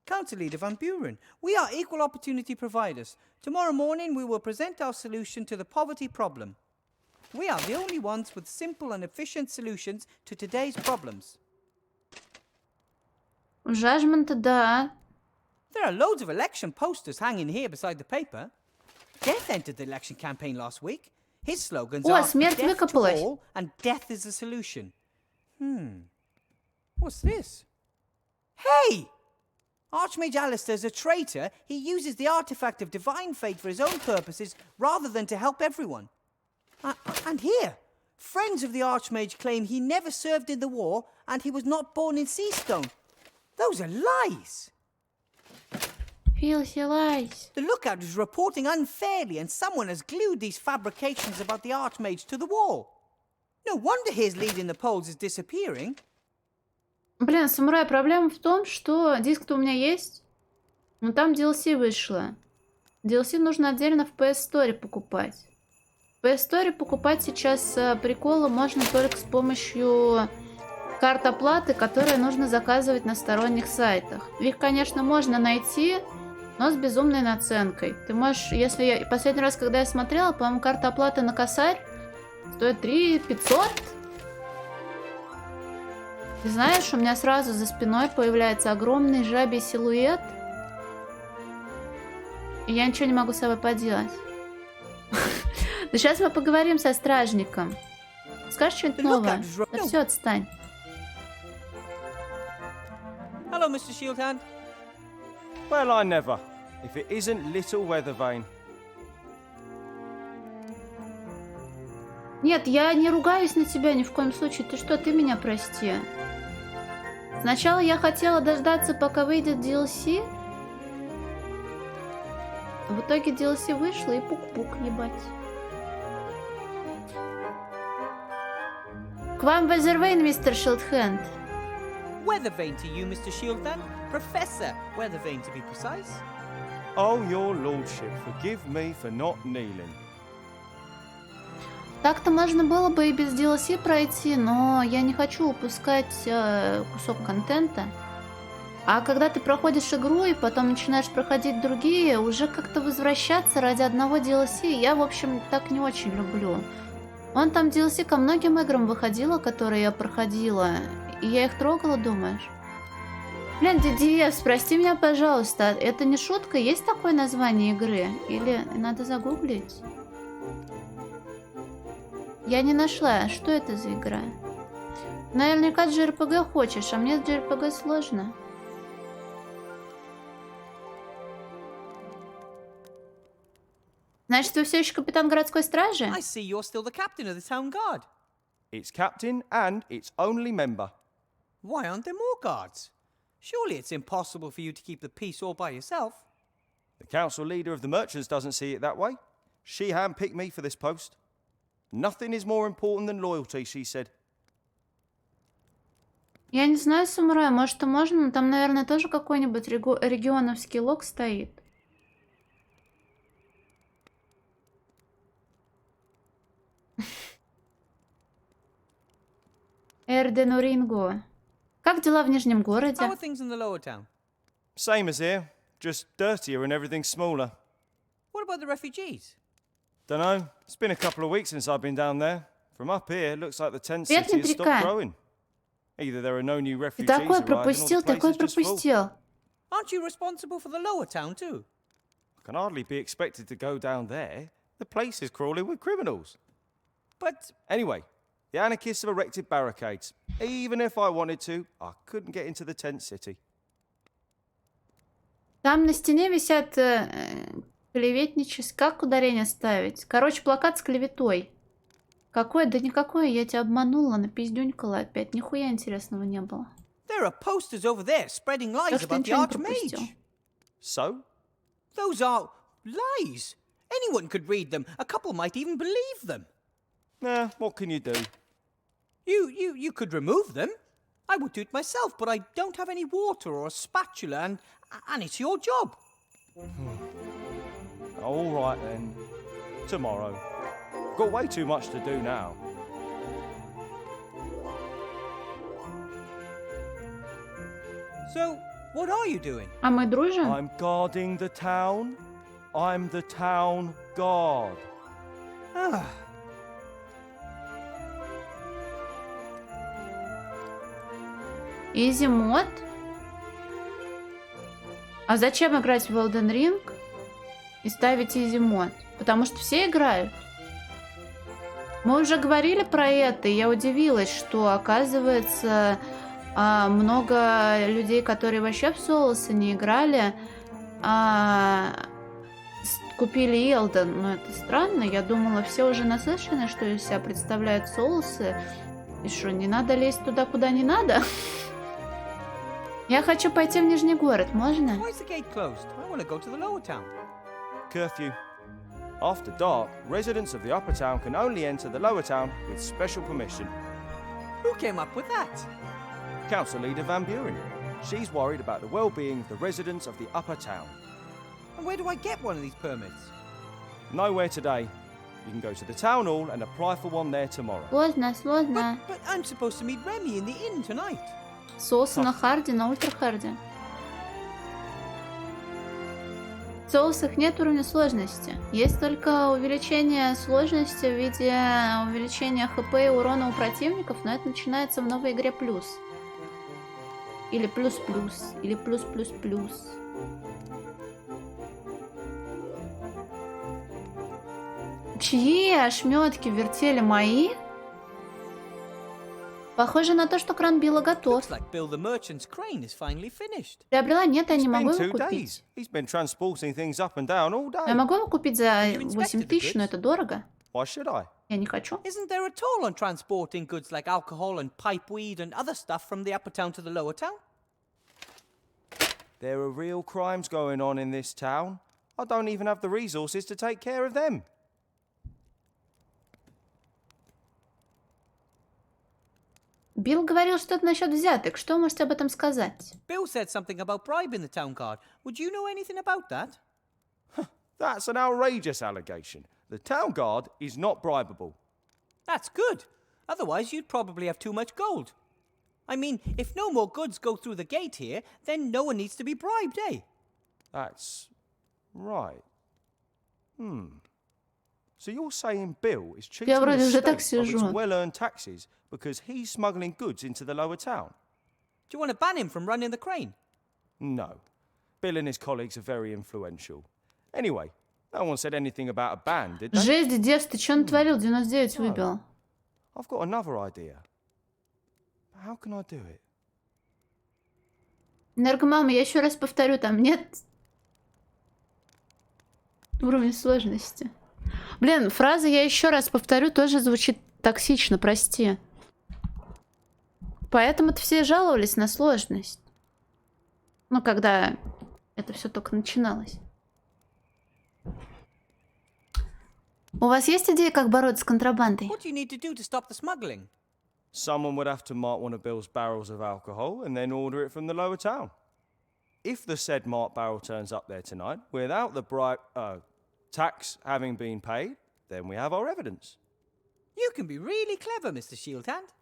Council Leader Van Buren, we are equal opportunity providers. Tomorrow morning we will present our solution to the poverty problem. We are the only ones with simple and efficient solutions to today's problems. Жажмента, да. There are loads of election posters hanging here beside the paper. Death entered the election campaign last week. His slogans О, are смерть death to выкопалась. all and death is the solution. What's this? Hey! Archmage Alistair's a traitor. He uses the artifact of divine fate for his own purposes rather than to help everyone. And here, friends of the Archmage claim he never served in the war and he was not born in Seastone. Those are lies. Filthy lies. The Lookout is reporting unfairly and someone has glued these fabrications about the Archmage to the wall. No wonder his lead in the polls is disappearing. Блин, Самурай, проблема в том, что диск-то у меня есть, но там DLC вышло. DLC нужно отдельно в PS Store покупать. В PS Store покупать сейчас приколы можно только с помощью карт оплаты, которые нужно заказывать на сторонних сайтах. Их, конечно, можно найти, но с безумной наценкой. Ты можешь, если я... Последний раз, когда я смотрела, по-моему, карта оплаты на косарь стоит 3500. Ты знаешь, у меня сразу за спиной появляется огромный жабий силуэт. И я ничего не могу с собой поделать. Да сейчас мы поговорим со стражником. Скажешь что-нибудь новое? Да все, отстань. Hello, Mr. Shieldhand. Well, I never. If it isn't little Weathervane. Нет, я не ругаюсь на тебя ни в коем случае. Ты что, ты меня прости. Сначала я хотела дождаться, пока выйдет DLC. В итоге DLC вышло и пук-пук, ебать. К вам Weathervane, мистер Шилдхенд. Weathervane to you, Mr. Shieldman. Professor Weathervane, to be precise. Oh, your lordship, forgive me for not kneeling. Так-то можно было бы и без DLC пройти, но я не хочу упускать кусок контента. А когда ты проходишь игру и потом начинаешь проходить другие, уже как-то возвращаться ради одного DLC, я, в общем, так не очень люблю. Вон там DLC ко многим играм выходило, которые я проходила, и я их трогала, думаешь? Блин, DDS, прости меня, пожалуйста, это не шутка? Есть такое название игры? Или надо загуглить? Я не нашла. Что это за игра? Наверняка JRPG хочешь, а мне с JRPG сложно. Значит, вы все еще капитан городской стражи? I see you're still the captain of the town guard. It's captain and it's only member. Why aren't there more guards? Surely it's impossible for you to keep the peace all by yourself. The council leader of the merchants doesn't see it that way. She handpicked me for this post. Nothing is more important than loyalty, she said. Я не знаю, Самурай, может и можно, но там, наверное, тоже какой-нибудь регионовский лог стоит. Эрдену Ринго. Как дела в Нижнем городе? How are things in the lower town? Same as here, just dirtier and everything smaller. What about the refugees? Dunno, it's been a couple of weeks since I've been down there. From up here, looks like the tent Привет, city has stopped Метрика. growing. Either there are no new Ты refugees такое arriving or the пропустил, place такое is just full. пропустил. Aren't you responsible for the lower town too? I can hardly be expected to go down there. The place is crawling with criminals. But Anyway, the anarchists have erected barricades. Even if I wanted to, I couldn't get into the tent city. Там на стене висят клеветнические... Как ударение ставить? Короче, плакат с клеветой. Какое? Да никакое, я тебя обманула, напиздюнькала опять. Нихуя интересного не было. there are posters over there spreading lies Так что about the ничего не пропустил. Archmage. So? Those are lies. Anyone could read them. A couple might even believe them. Nah, what can you do? You could remove them. I would do it myself, but I don't have any water or a spatula, and it's your job. All right then. Tomorrow. Got way too much to do now. So, what are you doing? А мы дружим? I'm guarding the town. I'm the town guard. Ah. Изи мод? А зачем играть в Elden Ring и ставить изи мод? Потому что все играют. Мы уже говорили про это, и я удивилась, что, оказывается, много людей, которые вообще в Соусы не играли, купили Elden. Но это странно. Я думала, все уже наслышаны, что из себя представляют Соусы. И что, не надо лезть туда, куда не надо? Я хочу пойти в Нижний город, можно? Why is the gate closed? I want to go to the lower town. Curfew. After dark, residents of the upper town can only enter the lower town with special permission. Who came up with that? Council leader Van Buren. She's worried about the well-being of the residents of the upper town. And where do I get one of these permits? Nowhere today. You can go to the town hall and apply for one there tomorrow. Сложно, сложно. But I'm supposed to meet Remy in the inn tonight. Соусы на харде, на ультра харде. В соусах нет уровня сложности. Есть только увеличение сложности в виде увеличения хп и урона у противников, но это начинается в новой игре плюс. Или плюс-плюс. Или плюс-плюс-плюс. Чьи ошметки вертели мои? Похоже на то, что кран Билла готов. Looks like Bill the merchant's crane is finally finished. Приобрела? Нет, я не It's могу been его 2 купить. days. He's been transporting things up and down all Я day. могу его купить за 8000, но это дорого. Why should I? Я не хочу. Isn't there a toll on transporting goods like alcohol and pipeweed and other stuff from the upper town to the lower town? There are real crimes going on in this town. I don't even have the resources to take care of them. Билл говорил что-то насчет взяток. Что вы можете об этом сказать? Bill said something about bribing the town guard. Would you know anything about that? That's an outrageous allegation. The town guard is not bribable. That's good. Otherwise, you'd probably have too much gold. I mean, if no more goods go through the gate here, then no one needs to be bribed, eh? That's right. So you're saying Bill is cheating the state of its well-earned taxes because he's smuggling goods into the lower town? Do you want to ban him from running the crane? No. Bill and his colleagues are very influential. Anyway, no one said anything about a ban, did they? Жесть, Дев, ты что натворил? 99 выбил. I've got another idea. How can I do it? Энергомама, я еще раз повторю, там нет уровня сложности. Блин, фраза «я еще раз повторю» тоже звучит токсично, прости. Поэтому-то все жаловались на сложность. Ну, когда это все только начиналось. У вас есть идеи, как бороться с контрабандой? What do you need to do to stop the smuggling? Someone would have to mark one of Bill's barrels of alcohol and then order it from the lower town. If the said marked barrel turns up there tonight without the tax having been paid, then we have our evidence. You can be really clever, Mr. Shieldhand.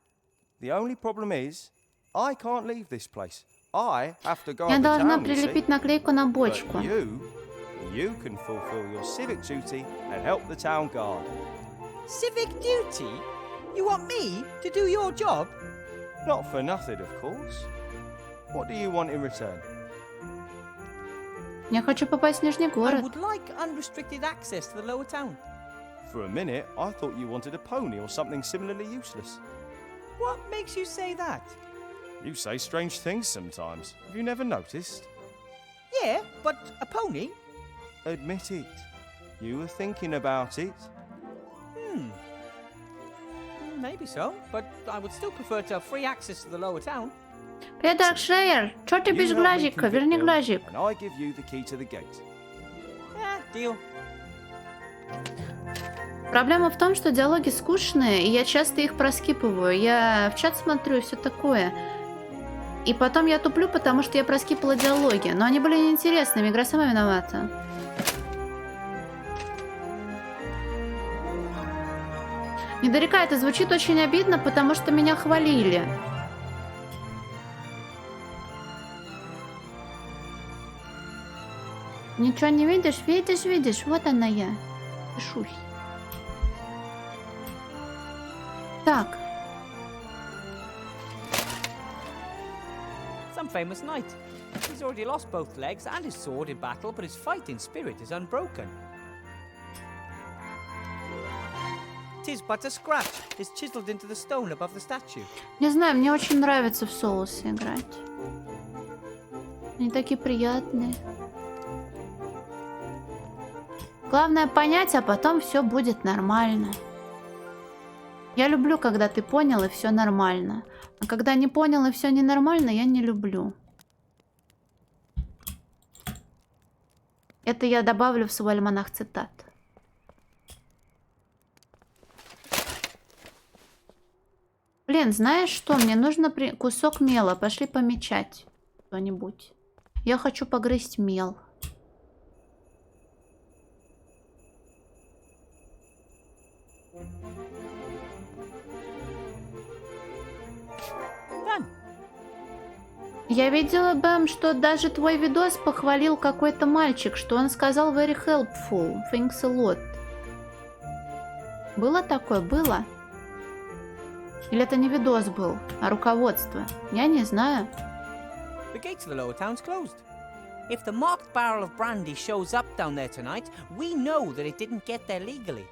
The only problem is, I can't leave this place. I have to go Я to the должна town, you see. прилепить наклейку на бочку. But you can fulfill your civic duty and help the town guard. Civic duty? You want me to do your job? Not for nothing, of course. What do you want in return? Я хочу попасть в Нижний I город. would like unrestricted access to the lower town. For a minute, I thought you wanted a pony or something similarly useless. What makes you say that? You say strange things sometimes. Have you never noticed? Yeah, but a pony? Admit it. You were thinking about it. Maybe so, but I would still prefer to have free access to the lower town. Привет, Даркшейер! Чё ты без глазика? Верни глазик. And I give you the key to the gate. Deal. Проблема в том, что диалоги скучные, и я часто их проскипываю. Я в чат смотрю и все такое. И потом я туплю, потому что я проскипала диалоги. Но они были неинтересными, игра сама виновата. Недалека это звучит очень обидно, потому что меня хвалили. Ничего не видишь? Видишь, видишь. Вот она я. Пишусь. Так. Some famous knight. He's already lost both legs and his sword in battle, but his fighting spirit is unbroken. 'Tis but a scratch. It's chiseled into the stone above the statue. Не знаю, мне очень нравится в соусы играть. Они такие приятные. Главное понять, а потом все будет нормально. Я люблю, когда ты понял и все нормально. А когда не понял и все ненормально, я не люблю. Это я добавлю в свой альманах цитат. Блин, знаешь что? Мне нужно кусок мела. Пошли помечать что-нибудь. Я хочу погрызть мел. Я видела, Бэм, что даже твой видос похвалил какой-то мальчик, что он сказал very helpful, thanks a lot. Было такое? Было? Или это не видос был, а руководство? Я не знаю. The gate to the lower town's closed. If the marked barrel of brandy shows up down there tonight, we know that it didn't get there legally.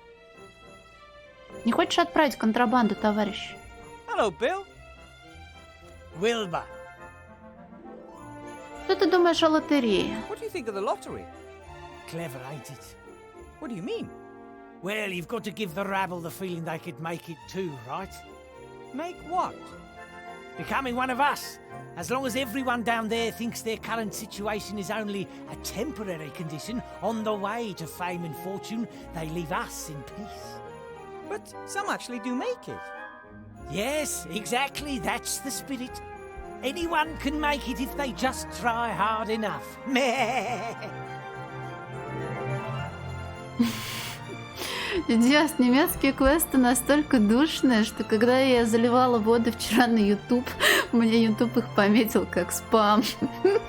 Не хочешь отправить контрабанду, товарищ? Hello, Bill. Wilbur. Что ты думаешь о лотерее? What do you think of the lottery? Clever, ain't it? What do you mean? Well, you've got to give the rabble the feeling they could make it too, right? Make what? becoming one of us. As long as everyone down there thinks their current situation is only a temporary condition on the way to fame and fortune, they leave us in peace. But some actually do make it. Yes, exactly, that's the spirit. Anyone can make it if they just try hard enough. Meh. Диас, немецкие квесты настолько душные, что когда я заливала воды вчера на YouTube, мне YouTube их пометил как спам.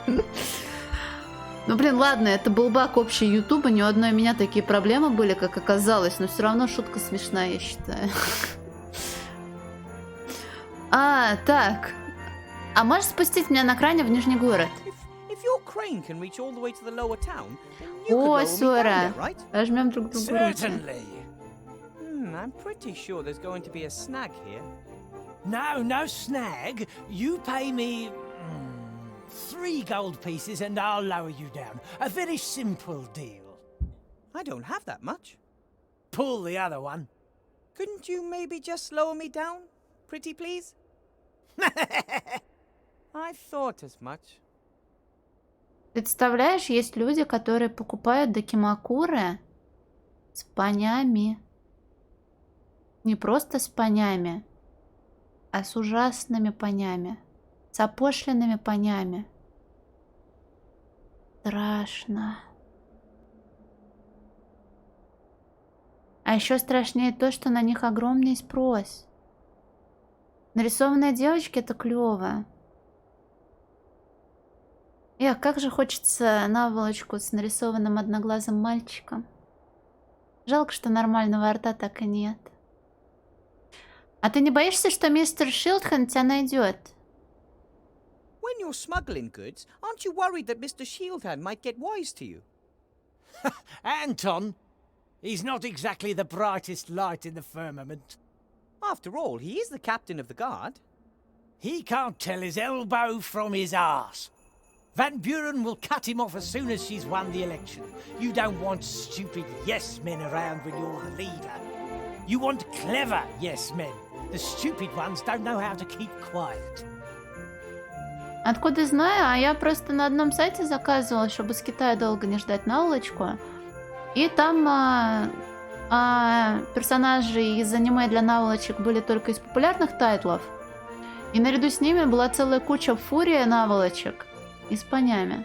Ну, блин, ладно, это был баг общий YouTube, ни у одной меня такие проблемы были, как оказалось, но все равно шутка смешная, я считаю. Так. А можешь спустить меня на кране в Нижний город? О, Сора. Возьмем друг другу руки. I'm pretty sure there's going to be a snag here. No snag. You pay me 3 gold pieces and I'll lower you down. A very simple deal. I don't have that much. Pull the other one. Couldn't you maybe just lower me down, pretty please? I thought as much. Представляешь, есть люди, которые покупают дакимакуры с понями. Не просто с понями, а с ужасными понями. С опошленными понями. Страшно. А еще страшнее то, что на них огромный спрос. Нарисованные девочки — это клево. Эх, как же хочется наволочку с нарисованным одноглазым мальчиком. Жалко, что нормального рта так и нет. А ты не боишься, что мистер Шилдхан тебя найдет? When you're smuggling goods, aren't you worried that Mr. Shieldhand might get wise to you? Anton, he's not exactly the brightest light in the firmament. After all, he is the captain of the guard. He can't tell his elbow from his arse. Van Buren will cut him off as soon as she's won the election. You don't want stupid yes-men around when you're the leader. You want clever yes-men. The stupid ones don't know how to keep quiet. Откуда знаю, а я просто на одном сайте заказывала, чтобы с Китая долго не ждать наволочку. И там персонажи из аниме для наволочек были только из популярных тайтлов. И наряду с ними была целая куча фурия наволочек и с понями.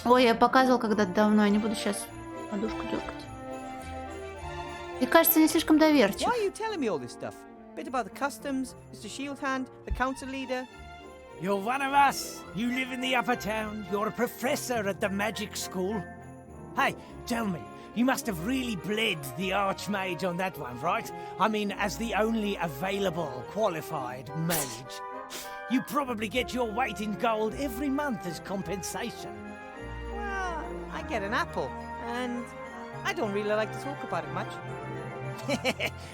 Ой, я показывал когда-то давно, я не буду сейчас подушку дергать. И кажется, не слишком доверчив. Why are you telling me all this stuff? Bit about the customs, Mr. Shieldhand, the council leader. You're one of us. You live in the upper town. You're a professor at the magic school. Hey, tell me, you must have really bled the Archmage on that one, right? I mean, as the only available qualified mage. You probably get your weight in gold every month as compensation. Well, I get an apple, and I don't really like to talk about it much.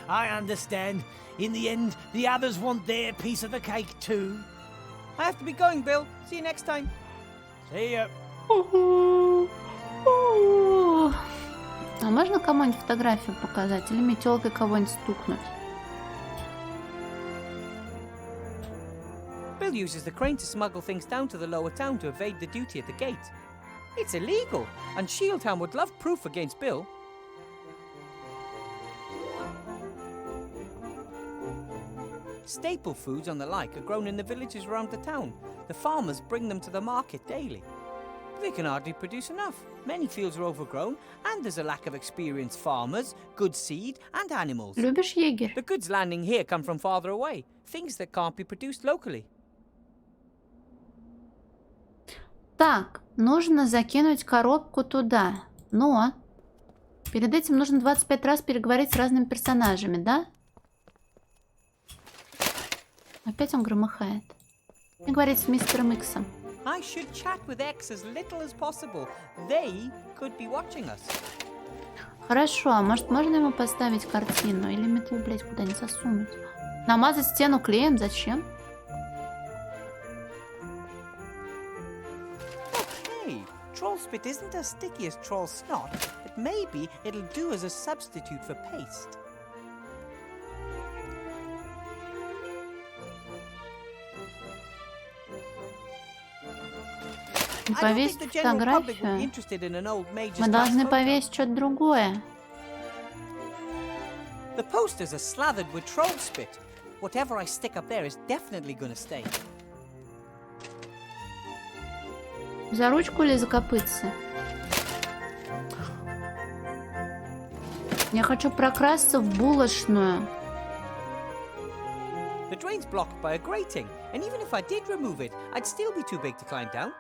I understand. In the end, the others want their piece of the cake too. I have to be going, Bill. See you next time. See ya. А можно кому-нибудь фотографию показать? Или метелкой кого-нибудь стукнуть? Bill uses the crane to smuggle things down to the lower town to evade the duty at the gate. It's illegal, and Shieldtown would love proof against Bill. Staple foods and the like are grown in the villages around the town. The farmers bring them to the market daily. They can hardly produce enough. Many fields are overgrown, and there's a lack of experienced farmers, good seed, and animals. Любишь егерь? The goods landing here come from farther away, things that can't be produced locally. Так, нужно закинуть коробку туда. Но перед этим нужно 25 раз переговорить с разными персонажами, да? Опять он громыхает. И говорить с мистером Иксом. I should chat with X as little as possible. They could be watching us. Хорошо, а может можно ему поставить картину? Или метлу, блядь, куда-нибудь засунуть? Намазать стену клеем? Зачем? Hey, Troll's spit isn't as sticky as troll snot, but maybe it'll do as a substitute for paste. Повесить фотографию. Мы должны повесить что-то другое. The posters are slathered with troll spit. Whatever I stick up there is definitely gonna stay. За ручку или за копытце? Я хочу прокрасться в булочную. The drain's blocked by a grating, and even if I did remove it, I'd still be too big to climb down.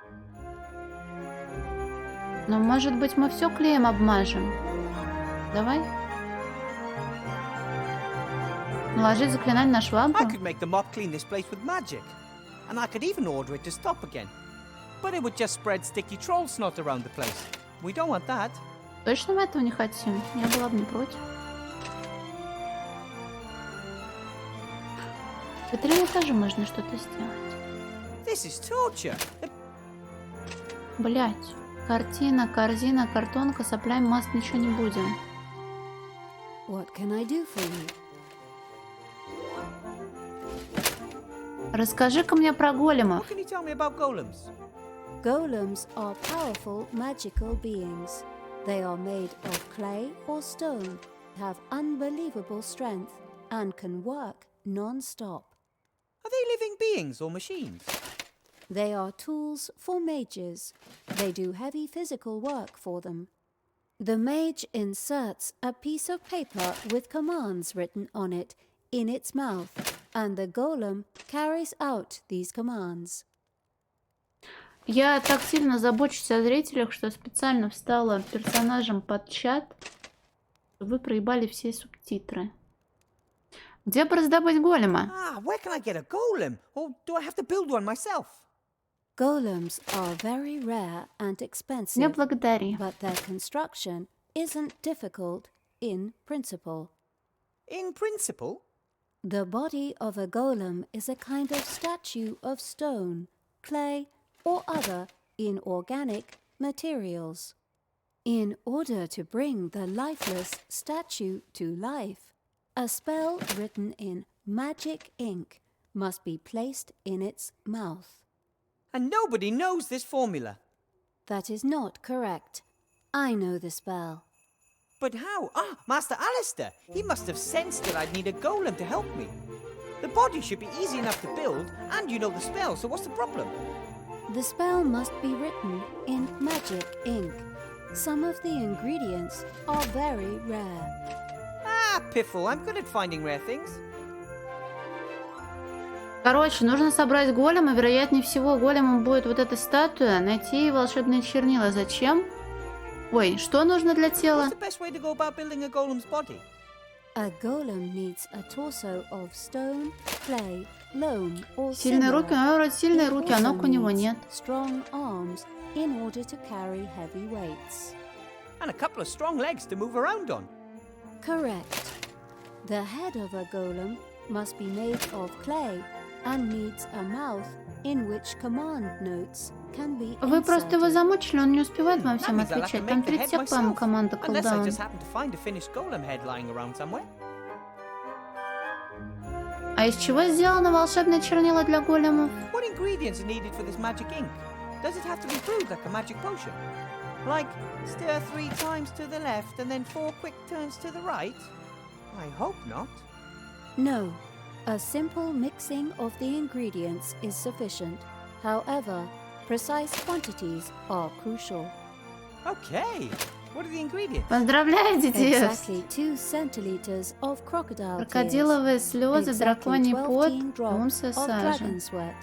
Но, может быть, мы все клеем обмажем. Давай. Наложить заклинание на швабру. I could make the mop clean this place with magic, and I could even order it to stop again. But it would just spread sticky troll snot around the place. We don't want that. Точно мы этого не хотим? Я была бы не против. В витрине тоже можно что-то сделать. This is torture. Блять. Картина, корзина, картонка, соплями маст ничего не будем. What can I do for you? Расскажи-ка мне про големов. What can you tell me about golems? Golems are powerful magical beings. They are made of clay or stone, have unbelievable strength, and can work non-stop. Are they living beings or machines? They are tools for mages. They do heavy physical work for them. The mage inserts a piece of paper with commands written on it in its mouth, and the golem carries out these commands. Я так сильно забочусь о зрителях, что специально встала персонажем под чат, чтобы вы проебали все субтитры. Где бы раздобыть голема? Where can I get a golem? Or do I have to build one myself? Golems are very rare and expensive, Не благодари. but their construction isn't difficult in principle. In principle? The body of a golem is a kind of statue of stone, clay, or other inorganic materials. In order to bring the lifeless statue to life, a spell written in magic ink must be placed in its mouth. And nobody knows this formula. That is not correct. I know the spell. But how? Master Alistair! He must have sensed that I'd need a golem to help me. The body should be easy enough to build, and you know the spell, so what's the problem? The spell must be written in magic ink. Some of the ingredients are very rare. Piffle, I'm good at finding rare things. Короче, нужно собрать голема. Вероятнее всего, големом будет вот эта статуя. Найти волшебные чернила. Зачем? Ой, что нужно для тела? What's the best way to go about building a golem's body? A golem needs a torso of stone, clay, loam, or Сильные руки, у него вроде сильные руки, а ног у него нет. Strong arms in order to carry heavy weights. And a couple of strong legs to move around on. Correct. The head of a golem must be made of clay and needs a mouth in which command notes can be inserted. Вы просто его замучили, он не успевает вам всем отвечать. Там 30 сек, по-моему, команда Unless I кулдаун. just happen to find a finished golem head lying around somewhere. А из чего сделаны волшебные чернила для големов? What ingredients are needed for this magic ink? Does it have to be brewed like a magic potion? Like, stir 3 times to the left and then 4 quick turns to the right? I hope not. No. A simple mixing of the ingredients is sufficient. However, precise quantities are crucial. Okay. What are the ingredients? Поздравляю, детей! Exactly 2 centiliters of crocodile tears, Крокодиловые слезы, драконий exactly пот, 12 drops унция of сажи. dragon sweat,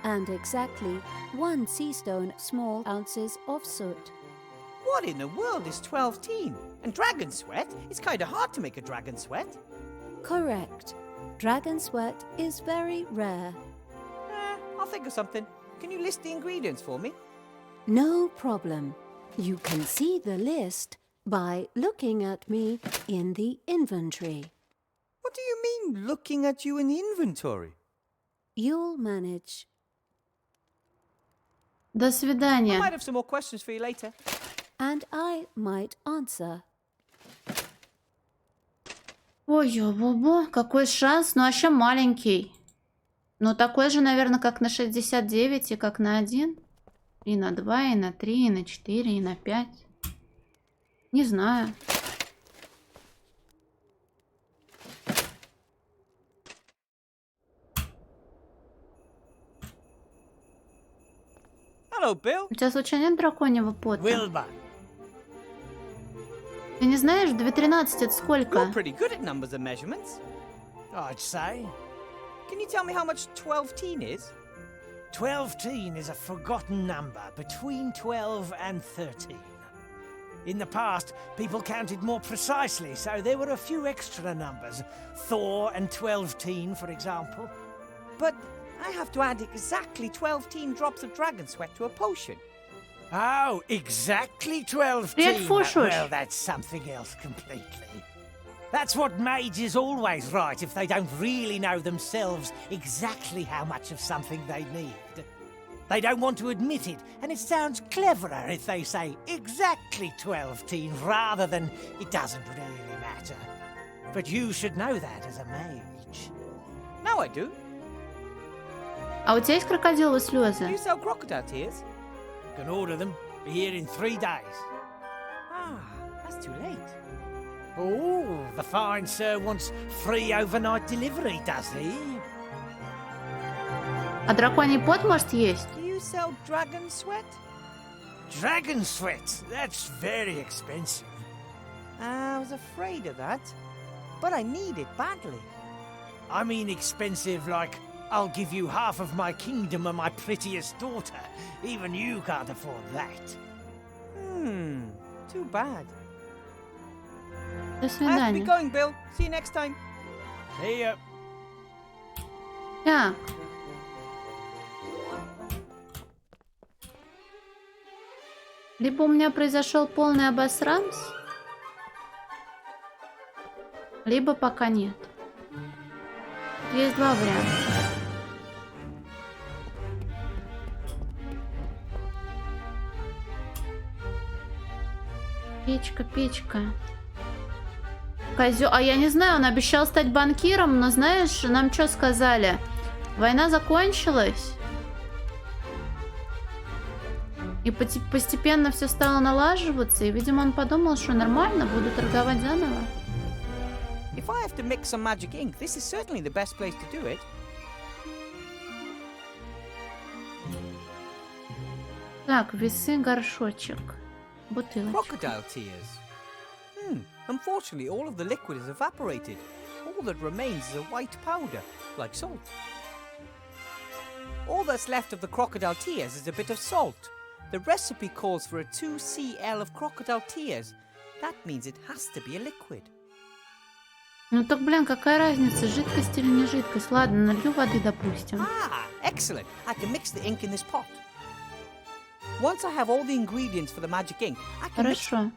and exactly 1 sea stone small ounces of soot. What in the world is 12 teen? And dragon sweat? It's kind of hard to make a dragon sweat. Correct. Dragon sweat is very rare. I'll think of something. Can you list the ingredients for me? No problem. You can see the list by looking at me in the inventory. What do you mean, looking at you in the inventory? You'll manage. До I свидания. might have some more questions for you later. And I might answer. Ой, бобо, какой шанс, ну вообще маленький. Ну такой же, наверное, как на 69 и как на 1. И на 2, и на 3, и на 4, и на 5. Не знаю. Hello, Bill. У тебя случайно нет драконьего пота? Wilbur. Ты не знаешь, 2.13 это сколько? You're pretty good at numbers and measurements. I'd say. Can you tell me how much 12-teen is? 12-teen is a forgotten number between 12 and 13. In the past, people counted more precisely, so there were a few extra numbers. Thor and 12-teen, for example. But I have to add exactly 12-teen drops of dragon sweat to a potion. Oh, exactly 12 Привет, teen. Фушуш. Well, that's something else completely. That's what mages always write if they don't really know themselves exactly how much of something they need. They don't want to admit it, and it sounds cleverer if they say exactly 12 teen rather than it doesn't really matter. But you should know that as a mage. Now I do. А у тебя есть крокодиловые Do слезы? you sell crocodile tears? Can order them. Be here in 3 days. Ah, that's too late. Oh, the fine sir wants free overnight delivery, does he? А драконий пот может есть? Do you sell dragon sweat? Dragon sweat. That's very expensive. I was afraid of that. But I need it badly. I mean expensive like I'll give you half of my kingdom and my prettiest daughter. Even you can't afford that. Too bad. До I have to be свидания. going, Bill. See you next time. See ya. Так. Либо у меня произошел полный обосранс, либо пока нет. Есть два варианта. Печка, печка. Козё... А я не знаю, он обещал стать банкиром, но знаешь, нам что сказали? Война закончилась. И постепенно все стало налаживаться, и, видимо, он подумал, что нормально, буду торговать заново. If I have to mix some magic ink, this is certainly the best place to do it. Так, весы, горшочек, бутылочка. Crocodile tears. Unfortunately, all of the liquid is evaporated. All that remains is a white powder, like salt. All that's left of the crocodile tears is a bit of salt. The recipe calls for a 2 cl of crocodile tears. That means it has to be a liquid. Ну так, блин, какая разница, жидкость или не жидкость? Ладно, налью воды, допустим. Ah, excellent. I can mix the ink in this pot. Once I have all the ingredients for the magic ink, I can mix... Хорошо.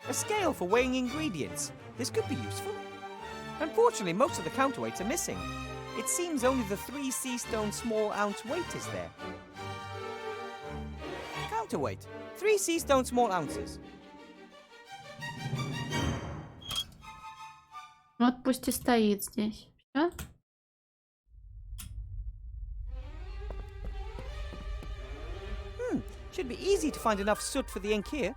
A scale for weighing ingredients. This could be useful. Unfortunately, most of the counterweights are missing. It seems only the 3 sea stone small ounce weight is there. Counterweight. 3 sea stone small ounces. Вот пусть и стоит здесь. Всё? Should be easy to find enough soot for the ink here.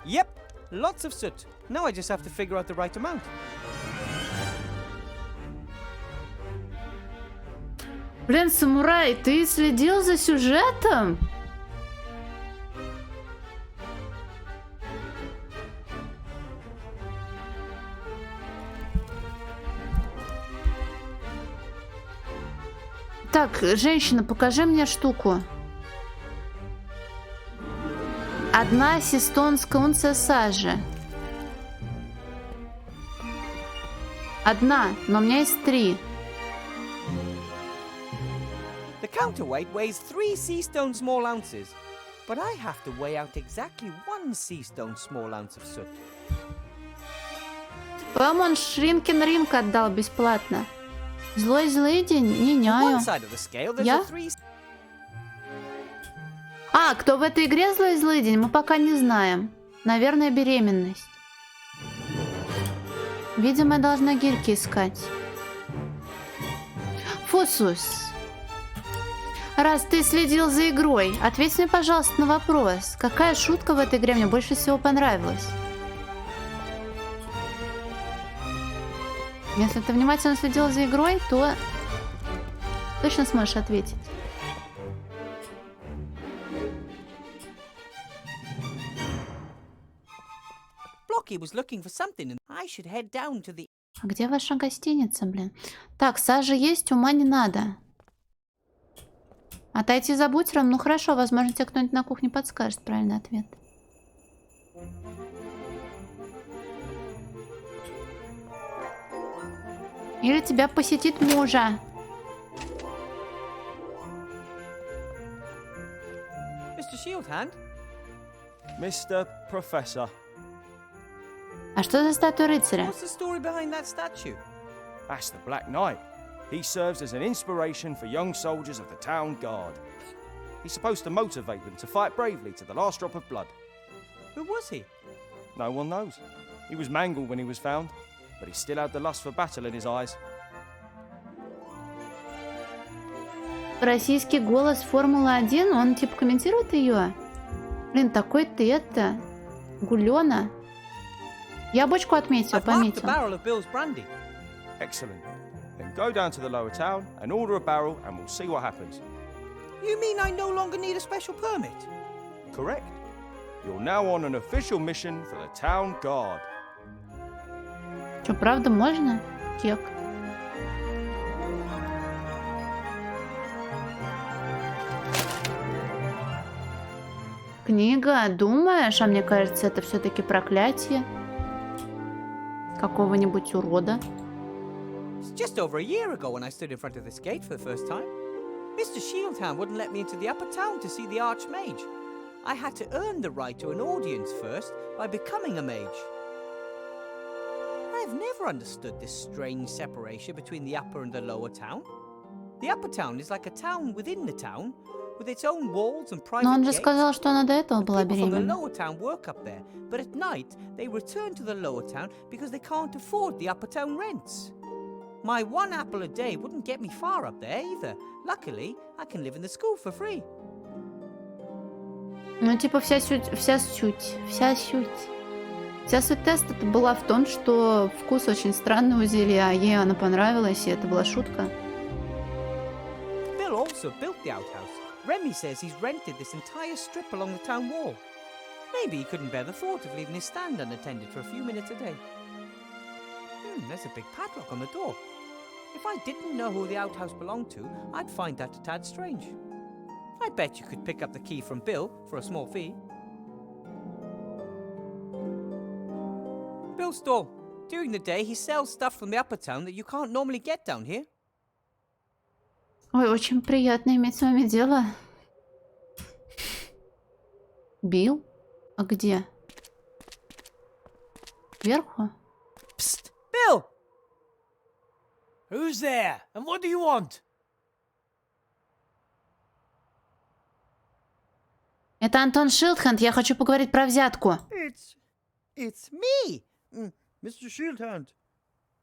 Yep, lots of soot. Now I just have to figure out the right amount. Блин, самурай, ты следил за сюжетом? Так, женщина, покажи мне штуку. 1 сестонская унция сажи. 1, но у меня есть 3. The counterweight weighs 3 sea stone small ounces, but I have to weigh out exactly 1 sea stone small ounce of soot. По-моему, он Шринкин Ринг отдал бесплатно. Злой злыдень? Не On няю. one side of the scale, there's Я? a 3. А, кто в этой игре злый-злыдень, мы пока не знаем. Наверное, беременность. Видимо, я должна гирьки искать. Фусус. Раз ты следил за игрой, ответь мне, пожалуйста, на вопрос. Какая шутка в этой игре мне больше всего понравилась? Если ты внимательно следил за игрой, то точно сможешь ответить. Blocky was looking for something and I should head down to the... А где ваша гостиница, блин? Так, сажа есть, ума не надо. Отойти за бутером? Ну хорошо, возможно, тебе кто-нибудь на кухне подскажет правильный ответ. Или тебя посетит мужа. Mr. Shieldhand? Mr. Professor. А что за статуя рыцаря? What's the story behind that statue? That's the Black Knight. He serves as an inspiration for young soldiers of the town guard. He's supposed to motivate them to fight bravely to the last drop of blood. Who was he? No one knows. He was mangled when he was found, but he still had the lust for battle in his eyes. Российский голос Формулы-1, он типа комментирует ее? Блин, такой ты это... Гулёна. Я бочку отметил, пометил. Excellent. Then go down to the lower town and order a barrel and we'll see what happens. You mean I no longer need a special permit? Correct. You're now on an official mission for the town guard. Что, правда можно? Кек. Книга, думаешь? А мне кажется, это все-таки проклятие какого-нибудь урода. It's just over a year ago when I stood in front of this gate for the first time. Mr. Shieldhand wouldn't let me into the upper town to see the Archmage. I had to earn the right to an audience first by becoming a mage. I've never understood this strange separation between the upper and the lower town. The upper town is like a town within the town, with its own walls and private Но он же gates. сказал, что она до этого была People from the беременна. lower town work up there, but at night they return to the lower town because they can't afford the upper town rents. My one apple a day wouldn't get me far up there either. Luckily, I can live in the school for free. Ну, типа, вся суть теста была в том, что вкус очень странный у зелья, а ей она понравилась, и это была шутка. Bill also built the outhouse. Remy says he's rented this entire strip along the town wall. Maybe he couldn't bear the thought of leaving his stand unattended for a few minutes a day. There's a big padlock on the door. If I didn't know who the outhouse belonged to, I'd find that a tad strange. I bet you could pick up the key from Bill for a small fee. Bill's stall. During the day, he sells stuff from the upper town that you can't normally get down here. Ой, очень приятно иметь с вами дело. Билл? А где? Вверху? Psst! Bill! Who's there? And what do you want? Это Антон Шилдхенд, я хочу поговорить про взятку. It's me, Mr. Shieldhand.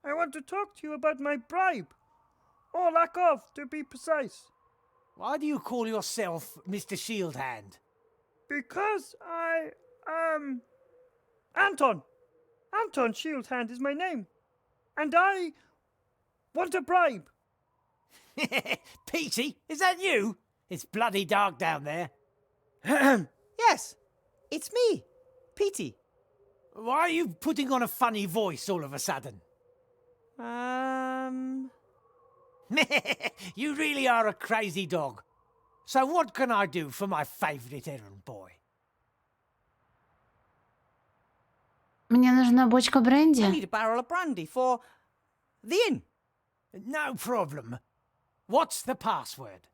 I want to talk to you about my bribe. Or lack of, to be precise. Why do you call yourself Mr. Shieldhand? Because I am... Anton. Anton Shieldhand is my name. And I want a bribe. Petey, is that you? It's bloody dark down there. Yes, it's me, Petey. Why are you putting on a funny voice all of a sudden? You really are a crazy dog. So what can I do for my favourite errand boy? Мне нужна бочка бренди. I need a barrel of brandy for the inn. No problem. What's the password?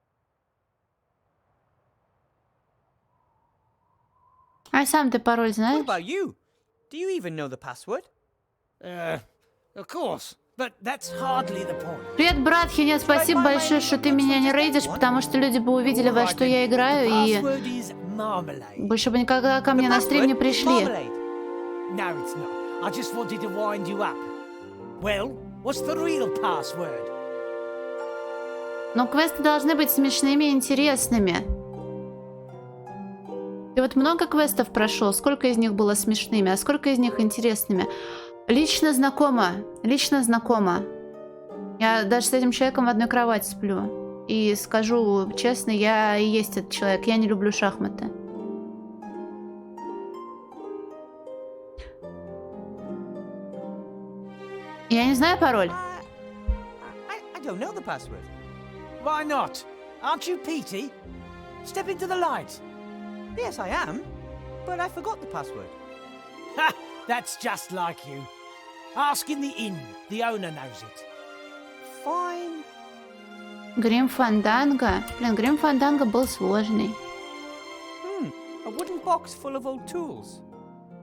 А сам ты пароль What знаешь? about you? Do you even know the password? Of course. But that's hardly the point. Привет, брат Хиня, спасибо большое, что ты меня не рейдишь, потому что люди бы увидели, во что я играю, и marmalade. Больше бы никогда ко мне на стрим не пришли. No, it's not. I just wanted to wind you up. Well, what's the real password? Но квесты должны быть смешными и интересными. Ты вот много квестов прошел? Сколько из них было смешными, а сколько из них интересными? Лично знакомо. Лично знакомо. Я даже с этим человеком в одной кровати сплю. И скажу честно, я и есть этот человек. Я не люблю шахматы. Я не знаю пароль. I don't know the password. Why not? Aren't you Petey? Step into the light. Yes, I am. But I forgot the password. Ha! That's just like you. Ask in the inn. The owner knows it. Fine. Грим Фанданго. Блин, Грим Фанданго был сложный. A wooden box full of old tools.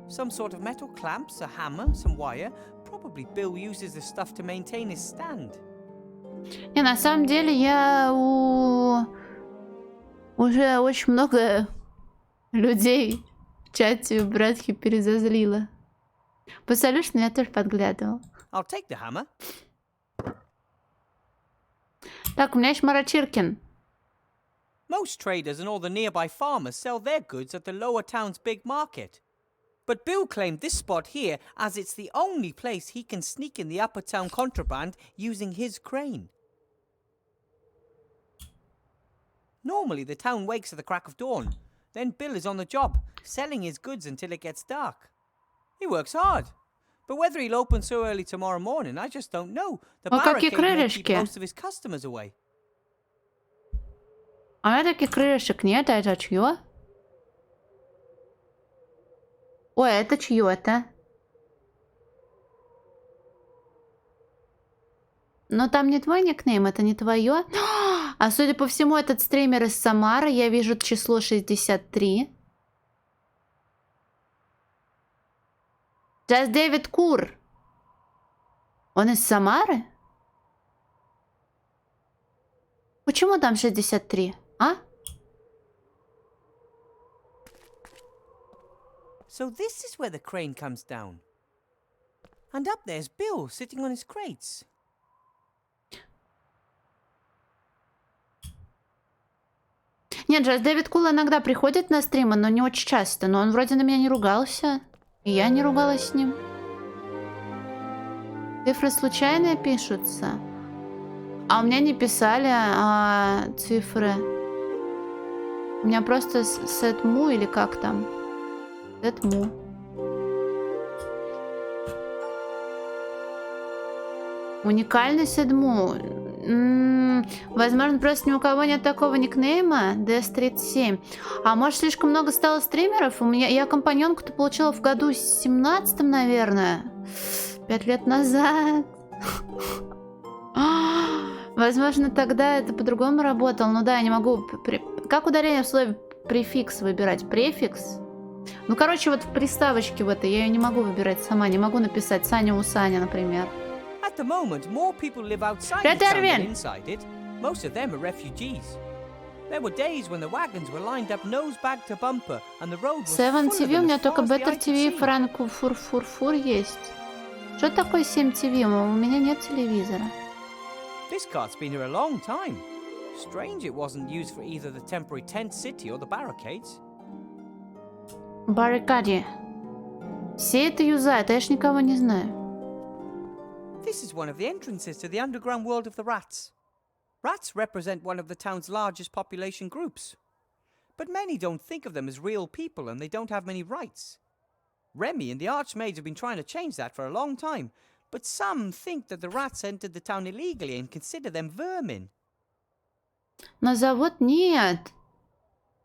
Some sort of metal clamps, a hammer, some wire. Probably Bill uses this stuff to maintain his stand. Не, на самом деле я уже очень много людей в чате братьев перезазлила. Посолюшно я тоже подглядывал. I'll take the hammer. Так, у меня есть Марачиркин. Most traders and all the nearby farmers sell their goods at the lower town's big market. But Bill claimed this spot here as it's the only place he can sneak in the upper town contraband using his crane. Normally the town wakes at the crack of dawn. Then Bill is on the job, selling his goods until it gets dark. He works hard. But whether he'll open so early tomorrow morning, I just don't know. The barricade may keep most of his customers away. А у меня таких крылышек нет, а это чье? Ой, это чье-то? Но там не твой никнейм, это не твое. А судя по всему, этот стример из Самары. Я вижу число 63. Just Дэвид Кур. Он из Самары? Почему там 63? А? So this is where the crane comes down. And up there's Bill sitting on his crates. Нет, Just Дэвид Кул иногда приходит на стримы, но не очень часто. Но он вроде на меня не ругался. И я не ругалась с ним. Цифры случайно пишутся. А у меня не писали цифры. У меня просто сетму или как там? Сетму. Уникальный сетму. Возможно, просто ни у кого нет такого никнейма. DS37. А может, слишком много стало стримеров? Я компаньонку-то получила в году 17-м, наверное. 5 лет назад. Возможно, тогда это по-другому работало. Ну да, я не могу... Как ударение в слове префикс выбирать? Префикс? Ну, короче, вот в приставочке в этой я ее не могу выбирать сама. Не могу написать Саня у Саня, например. At the moment, more people live outside the town than inside it. Most of them are refugees. There were days when the wagons were lined up nose bag to bumper and the road was full of them. 7 TV, у меня только Better TV и Франку Фур есть. Что такое 7 TV? У меня нет телевизора. This cart's been here a long time. Strange it wasn't used for either the temporary tent city or the barricades. Баррикаде. Все это юзают, а я ж никого не знаю. This is one of the entrances to the underground world of the rats. Rats represent one of the town's largest population groups. But many don't think of them as real people and they don't have many rights. Remy and the Archmaids have been trying to change that for a long time, but some think that the rats entered the town illegally and consider them vermin. На завод нет.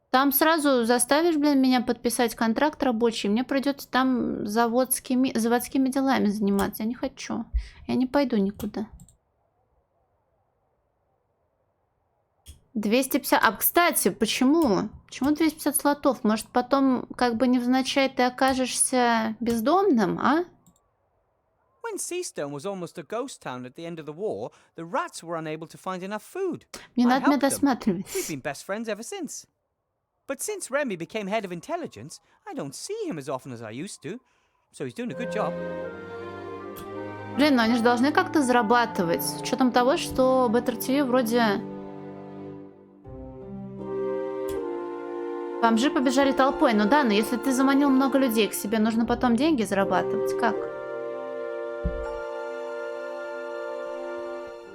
Там сразу заставишь, блин, меня подписать контракт рабочий. Мне придется там заводскими делами заниматься. Я не хочу. Я не пойду никуда. 250... А, кстати, почему? Почему 250 слотов? Может, потом, как бы невзначай, ты окажешься бездомным, а? When Seastone was almost a ghost town at the end of the war, the rats were unable to find enough food. Не надо меня досматривать. We've been best friends ever since. But since Remy became head of intelligence, I don't see him as often as I used to. So he's doing a good job. Блин, ну они же должны как-то зарабатывать. С учетом того, что Better TV вроде... Бомжи побежали толпой. Ну да, но если ты заманил много людей к себе, нужно потом деньги зарабатывать. Как?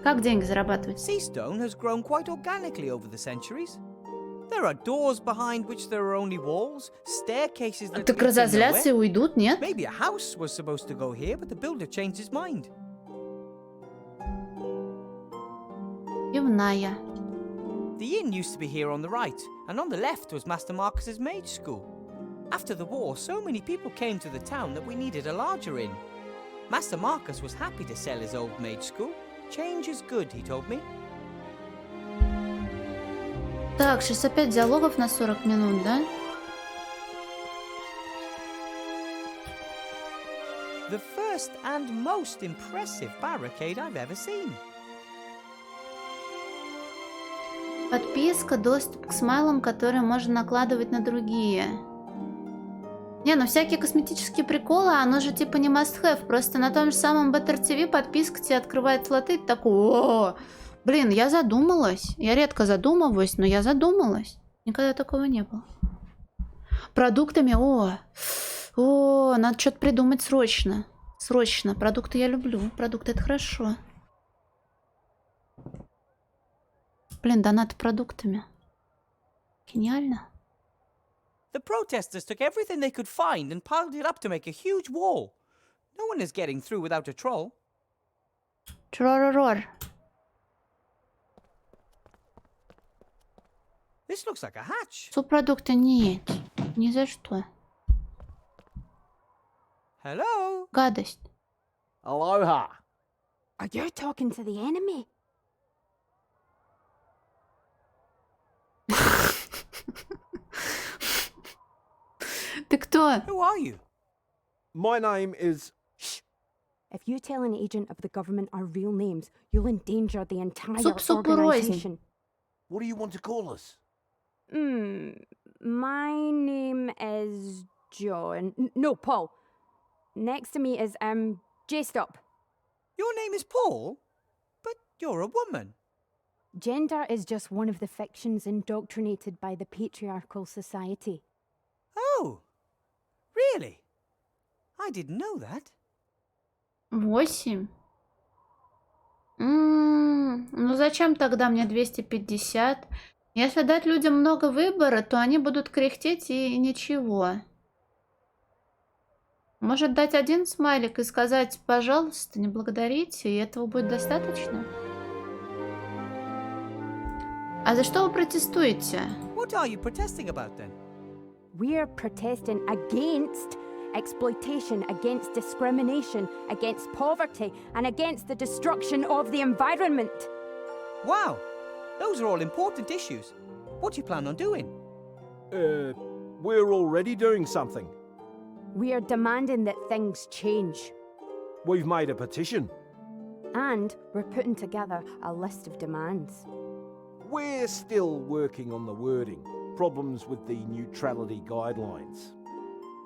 Как деньги зарабатывать? Seastone has grown quite organically over the centuries. There are doors behind which there are only walls, staircases that Так lead to разозлятся и nowhere. уйдут, нет? Maybe a house was supposed to go here, but the builder changed his mind. Пивная. The inn used to be here on the right, and on the left was Master Marcus's mage school. After the war, so many people came to the town that we needed a larger inn. Master Marcus was happy to sell his old mage school. Change is good, he told me. Так, 65 диалогов на 40 минут, да? The first and most impressive barricade I've ever seen. Подписка, доступ к смайлам, которые можно накладывать на другие. Не, ну всякие косметические приколы, оно же типа не must-have. Просто на том же самом Better TV подписка тебе открывает слоты, ты такой: о, блин, я задумалась. Я редко задумываюсь, но я задумалась. Никогда такого не было. Продуктами, о, надо что-то придумать срочно. Срочно. Продукты я люблю. Продукты — это хорошо. Блин, донат продуктами. Гениально. The protesters took everything they could find and piled it up to make a huge wall. No one is getting through without a troll. Троророр. This looks like a hatch. Субпродукта нет. Ни за что. Hello? Гадость. Aloha. Are you talking to the enemy? Ты кто? Who are you? My name is... If you tell an agent of the government our real names, you'll endanger the entire Суп-суп-рознь. organization. What do you want to call us? My name is John. No, Paul. Next to me is J-Stop. Your name is Paul? But you're a woman. Gender is just one of the fictions indoctrinated by the patriarchal society. Oh, really? I didn't know that. 8. Ну зачем тогда мне 250? Если дать людям много выбора, то они будут кряхтеть и ничего. Может дать один смайлик и сказать: пожалуйста, не благодарите, и этого будет достаточно? А за что вы протестуете? What are you protesting about then? We're protesting against exploitation, against discrimination, against poverty, and against the destruction of the environment. Wow, those are all important issues. What do you plan on doing? We're already doing something. We are demanding that things change. We've made a petition. And we're putting together a list of demands. We're still working on the wording. Problems with the neutrality guidelines.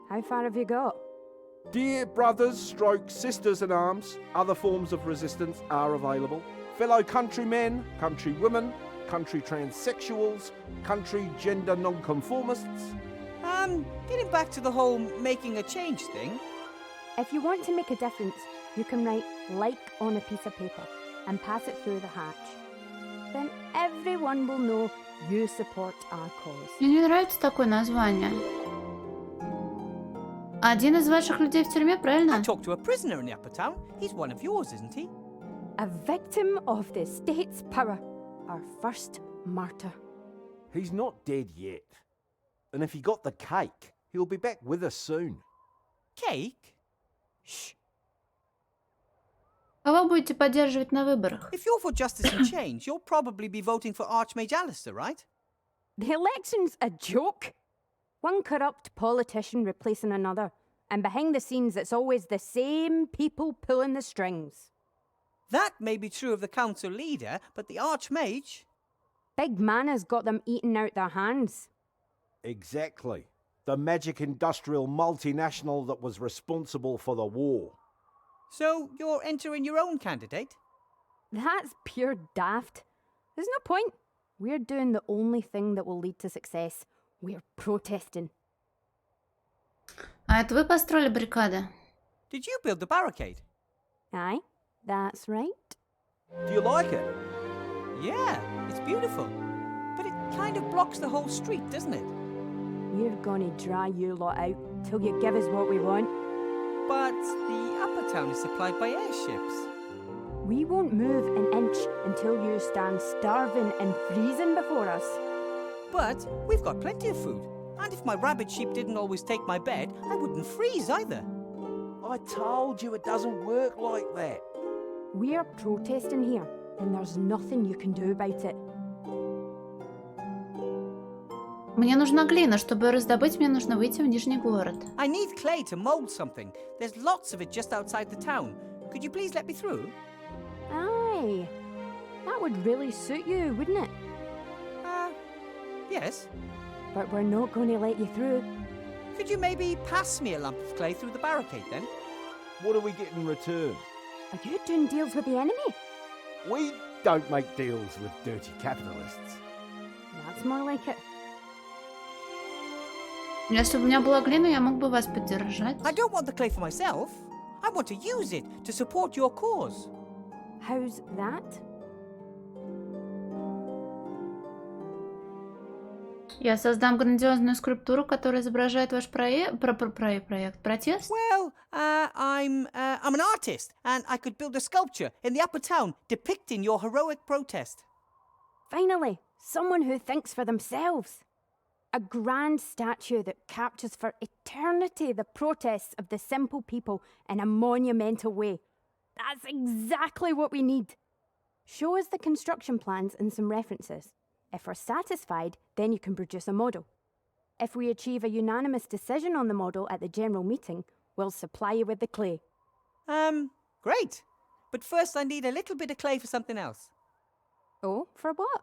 How far have you got? Dear brothers, stroke sisters in arms, other forms of resistance are available. Fellow countrymen, countrywomen, country transsexuals, country gender nonconformists. Getting back to the whole making a change thing. If you want to make a difference, you can write "like" on a piece of paper and pass it through the hatch. Then everyone will know you support our cause. Мне не нравится такое название. Один из ваших людей в тюрьме, правильно? I talked to a prisoner in the upper town. He's one of yours, isn't he? A victim of the state's power. Our first martyr. He's not dead yet. And if he got the cake, he'll be back with us soon. Cake? Shh. Кого будете поддерживать на выборах? If you're for justice and change, you'll probably be voting for Archmage Alistair, right? The election's a joke. One corrupt politician replacing another. And behind the scenes, it's always the same people pulling the strings. That may be true of the council leader, but the Archmage... Big Man has got them eating out their hands. Exactly. The magic industrial multinational that was responsible for the war. So you're entering your own candidate? That's pure daft. There's no point. We're doing the only thing that will lead to success. We're protesting. А это вы построили баррикады? Did you build the barricade? Aye, that's right. Do you like it? Yeah, it's beautiful. But it kind of blocks the whole street, doesn't it? We're gonna dry you lot out till you give us what we want. But the upper town is supplied by airships. We won't move an inch until you stand starving and freezing before us. But we've got plenty of food. And if my rabbit sheep didn't always take my bed, I wouldn't freeze either. I told you it doesn't work like that. We're protesting here, and there's nothing you can do about it. Мне нужна глина. Чтобы ее раздобыть, мне нужно выйти в Нижний город. I need clay to mold something. There's lots of it just outside the town. Could you please let me through? Aye, that would really suit you, wouldn't it? Yes. But we're not going to let you through. Could you maybe pass me a lump of clay through the barricade then? What do we get in return? Are you doing deals with the enemy? We don't make deals with dirty capitalists. That's more like it. Если бы у меня была глина, я мог бы вас поддержать. I don't want the clay for myself. I want to use it to support your cause. How's that? Я создам грандиозную скульптуру, которая изображает ваш проект, протест. Well, I'm an artist, and I could build a sculpture in the upper town depicting your heroic protest. Finally, someone who thinks for themselves. A grand statue that captures for eternity the protests of the simple people in a monumental way. That's exactly what we need. Show us the construction plans and some references. If we're satisfied, then you can produce a model. If we achieve a unanimous decision on the model at the general meeting, we'll supply you with the clay. Great. But first I need a little bit of clay for something else. Oh, for what?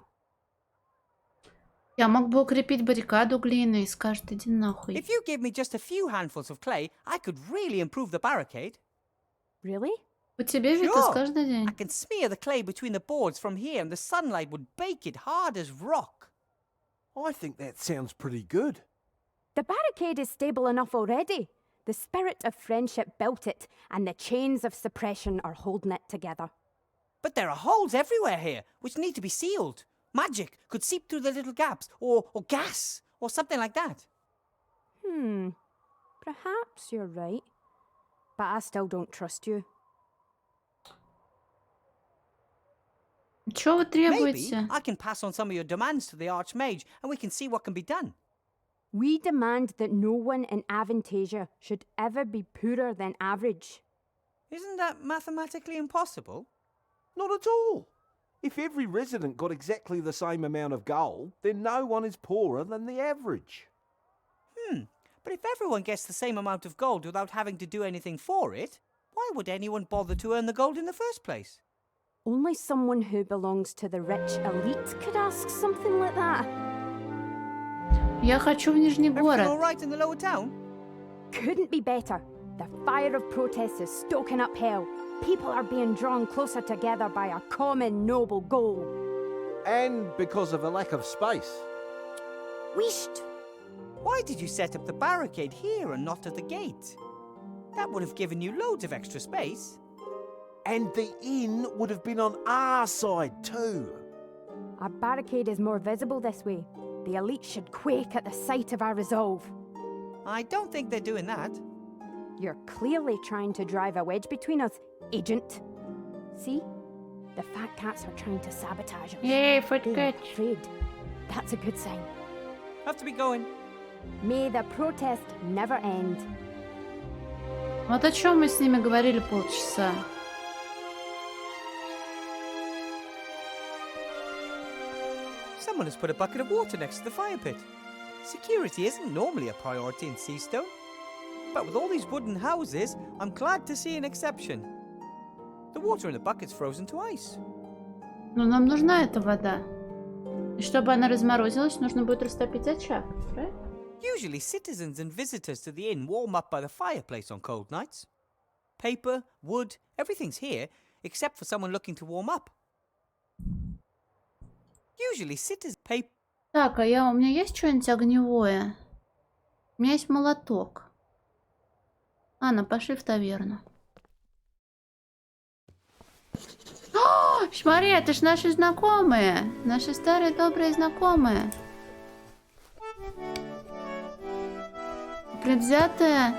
Я мог бы укрепить баррикаду глиной, и скажет, иди нахуй. If you give me just a few handfuls of clay, I could really improve the barricade. Really? По тебе Витас каждый день. I can smear the clay between the boards from here and the sunlight would bake it hard as rock. I think that sounds pretty good. The barricade is stable enough already. The spirit of friendship built it, and the chains of suppression are holding it together. But there are holes everywhere here, which need to be sealed. Magic could seep through the little gaps, or gas, or something like that. Perhaps you're right. But I still don't trust you. Чего вы требуете? Maybe I can pass on some of your demands to the Archmage, and we can see what can be done. We demand that no one in Avantasia should ever be poorer than average. Isn't that mathematically impossible? Not at all. If every resident got exactly the same amount of gold, then no one is poorer than the average. But if everyone gets the same amount of gold without having to do anything for it, why would anyone bother to earn the gold in the first place? Only someone who belongs to the rich elite could ask something like that. Я хочу в Нижний город. All right in the lower town? Couldn't be better. The fire of protest is stoking up hell. People are being drawn closer together by a common noble goal. And because of a lack of space. Wheesht! Why did you set up the barricade here and not at the gate? That would have given you loads of extra space. And the inn would have been on our side too. Our barricade is more visible this way. The elite should quake at the sight of our resolve. I don't think they're doing that. You're clearly trying to drive a wedge between us, Agent. See? The fat cats are trying to sabotage us. Yay, fat They're cat. afraid. That's a good sign. Have to be going. May the protest never end. Вот о чем мы с ними говорили полчаса. Someone has put a bucket of water next to the fire pit. Security isn't normally a priority in Seastone. But with all these wooden houses, I'm glad to see an exception. The water in the bucket's frozen to ice. Но нам нужна эта вода. И чтобы она разморозилась, нужно будет растопить очаг, правильно? Usually, citizens and visitors to the inn warm up by the fireplace on cold nights. Paper, wood, everything's here, except for someone looking to warm up. Usually, citizens... Так, у меня есть что-нибудь огневое? У меня есть молоток. Анна, пошли в таверну. О, смотри, это ж наши знакомые. Наши старые добрые знакомые. Предвзятые.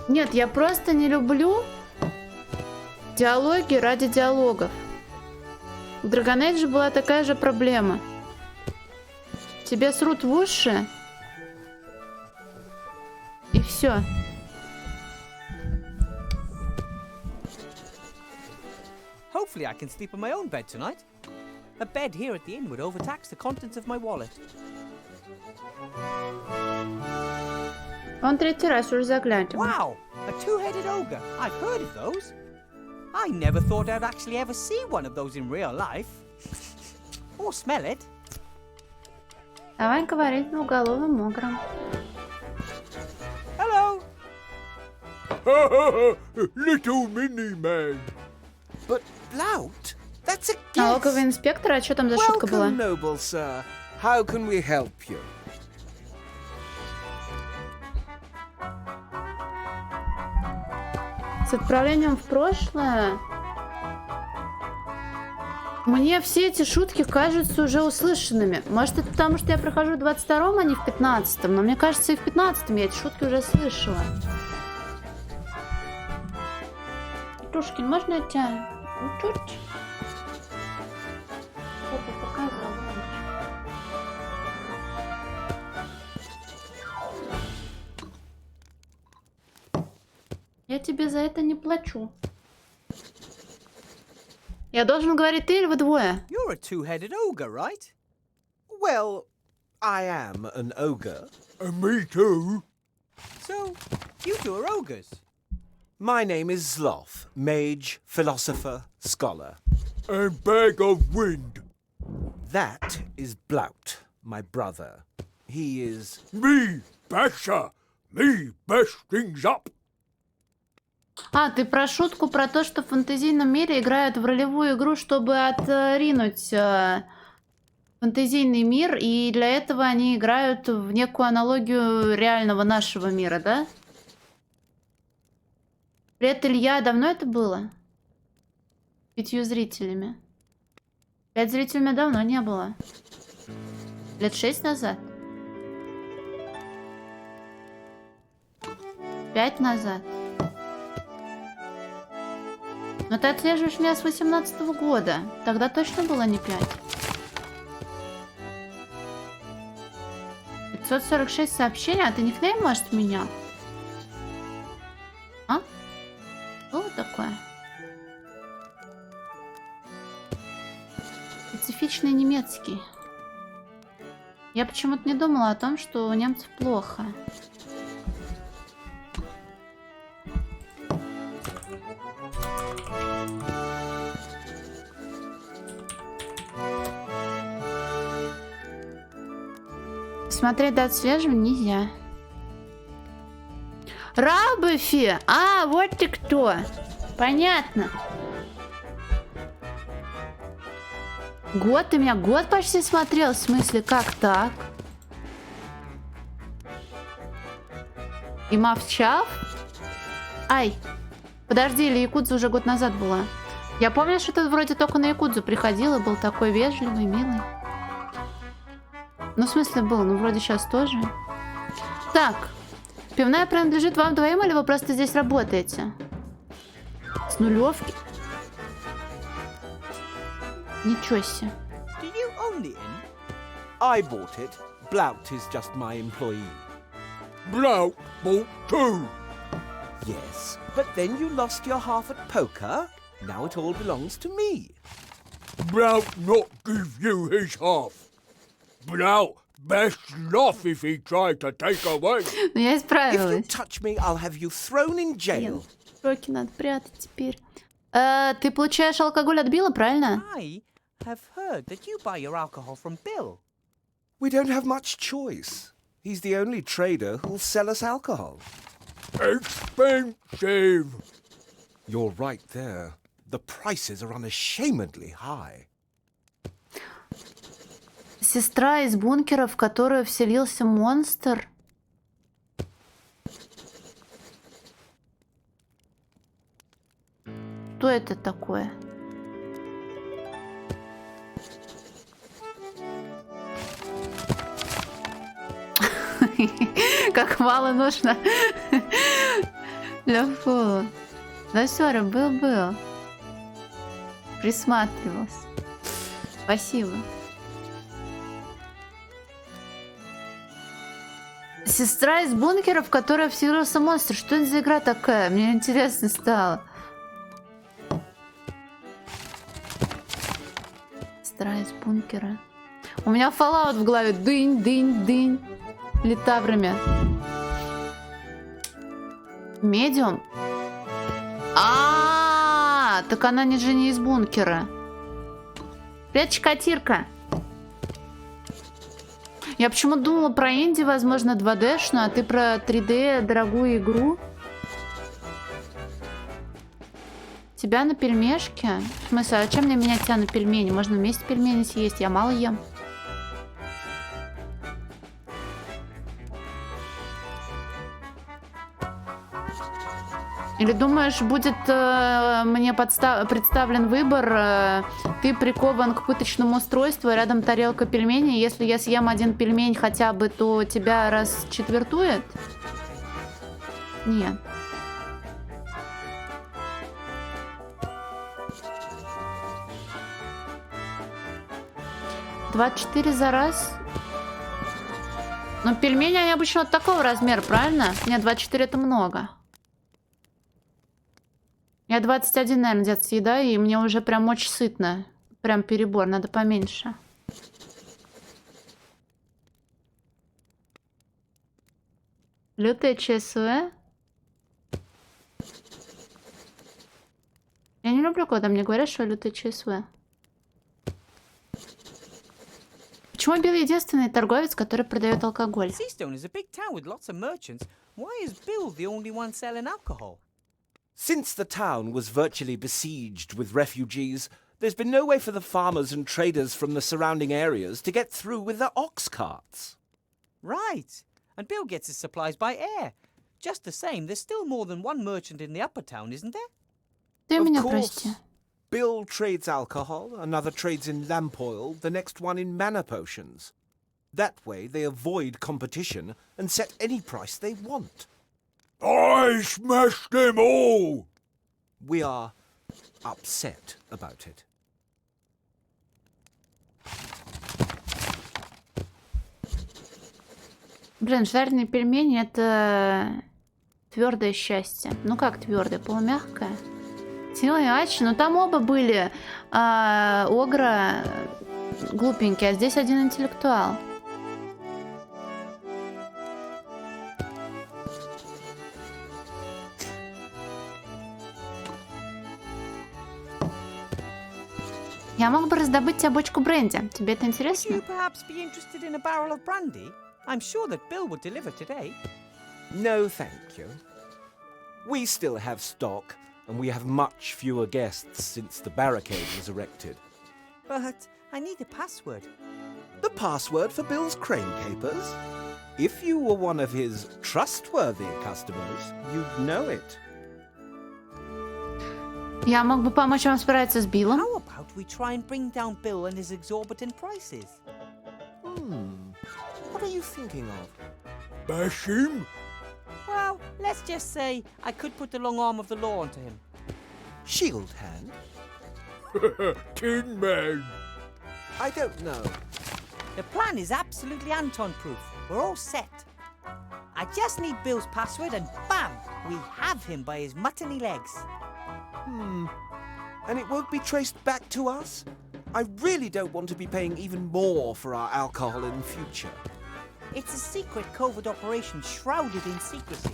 Нет, я просто не люблю диалоги ради диалогов. В Dragon Age была такая же проблема. Тебе срут в уши. И все. Hopefully I can sleep in my own bed tonight. A bed here at the inn would overtax the contents of my wallet. Он третий раз уже заглянет. Wow! A two-headed ogre. I've heard of those. I never thought I'd actually ever see one of those in real life. Or smell it. Давай говорить двуголовым огром. Hello! Little mini man. But Blout, that's a guess. Налоговый инспектор, а что там за шутка была? Welcome, noble sir. How can we help you? С отправлением в прошлое. Мне все эти шутки кажутся уже услышанными. Может, это потому, что я прохожу в 22-м, а не в 15-м. Но мне кажется, и в 15-м я эти шутки уже слышала. Тушкин, можно я тебя чуть-чуть? Что-то показала. Я тебе за это не плачу. Я должен говорить ты или вы двое? You're a two-headed ogre, right? Well, I am an ogre. Me too. So, you two are ogres. My name is Sloth, mage, philosopher, scholar. And bag of wind. That is Blout, my brother. He is... Me, Basher. Me, best things up. А, ты про шутку про то, что в фэнтезийном мире играют в ролевую игру, чтобы отринуть фэнтезийный мир, и для этого они играют в некую аналогию реального нашего мира, да? Привет, Илья, давно это было? 5 зрителями. 5 зрителей у меня давно не было. Лет 6 назад. 5 назад. Но ты отслеживаешь меня с 18-го года. Тогда точно было не 5. 546 сообщений, а ты никнейм, может, менял? А? Было такое? Специфичный немецкий. Я почему-то не думала о том, что у немцев плохо. Смотреть до отслеживания нельзя. Рабыфи! А, вот ты кто! Понятно. Год? Ты меня год почти смотрел? В смысле, как так? И молчал? Ай! Подожди, или Якудза уже год назад была? Я помню, что ты вроде только на Якудзу приходил и был такой вежливый, милый. Ну, в смысле, был, ну, вроде сейчас тоже. Так, пивная принадлежит вам двоим, или вы просто здесь работаете? С нулевки? Ничего себе. Do you own the inn? I bought it. Blout is just my employee. Blout bought too. Yes, but then you lost your half at poker. Now it all belongs to me. Blout not give you his half. Blout best laugh if he tried to take away. Ну, я исправилась. If you touch me, I'll have you thrown in jail. Сроки надо прятать теперь. Ты получаешь алкоголь от Билла, правильно? Aye. have heard that you buy your alcohol from Bill. We don't have much choice. He's the only trader who'll sell us alcohol. Expensive. You're right there. The prices are unashamedly high. Сестра из бункера, в которую вселился монстр. Что это такое? Как мало нужно. Лёфу. Да всё, был. Присматривался. Спасибо. Сестра из бункера, в которой вселился монстр. Что это за игра такая? Мне интересно стало. Сестра из бункера. У меня Fallout в голове. Дынь. Литаврами. Медиум? Так она не из бункера. Привет, Чикатирка. Я почему думала про инди, возможно, 2D-шную, а ты про 3D дорогую игру. Тебя на пельмешке? В смысле, а чем мне менять тебя на пельмени? Можно вместе пельмени съесть, я мало ем. Или думаешь, будет мне представлен выбор, ты прикован к пыточному устройству, а рядом тарелка пельменей, если я съем один пельмень хотя бы, то тебя расчетвертует? Нет. $24 за раз? Но пельмени, они обычно вот такого размера, правильно? Нет, 24 это много. Я 21, наверное, где-то съедаю, и мне уже прям очень сытно. Прям перебор, надо поменьше. Лютое ЧСВ? Я не люблю, когда мне говорят, что лютое ЧСВ. Почему Билл единственный торговец, который продает алкоголь? Seastone is a big town with lots of merchants. Why is Bill the only one selling alcohol? Since the town was virtually besieged with refugees, there's been no way for the farmers and traders from the surrounding areas to get through with their ox carts. Right. And Bill gets his supplies by air. Just the same, there's still more than one merchant in the upper town, isn't there? Ты Of меня course. прости. Bill trades alcohol, another trades in lamp oil, the next one in mana potions. That way they avoid competition and set any price they want. I smashed them all! We are upset about it. Блин, жареные пельмени это твердое счастье. Ну как твердое, полумягкое. Тилач, ну там оба были огра глупенькие, а здесь один интеллектуал. Я мог бы раздобыть тебе бочку бренди. Тебе это интересно? Would you perhaps be interested in a barrel of brandy? I'm sure that Bill would deliver today. No, thank you. We still have stock, and we have much fewer guests since the barricade was erected. But I need a password. The password for Bill's crane capers? If you were one of his trustworthy customers, you'd know it. Я мог бы помочь вам справиться с Биллом. How about we try and bring down Bill and his exorbitant prices? What are you thinking of? Bash him? Well, let's just say I could put the long arm of the law onto him. Shield hand? Tin Man. I don't know. The plan is absolutely Anton-proof. We're all set. I just need Bill's password and bam! We have him by his muttony legs. And it won't be traced back to us? I really don't want to be paying even more for our alcohol in future. It's a secret covert operation shrouded in secrecy.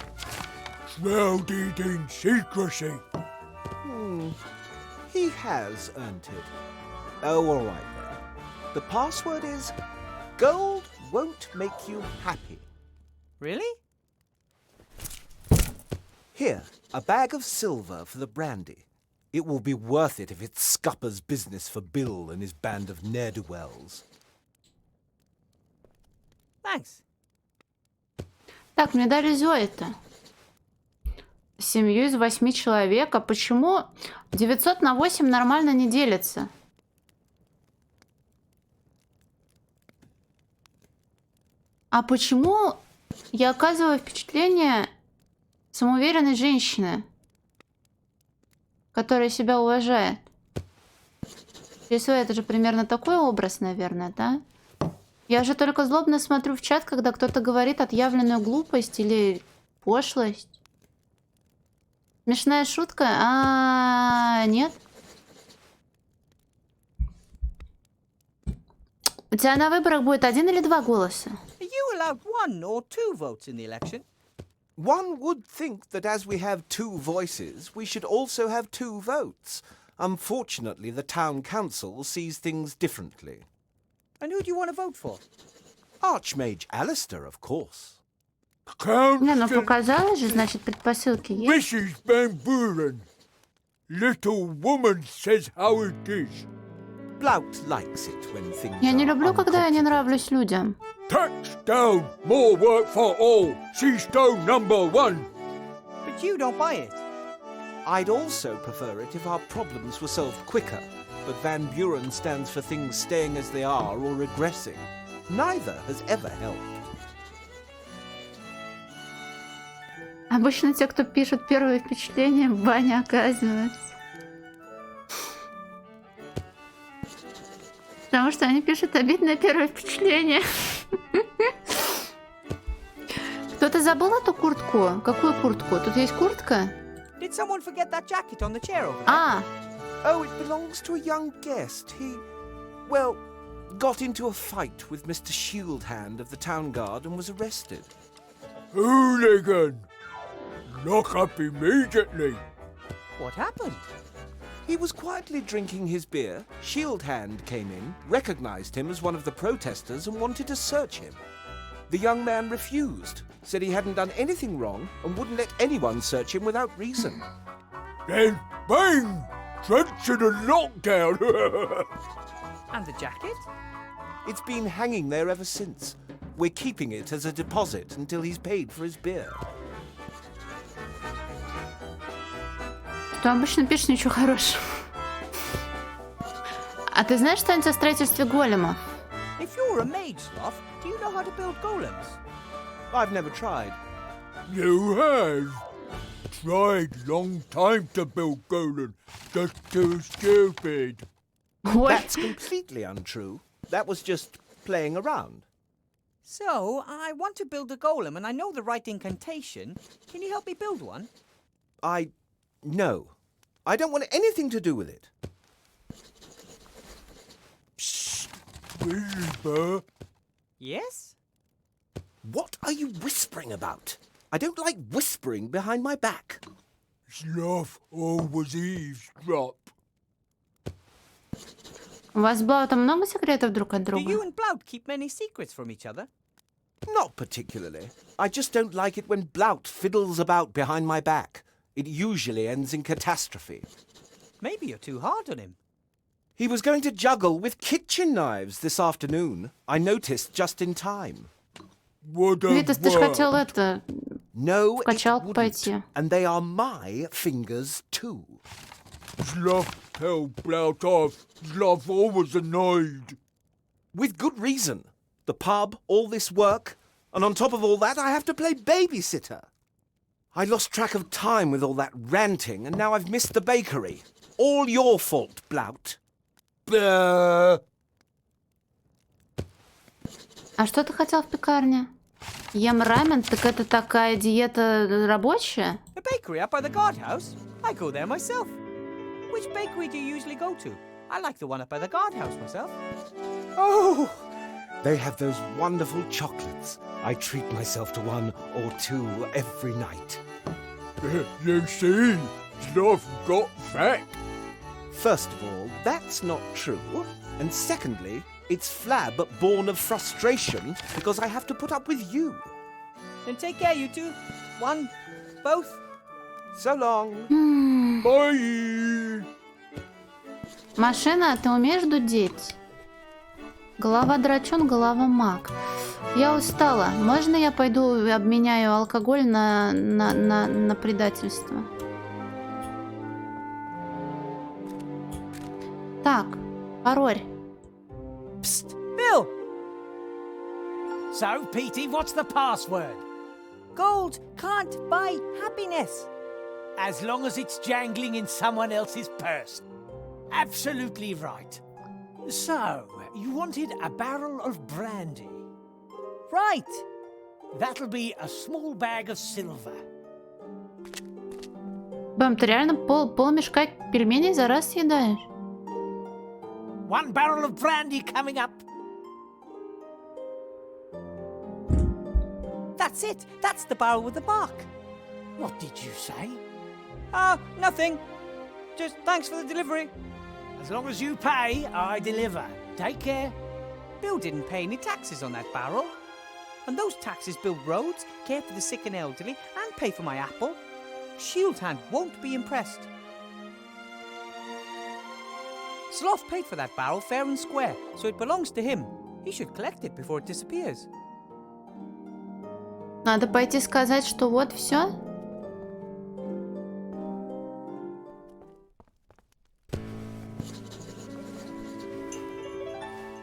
Shrouded in secrecy. He has earned it. Oh, all right then. The password is gold won't make you happy. Really? Here, a bag of silver for the brandy. It will be worth it if it's Scupper's business for Bill and his band of ne'er-do-wells. Thanks. Так, мне дали Зои-то. Семью из 8 человек. А почему 900 на 8 нормально не делится? А почему я оказываю впечатление самоуверенной женщины, которая себя уважает? Если это же примерно такой образ, наверное, да? Я же только злобно смотрю в чат, когда кто-то говорит отъявленную глупость или пошлость. Смешная шутка? Нет. У тебя на выборах будет 1 или 2 голоса? Are you allowed 1 or 2 votes in the election? One would think that as we have 2 voices, we should also have 2 votes. Unfortunately, the town council sees things differently. And who do you want to vote for? Archmage Alistair, of course. Не, ну показалось же, значит, предпосылки есть. Mrs. Van Buren. Little woman says how it is. Blount likes it when things Я не are люблю, когда я не нравлюсь людям. Tax down, more work for all. She's stone number 1. But you don't buy it. I'd also prefer it if our problems were solved quicker, but Van Buren stands for things staying as they are or regressing. Neither has ever helped. Обычно те, кто пишет первое впечатление, в бане оказываются. Потому что они пишут обидное первое впечатление. Кто-то забыл эту куртку? Какую куртку? Тут есть куртка? Did someone forget that jacket on the chair over there? Oh, it belongs to a young guest. He, well, got into a fight with Mr. Shieldhand of the Town Guard and was arrested. Hooligan! Lock up immediately. What happened? He was quietly drinking his beer. Shieldhand came in, recognized him as one of the protesters and wanted to search him. The young man refused, said he hadn't done anything wrong and wouldn't let anyone search him without reason. Then bang! Trench in a lockdown. And the jacket? It's been hanging there ever since. We're keeping it as a deposit until he's paid for his beer. Что обычно пишешь ничего хорошего. А ты знаешь что-нибудь о строительстве големов? If you're a mage, Sloth, do you know how to build golems? I've never tried. You have. Tried long time to build golem. Just too stupid. That's completely untrue. That was just playing around. So, I want to build a golem and I know the right incantation. Can you help me build one? No. I don't want anything to do with it. Whisper. Yes? What are you whispering about? I don't like whispering behind my back. Sloth always eavesdrop. У вас с Блаутом много секретов друг от Do друга? you and Blout keep many secrets from each other? Not particularly. I just don't like it when Blout fiddles about behind my back. It usually ends in catastrophe. Maybe you're too hard on him. He was going to juggle with kitchen knives this afternoon. I noticed just in time. Витас, ты же хотел это... No, в качалку пойти. And they are my fingers too. Sloth tell Blout off. Sloth always annoyed. With good reason. The pub, all this work, and on top of all that, I have to play babysitter. I lost track of time with all that ranting, and now I've missed the bakery. All your fault, Blout. А что ты хотел в пекарне? Ем рамен? Так это такая диета рабочая? A bakery up by the guardhouse? I go there myself. Which bakery do you usually go to? I like the one up by the guardhouse myself. Oh, they have those wonderful chocolates. I treat myself to 1 or 2 every night. You see, Sloth got fat. First of all, that's not true. And secondly, it's flab born of frustration because I have to put up with you. Then take care, you two. One, both. So long. Bye. Машина, ты умеешь дудеть? Голова драчун, голова маг. Я устала. Можно я пойду и обменяю алкоголь на предательство? Так, пароль. Psst, Bill! So, Petey, what's the password? Gold can't buy happiness. As long as it's jangling in someone else's purse. Absolutely right. So, you wanted a barrel of brandy. Right. That'll be a small bag of silver. Бэм, ты реально пол мешка пельменей за раз съедаешь? 1 barrel of brandy coming up. That's it. That's the barrel with the bark. What did you say? Nothing. Just thanks for the delivery. As long as you pay, I deliver. Take care. Bill didn't pay any taxes on that barrel. And those taxes build roads, care for the sick and elderly, and pay for my apple. Shield Hand won't be impressed. Sloth paid for that barrel fair and square, so it belongs to him. He should collect it before it disappears. Надо пойти сказать, что вот все.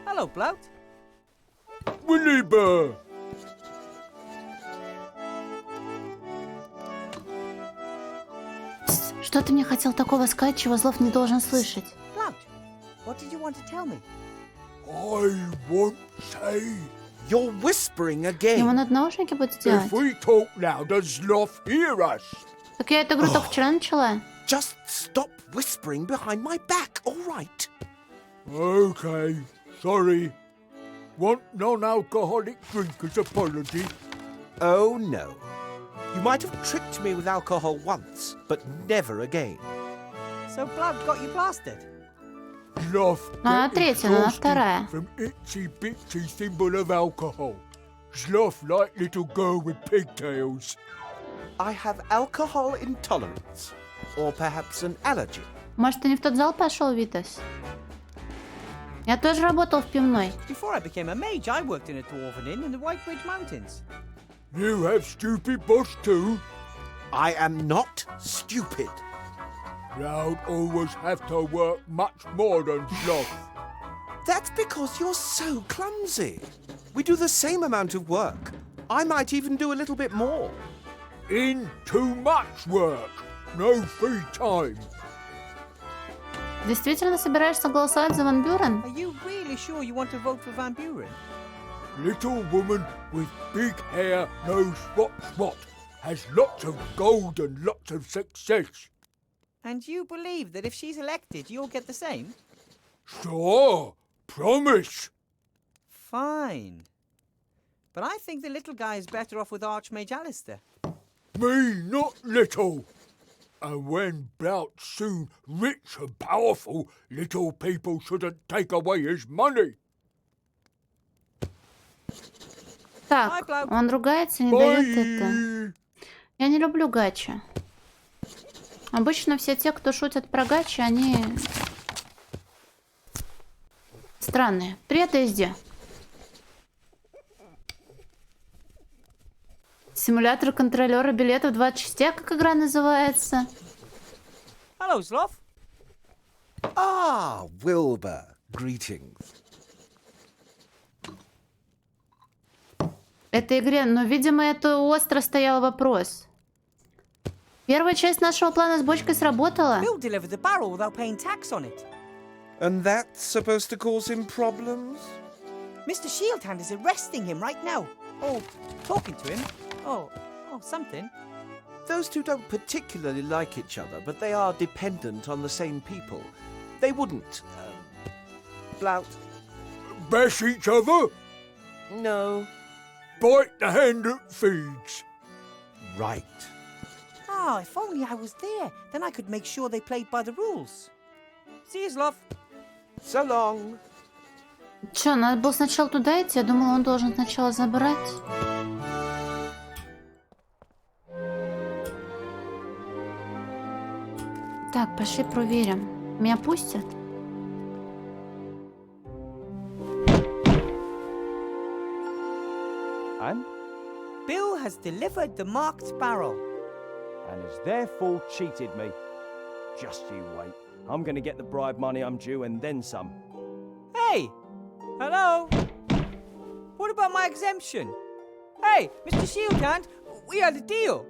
Hello, Blout. Williber. Что ты мне хотел такого сказать, чего Злов не должен слышать? Blout, what did you want to tell me? I won't say. You're whispering again. Ему надо наушники будет делать. If we talk now, does Sloth hear us? Так я эту игру только вчера начала. Just stop whispering behind my back, all right? Okay, sorry. Want non-alcoholic drink as apology? Oh, no. You might have tricked me with alcohol once, but never again. So Blout got you plastered? Sloth Она getting третья, она frosty вторая. from itsy-bitsy symbol of alcohol. Sloth like little girl with pigtails. I have alcohol intolerance, or perhaps an allergy. Может, ты не в тот зал пошел, Витас? Я тоже работал в пивной. Before I became a mage, I worked in a dwarven inn in the White Ridge Mountains. You have stupid boss too? I am not stupid. Cloud always have to work much more than Sloth. That's because you're so clumsy. We do the same amount of work. I might even do a little bit more. In too much work. No free time. Действительно собираешься голосовать за Ван Бюрен? Are you really sure you want to vote for Van Buren? Little woman with big hair knows what's what. Has lots of gold and lots of success. And you believe that if she's elected, you'll get the same? Sure. Promise. Fine. But I think the little guy is better off with Archmage Alistair. Me not little. And when Blout's soon rich and powerful, little people shouldn't take away his money. Так, он ругается, не дает это. Я не люблю гача. Обычно все те, кто шутят про гачи, они странные. Привет, Эзди. Симулятор контролера билетов 20 частей, как игра называется? Hello, Sloth. Ah, Wilbur. Greetings. Этой игре, но, видимо, это остро стоял вопрос. Первая часть нашего плана с бочкой сработала. Bill delivered the barrel without paying tax on it. And that's supposed to cause him problems? Mr. Shieldhand is arresting him right now. Oh, talking to him. Oh, something. Those two don't particularly like each other, but they are dependent on the same people. They wouldn't, Blout. Bash each other? No. Bite the hand that feeds. Right. Ah, if only I was there. Then I could make sure they played by the rules. See you, love. So long. Чё, надо было сначала туда идти? Я думала, он должен сначала забрать. Так, пошли проверим. Меня пустят? And? Bill has delivered the marked barrel. And has therefore cheated me. Just you wait. I'm gonna get the bribe money I'm due and then some. Hey! Hello? What about my exemption? Hey, Mr. Shieldhand, we had a deal.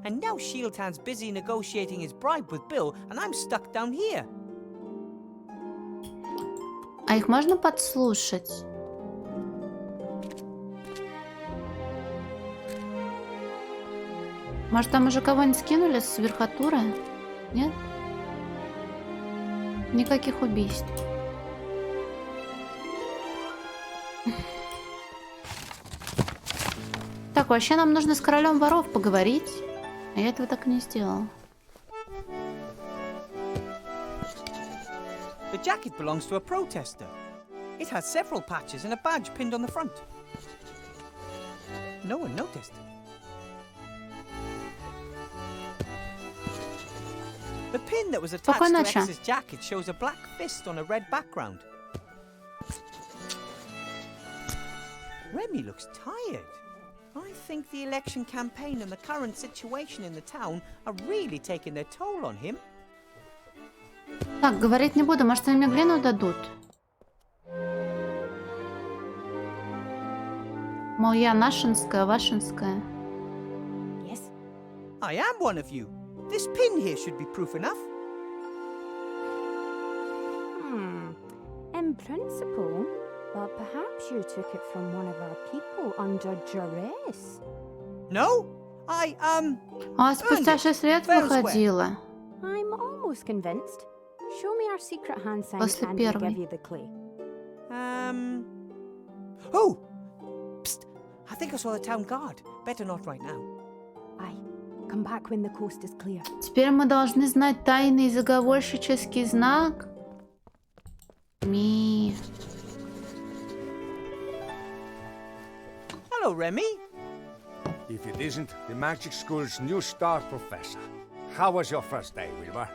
And now Shieldhand's busy negotiating his bribe with Bill, and I'm stuck down here. А их можно подслушать? Может, там уже кого-нибудь скинули с верхотуры? Нет? Никаких убийств. Так, вообще нам нужно с королем воров поговорить. А я этого так и не сделала. The jacket belongs to a protester. It has several patches and a badge pinned on the front. No one noticed. The pin that was attached to X's jacket shows a black fist on a red background. Remy looks tired. I think the election campaign and the current situation in the town are really taking their toll on him. Так, говорить не буду, может, они мне глину дадут? Мол, я нашинская, вашинская. Yes. I am one of you. This pin here should be proof enough. In principle, but perhaps you took it from one of our people under duress. No, А спустя 6 лет выходила. I'm almost convinced. Show me our secret hand sign После and we'll первой. give you the clay. Oh! Psst! I think I saw the town guard. Better not right now. Aye. Come back when the coast is clear. Теперь мы должны знать тайный заговорщический знак. Ми. Hello, Remy. If it isn't the magic school's new star professor. How was your first day, Wilbur?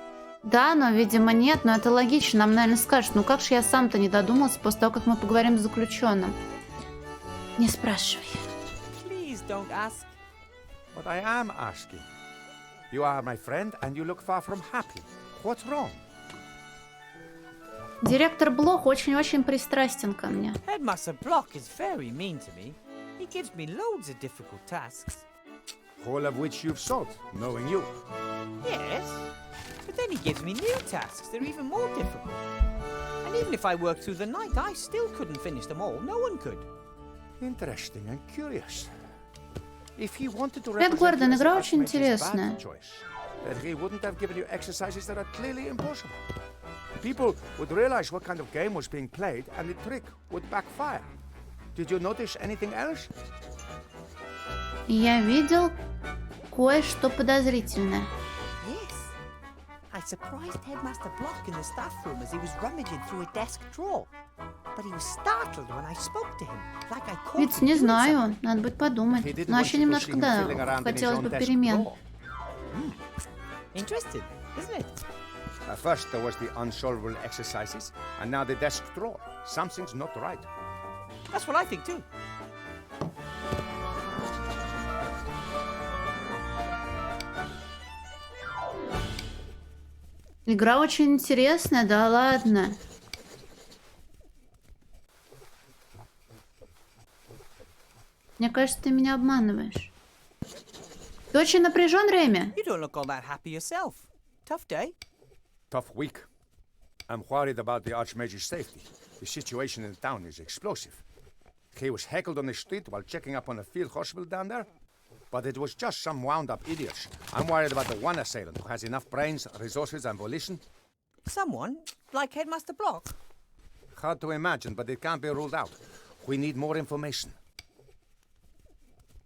Да, но, видимо, нет, но это логично. Нам, наверное, скажут, ну как же я сам-то не додумался после того, как мы поговорим с заключенным. Не спрашивай. Please don't ask. But I am asking. You are my friend and you look far from happy. What's wrong? Директор Блох очень-очень пристрастен ко мне. Headmaster Block is very mean to me. He gives me loads of difficult tasks. All of which you've solved, knowing you. Yes, but then he gives me new tasks that are even more difficult. And even if I worked through the night, I still couldn't finish them all. No one could. Interesting and curious. If he wanted to Привет, Гордон, represent you игра as очень Archmage's интересная. bad choice, then he wouldn't have given you exercises that are clearly impossible. People would realize what kind of game was being played and the trick would backfire. Did you notice anything else? Я видел кое-что подозрительное. Yes. I surprised Headmaster Block in the staff room as he was rummaging through a desk drawer. But he was startled when I spoke to him, like I caught Ведь him не doing знаю, something. надо будет подумать. Но вообще немножко, да, хотелось бы перемен. Interesting, isn't it? At first there was the unsolvable exercises, and now the desk drawer. Something's not right. That's what I think too. Игра очень интересная, да ладно. Мне кажется, ты меня обманываешь. Ты очень напряжен, Реми? You don't look all that happy yourself. Tough day. Tough week. I'm worried about the Archmage's safety. The situation in the town is explosive. He was heckled on the street while checking up on a field hospital down there. But it was just some wound-up idiots. I'm worried about the one assailant who has enough brains, resources, and volition. Someone, like Headmaster Block. Hard to imagine, but it can't be ruled out. We need more information.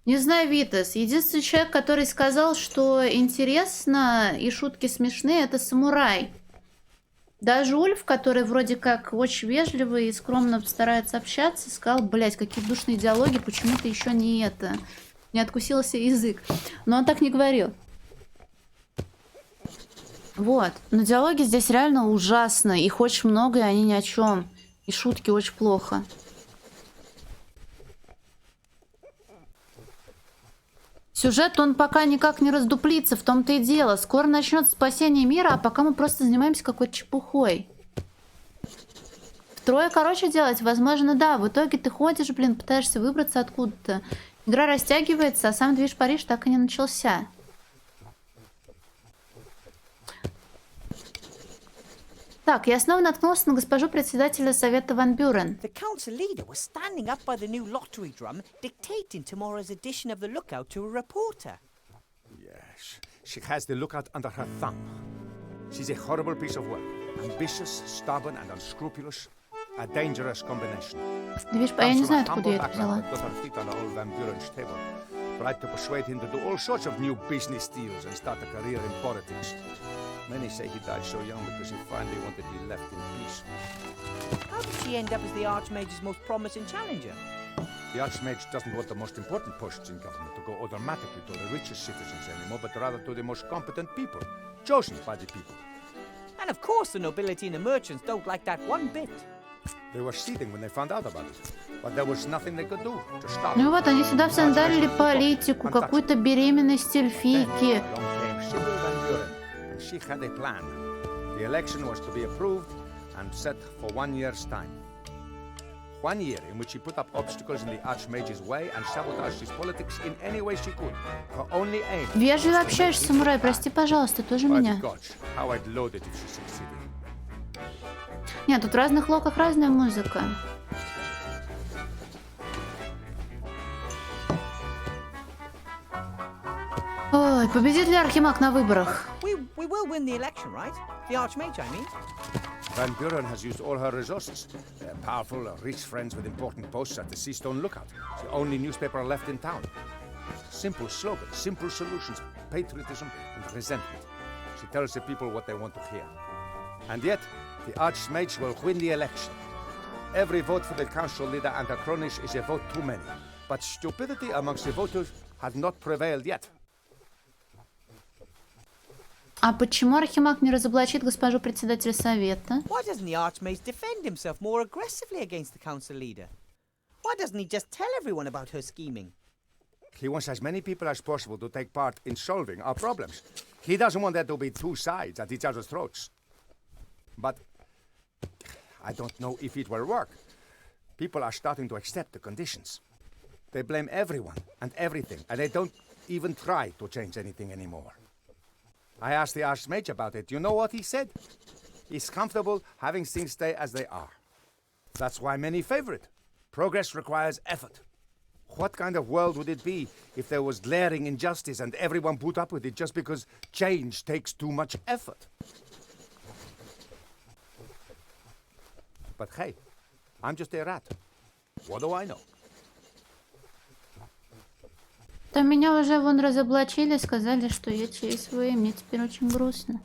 Не знаю, Витас. Единственный человек, который сказал, что интересно и шутки смешные, это самурай. Даже Ульф, который вроде как очень вежливый и скромно старается общаться, сказал, блять, какие душные диалоги, почему-то еще не это. Не откусился язык. Но он так не говорил. Вот. Но диалоги здесь реально ужасно. Их очень много, и они ни о чем. И шутки очень плохо. Сюжет, он пока никак не раздуплится, в том-то и дело. Скоро начнется спасение мира, а пока мы просто занимаемся какой-то чепухой. Втрое короче делать, возможно, да. В итоге ты ходишь, блин, пытаешься выбраться откуда-то. Игра растягивается, а сам движ Париж так и не начался. Так, я снова наткнулся на госпожу председателя совета Ван Бюрен. The council leader was standing up by the new lottery drum, dictating tomorrow's edition of the Lookout to a reporter. Yes, she has the Lookout under her thumb. She's a horrible piece of work. Ambitious, stubborn and unscrupulous. A dangerous combination. Я не знаю, откуда я это взяла. Got her feet on old Van Buren's table. Tried to persuade him to do all sorts of new business deals and start a career in politics. Many say he died so young because he finally wanted to be left in peace. How did she end up as the Archmage's most promising challenger? The Archmage doesn't want the most important posts in government to go automatically to the richest citizens anymore, but rather to the most competent people, chosen by the people. And of course the nobility and the merchants don't like that one bit. They were seething when they found out about it, but there was nothing they could do to stop. Ну вот, они сюда всандалили политику, какую-то беременность эльфийки. She had a plan. The election was to be approved and set for 1 year's time. 1 year in which she put up obstacles in the Archmage's way and sabotaged his politics in any way she could. Her only aim. Вежливо общаешься, самурай, прости, пожалуйста, тоже меня. How I'd load it if she succeeded. Нет, тут в разных локах разная музыка. Ой, победит ли Архимаг на выборах? We will win the election, right? The Archmage, I mean. Van Buren has used all her resources. Powerful, rich friends with important posts at the Seastone Lookout. The only newspaper left in town. Simple slogans, simple solutions, patriotism and resentment. She tells the people what they want to hear. And yet, the Archmage will win the election. Every vote for the council leader and her cronies is a vote too many. But stupidity amongst the voters has not prevailed yet. А почему Архимаг не разоблачит госпожу председателя совета? Why doesn't the Archmage defend himself more aggressively against the council leader? Why doesn't he just tell everyone about her scheming? He wants as many people as possible to take part in solving our problems. He doesn't want there to be two sides at each other's throats. But I don't know if it will work. People are starting to accept the conditions. They blame everyone and everything, and they don't even try to change anything anymore. I asked the Archmage about it. You know what he said? He's comfortable having things stay as they are. That's why many favor it. Progress requires effort. What kind of world would it be if there was glaring injustice and everyone put up with it just because change takes too much effort? But hey, I'm just a rat. What do I know? Да меня уже вон разоблачили, сказали, что я ЧСВ, мне теперь очень грустно.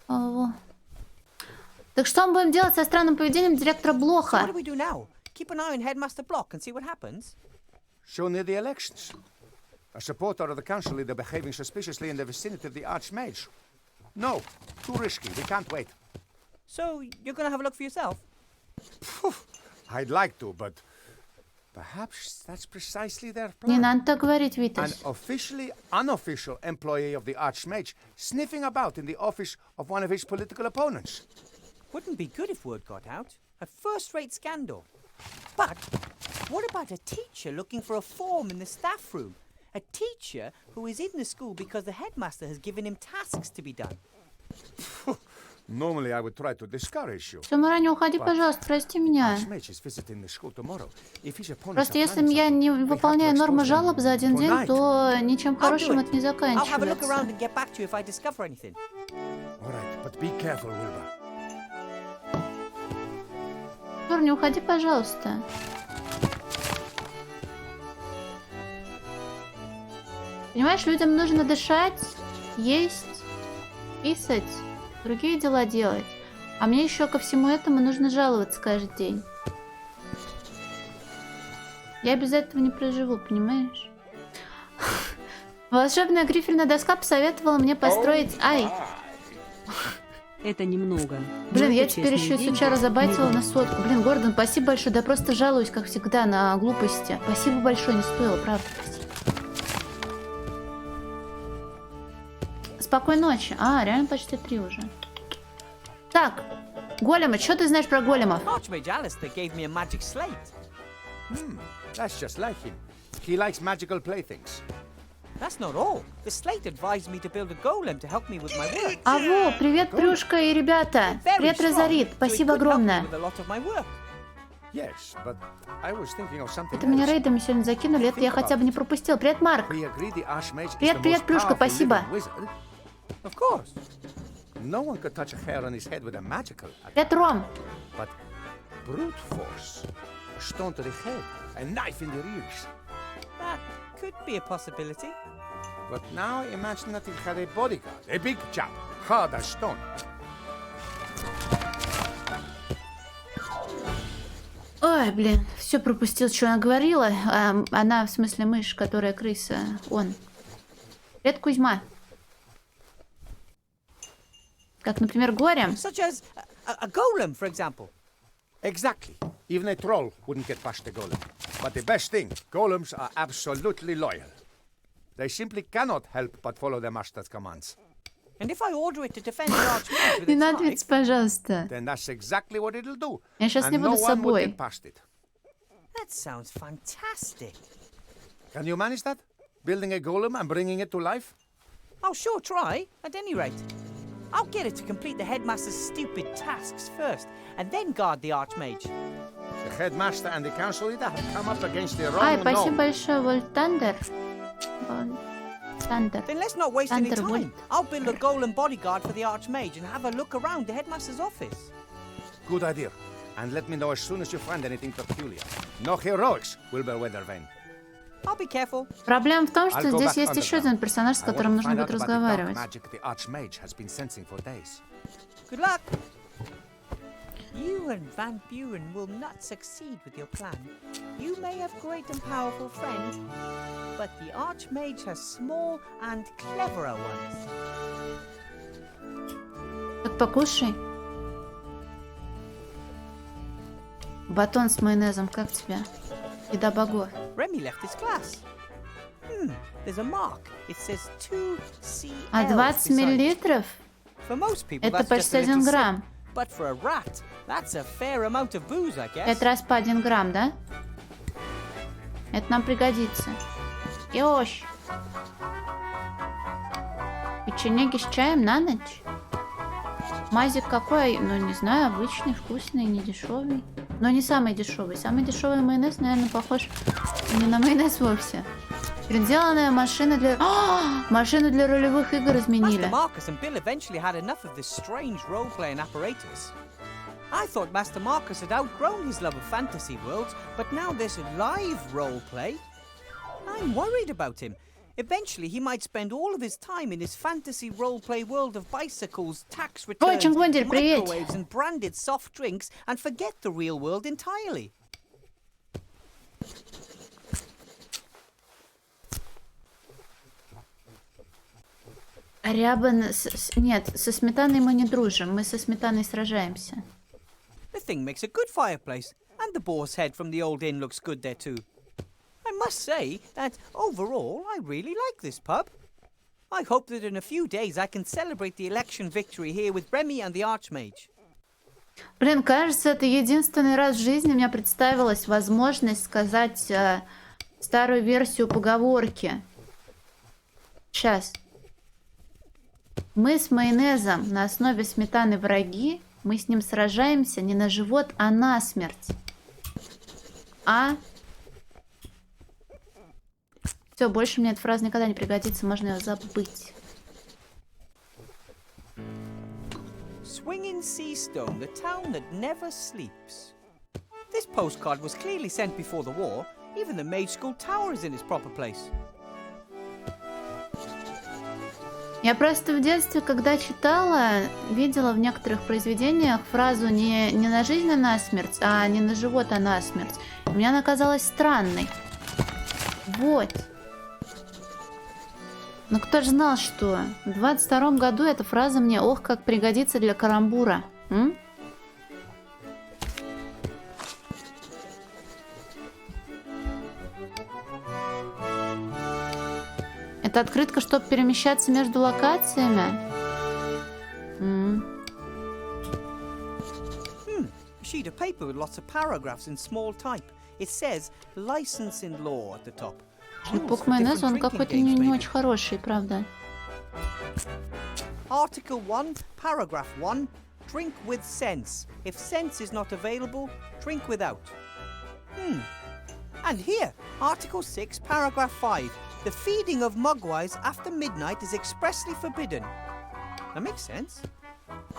Ого. Так что мы будем делать со странным поведением директора Блоха? What do we do now? Keep an eye on Headmaster Block and see what happens? Show near the elections. A supporter of the council leader behaving suspiciously in the vicinity of the Archmage. No, too risky. We can't wait. So, you're gonna have a look for yourself? I'd like to, but perhaps that's precisely their Не plan. надо так говорить, An Витас. officially unofficial employee of the Archmage sniffing about in the office of one of his political opponents. Wouldn't be good if word got out. A first-rate scandal. But what about a teacher looking for a form in the staff room? A teacher who is in the school because the headmaster has given him tasks to be done. Normally I would try to discourage you. Самурай, не уходи, пожалуйста, прости меня. Archmage is visiting the school tomorrow. If his opponents Просто are если planning я не something, we have to выполняю нормы expose them жалоб за один день, tonight. то ничем хорошим это не I'll have a look заканчивается. around and get back to you if I discover anything. All right, but be careful, Wilbur. Тур, не уходи, пожалуйста. Понимаешь, людям нужно дышать, есть, писать, другие дела делать. А мне еще ко всему этому нужно жаловаться каждый день. Я без этого не проживу, понимаешь? Волшебная грифельная доска посоветовала мне построить... Ай! Это немного. Блин, я теперь еще сучара забайтила на сотку. Блин, Гордон, спасибо большое. Да просто жалуюсь, как всегда, на глупости. Спасибо большое, не стоило, правда. Спокойной ночи. А, реально почти 3 уже. Так, големы, что ты знаешь про големов? Archmage Alistair gave me a magic slate. That's just like him. He likes magical playthings. That's not all. The slate advised me to build a golem to help me with my work. Аво, привет, Плюшка и ребята. Привет, Розарит. Спасибо огромное. Yes, but I was thinking of something Это меня else. рейдами сегодня закинули, это я хотя бы не пропустил. Привет, Марк. Привет, Плюшка, спасибо. Of course. No one could touch a hair on his head with a magical. Привет, Ром. But brute force, a stone to the head, a knife in the ears. That could be a possibility. But now imagine that it had a bodyguard, a big chap, hard as stone. Ой, блин, все пропустил, что она говорила. Она, в смысле, мышь, которая крыса. Он. Привет, Кузьма. Как, например, Горем. Such as a golem, for example. Exactly. Even a troll wouldn't get past the golem. But the best thing, golems are absolutely loyal. They simply cannot help but follow their master's commands. And if I order it to defend the archmage with Не its надо life, ведь, пожалуйста. Then that's exactly what it'll do. Я сейчас не And буду no с one would собой. get past it. that sounds fantastic. Can you manage that? Building a golem and bringing it to life? I'll sure try, at any rate. I'll get it to complete the headmaster's stupid tasks first, and then guard the archmage. The headmaster and the council leader have come up against the Ай, wrong спасибо norm. большое, Вольтандер. Тандер. Then let's not waste any Thunderbolt. time. I'll build a golem bodyguard for the archmage and have a look around the headmaster's office. Good idea. And let me know as soon as you find anything peculiar. No heroics, Wilbur Weathervane. I'll be careful. Проблема в том, что I'll go здесь back есть еще underground. один персонаж, с I которым want to нужно find будет out about the dark разговаривать. magic the archmage has been sensing for days. Good luck. You and Van Buren will not succeed with your plan. You may have great and powerful friends, but the archmage has small and cleverer ones. Так покушай. Батон с майонезом, как тебе? Еда богов. Remy left his class. There's a mark. It says 2cl. А 20 миллилитров? For most people, Это that's just почти a 1 little sip. грамм. But for a rat, that's a fair amount of booze, I guess. 5 раз по 1 грамм, да? Это нам пригодится. Ёж. Печенеги с чаем на ночь? Мазик какой? Ну, не знаю, обычный, вкусный, не дешевый. Но не самый дешевый. Самый дешевый майонез, наверное, похож не на майонез вовсе. Переделанная машина для... Машину для ролевых игр изменили. Master Marcus and Bill eventually had enough of this strange role-playing apparatus. I thought Master Marcus had outgrown his love of fantasy worlds, but now there's live role-play. I'm worried about him. Eventually, he might spend all of his time in his fantasy role-play world of bicycles, tax returns, Чунгундер, привет! microwaves, and branded soft drinks, and forget the real world entirely. Рябан... Нет, со сметаной мы не дружим. Мы со сметаной сражаемся. The thing makes a good fireplace, and the boar's head from the old inn looks good there too. I must say that overall I really like this pub. I hope that in a few days I can celebrate the election victory here with Remy and the Archmage. Блин, кажется, это единственный раз в жизни мне представилась возможность сказать старую версию поговорки. Сейчас. Мы с майонезом на основе сметаны враги. Мы с ним сражаемся не на живот, а на смерть. Все, больше мне эта фраза никогда не пригодится, можно ее забыть. Swinging Seastone, the town that never sleeps. This postcard was clearly sent before the war. Even the Mage School Tower is in its proper place. Я просто в детстве, когда читала, видела в некоторых произведениях фразу не на жизнь, а на смерть, а не на живот, а на смерть. И мне она казалась странной. Вот. Но кто же знал, что в 22-м году эта фраза мне ох как пригодится для каламбура. М? Это открытка, чтобы перемещаться между локациями? A sheet of paper with lots of paragraphs in small type. It says licensing law at the top. Пук майонез, он какой-то не очень хороший, правда. Article 1, paragraph 1. Drink with sense. If sense is not available, drink without. And here, Article 6, paragraph 5. The feeding of mugwais after midnight is expressly forbidden. That makes sense.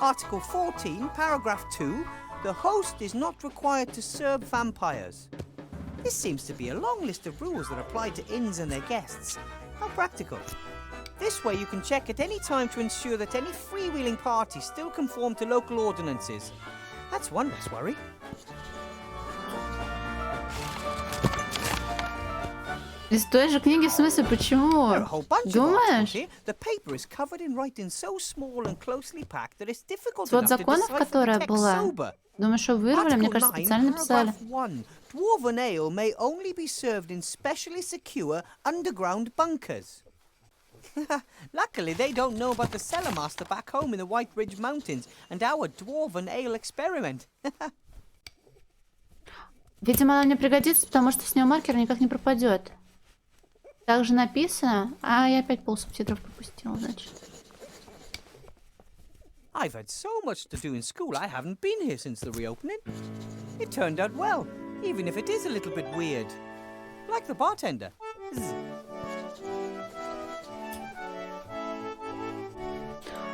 Article 14, paragraph 2. The host is not required to serve vampires. This seems to be a long list of rules that apply to inns and their guests. How practical. This way you can check at any time to ensure that any freewheeling parties still conform to local ordinances. That's one less worry. Из той же книги, в смысле, почему? Думаешь? Свод законов, которая была. Думаешь, что вырвали? Мне кажется, специально написали. Dwarven ale may only be served in specially secure underground bunkers. Luckily, they don't know about the cellar master back home in the White Ridge Mountains and our dwarven ale experiment. Видимо, она мне пригодится, потому что с нее маркер никак не пропадет. Также написано, а я опять полсубтитров пропустила, значит. I've had so much to do in school, I haven't been here since the reopening. It turned out well, even if it is a little bit weird. Like the bartender.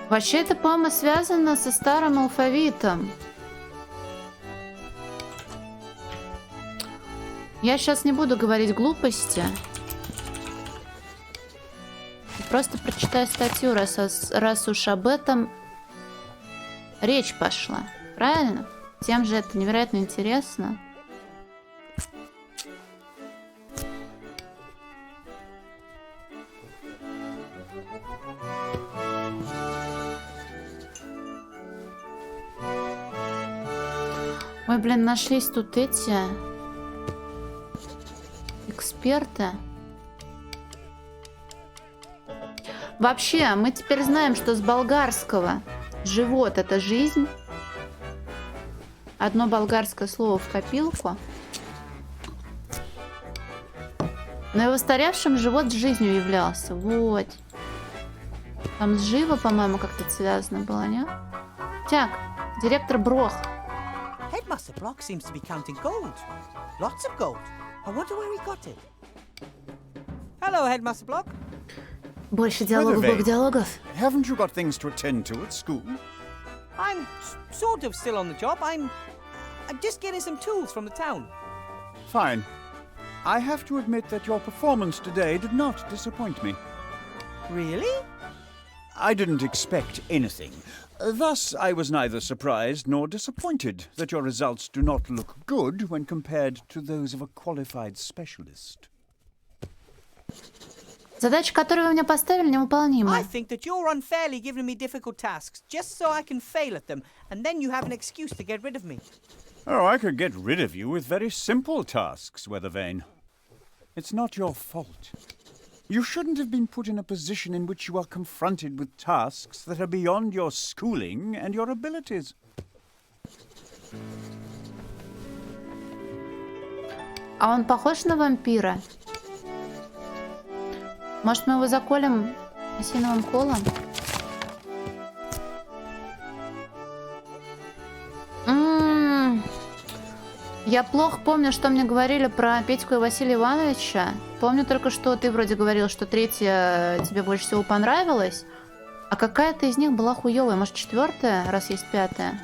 Вообще это, по-моему, связано со старым алфавитом. Я сейчас не буду говорить глупости. Просто прочитаю статью, раз уж об этом речь пошла. Правильно? Тем же это невероятно интересно. Ой, блин, нашлись тут эти эксперты. Вообще, мы теперь знаем, что с болгарского «живот» — это «жизнь». Одно болгарское слово в копилку. Но и в устаревшем живот с жизнью являлся. Вот. Там с живо, по-моему, как-то связано было, не? Так, директор Брох. Headmaster Block seems to be counting gold. Lots of gold. I wonder where he got it. Hello, Headmaster Block. Больше диалогов, диалогов. Haven't you got things to attend to at school? I'm sort of still on the job. I'm just getting some tools from the town. Fine. I have to admit that your performance today did not disappoint me. Really? I didn't expect anything. Thus, I was neither surprised nor disappointed that your results do not look good when compared to those of a qualified specialist. Задача, которую вы мне поставили, невыполнима. I think that you're unfairly giving me difficult tasks just so I can fail at them, and then you have an excuse to get rid of me. Oh, I could get rid of you with very simple tasks, Weathervane. It's not your fault. You shouldn't have been put in a position in which you are confronted with tasks that are beyond your schooling and your abilities. А он похож на вампира? Может, мы его заколем осиновым колом? Я плохо помню, что мне говорили про Петьку и Василия Ивановича. Помню только, что ты вроде говорил, что третья тебе больше всего понравилась. А какая-то из них была хуёвая. Может, четвертая, раз есть пятая?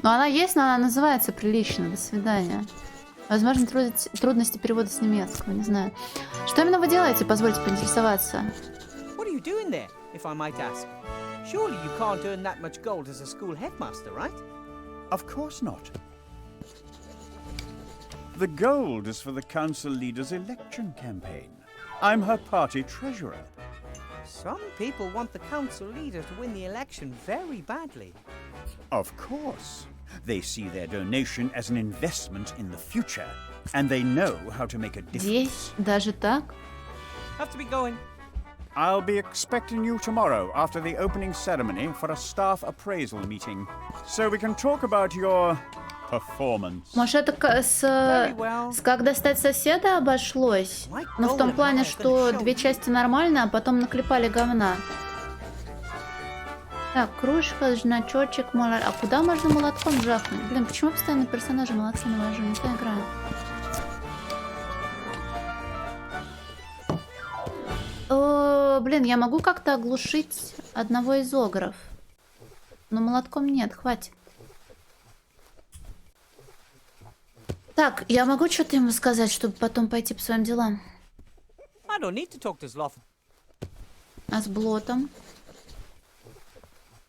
Но она есть, но она называется прилично. До свидания. Возможно, трудности перевода с немецкого, не знаю. Что именно вы делаете, позвольте поинтересоваться? What are you doing there, if I might ask? Surely you can't earn that much gold as a school headmaster, right? Of course not. The gold is for the council leader's election campaign. I'm her party treasurer. Some people want the council leader to win the election very badly. Of course. They see their donation as an investment in the future, and they know how to make a difference. Здесь даже так? Have to be going. I'll be expecting you tomorrow after the opening ceremony for a staff appraisal meeting, so we can talk about your performance. Может, это с как достать соседа обошлось? Но в том плане, что две части нормально, а потом наклепали говна. Так, кружка, значочек, молот. А куда можно молотком жахнуть? Блин, почему постоянно персонажи молодцы навожу? Не та игра. О, блин, я могу как-то оглушить одного из огров. Но молотком нет, хватит. Так, я могу что-то ему сказать, чтобы потом пойти по своим делам? I don't need to talk to Zloth. А с Блотом?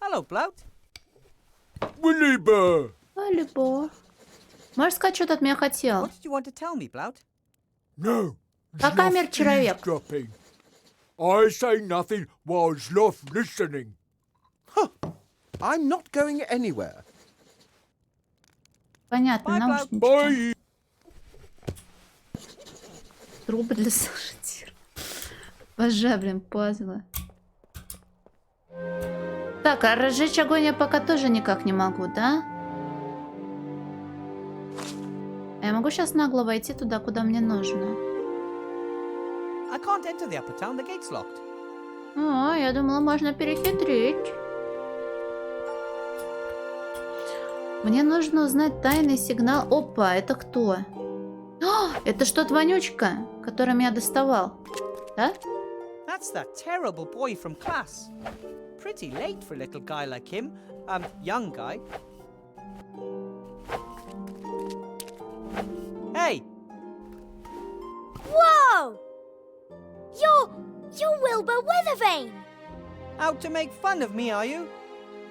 Hello, Blout. Williber! Алибо. Можешь сказать, что ты от меня хотел? What did you want to tell me, Blout? No. Какая мер человек? I say nothing while Zloth listening. I'm not going anywhere. Понятно, наушнички. Трубы для сортира. Боже, блин, пазлы. Так, а разжечь огонь я пока тоже никак не могу, да? А я могу сейчас нагло войти туда, куда мне нужно? I can't enter the upper town, the gate's locked. О, я думала, можно перехитрить. Мне нужно узнать тайный сигнал. Опа, это кто? О, это что-то вонючка, который меня доставал. Да? That's that terrible boy from class. Pretty late for a little guy like him. Young guy. Hey! Whoa! You're Wilbur Weathervane! Out to make fun of me, are you?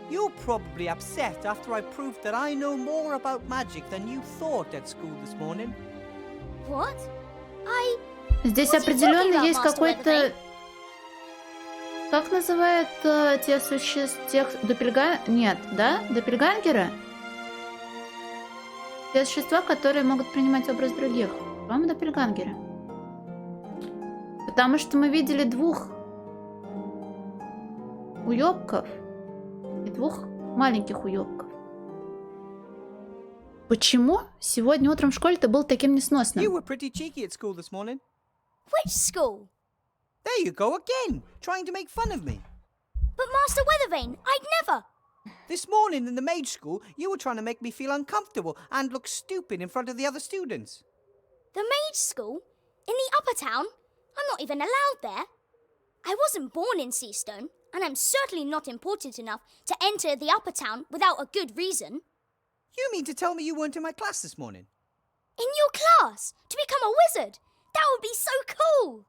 You're probably upset after I proved that I know more about magic than you thought at school this morning. What? Здесь определенно есть какой-то... Как называют те существ... Тех... Нет, да? Доппельгангеры? Те существа, которые могут принимать образ других. По-моему, доппельгангеры. Потому что мы видели двух уёбков и двух маленьких уёбков. Почему сегодня утром в школе ты был таким несносным? You were pretty cheeky at school this morning. Which school? There you go again, trying to make fun of me. But Master Weathervane, I'd never. This morning in the mage school, you were trying to make me feel uncomfortable and look stupid in front of the other students. The mage school? In the upper town? I'm not even allowed there. I wasn't born in Seastone, and I'm certainly not important enough to enter the upper town without a good reason. You mean to tell me you weren't in my class this morning? In your class? To become a wizard? That would be so cool!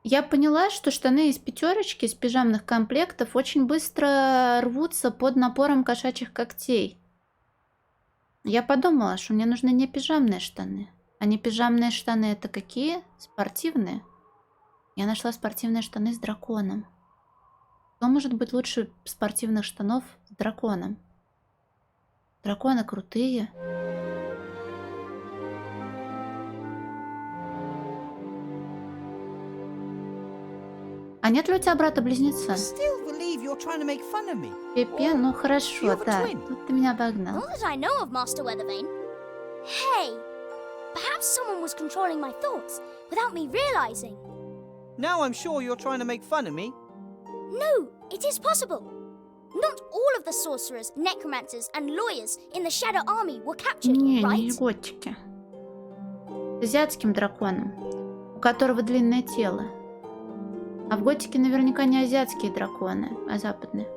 Я поняла, что штаны из пятерочки, из пижамных комплектов, очень быстро рвутся под напором кошачьих когтей. Я подумала, что мне нужны не пижамные штаны. А не пижамные штаны это какие? Спортивные. Я нашла спортивные штаны с драконом. Что может быть лучше спортивных штанов с драконом? Драконы крутые. А нет ли у тебя брата-близнеца? Пепе, ну хорошо, да. Тут ты меня обогнал. Not that I know of, Master Weathervane. Hey, perhaps someone was controlling my thoughts without me realizing. Now I'm sure you're trying to make fun of me. No, it is possible. Not all of the sorcerers, necromancers, and lawyers in the Shadow Army were captured, Не, right? не готики. С азиатским драконом, у которого длинное тело. А в готике наверняка не азиатские драконы, а западные.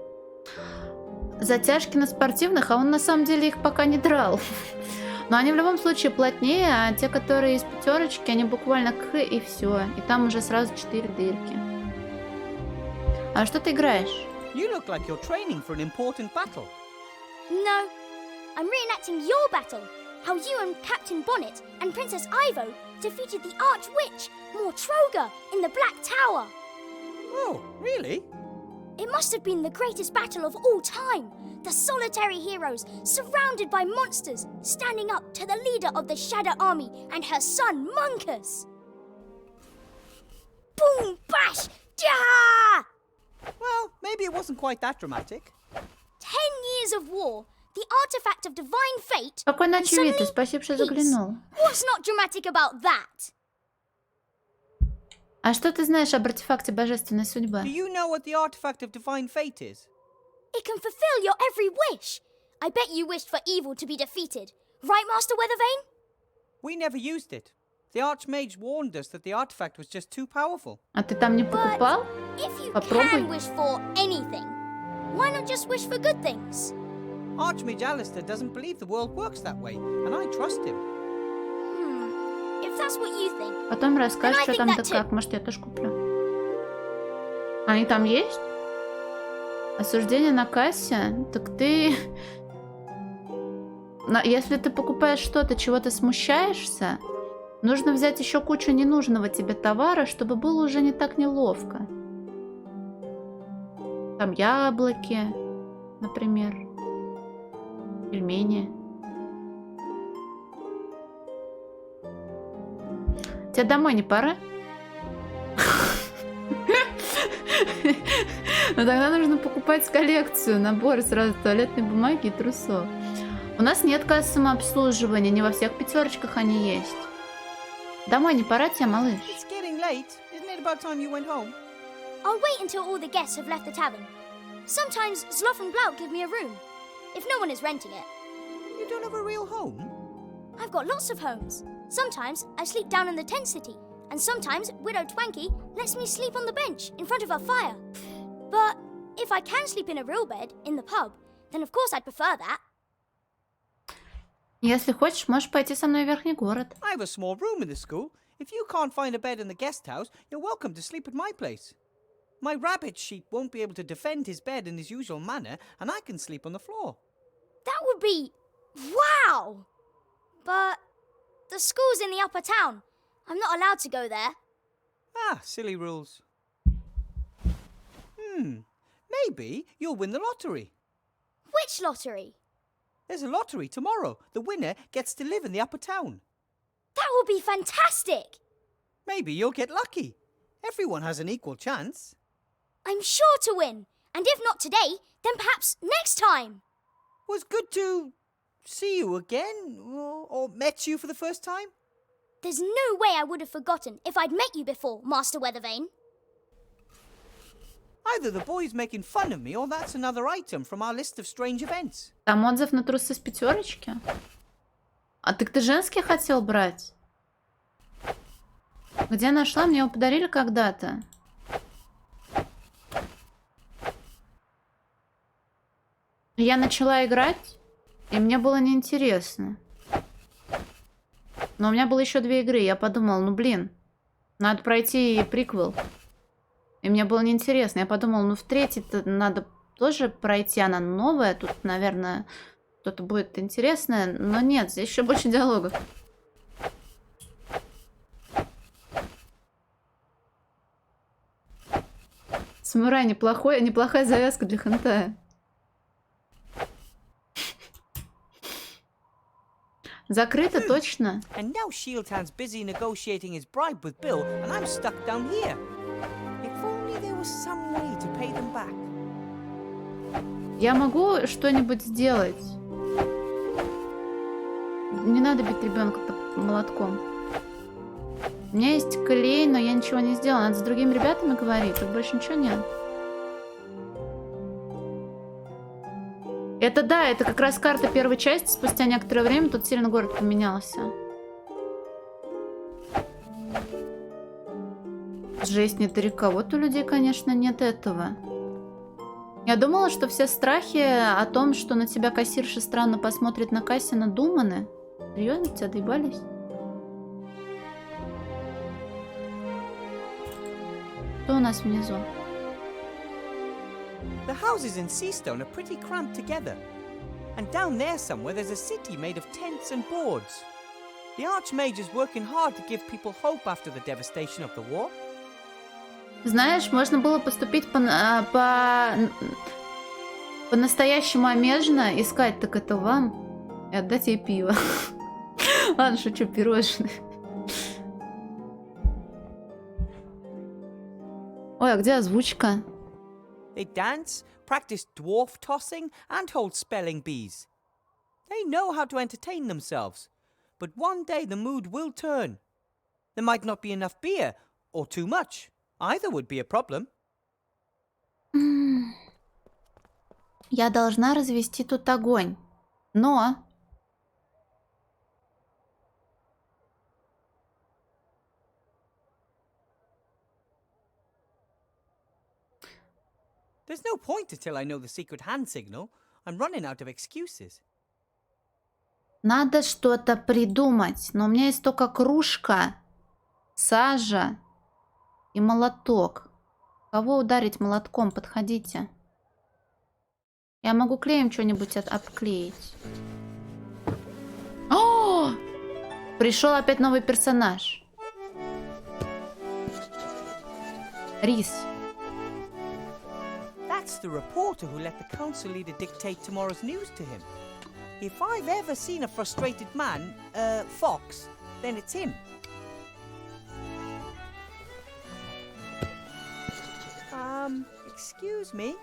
Затяжки на спортивных, а он на самом деле их пока не драл. Но они в любом случае плотнее, а те, которые из пятерочки, они буквально и все. И там уже сразу 4 дырки. А что ты играешь? You look like you're training for an important battle. No, I'm reenacting your battle. How you and Captain Bonnet and Princess Ivo defeated the Arch-Witch, Mortroga, in the Black Tower. Oh, really? It must have been the greatest battle of all time. The solitary heroes, surrounded by monsters, standing up to the leader of the Shadow Army and her son, Munkus. Boom, bash, ja! Well, maybe it wasn't quite that dramatic. 10 years of war, the artifact of divine fate, Какой and очевидный, suddenly спасибо, что peace. заглянул. What's not dramatic about that? А что ты знаешь об артефакте божественной судьбы? Do you know what the artifact of divine fate is? It can fulfill your every wish. I bet you wished for evil to be defeated. Right, Master Weathervane? We never used it. The Archmage warned us that the artifact was just too powerful. А ты там не покупал? If you Попробуй. can wish for anything, why not just wish for good things? Archmage Alistair doesn't believe the world works that way, and I trust him. If that's what you think, Потом расскажешь, then I что think там that да too. как. Может, я тоже куплю. Они там есть? Осуждение на кассе? Так ты... Если ты покупаешь что-то, чего ты смущаешься, нужно взять еще кучу ненужного тебе товара, чтобы было уже не так неловко. Там яблоки, например. Пельмени. Тебе домой не пора? Но тогда нужно покупать коллекцию, набор сразу туалетной бумаги и трусов. У нас нет касс самообслуживания, не во всех пятерочках они есть. Домой не пора тебе, малыш? It's getting late. Isn't it about time you went home? I'll wait until all the guests have left the tavern. Sometimes Zloff and Blout give me a room, if no one is renting it. You don't have a real home? I've got lots of homes. Sometimes I sleep down in the tent city, and sometimes Widow Twanky lets me sleep on the bench in front of her fire. But if I can sleep in a real bed in the pub, then of course I'd prefer that. Если хочешь, можешь пойти со мной в верхний город. I have a small room in the school. If you can't find a bed in the guest house, you're welcome to sleep at my place. My rabbit sheep won't be able to defend his bed in his usual manner, and I can sleep on the floor. That would be... wow! But the school's in the upper town. I'm not allowed to go there. Ah, silly rules. Maybe you'll win the lottery. Which lottery? There's a lottery tomorrow. The winner gets to live in the upper town. That would be fantastic! Maybe you'll get lucky. Everyone has an equal chance. I'm sure to win. And if not today, then perhaps next time. Was good to see you again, or met you for the first time. There's no way I would have forgotten if I'd met you before, Master Weathervane. Either the boy's making fun of me, or that's another item from our list of strange events. Там отзыв на трусы с пятерочки? А так ты женский хотел брать? Где нашла? Мне его подарили когда-то. Я начала играть, и мне было неинтересно. Но у меня было еще 2 игры. Я подумала, ну блин, надо пройти приквел. И мне было неинтересно. Я подумала, ну в 3-й-то надо тоже пройти. Она новая. Тут, наверное, что-то будет интересное. Но нет, здесь еще больше диалогов. Самурай, неплохая завязка для хентая. Закрыто точно. And now Shieldhand's busy negotiating his bribe with Bill, and I'm stuck down here. If only there was some way to pay them back. Я могу что-нибудь сделать. Не надо бить ребенка молотком. У меня есть клей, но я ничего не сделала. Надо с другими ребятами говорить, тут больше ничего нет. Это да, это как раз карта первой части. Спустя некоторое время тут сильно город поменялся. Жесть, нет река. Вот у людей, конечно, нет этого. Я думала, что все страхи о том, что на тебя кассирша странно посмотрит на кассе, надуманы. Серьезно, тебя доебались? Что у нас внизу? The houses in Seastone are pretty cramped together. And down there somewhere there's a city made of tents and boards. The Archmage's working hard to give people hope after the devastation of the war. Знаешь, можно было поступить по-настоящему омежно, искать так это вам и отдать ей пиво. Ладно, шучу, пирожные. Ой, а где озвучка? They dance, practice dwarf tossing, and hold spelling bees. They know how to entertain themselves. But one day the mood will turn. There might not be enough beer, or too much. Either would be a problem. Я должна развести тут огонь. Но... There's no point until I know the secret hand signal. I'm running out of excuses. Надо что-то придумать. Но у меня есть только кружка, сажа и молоток. Кого ударить молотком? Подходите. Я могу клеем что-нибудь обклеить. О! Пришел опять новый персонаж. Рис. That's the reporter who let the council leader dictate tomorrow's news to him. If I've ever seen a frustrated man, Fox, then it's him. Excuse me?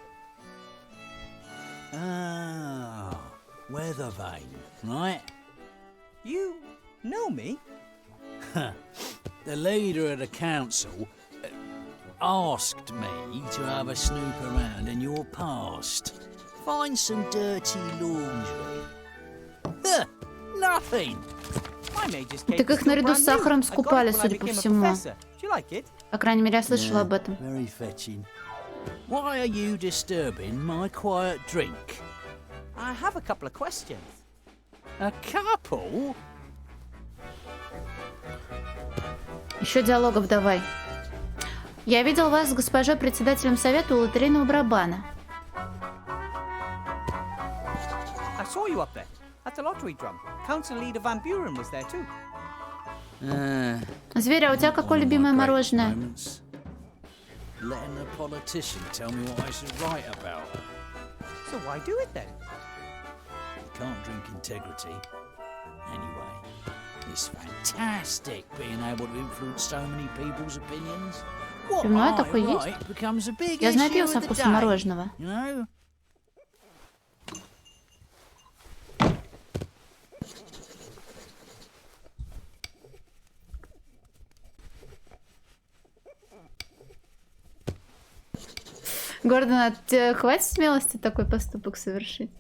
Ah, weather vane, right? You know me? The leader of the council asked me to have a snoop around in your past. Find some dirty laundry. Nothing. Так их наряду с сахаром скупали, судя по всему. По крайней мере, я слышала об этом. Very fetching. Why are you disturbing my quiet drink? I have a couple of questions. A couple? Еще диалогов давай. Я видел вас с госпожой председателем совета у лотерейного барабана. I saw you up there at the lottery drum. Council leader Van Buren was there too. Зверь, а у тебя какое любимое мороженое? Letting a politician tell me what I should write about. So why do it then? You can't drink integrity. Anyway, it's fantastic being able to influence so many people's opinions. What Пивное I такое write есть? becomes a big Я знаю issue пиво со of the вкусом day, мороженого. you know? Гордон, а тебе хватит смелости такой поступок совершить?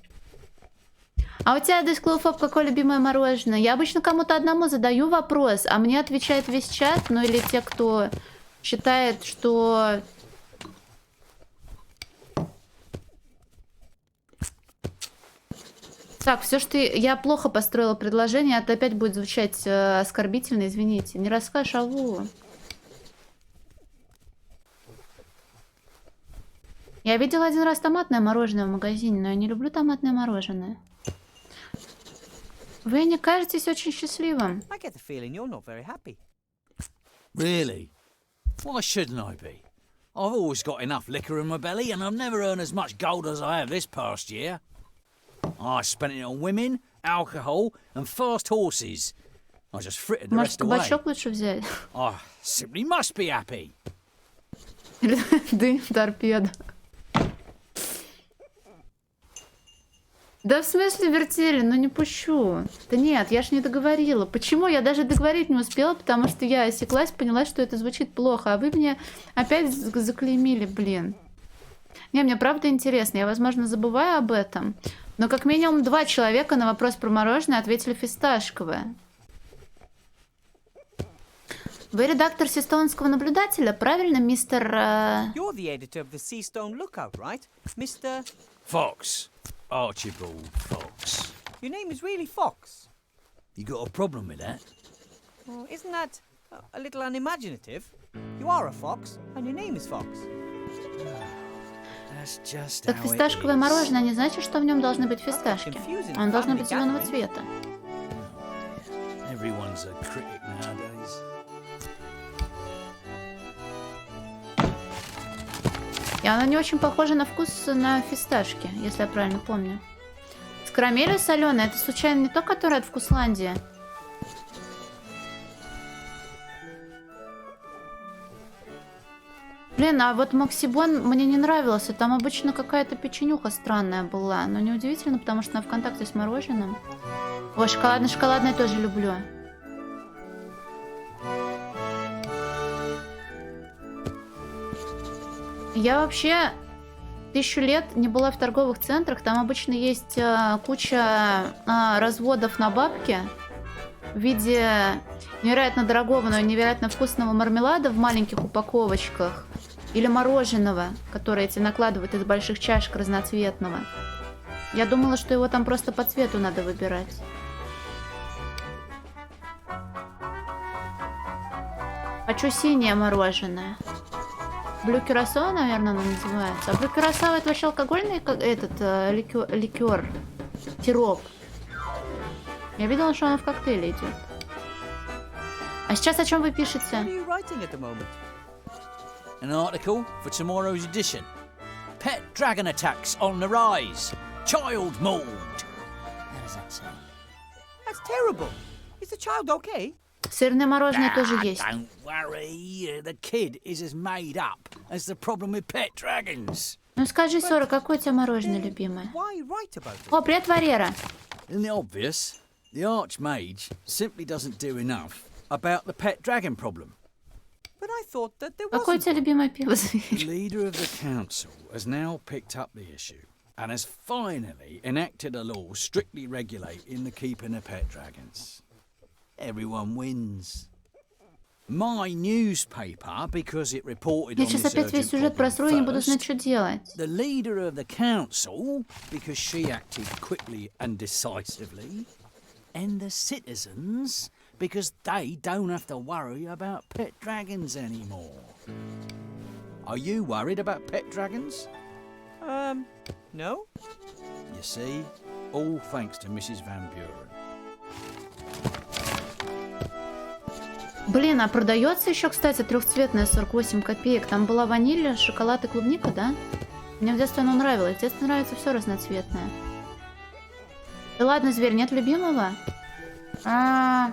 А у тебя, Десклоуфоб, какое любимое мороженое? Я обычно кому-то одному задаю вопрос, а мне отвечает весь чат, ну или те, кто считает, что... Так, все, что я плохо построила предложение, это опять будет звучать оскорбительно, извините. Не расскажешь, алло. Я видела один раз томатное мороженое в магазине, но я не люблю томатное мороженое. Вы не кажетесь очень счастливым. I get the feeling you're not very happy. Really? Why shouldn't I be? I've always got enough liquor in my belly, and I've never earned as much gold as I have this past year. I spent it on women, alcohol, and fast horses. I just frittered the Может, rest away. кабачок лучше взять? I simply must be happy. Или дым торпеда. Да в смысле вертели, ну не пущу. Да нет, я ж не договорила. Почему? Я даже договорить не успела, потому что я осеклась, поняла, что это звучит плохо. А вы мне опять заклеймили, блин. Не, мне правда интересно. Я, возможно, забываю об этом. Но как минимум 2 человека на вопрос про мороженое ответили фисташковое. Вы редактор Систонского наблюдателя, правильно, мистер... You're the editor of the Seastone Lookout, right? Fox. Archibald Fox. Your name is really Fox? You got a problem with that? Oh, isn't that a little unimaginative? You are a fox, and your name is Fox. That's just Так how it фисташковое is. мороженое не значит, что в нем должны быть фисташки. Оно должно быть зеленого цвета. Everyone's a critic nowadays. И оно не очень похоже на вкус на фисташки, если я правильно помню. С карамелью соленой, это случайно не то, которое от Вкусландии? Блин, а вот Максибон мне не нравился. Там обычно какая-то печенюха странная была. Но неудивительно, потому что она в контакте с мороженым. О, шоколадное тоже люблю. Я вообще 1000 лет не была в торговых центрах. Там обычно есть куча разводов на бабки в виде невероятно дорогого, но невероятно вкусного мармелада в маленьких упаковочках. Или мороженого, которое эти накладывают из больших чашек разноцветного. Я думала, что его там просто по цвету надо выбирать. Хочу синее мороженое. Блю Кюрасао, наверное, оно называется. А Блю Кюрасао это вообще алкогольный ликер. Сироп. Я видела, что оно в коктейле идет. А сейчас о чем вы пишете? An article for tomorrow's edition. Pet dragon attacks on the rise. Child mauled. How does that sound? That's terrible. Is the child okay? Сырное мороженое тоже есть. Don't worry. The kid is as made up as the problem with pet dragons. Ну скажи, Сора, какое у тебя мороженое любимое? О, привет, Варера. Isn't it obvious? The Archmage simply doesn't do enough about the pet dragon problem. But I thought that there Какое у тебя любимое пиво? The leader of the council has now picked up the issue and has finally enacted a law strictly regulating the keeping of pet dragons. Everyone wins. My newspaper, because it reported Я on сейчас this опять весь urgent сюжет problem просру и не буду знать, first. что делать. The leader of the council, because she acted quickly and decisively. And the citizens, because they don't have to worry about pet dragons anymore. Are you worried about pet dragons? No. You see, all thanks to Mrs. Van Buren. Блин, а продается еще, кстати, трехцветная 48 копеек. Там была ваниль, шоколад и клубника, да? Мне в детстве оно нравилось. В детстве нравится все разноцветное. Да ладно, зверь, нет любимого? А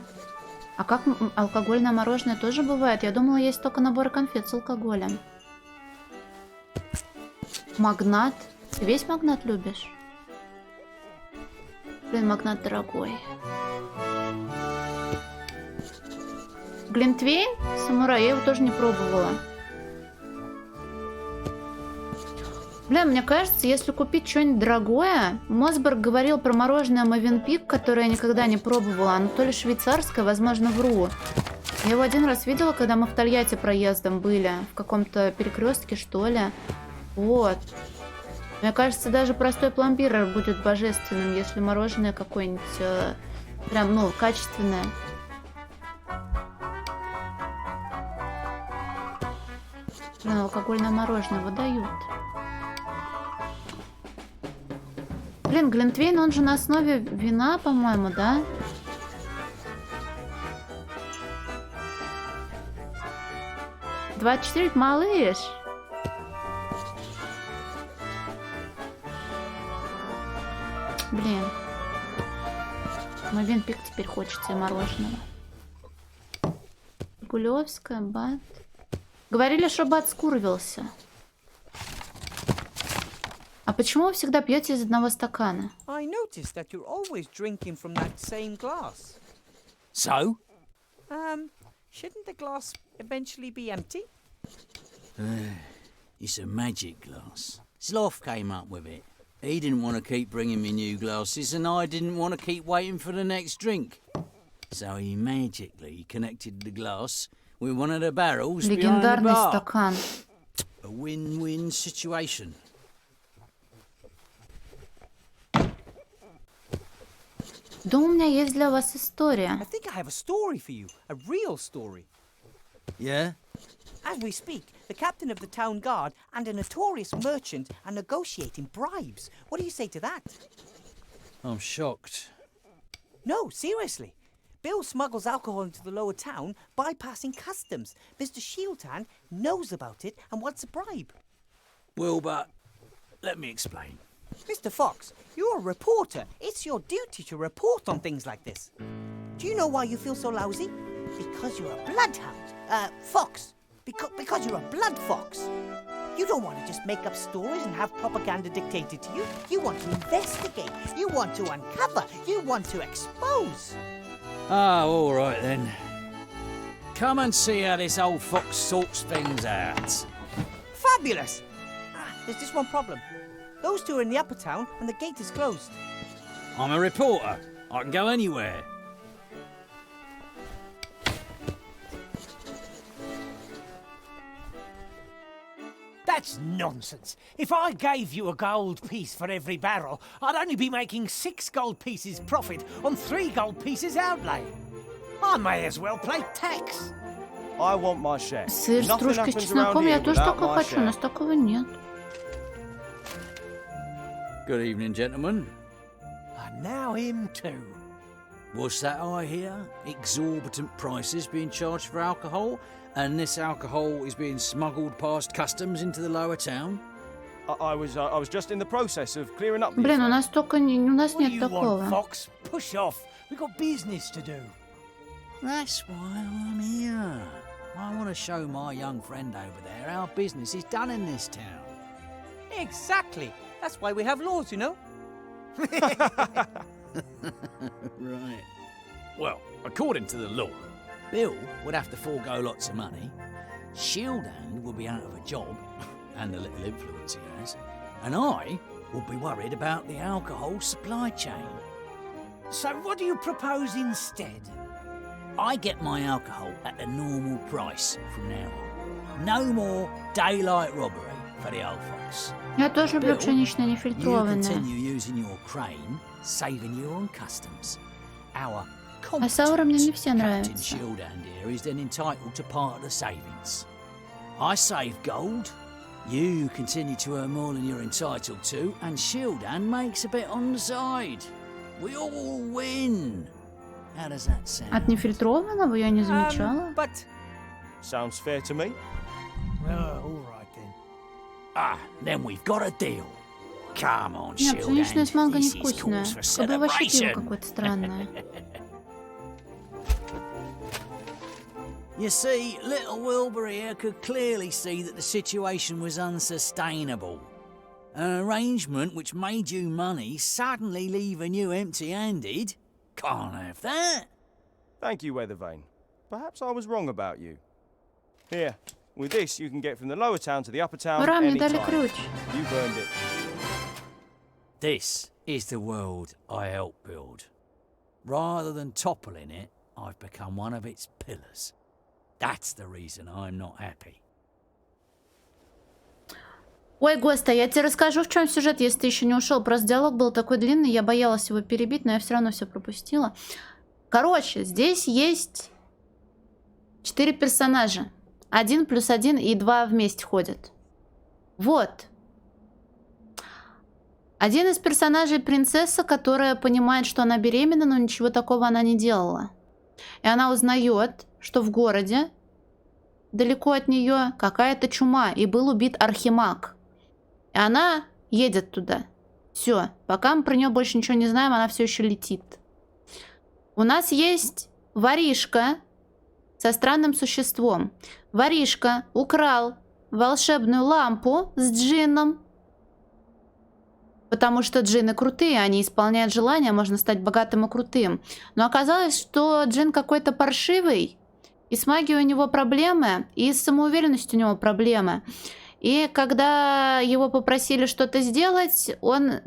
как алкогольное мороженое тоже бывает? Я думала, есть только наборы конфет с алкоголем. Магнат. Ты весь магнат любишь? Блин, магнат дорогой. Глинтвейн? Самурай, я его тоже не пробовала. Бля, мне кажется, если купить что-нибудь дорогое... Мосберг говорил про мороженое Мовенпик, которое я никогда не пробовала. Оно то ли швейцарское, возможно, вру. Я его один раз видела, когда мы в Тольятти проездом были. В каком-то перекрестке, что ли. Вот. Мне кажется, даже простой пломбир будет божественным, если мороженое какое-нибудь прям, ну, качественное. Блин, алкогольное мороженое выдают. Блин, глинтвейн, он же на основе вина, по-моему, да? «24, малыш!» Блин. Мовенпик теперь хочется и мороженого. Гулевская, бат. Говорили, что бат скурвился. А почему вы всегда пьете из одного стакана? I noticed that you're always drinking from that same glass. So? Shouldn't the glass eventually be empty? It's a magic glass. Sloth came up with it. He didn't want to keep bringing me new glasses, and I didn't want to keep waiting for the next drink. So he magically connected the glass with one of the barrels behind the Легендарный bar. стакан. A win-win situation. Да, у меня есть для вас история. I think I have a story for you, a real story. Yeah? As we speak, the captain of the town guard and a notorious merchant are negotiating bribes. What do you say to that? I'm shocked. No, seriously. Bill smuggles alcohol into the lower town, bypassing customs. Mr. Shieldhand knows about it and wants a bribe. Wilbur, let me explain. Mr. Fox, you're a reporter. It's your duty to report on things like this. Do you know why you feel so lousy? Because you're a bloodhound. Fox. Because you're a blood fox. You don't want to just make up stories and have propaganda dictated to you. You want to investigate. You want to uncover. You want to expose. Ah, all right then. Come and see how this old fox sorts things out. Fabulous! There's just one problem. Those two are in the upper town and the gate is closed. I'm a reporter. I can go anywhere. That's nonsense. If I gave you a gold piece for every barrel, I'd only be making 6 gold pieces profit on 3 gold pieces outlay. I may as well pay tax. I want my share. Сыр с Nothing стружкой с happens чесноком, around я here тоже without такой my хочу, у share. нас такого нет. Good evening, gentlemen. And now him too. What's that I hear? Exorbitant prices being charged for alcohol, and this alcohol is being smuggled past customs into the lower town? I was just in the process of clearing up the Блин, у нас только у нас What do нет you want, такого. Fox? Push off. We've got business to do. That's why I'm here. I want to show my young friend over there how business is done in this town. Exactly. That's why we have laws, you know. Right. Well, according to the law, Bill would have to forego lots of money, Shieldhand will be out of a job, and the little influence he has, and I will be worried about the alcohol supply chain. So what do you propose instead? I get my alcohol at a normal price from now on. No more daylight robbery for the old fox. Я тоже люблю пшеничное You нефильтрованное. continue using your crane, saving you on customs. Our А Сауры мне не все Captain нравятся. Shieldhand here is then entitled to part of the savings. I save gold, you continue to earn more than you're entitled to, and Shieldhand makes a bit on the side. We all win. How does that sound? От нефильтрованного я не замечала. But sounds fair to me. All right then. Ah, then we've got a deal. Come on, Нет, пшеничное с манго Shieldhand. This is невкусное. cause for Как бы вообще пиво celebration. какое-то странное. You see, little Wilbur here could clearly see that the situation was unsustainable. An arrangement which made you money suddenly leaving you empty-handed? Can't have that. Thank you, Weathervane. Perhaps I was wrong about you. Here, with this you can get from the lower town to the upper town Ура, мне дали anytime. ключ. You've earned it. This is the world I helped build. Rather than toppling it, I've become one of its pillars. That's the reason I'm not happy. Ой, Госта, я тебе расскажу, в чем сюжет, если ты еще не ушел. Просто диалог был такой длинный, я боялась его перебить, но я все равно все пропустила. Короче, здесь есть 4 персонажа. 1 + 1 и 2 вместе ходят. Вот. Один из персонажей принцесса, которая понимает, что она беременна, но ничего такого она не делала. И она узнает, что в городе далеко от нее какая-то чума, и был убит архимаг. И она едет туда. Все, пока мы про нее больше ничего не знаем, она все еще летит. У нас есть воришка со странным существом. Воришка украл волшебную лампу с джинном. Потому что джинны крутые, они исполняют желания, можно стать богатым и крутым. Но оказалось, что джин какой-то паршивый, и с магией у него проблемы, и с самоуверенностью у него проблемы. И когда его попросили что-то сделать, он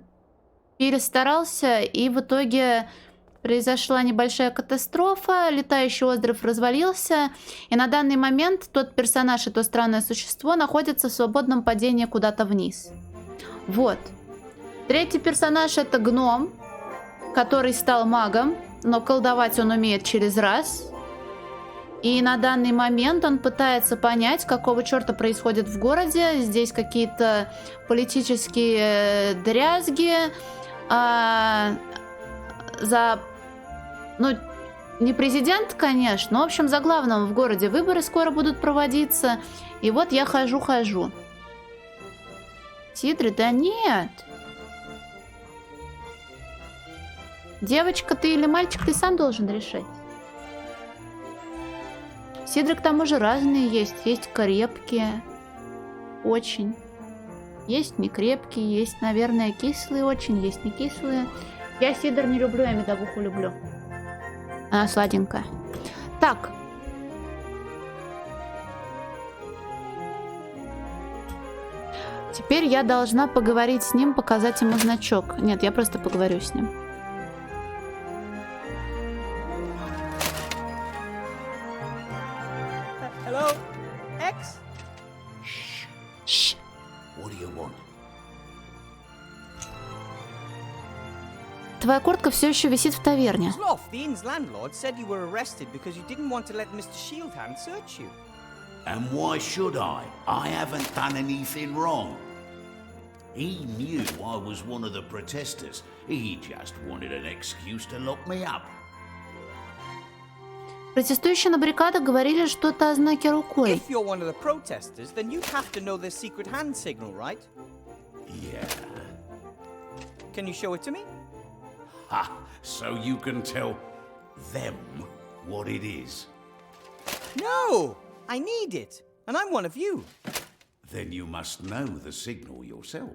перестарался, и в итоге произошла небольшая катастрофа, летающий остров развалился, и на данный момент тот персонаж и то странное существо находятся в свободном падении куда-то вниз. Вот. Третий персонаж — это гном. который стал магом, но колдовать он умеет через раз. И на данный момент он пытается понять, какого черта происходит в городе. Здесь какие-то политические дрязги. Ну, не президент, конечно, но, в общем, за главным в городе выборы скоро будут проводиться. И вот я хожу. Сидри, да нет. Девочка ты или мальчик, ты сам должен решать. Сидры к тому же разные есть. Есть крепкие. Очень. Есть не крепкие. Есть, наверное, кислые очень. Есть не кислые. Я сидр не люблю, я медовуху люблю. Она сладенькая. Так. Теперь я должна поговорить с ним, показать ему значок. Нет, я просто поговорю с ним. Hello, X? Shh. What do you want? Твоя куртка все еще висит в таверне. Sloth, the inn's landlord, said you were arrested because you didn't want to let Mr. Shieldhand search you. And why should I? I haven't done anything wrong. He knew I was one of the protesters. He just wanted an excuse to lock me up. Протестующие на баррикадах говорили что-то о знаке рукой. If you're one of the protesters, then you'd have to know the secret hand signal, right? Yeah. Can you show it to me? Ha! So you can tell them what it is. No! I need it, and I'm one of you. Then you must know the signal yourself.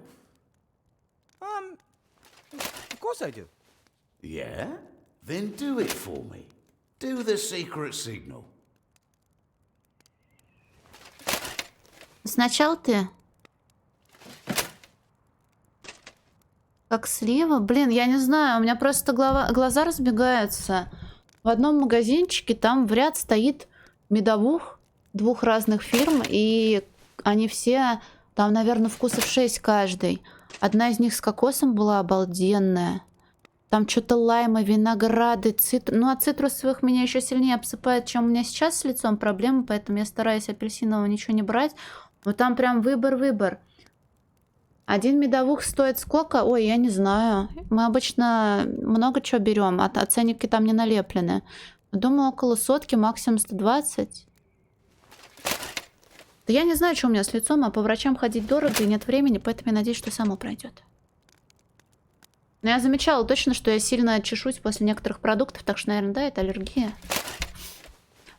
Of course I do. Yeah? Then do it for me. Do the secret signal. Сначала ты. Как слева? Блин, я не знаю, у меня просто глаза разбегаются. В одном магазинчике там в ряд стоит медовух двух разных фирм, и они все, там, наверное, вкусов 6 каждый. Одна из них с кокосом была обалденная. Там что-то лайма, винограды, ну, от цитрусовых меня еще сильнее обсыпает, чем у меня сейчас с лицом проблемы, поэтому я стараюсь апельсинового ничего не брать. Но там прям выбор. Один медовух стоит сколько? Ой, я не знаю. Мы обычно много чего берем, а ценники там не налеплены. Думаю, около 100, максимум 120. Да я не знаю, что у меня с лицом, а по врачам ходить дорого и нет времени, поэтому я надеюсь, что само пройдет. Но я замечала точно, что я сильно чешусь после некоторых продуктов, так что, наверное, да, это аллергия.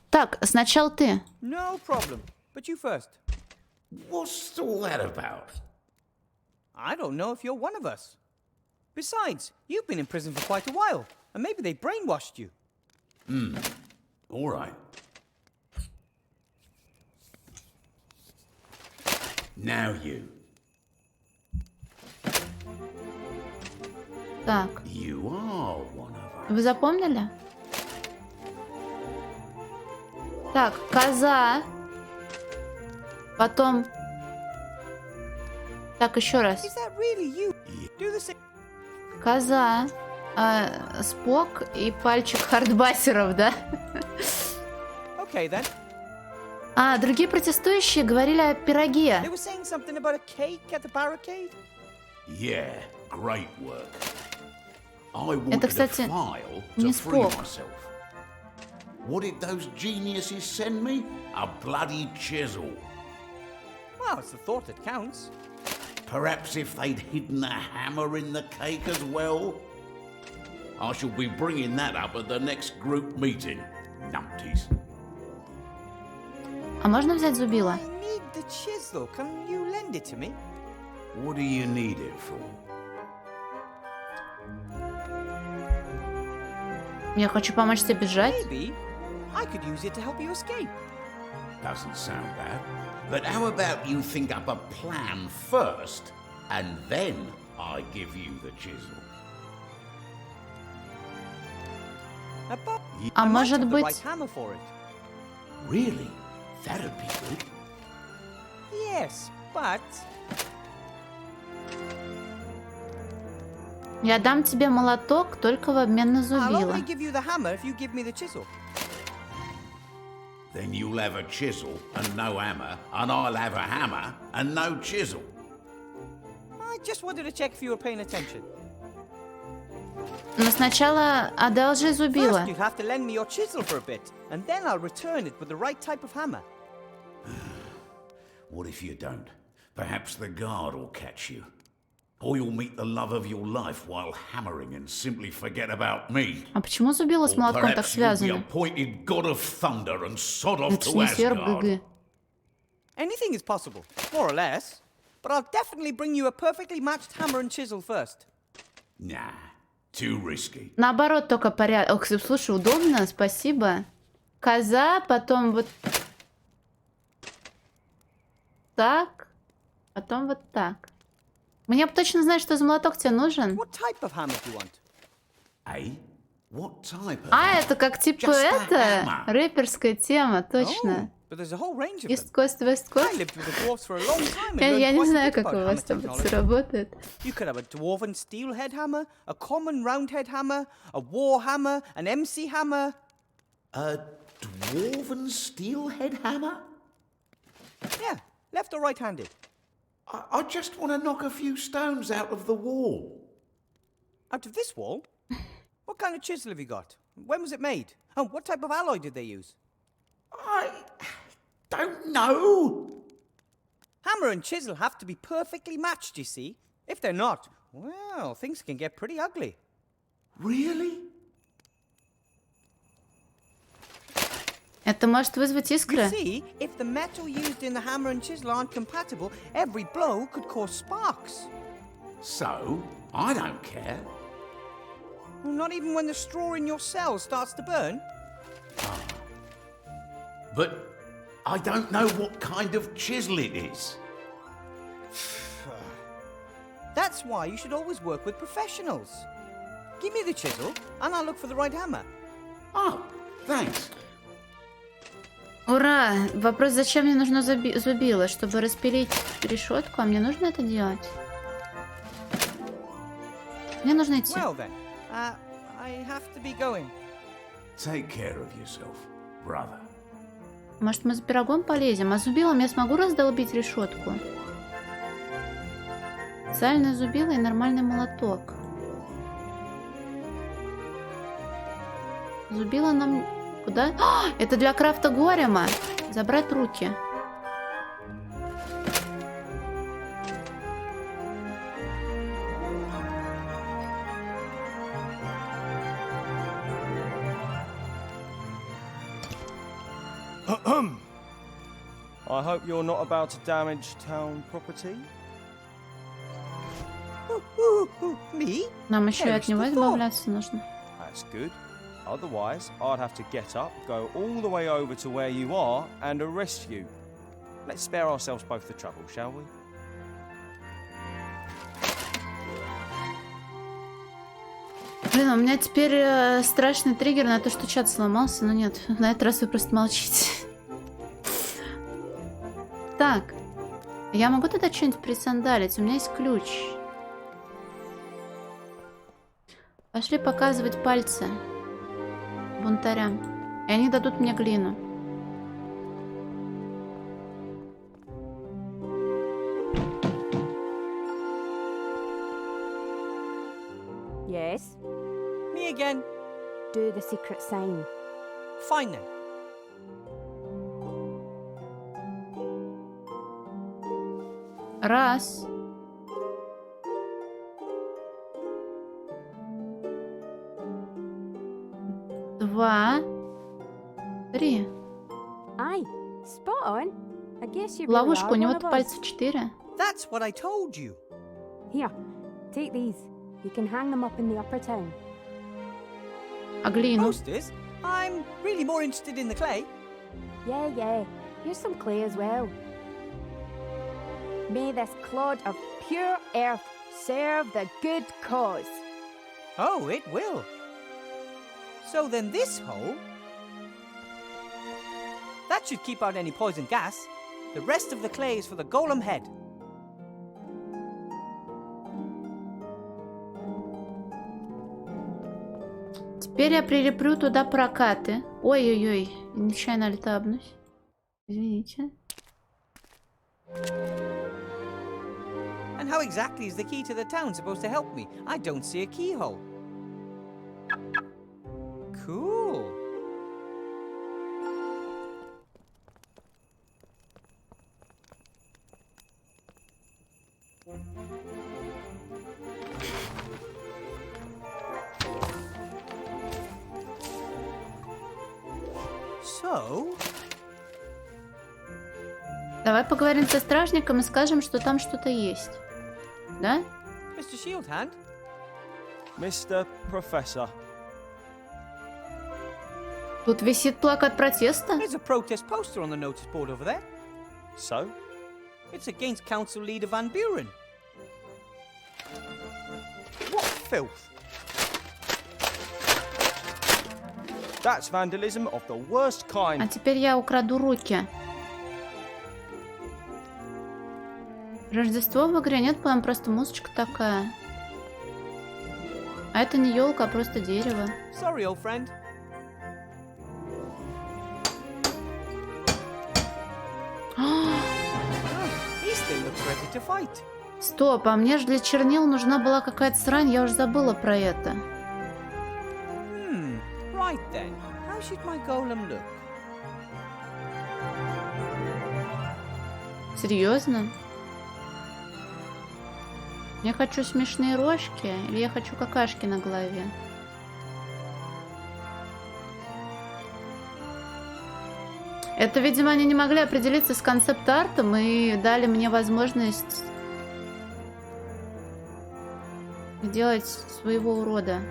Так, сначала ты. No problem, but you first. What's all that about? I don't know if you're one of us. Besides, you've been in prison for quite a while, and maybe they brainwashed you. All right. Now you. Так. You are one of us. Вы запомнили? Так, коза. Потом... Так, еще раз. Is that really you? Do the same. Коза. Спок и пальчик хардбасеров, да? Okay then. А, другие протестующие говорили о пироге. They were saying something about a cake at the barricade. Yeah, great work. I wanted Это, кстати, a file не to free спок. myself. What did those geniuses send me? A bloody chisel. Well, it's the thought that counts. Perhaps if they'd hidden a hammer in the cake as well? I shall be bringing that up at the next group meeting. Numpties. А можно взять зубило? I need the chisel. Can you lend it to me? What do you need it for? Я хочу помочь тебе бежать. Maybe I could use it to help you escape. Doesn't sound bad. But how about you think up a plan first, and then I give you the chisel? А может The быть... right hammer for it. Really? That'd be good. Yes, but Я дам тебе молоток только в обмен на I'll зубило. only give you the hammer if you give me the chisel. Then you'll have a chisel and no hammer, and I'll have a hammer and no chisel. I just wanted to check if you were paying attention. Но сначала одолжи зубило. First, you'd have to lend me your chisel for a bit, and then I'll return it with the right type of hammer. What if you don't? Perhaps the guard will catch you. Or you'll meet the love of your life while hammering and simply forget about me. А почему зубило с Or молотком так perhaps you'll be связаны? appointed god of thunder and sod off Это ж to не сверх Asgard. ГГ. Anything is possible, more or less. But I'll definitely bring you a perfectly matched hammer and chisel first. Nah, too risky. Наоборот, только порядок. Слушай, удобно, спасибо. Коза, потом вот так, потом вот так. Мне бы точно знать, что за молоток тебе нужен. What type of hammer do you want? Eh? What type of А, это как типа Just a это, hammer. рэперская тема, точно. But there's a whole range of them. East Coast, West I Coast. lived with the dwarves for a long time and Я learned не quite a знаю, bit как about у вас hammer там это technology. все работает. You could have a dwarven steelhead hammer, a common roundhead hammer, a war hammer, an MC hammer. A dwarven steelhead hammer? Yeah, left or right-handed. I just want to knock a few stones out of the wall. Out of this wall? What kind of chisel have you got? When was it made? And what type of alloy did they use? I don't know. Hammer and chisel have to be perfectly matched, you see. If they're not, well, things can get pretty ugly. Really? Это может вызвать You искры. see, if the metal used in the hammer and chisel aren't compatible, every blow could cause sparks. So, I don't care. Well, not even when the straw in your cell starts to burn. But I don't know what kind of chisel it is. That's why you should always work with professionals. Give me the chisel, and I'll look for the right hammer. Oh, thanks. Ура! Вопрос, зачем мне нужно зубило? Чтобы распилить решетку, а мне нужно это делать? Мне нужно идти. Well then, I have to be going. Take care of yourself, brother. Может, мы за пирогом полезем? А зубилом я смогу раздолбить решетку? Специальное зубило и нормальный молоток. Зубило нам... Куда? А, это для крафта горема. Забрать руки. I hope you're not about to damage town property. Me? Нам еще и от него избавляться нужно. That's good. Otherwise, I'd have to get up, go all the way over to where you are, and arrest you. Let's spare ourselves both the trouble, shall we? Блин, у меня теперь страшный триггер на то, что чат сломался, но нет, на этот раз вы просто молчите. Так, я могу тогда что-нибудь присандалить? У меня есть ключ. Пошли показывать пальцы бунтарям. И они дадут мне глину. Yes? Me again. Do the secret sign. Fine then. Раз. Два. Три. Aye, spot on. I guess you really Ловушка, are у него one of us. пальцев 4. That's what I told you. Here, take these. You can hang them up in the upper town. А глину? Posters? I'm really more interested in the clay. Yeah. Here's some clay as well. May this clod of pure earth serve the good cause. Oh, it will. So then this hole... That should keep out any poison gas. The rest of the clay is for the golem head. Теперь я прилеплю туда прокаты. Ой-ой-ой, нечаянно альтабнусь. Извините. And how exactly is the key to the town supposed to help me? I don't see a keyhole. Cool. So... Давай поговорим со стражником и скажем, что там что-то есть. Да? Mr. Shieldhand? Mr. Professor. Тут висит плакат протеста. There's a protest poster on the notice board over there. So? It's against Council Leader Van Buren. What filth! That's vandalism of the worst kind. А теперь я украду руки. Рождество в игре нет, по-моему, просто музычка такая. А это не елка, а просто дерево. Sorry, old friend. He still looks ready to fight. Стоп, а мне же для чернил нужна была какая-то срань, я уже забыла про это. Right then. How should my golem look? Серьезно? Я хочу смешные рожки, или я хочу какашки на голове? Это, видимо, они не могли определиться с концепт-артом и дали мне возможность сделать своего урода.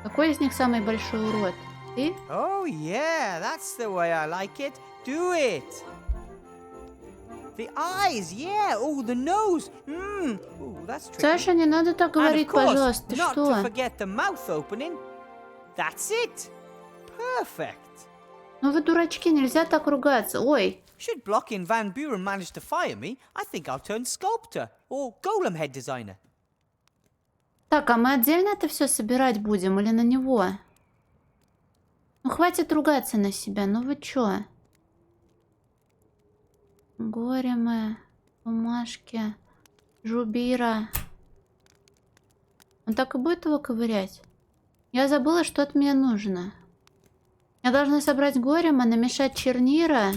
Какой из них самый большой урод? Ты? Oh yeah, that's the way I like it. Do it. The eyes, yeah. Oh, the nose. Ooh, that's tricky. Саша, не надо так говорить, пожалуйста. Ты not что? to forget the mouth opening. That's it. Perfect. Ну вы дурачки, нельзя так ругаться. Ой. Should blocking Van Buren manage to fire me, I think I'll turn sculptor or golem head designer. Так, а мы отдельно это все собирать будем или на него? Ну хватит ругаться на себя, ну вы чё? Горемы, бумажки, жубира. Он так и будет его ковырять? Я забыла, что от меня нужно. Я должна собрать горема, намешать чернира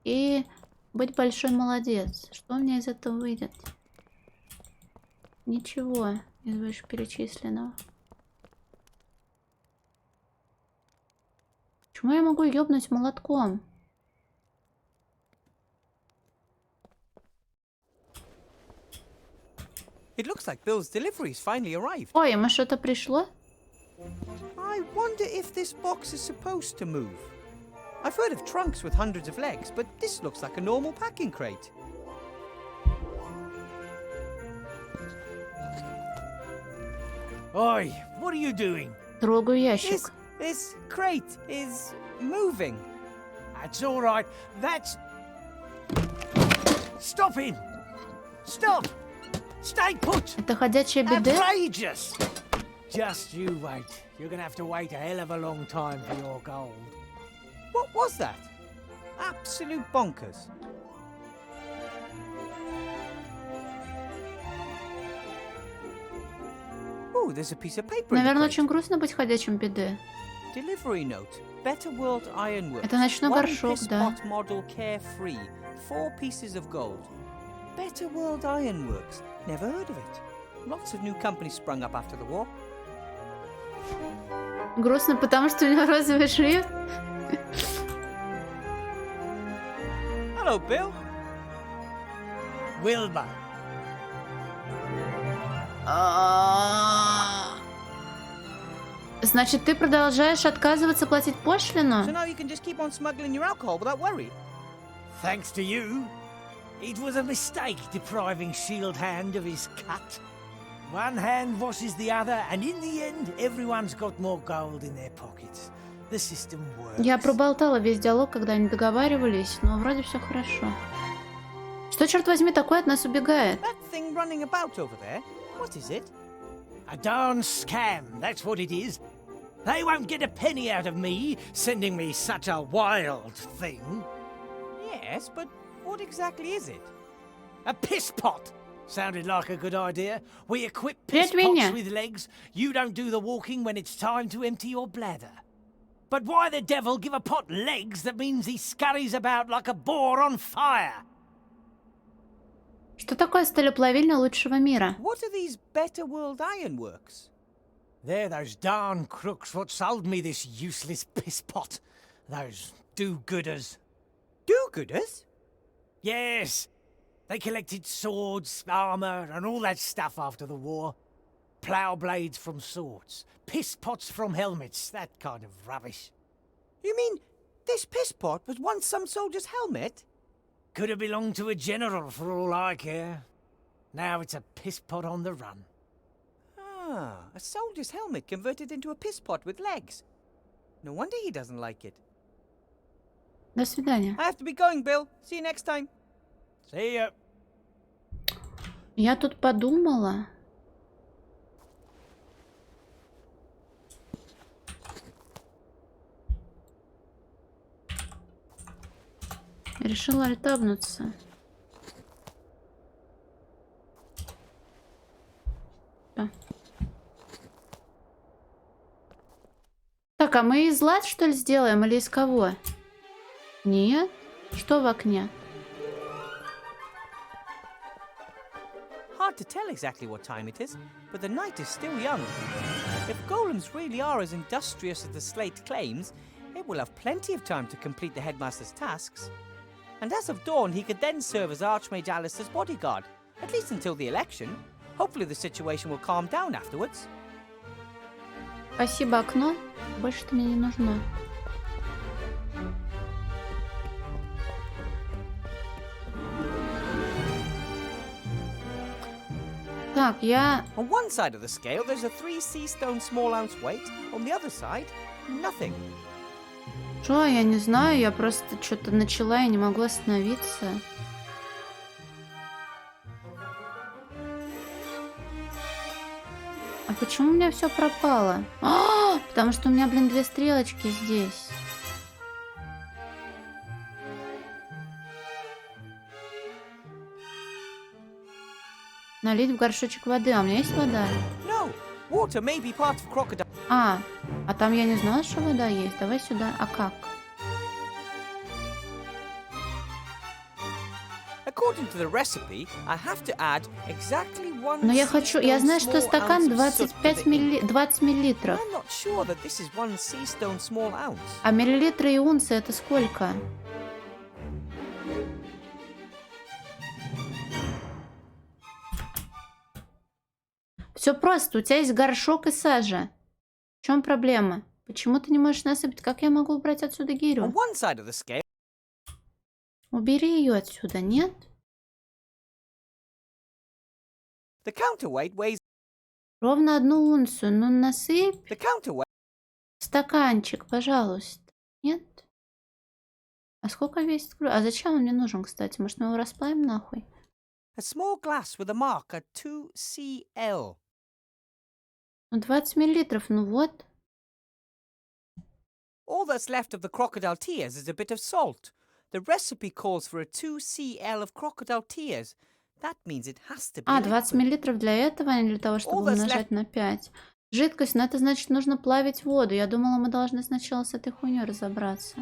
и быть большой молодец. Что у меня из этого выйдет? Ничего из вышеперечисленного. Почему я могу ёбнуть молотком? It looks like Bill's delivery's finally arrived. Ой, ему что-то пришло? I wonder if this box is supposed to move. I've heard of trunks with hundreds of legs, but this looks like a normal packing crate. Oi, what are you doing? Трогаю ящик. This crate is moving. That's all right. That's... Stop him! Stop! Stay put! Это ходячая беда? Outrageous! Just you wait. You're gonna have to wait a hell of a long time for your gold. What was that? Absolute bonkers. Oh, there's a piece of paper. Наверное, очень грустно быть ходячим беды. Delivery note. Better World Ironworks. Это ночной горшок, да. One model carefree. 4 pieces of gold. Better World Ironworks. Never heard of it. Lots of new companies sprung up after the war. Грустно, потому что у него розовый шрифт. Hello, Bill. Wilbur. Значит, ты продолжаешь отказываться платить пошлину? So now you can just keep on smuggling your alcohol without worry. Thanks to you. It was a mistake depriving Shieldhand of his cut. One hand washes the other, and in the end, everyone's got more gold in their pockets. The system works. Я проболтала весь диалог, когда они договаривались, но вроде все хорошо. Что, черт возьми, такое от нас убегает? That thing running about over there. What is it? A darn scam, that's what it is. They won't get a penny out of me, sending me such a wild thing. Yes, but what exactly is it? A piss pot! Sounded like a good idea. We equip Привет, piss pots Веня. with legs. You don't do the walking when it's time to empty your bladder. But why the devil give a pot legs that means he scurries about like a boar on fire? Что такое сталеплавильня лучшего мира? What are these Better World Ironworks? They're those darn crooks what sold me this useless piss pot. Those do-gooders. Do-gooders? Yes. They collected swords, armor, and all that stuff after the war. Plough blades from swords, piss pots from helmets, that kind of rubbish. You mean this piss pot was once some soldier's helmet? Could have belonged to a general for all I care. Now it's a piss pot on the run. Ah, a soldier's helmet converted into a piss pot with legs. No wonder he doesn't like it. До свидания. I have to be going, Bill. See you next time. See ya. Я тут подумала. Решила альтабнуться. Да. Так, а мы из лад, что ли, сделаем или из кого? Нет? Что в окне? Hard to tell exactly what time it is, but the night is still young. If golems really are as industrious as the slate claims, it will have plenty of time to complete the headmaster's tasks. And as of dawn, he could then serve as Archmage Alistair's bodyguard, at least until the election. Hopefully the situation will calm down afterwards. Спасибо, окно. Больше-то мне не нужно. Так, я... On one side of the scale, there's a 3 sea stone small ounce weight. On the other side, nothing. Что, я не знаю, я просто что-то начала и не могу остановиться. А почему у меня все пропало? Потому что у меня, блин, 2 стрелочки здесь. Налить в горшочек воды. А у меня есть вода? No, water may be part of crocodile. А там я не знала, что вода есть. Давай сюда. А как? According to the recipe, I have to add exactly one. Но я хочу... Я знаю, что стакан 20 миллилитров. I'm not sure that this is 1 sea stone small ounce. А миллилитры и унции это сколько? Все просто. У тебя есть горшок и сажа. В чем проблема? Почему ты не можешь насыпать? Как я могу убрать отсюда гирю? On one side of the scale. Убери ее отсюда, нет? The counterweight weighs. Ровно 1 унцию. Ну, насыпь. The counterweight. Стаканчик, пожалуйста. Нет? А сколько весит? А зачем он мне нужен, кстати? Может, мы его расплавим нахуй? A small glass with a marker 2CL. Ну, 20 миллилитров, ну вот. All that's left of the crocodile tears is a bit of salt. The recipe calls for a 2CL of crocodile tears. That means it has to be. 20 миллилитров для этого, а не для того, чтобы умножать на 5. Жидкость, но это значит, нужно плавить воду. Я думала, мы должны сначала с этой хуйней разобраться.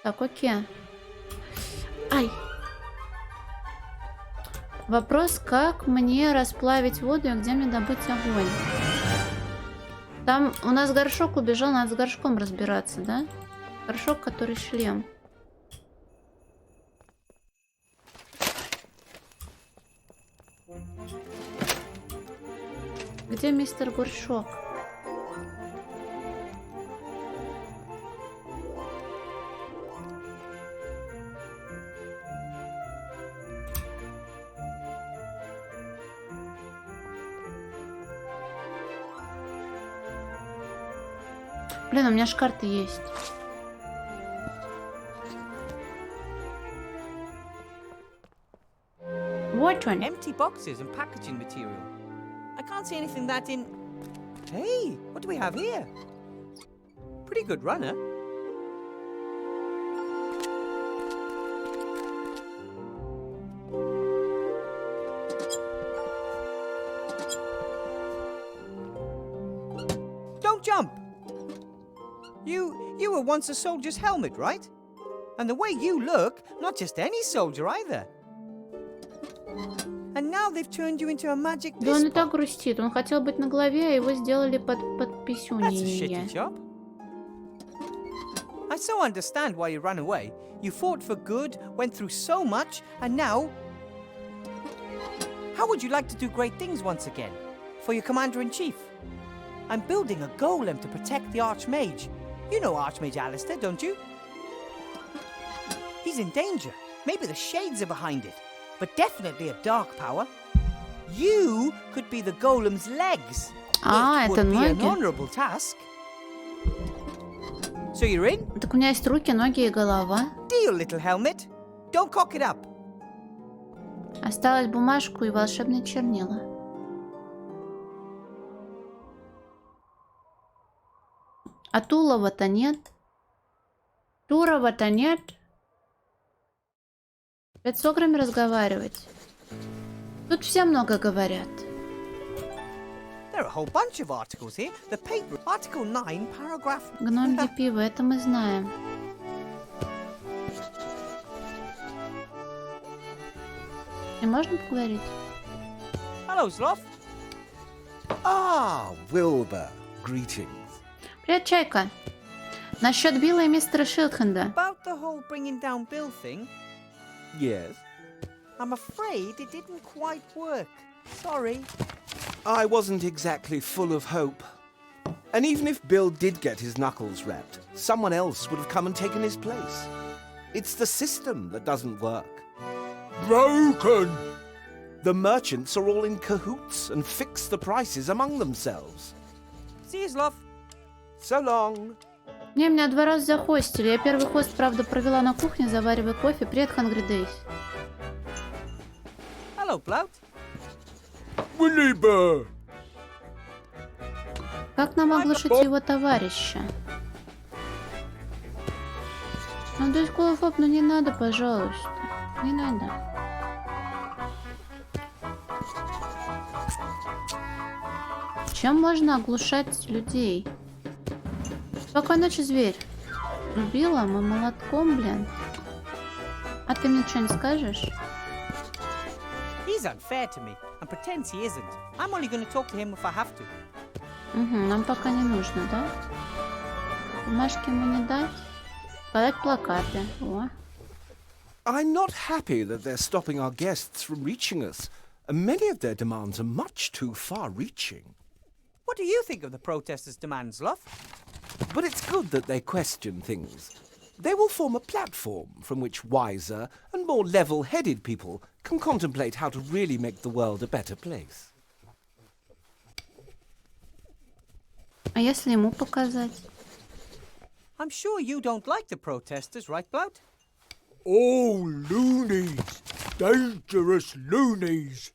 Так, окей. Ай! Вопрос, как мне расплавить воду и где мне добыть огонь? Там у нас горшок убежал, надо с горшком разбираться, да? Горшок, который шлем. Где мистер Горшок? Блин, у меня ж карты есть. Вот он. Empty boxes and packaging material. I can't see anything that in. Hey, what do we have here? Pretty good runner. Don't jump! You were once a soldier's helmet, right? And the way you look, not just any soldier either. And now they've turned you into a magic Да он и disc так грустит. Он хотел быть на голове, а его сделали под That's a писюней. shitty job. I so understand why you ran away. You fought for good, went through so much, and now... How would you like to do great things once again? For your Commander-in-Chief? I'm building a golem to protect the Archmage. You know Archmage Alistair, don't you? He's in danger. Maybe the Shades are behind it. But definitely a dark power. You could be the golem's legs. А, It это would be an ноги. honorable task. So you're in? Так у меня есть руки, ноги и голова. Deal, little helmet. Don't cock it up. Осталось бумажку и волшебные чернила. А тулова-то нет. Турова-то нет. Опять с ограми разговаривать. Тут все много говорят. There are a whole bunch of articles here. The paper, Article 9, paragraph... Гномье пиво, это мы знаем. И можно поговорить? Hello, Sloth. Ah, Wilbur. Greetings. Привет, Чайка. Насчет Билла и мистера Шилдхенда. About the whole bringing down Bill thing, Yes? I'm afraid it didn't quite work. Sorry. I wasn't exactly full of hope. And even if Bill did get his knuckles rapped, someone else would have come and taken his place. It's the system that doesn't work. Broken! The merchants are all in cahoots and fix the prices among themselves. See you, Sloth. So long. Не, меня 2 раза захостили. Я первый хост, правда, провела на кухне, заваривая кофе. Привет, Hungry Days. Hello, Blout. Wilbur! Как нам оглушить его товарища? Ну, да, Скулофоб, ну не надо, пожалуйста. Не надо. Чем можно оглушать людей? Спокойной ночи, зверь. Убила мы молотком, блин. А ты мне что-нибудь скажешь? He's unfair to me and pretends he isn't. I'm only going to talk to him if I have to. Угу, нам пока не нужно, да? Бумажки ему не дать? Подать плакаты. О. I'm not happy that they're stopping our guests from reaching us. And many of their demands are much too far-reaching. What do you think of the protesters' demands, Sloth? But it's good that they question things. They will form a platform from which wiser and more level-headed people can contemplate how to really make the world a better place. А если ему показать? I'm sure you don't like the protesters, right, Blout? Oh, loonies! Dangerous loonies!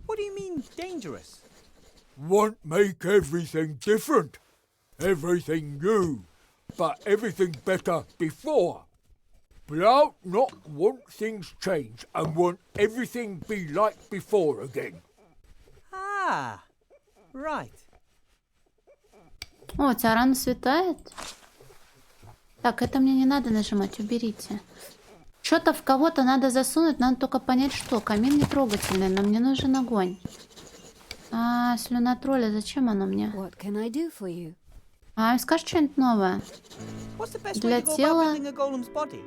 What do you mean, dangerous? Want make everything different. Everything new. But everything better before. Blout not want things change and want everything be like before again. Ah, right. О, у тебя рано светает? Так, это мне не надо нажимать, уберите. Что-то в кого-то надо засунуть, надо только понять, что. Камин не трогательный, но мне нужен огонь. А, слюна тролля, зачем оно мне? What can I do for you? А, скажешь что-нибудь новое? What's the best Для way to go about тела... building a golem's body?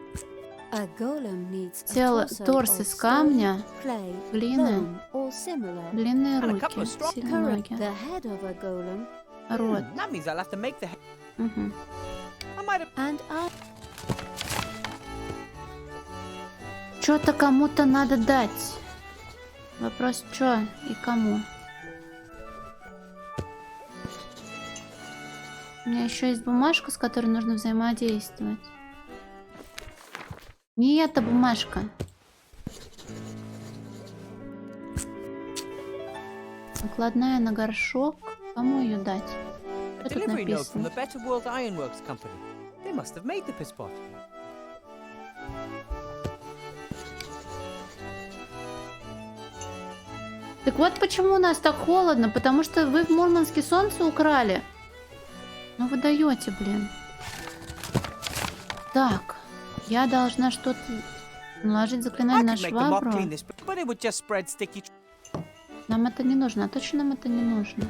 A golem needs a Тело, torso торс of из камня, stone, clay, глины, bone, or similar. длинные And a руки, couple of straw- сильные Correct. ноги, The head of a golem рот. That means I'll have to make the... Угу. I might have... and I. Что-то кому-то надо дать. Вопрос, что и кому. У меня еще есть бумажка, с которой нужно взаимодействовать. Не эта бумажка. Накладная на горшок. Кому ее дать? A Что тут delivery note from написано? the Better World Ironworks Company. They must have made the piss pot. Так вот почему у нас так холодно, потому что вы в Мурманске солнце украли. Ну вы даете, блин. Так, я должна что-то наложить заклинание на швабру. But it would just spread sticky. Нам это не нужно, а точно нам это не нужно.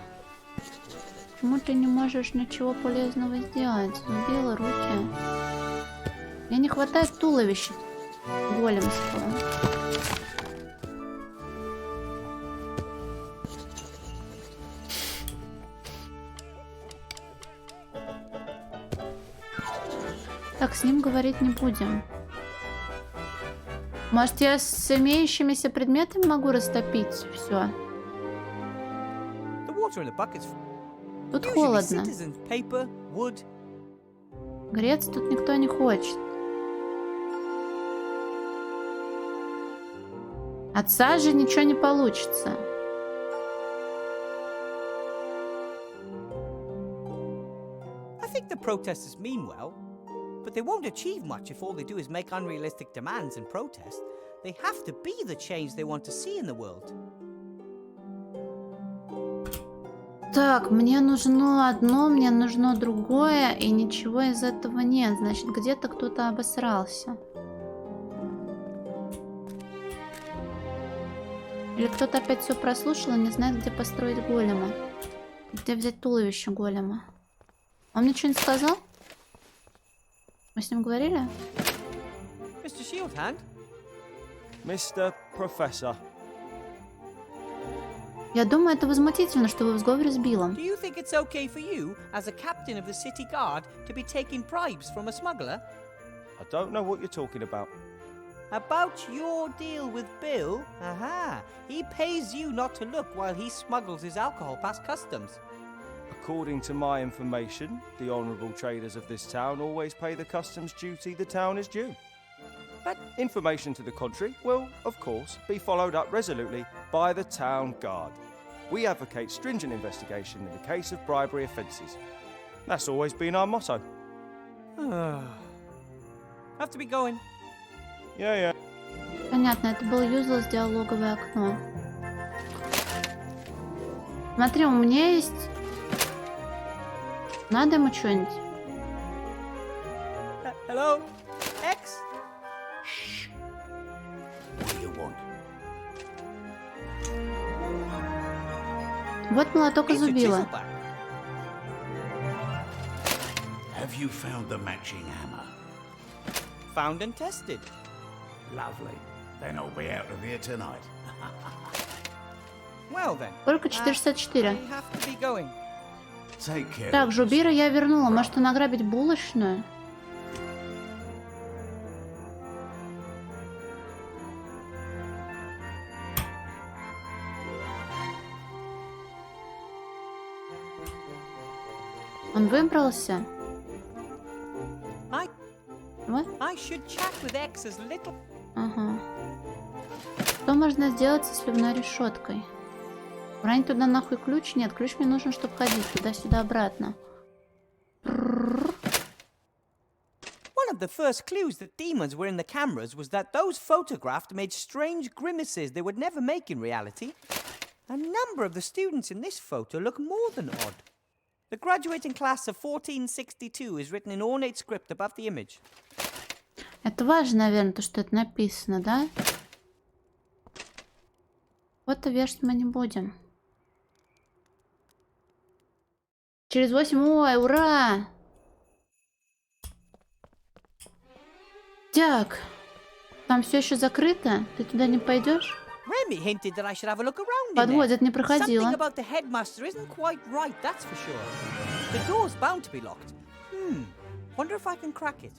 Почему ты не можешь ничего полезного сделать? Убила руки. Мне не хватает туловища големского. Так, с ним говорить не будем. Может, я с имеющимися предметами могу растопить все? Тут холодно. Греться тут никто не хочет. От сажи ничего не получится. I think the protesters mean well, but they won't achieve much if all they do is make unrealistic demands and protest. They have to be the change they want to see in the world. Так, мне нужно одно, мне нужно другое, и ничего из этого нет. Значит, где-то кто-то обосрался. Или кто-то опять все прослушал и не знает, где построить голема. Где взять туловище голема. Он мне что-нибудь сказал? Мы с ним говорили? Mr. Shieldhand? Mr. Professor. Я думаю, это возмутительно, что вы в сговоре с Биллом. Do you think it's okay for you, as a captain of the city guard, to be taking bribes from a smuggler? I don't know what you're talking about. About your deal with Bill? Aha! He pays you not to look while he smuggles his alcohol past customs. According to my information, the honourable traders of this town always pay the customs duty the town is due. But information to the contrary will, of course, be followed up resolutely by the town guard. We advocate stringent investigation in the case of bribery offences. That's always been our motto. Have to be going. Yeah. Понятно, это был useless диалоговое окно. Смотри, у меня есть... Надо ему что-нибудь. Hello? X? What do you want? Вот молоток из убила. Have you found the matching hammer? Found and tested. Lovely. Then I'll be out of here tonight. Well then. Только 464. I have to be going. Take care. Так, Жубира я вернула. Может, он ограбить булочную? Он выбрался? Вот? I should chat with X as little. Ага. Что можно сделать со сливной решеткой? Уронить туда нахуй ключ? Нет, ключ мне нужен, чтобы ходить туда-сюда обратно. One of the first clues that demons were in the cameras was that those photographed made strange grimaces they would never make in reality. A number of the students in this photo look more than odd. The graduating class of 1462 is written in ornate script above the image. Это важно, наверное, то, что это написано, да? Вот-то вешать мы не будем. Через 8... Ой, ура! Так. Там все еще закрыто? Ты туда не пойдешь? Remy hinted that I should have a look around in Подводит, не there. проходила. Something about the headmaster isn't quite right, that's for sure. The door's bound to be locked. Wonder if I can crack it.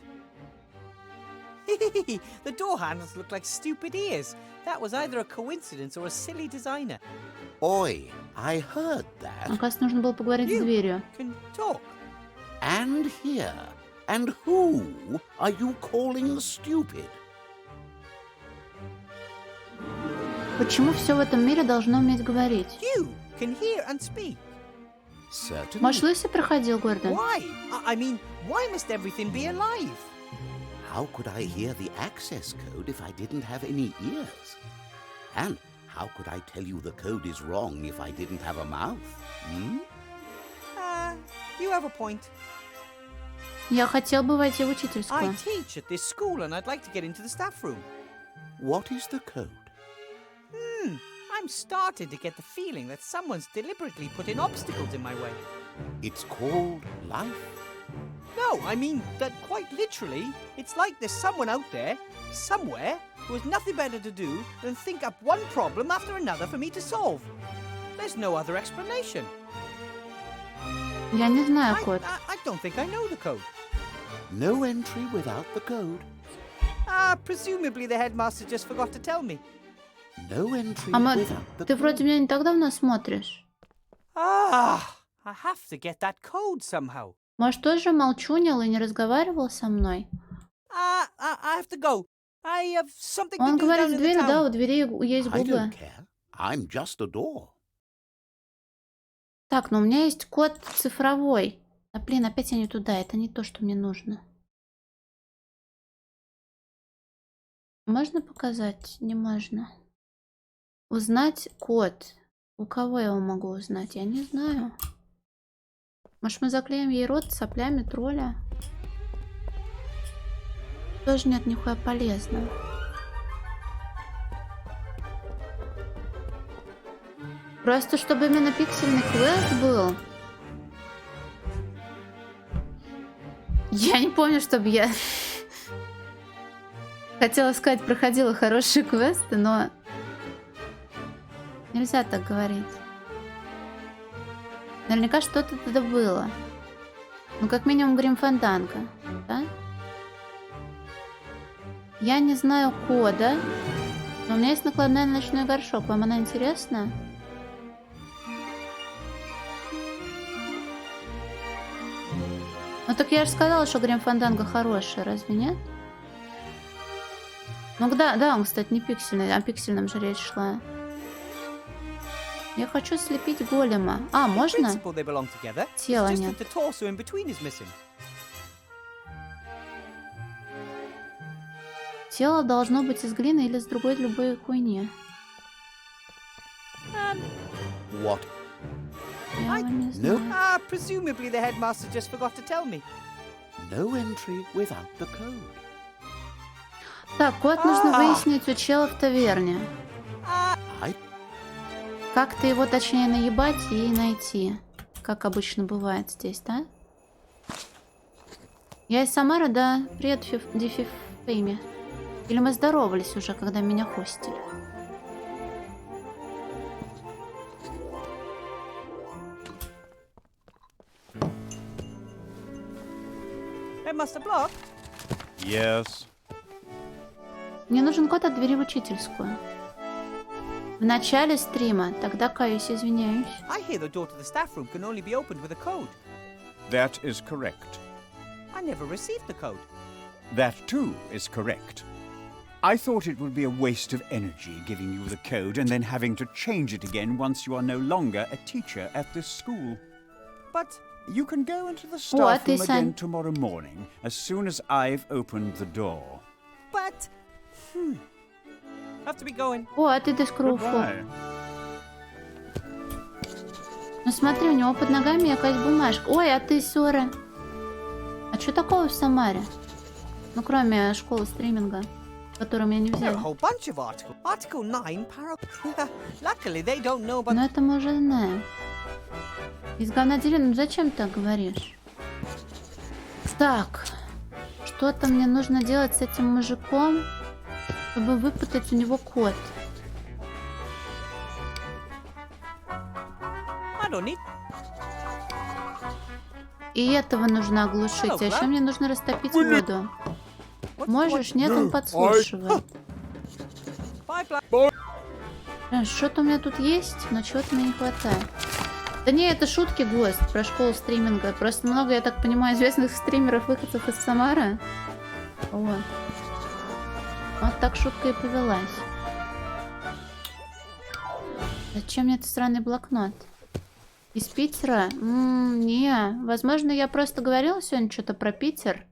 The door handles look like stupid ears. That was either a coincidence or a silly designer. Oi, I heard that. Оказывается, нужно было поговорить с дверью. Can talk. And here. And who are you calling stupid? Почему все в этом мире должно уметь говорить? You can hear and speak. Certainly. Может, Луси проходил, Гордон? Why? I mean, why must everything be alive? How could I hear the access code if I didn't have any ears? And how could I tell you the code is wrong if I didn't have a mouth? Hmm? You have a point. Я хотел бы войти в I учительскую. teach at this school and I'd like to get into the staff room. What is the code? I'm starting to get the feeling that someone's deliberately putting obstacles in my way. It's called life. No, I mean that quite literally, it's like there's someone out there, somewhere, who has nothing better to do than think up one problem after another for me to solve. There's no other explanation. Я не знаю код. I don't think I know the code. No entry without the code. Presumably the headmaster just forgot to tell me. No entry Ама, without the ты вроде меня не так давно смотришь. I have to get that code somehow. Может, тоже молчунил и не разговаривал со мной? I have to go. I have something to Он do говорит down в in the дверь, да, town. у двери есть I губы. don't care. I'm just a door. Так, но у меня есть код цифровой. А, блин, опять я не туда. Это не то, что мне нужно. Можно показать? Не можно. Узнать код. У кого я его могу узнать? Я не знаю. Может, мы заклеим ей рот соплями тролля? Тоже нет нихуя полезного. Просто чтобы именно пиксельный квест был. Я не помню, чтобы я хотела сказать, проходила хорошие квесты, но нельзя так говорить. Наверняка что-то тогда было. Ну, как минимум, Грим Фанданго, да? Я не знаю кода, но у меня есть накладная на ночной горшок. Вам она интересна? Ну так я же сказала, что Грим Фанданго хороший, разве нет? Ну да, он, кстати, не пиксельный, о пиксельном же речь шла. Я хочу слепить голема. А, можно? Тела нет. Тело должно быть из глины или с другой любой хуйни. What? Я не знаю. Presumably the headmaster just forgot to tell me. No entry without the code. Так, код нужно выяснить у чела в таверне. Как-то его точнее наебать и найти. Как обычно бывает здесь, да? Я из Самары, да. Привет, Дифифейми. Или мы здоровались уже, когда меня хостили? Headmaster Block? Yes. Мне нужен код от двери в учительскую. В начале стрима, тогда каюсь, извиняюсь. I hear the door to the staff room can only be opened with a code. That is correct. I never received the code. That too is correct. I thought it would be a waste of energy giving you the code and then having to change it again once you are no longer a teacher at this school. But you can go into the staff room again tomorrow morning as soon as I've opened the door. But have to be going. О, а ты дискруфу. Ну смотри, у него под ногами якась бумажка. Ой, а ты, Сора. А что такого в Самаре? Ну, кроме школы стриминга, которую меня не взяли. Но это мы уже знаем. Из говна деревни, ну зачем ты так говоришь? Так, что-то мне нужно делать с этим мужиком, чтобы выпутать у него код. И этого нужно оглушить. А еще мне нужно растопить воду. Можешь? Нет, он подслушивает. Что-то у меня тут есть, но чего-то мне не хватает. Да не, это шутки, гость, про школу стриминга. Просто много, я так понимаю, известных стримеров, выходцев из Самары. Вот. Вот так шутка и повелась. Зачем мне этот странный блокнот? Из Питера? Не, возможно, я просто говорила сегодня что-то про Питер.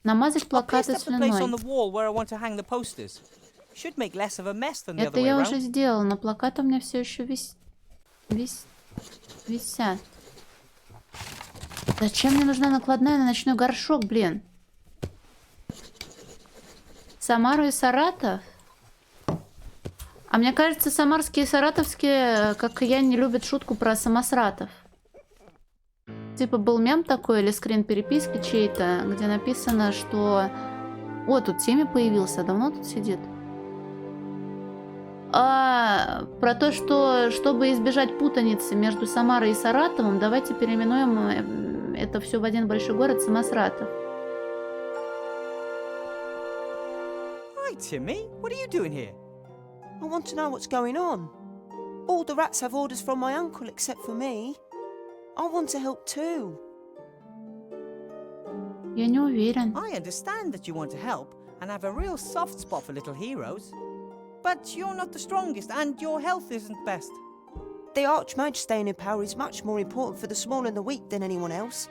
Намазать плакаты слюной. Это я уже сделала, но плакаты у меня все еще висят. Зачем мне нужна накладная на ночной горшок, блин? Самару и Саратов? А мне кажется, самарские и саратовские, как и я, не любят шутку про самосратов. Типа был мем такой или скрин переписки чей-то, где написано, что... О, тут Теми появился, давно тут сидит. Про то, что, чтобы избежать путаницы между Самарой и Саратовом, давайте переименуем это все в один большой город Самосратов. Hi, Timmy. What are you doing here? I want to know what's going on. All the rats have orders from my uncle except for me. I want to help too. Я не уверен. I understand that you want to help and have a real soft spot for little heroes. But you're not the strongest and your health isn't best. The Archmage staying in power is much more important for the small and the weak than anyone else.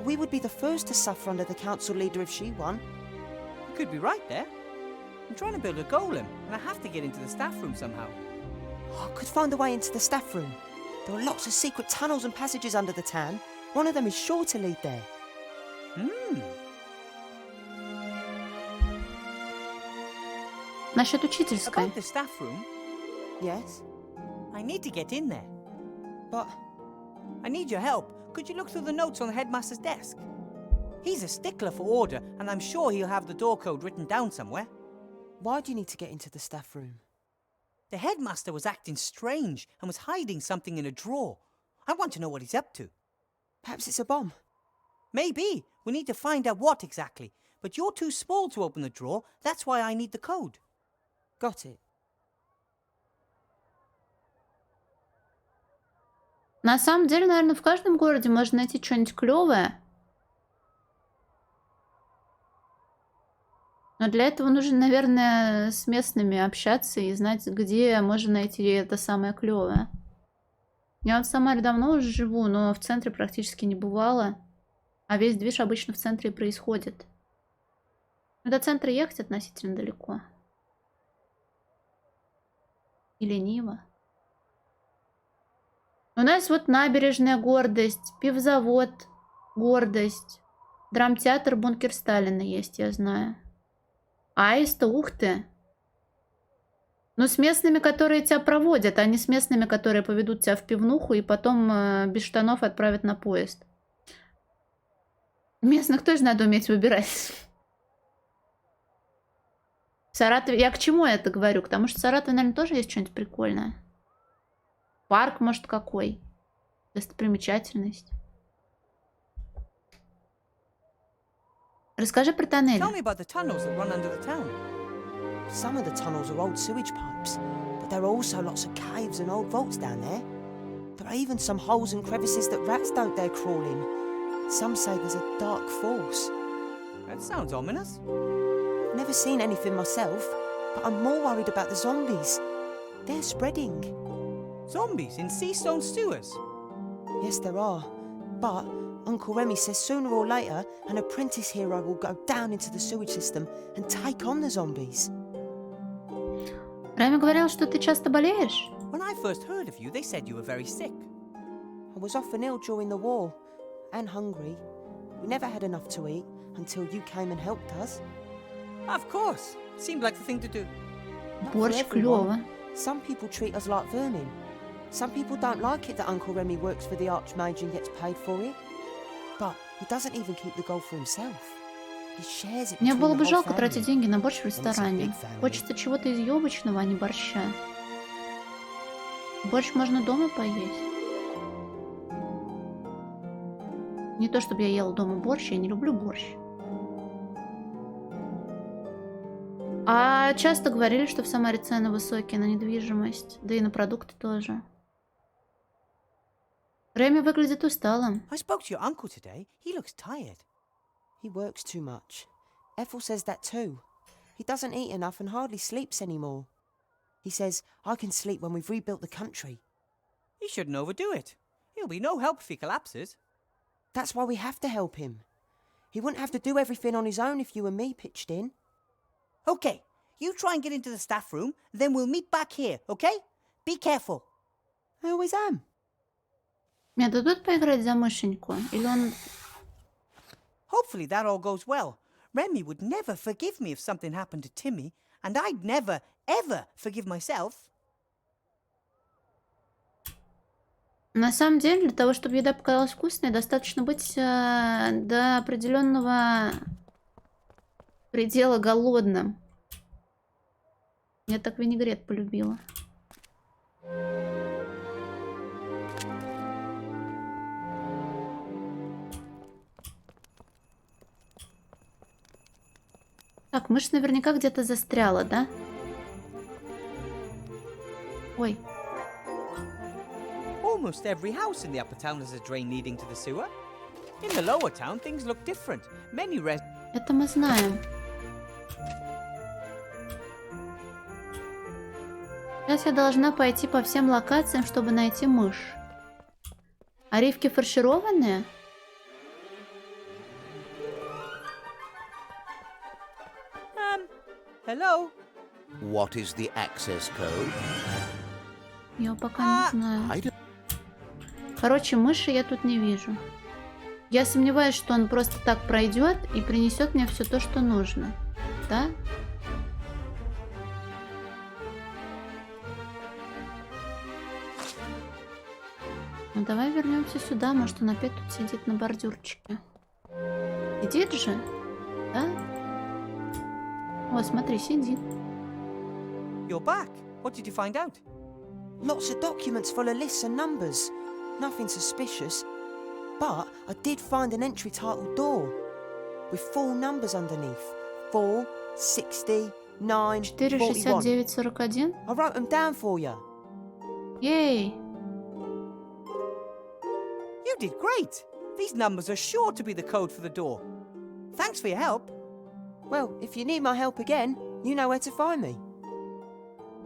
We would be the first to suffer under the council leader if she won. You could be right there. I'm trying to build a golem and I have to get into the staff room somehow. I could find a way into the staff room. There are lots of secret tunnels and passages under the town. One of them is sure to lead there. Насчет учительской. About the staff room? Yes? I need to get in there. But... I need your help. Could you look through the notes on the headmaster's desk? He's a stickler for order, and I'm sure he'll have the door code written down somewhere. Why do you need to get into the staff room? The headmaster was acting strange and was hiding something in a drawer. I want to know what he's up to. Perhaps it's a bomb. Maybe. We need to find out what exactly. But you're too small to open the drawer. That's why I need the code. Got it. На самом деле, наверное, в каждом городе можно найти что-нибудь клевое. Но для этого нужно, наверное, с местными общаться и знать, где можно найти это самое клевое. Я вот в Самаре давно уже живу, но в центре практически не бывало. А весь движ обычно в центре и происходит. До центра ехать относительно далеко. И лениво. У нас вот набережная гордость, пивзавод гордость, драмтеатр Бункер Сталина есть, я знаю. Аиста, ух ты. Ну, с местными, которые тебя проводят, а не с местными, которые поведут тебя в пивнуху и потом без штанов отправят на поезд. Местных тоже надо уметь выбирать. В Саратове... Я к чему это говорю? Потому что в Саратове, наверное, тоже есть что-нибудь прикольное. Парк, может, какой? Достопримечательность. Расскажи про тоннели. Tell me about the tunnels that run under the town. Some of the tunnels are old sewage pipes, but there are also lots of caves and old vaults down there. There are even some holes and crevices that rats don't dare crawl in. Some say there's a dark force. That sounds ominous. I've never seen anything myself, but I'm more worried about the zombies. They're spreading. Zombies in Seastone sewers? Yes, there are. But Uncle Remy says sooner or later an apprentice hero will go down into the sewage system and take on the zombies. Рами говорил, что ты часто болеешь? When I first heard of you, they said you were very sick. I was often ill during the war, and hungry. We never had enough to eat until you came and helped us. Of course. Seemed like the thing to do. Борщ клёво. Some people treat us like vermin. Some people don't like it that Uncle Remy works for the Archmage and gets paid for it. But he doesn't even keep the gold for himself. He shares it. Мне between было the бы whole жалко family. тратить деньги на борщ в And it's a ресторане. big family. Хочется чего-то из ёбочного, а не борща. Борщ можно дома поесть. Не то чтобы я ела дома борщ, я не люблю борщ. А часто говорили, что в Самаре цены высокие на недвижимость, да и на продукты тоже. Реми выглядит усталым. I spoke to your uncle today. He looks tired. He works too much. Ethel says that too. He doesn't eat enough and hardly sleeps anymore. He says, I can sleep when we've rebuilt the country. You shouldn't overdo it. He'll He'll be no help if he collapses. That's why we have to help him. He wouldn't have to do everything on his own if you and me pitched in. Okay, you try and get into the staff room, then we'll meet back here, okay? Be careful. I always am. Мне дадут поиграть за мышеньку? Или он... Hopefully that all goes well. Remy would never forgive me if something happened to Timmy, and I'd never, ever forgive myself. На самом деле, для того, чтобы еда показалась вкусной, достаточно быть до определенного предела голодным. Я так винегрет полюбила. Так, мышь наверняка где-то застряла, да? Ой. Almost every house in the upper town has a drain leading to the sewer. In the lower town, things look different. Many Это мы знаем. Сейчас я должна пойти по всем локациям, чтобы найти мышь. Оливки фаршированные? Hello? What is the access code? Я пока не знаю. Короче, мыши я тут не вижу. Я сомневаюсь, что он просто так пройдет и принесет мне все то, что нужно. Да? Ну давай вернемся сюда. Может, он опять тут сидит на бордюрчике. Сидит же? Да? О, смотри, сидит. You're back. What did you find out? Lots of documents full of lists and numbers. Nothing suspicious. But I did find an entry titled door with 4 numbers underneath. 4, 60, 9, 41. 46941? I wrote them down for you. Yay! You did great. These numbers are sure to be the code for the door. Thanks for your help. Well, if you need my help again, you know where to find me.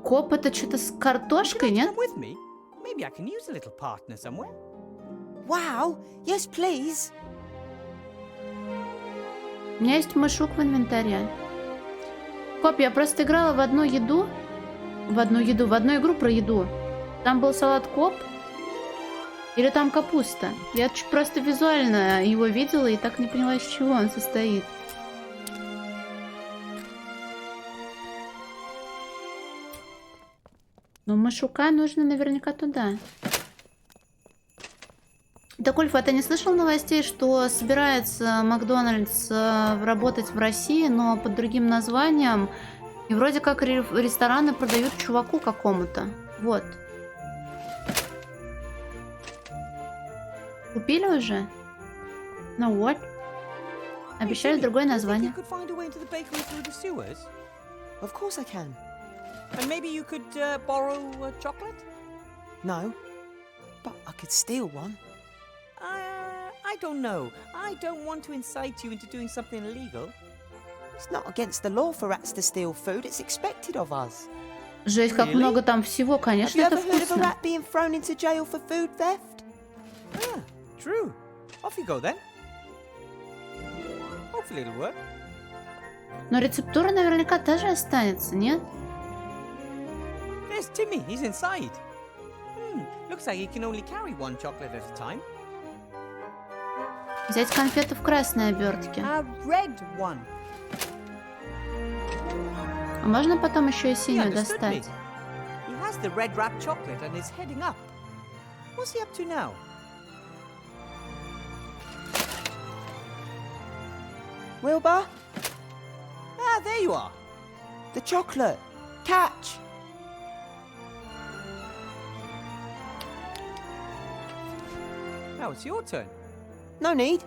Коп, это что-то с картошкой, нет? Come with me. Maybe I can use a little partner somewhere. Wow! Yes, please. У меня есть мышук в инвентаре. Коп, я просто играла в одну игру про еду. Там был салат коп. Или там капуста. Я просто визуально его видела и так не поняла, из чего он состоит. Но мышука нужно наверняка туда. Так, Ульф, а ты не слышал новостей, что собирается Макдональдс работать в России, но под другим названием? И вроде как рестораны продают чуваку какому-то. Вот. Купили уже? Ну вот. Обещали другое название. Of course I can. And maybe you could borrow a chocolate? No, but I could steal one. I don't know. I don't want to incite you into doing something illegal. It's not against the law for rats to steal food. It's expected of us. Жесть, как много там всего, конечно, это вкусно. Have you ever heard of a rat being thrown into jail for food theft? Ah, true. Off you go then. Hopefully it'll work. Но рецептура наверняка тоже останется, нет? There's Timmy. He's inside. Looks like he can only carry one chocolate at a time. Взять конфету в красной обертке. A red one. А можно потом еще и синюю достать? He has the red wrap chocolate and is heading up. What's he up to now? Wilbur? Ah, there you are. The chocolate. Catch. Now it's your turn. No need.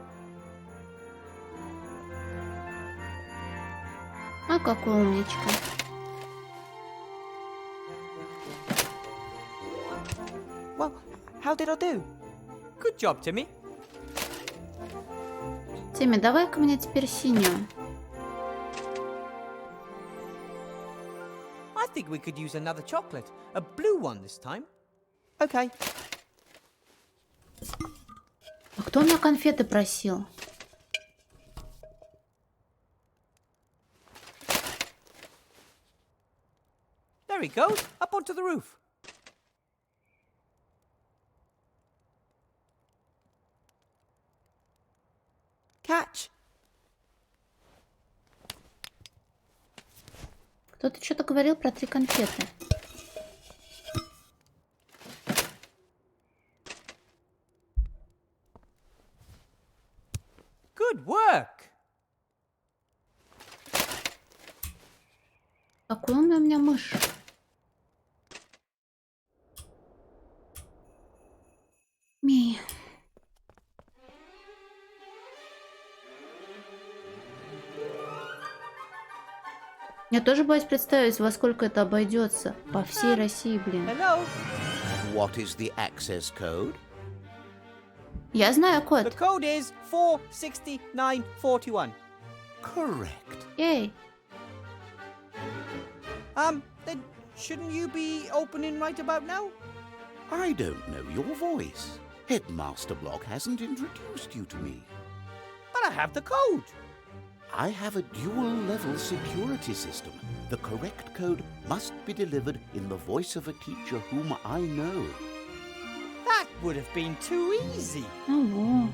А какой умничка. Well, how did I do? Good job, Timmy. Тимми, давай-ка мне теперь синюю. I think we could use another chocolate. A blue one this time. Okay. А кто у меня конфеты просил? There he goes, up onto the roof. Catch! Кто-то что-то говорил про 3 конфеты. Good work. Какой у меня мышь? Ми. Я тоже боюсь представить, во сколько это обойдется. По всей России, блин. Hello. What is the access code? Я знаю код. The code is 46941. Correct. Эй. Then shouldn't you be opening right about now? I don't know your voice. Headmaster Block hasn't introduced you to me. But I have the code. I have a dual-level security system. The correct code must be delivered in the voice of a teacher whom I know. That would have been too easy. Ого.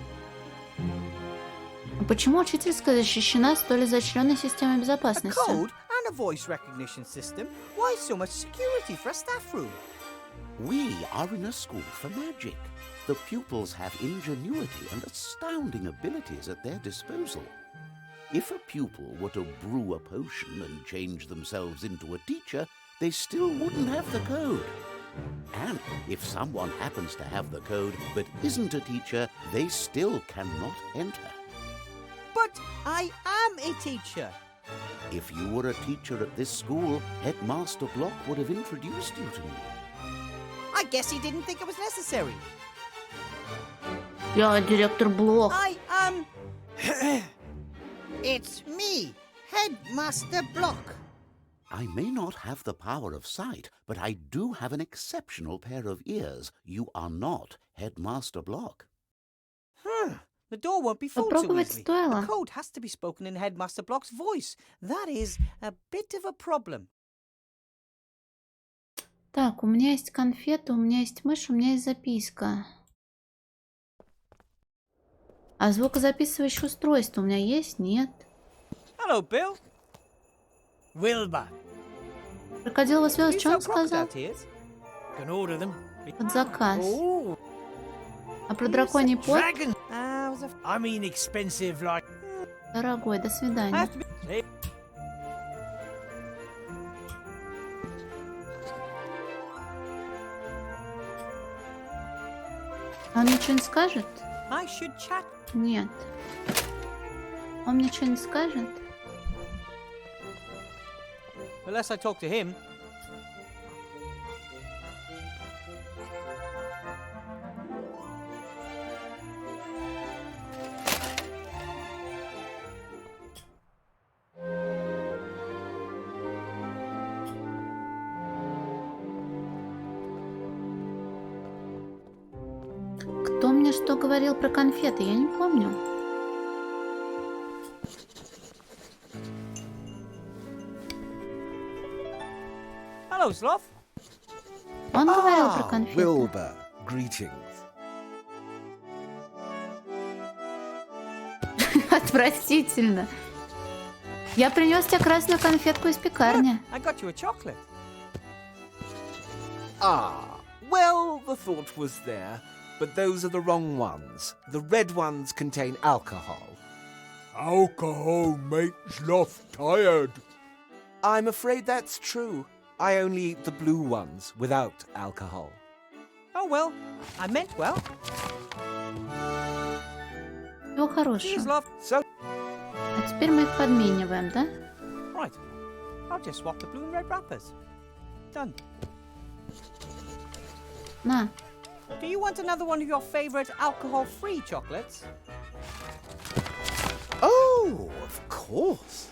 А почему учительская защищена столь изощренной системой A безопасности? code and a voice recognition system. Why so much security for a staff room? We are in a school for magic. The pupils have ingenuity and astounding abilities at their disposal. If a pupil were to brew a potion and change themselves into a teacher, they still wouldn't have the code. And if someone happens to have the code but isn't a teacher, they still cannot enter. But I am a teacher. If you were a teacher at this school, Headmaster Block would have introduced you to me. I guess he didn't think it was necessary. Я директор Блок. I am... It's me, Headmaster Block. I may not have the power of sight, but I do have an exceptional pair of ears. You are not Headmaster Block. The door won't be fooled too Попробовать easily. стоило. The code has to be spoken in Headmaster Block's voice. That is a bit of a problem. Так, у меня есть конфеты, у меня есть мышь, у меня есть записка. А звукозаписывающее устройство у меня есть? Нет. Hello, Bill. Wilbur. Крокодиловая слеза, You что он sell crocodile сказал? tears? Can order them. Под заказ. Oh, А про драконий пот? dragon. I mean expensive like. Дорогой, до свидания. Hey. Он мне что-нибудь скажет? I should chat. Нет. Он мне что-нибудь скажет? Unless I talk to him. Кто мне что говорил про конфеты? Я не помню. Hello, Sloth. Он говорил про конфеты. Wilbur, greetings. Отвратительно. Я принес тебе красную конфетку из пекарни. I got you a chocolate. Ah, well, the thought was there, but those are the wrong ones. The red ones contain alcohol. Alcohol makes Sloth tired. I'm afraid that's true. I only eat the blue ones without alcohol. Oh well, I meant well. Всего хорошего. Cheers, love. So, А теперь мы их подмениваем, да? right. I'll just swap the blue and red wrappers. Done. На. Do you want another one of your favorite alcohol-free chocolates? Oh, of course.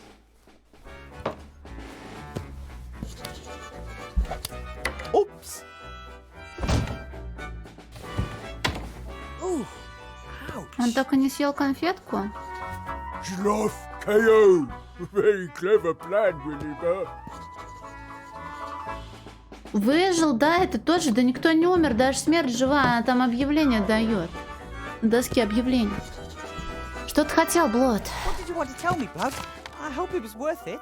Oops. Ooh, ouch. Он так и не съел конфетку? Sloth KO. Very clever plan, Williber. Выжил, да, это тоже, да никто не умер, даже смерть жива, она там объявление дает. На доске объявлений. Что ты хотел, Блот? What did you want to tell me, Blood? I hope it was worth it.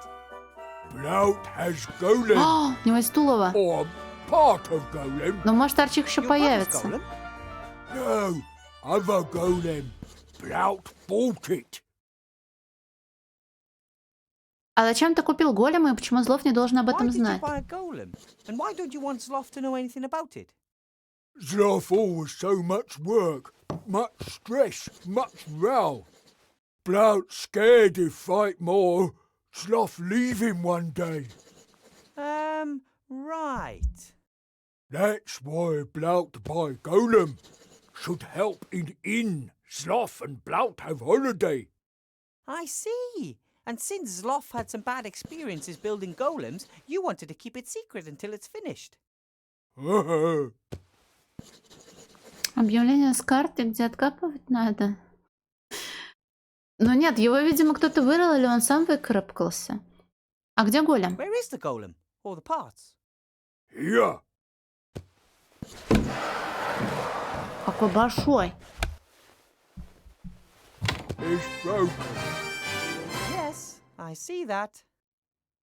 Blout has golem. О, у него есть Тулова. Or part of golem. Но может Арчих еще появится. No, other golem. Blout bought it. А зачем ты купил голема и почему Злов не должен об этом Why did you знать? buy a golem? And why don't you want Sloth to know anything about it? Sloth always so much work, much stress, much row. Blout scared if fight more. Sloth leave him one day. Right. That's why Blout buy golem. Should help in inn. Sloth and Blout have holiday. I see. And since Zloff had some bad experiences building golems, you wanted to keep it secret until it's finished. Объявление с карты, где откапывать надо. Но нет, его, видимо, кто-то вырыл, или он сам выкарабкался. А где голем? Where is the golem? Or the parts? Here. Какой большой. It's broken. Yes, I see that.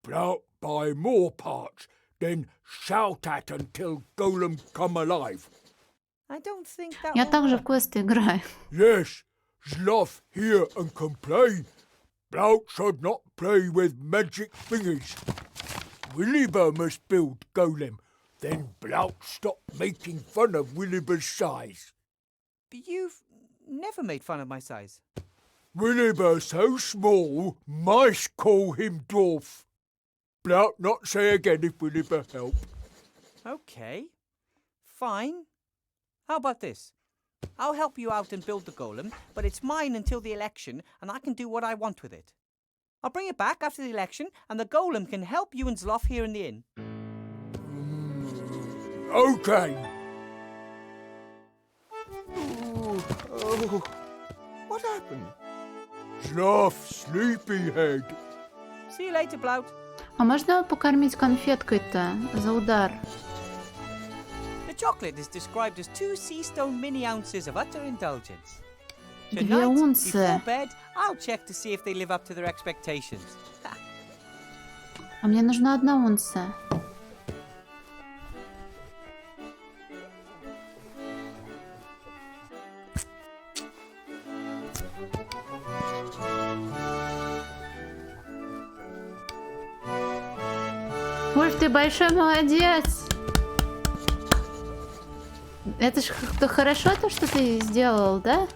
Blout buy more parts, then shout at until golem come alive. I don't think that Я will также work. в квесты играю. Yes, Sloth here and can play. Blout should not play with magic thingies. Williber must build golem. Then Blout stop making fun of Williber's size. But you've never made fun of my size. Williber so small, mice call him dwarf. Blout not say again if Williber help. Okay. Fine. How about this? I'll help you out and build the golem, but it's mine until the election, and I can do what I want with it. I'll bring it back after the election, and the golem can help you and Zloff here in the inn. Okay. Oh, what happened? Sloth sleepyhead. See you later, Blout. А можно его покормить конфеткой-то за удар? The chocolate is described as 2 sea stone mini ounces of utter indulgence. 2 Tonight, унции. before bed, I'll check to see if they live up to their expectations. А мне нужна 1 унция. Ульф, ты большой молодец! Это ж хорошо то, что ты сделал, да?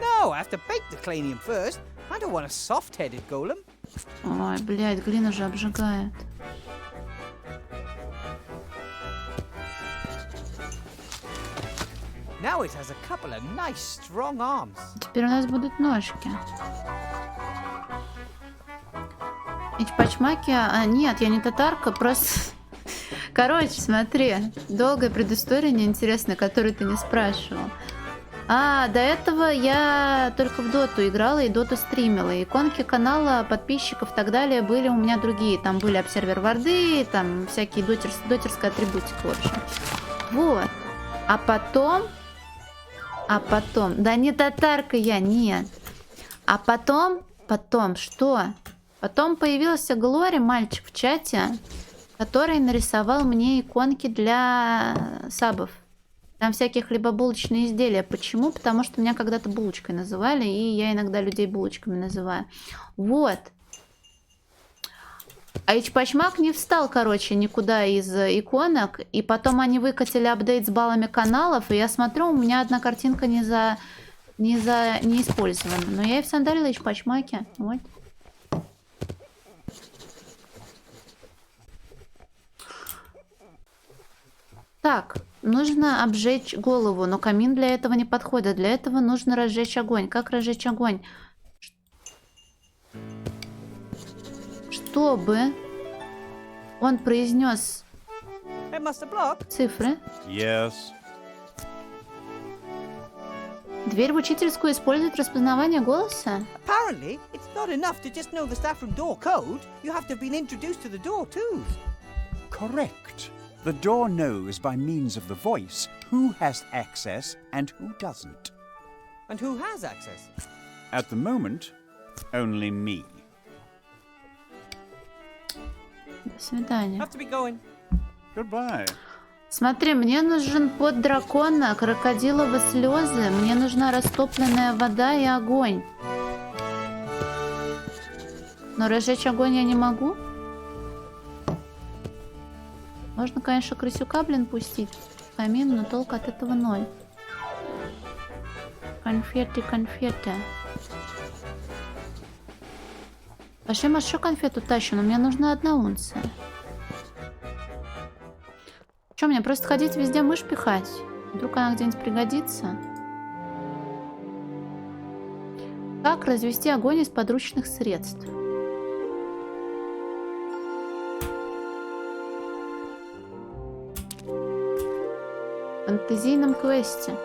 No, I have to bake the clanium first. I don't want a soft-headed golem. Ой, блядь, глина же обжигает. Now it has a couple of nice, strong arms. Теперь у нас будут ножки. И чпачмаки... нет, я не татарка, просто... Короче, смотри. Долгая предыстория неинтересная, которую ты не спрашивал. До этого я только в доту играла и доту стримила. И иконки канала, подписчиков и так далее были у меня другие. Там были обсервер варды, там всякие дотерская атрибутика, в общем. Вот. А потом... Да не татарка я, нет. А потом что? Потом появился Глори, мальчик в чате, который нарисовал мне иконки для сабов. Там всякие хлебобулочные изделия. Почему? Потому что меня когда-то булочкой называли, и я иногда людей булочками называю. Вот. А Ичпачмак не встал, короче, никуда из иконок. И потом они выкатили апдейт с баллами каналов. И я смотрю, у меня одна картинка не использована. Но я и всандалила Ичпачмаке. Вот. Так, нужно обжечь голову, но камин для этого не подходит. Для этого нужно разжечь огонь. Как разжечь огонь? Чтобы он произнес must have blocked. Цифры. Yes. Дверь в учительскую использует распознавание голоса? Apparently, it's not enough to just know the staff room door code. You have to have been introduced to the door too. Correct. The door knows by means of the voice who has access and who doesn't. And who has access? At the moment, only me. До свидания. Have to be going. Goodbye. Смотри, мне нужен пот дракона, крокодиловы слезы, мне нужна растопленная вода и огонь. Но разжечь огонь я не могу. Можно, конечно, крысюка, пустить в камин, но толк от этого 0. Конфеты, конфеты. Пошли, может, еще конфету тащу, но мне нужна 1 унция. Что, мне просто ходить везде мышь пихать? Вдруг она где-нибудь пригодится? Как развести огонь из подручных средств? В фантазийном квесте.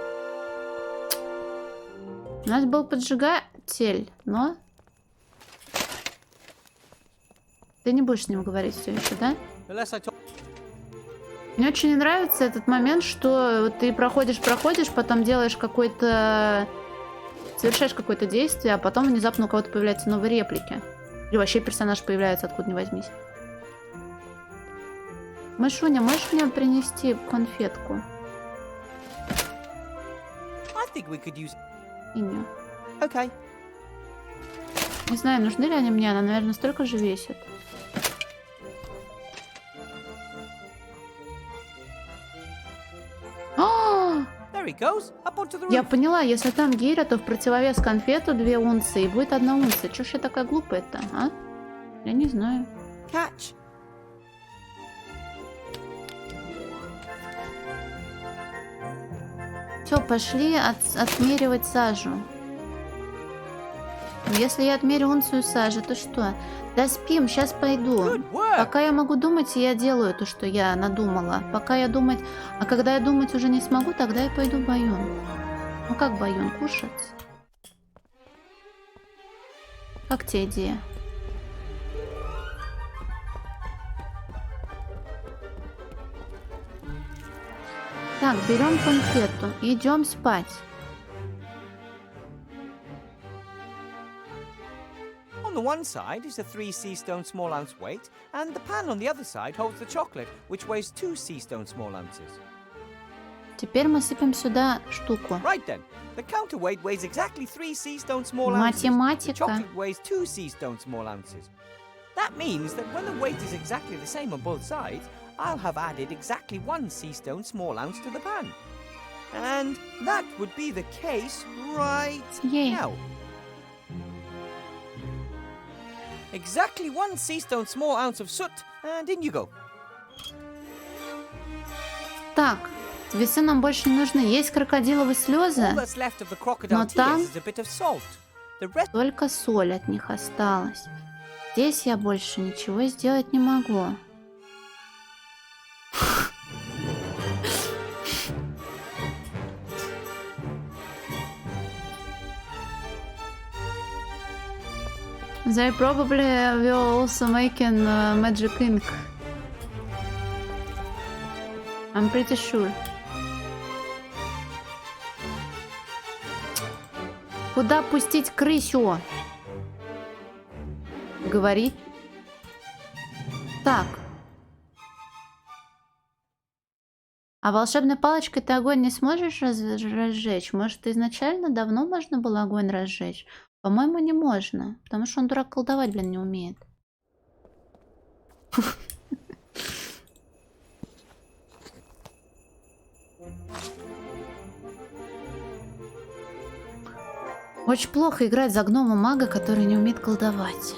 У нас был поджигатель, но... Ты не будешь с ним говорить все еще, да? Мне очень не нравится этот момент, что ты проходишь, потом делаешь какой-то... Совершаешь какое-то действие, а потом внезапно у кого-то появляются новые реплики. Или вообще персонаж появляется откуда ни возьмись. Мышуня, можешь мне принести конфетку? Иню. Okay. Не знаю, нужны ли они мне, она, наверное, столько же весит. Я поняла, если там гиря, то в противовес конфету 2 унции и будет 1 унция. Чё ж я такая глупая-то, а? Я не знаю. Catch. Все, пошли отмеривать сажу. Если я отмерю унцию сажи, то что? Да спим, сейчас пойду. Пока я могу думать, я делаю то, что я надумала. Пока я думать... А когда я думать уже не смогу, тогда я пойду в баюн. Ну как баюн? Кушать? Как тебе идея? Так, берем конфету и идем спать. On the one side is a 3 sea stone small ounce weight, and the pan on the other side holds the chocolate, which weighs 2 sea stone small ounces. Теперь мы сыпем сюда штуку. Right then, the counterweight weighs exactly 3 sea stone small ounces. Математика. The chocolate weighs 2 sea stone small ounces. That means that when the weight is exactly the same on both sides, I'll have added exactly 1 sea stone small ounce to the pan. And that would be the case right now. Exactly 1 sea stone small ounce of soot, and in you go. Так, весы нам больше не нужны. Есть крокодиловые слезы, All that's left of the crocodile но tears там is a bit of salt. The rest... только соль от них осталась. Здесь я больше ничего сделать не могу. They probably will also making magic ink. I'm pretty sure. Куда пустить крысю? Говори. Так. А волшебной палочкой ты огонь не сможешь разжечь? Может, изначально давно можно было огонь разжечь? По-моему, не можно. Потому что он, дурак, колдовать, блин, не умеет. Очень плохо играть за гнома-мага, который не умеет колдовать.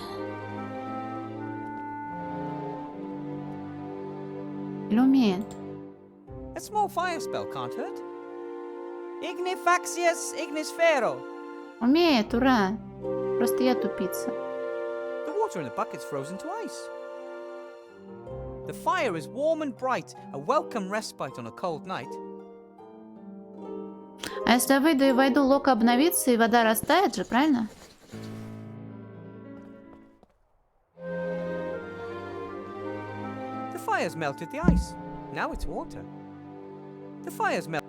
Или умеет? A small fire spell can't hurt. Ignifaxius ignisfero. Умеет, ура. Просто я тупица. The water in the bucket's frozen to ice. The fire is warm and bright, a welcome respite on a cold night. А если я выйду и войду, лук обновится, и вода растает же, правильно? The fire's melted the ice. Now it's water. The fire's melted.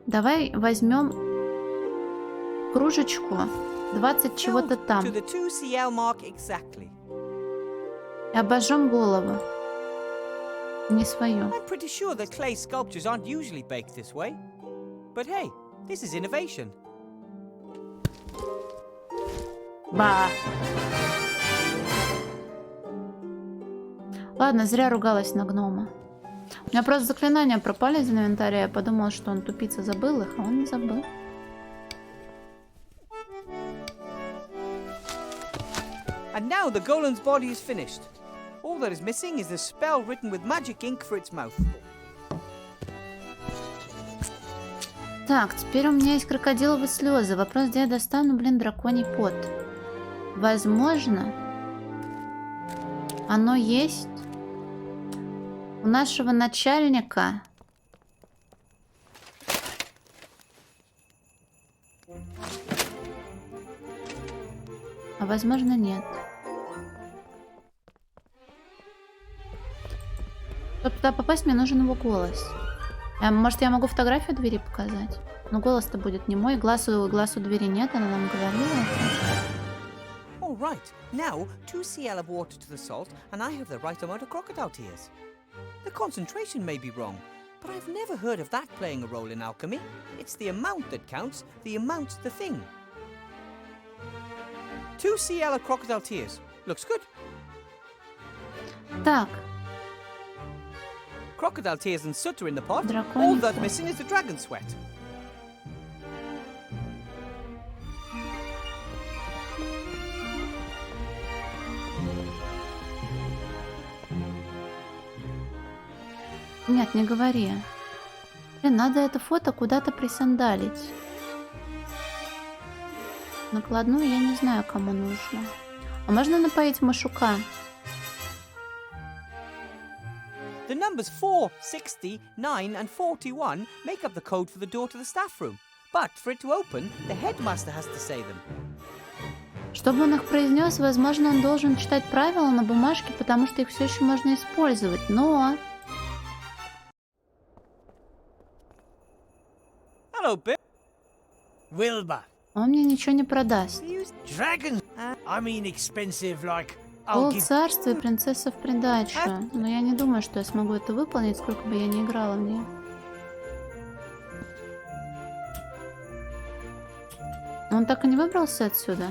Давай возьмем кружечку 20 чего-то там To the 2 CL mark exactly. и обожжем голову. Не свою. I'm pretty sure that clay sculptures aren't usually baked this way. But hey, this is innovation. Ба. Ладно, зря ругалась на гнома. У меня просто заклинания пропали из инвентаря. Я подумала, что он тупица забыл их, а он не забыл. And now the golem's body is finished. All that is missing is the spell written with magic ink for its mouth. Так, теперь у меня есть крокодиловые слезы. Вопрос, где я достану, блин, драконий пот. Возможно, оно есть у нашего начальника. А возможно, нет. Чтобы туда попасть, мне нужен его голос. Может, я могу фотографию двери показать? Но голос-то будет не мой. Глаз у двери нет, она нам говорила. All right, now 2 CL of water to the salt, and I have the right amount of crocodile tears. The concentration may be wrong, but I've never heard of that playing a role in alchemy. It's the amount that counts, the amount's the thing. 2 CL of crocodile tears. Looks good. Так. Crocodile tears and soot are in the pot. Драконий All that's пот. missing is the dragon sweat. Нет, не говори. Блин, надо это фото куда-то присандалить. Накладную я не знаю, кому нужно. А можно напоить Машука? The numbers 4, 60, 9, and 41 make up the code for the door to the staff room. But for it to open, the headmaster has to say them. Чтобы он их произнес, возможно, он должен читать правила на бумажке, потому что их все еще можно использовать. Но... Hello, Bill. Wilbur. Он мне ничего не продаст. Dragon? I mean expensive, like... Пол царства и принцесса в придачу. Но я не думаю, что я смогу это выполнить, сколько бы я ни играла в нее. Он так и не выбрался отсюда?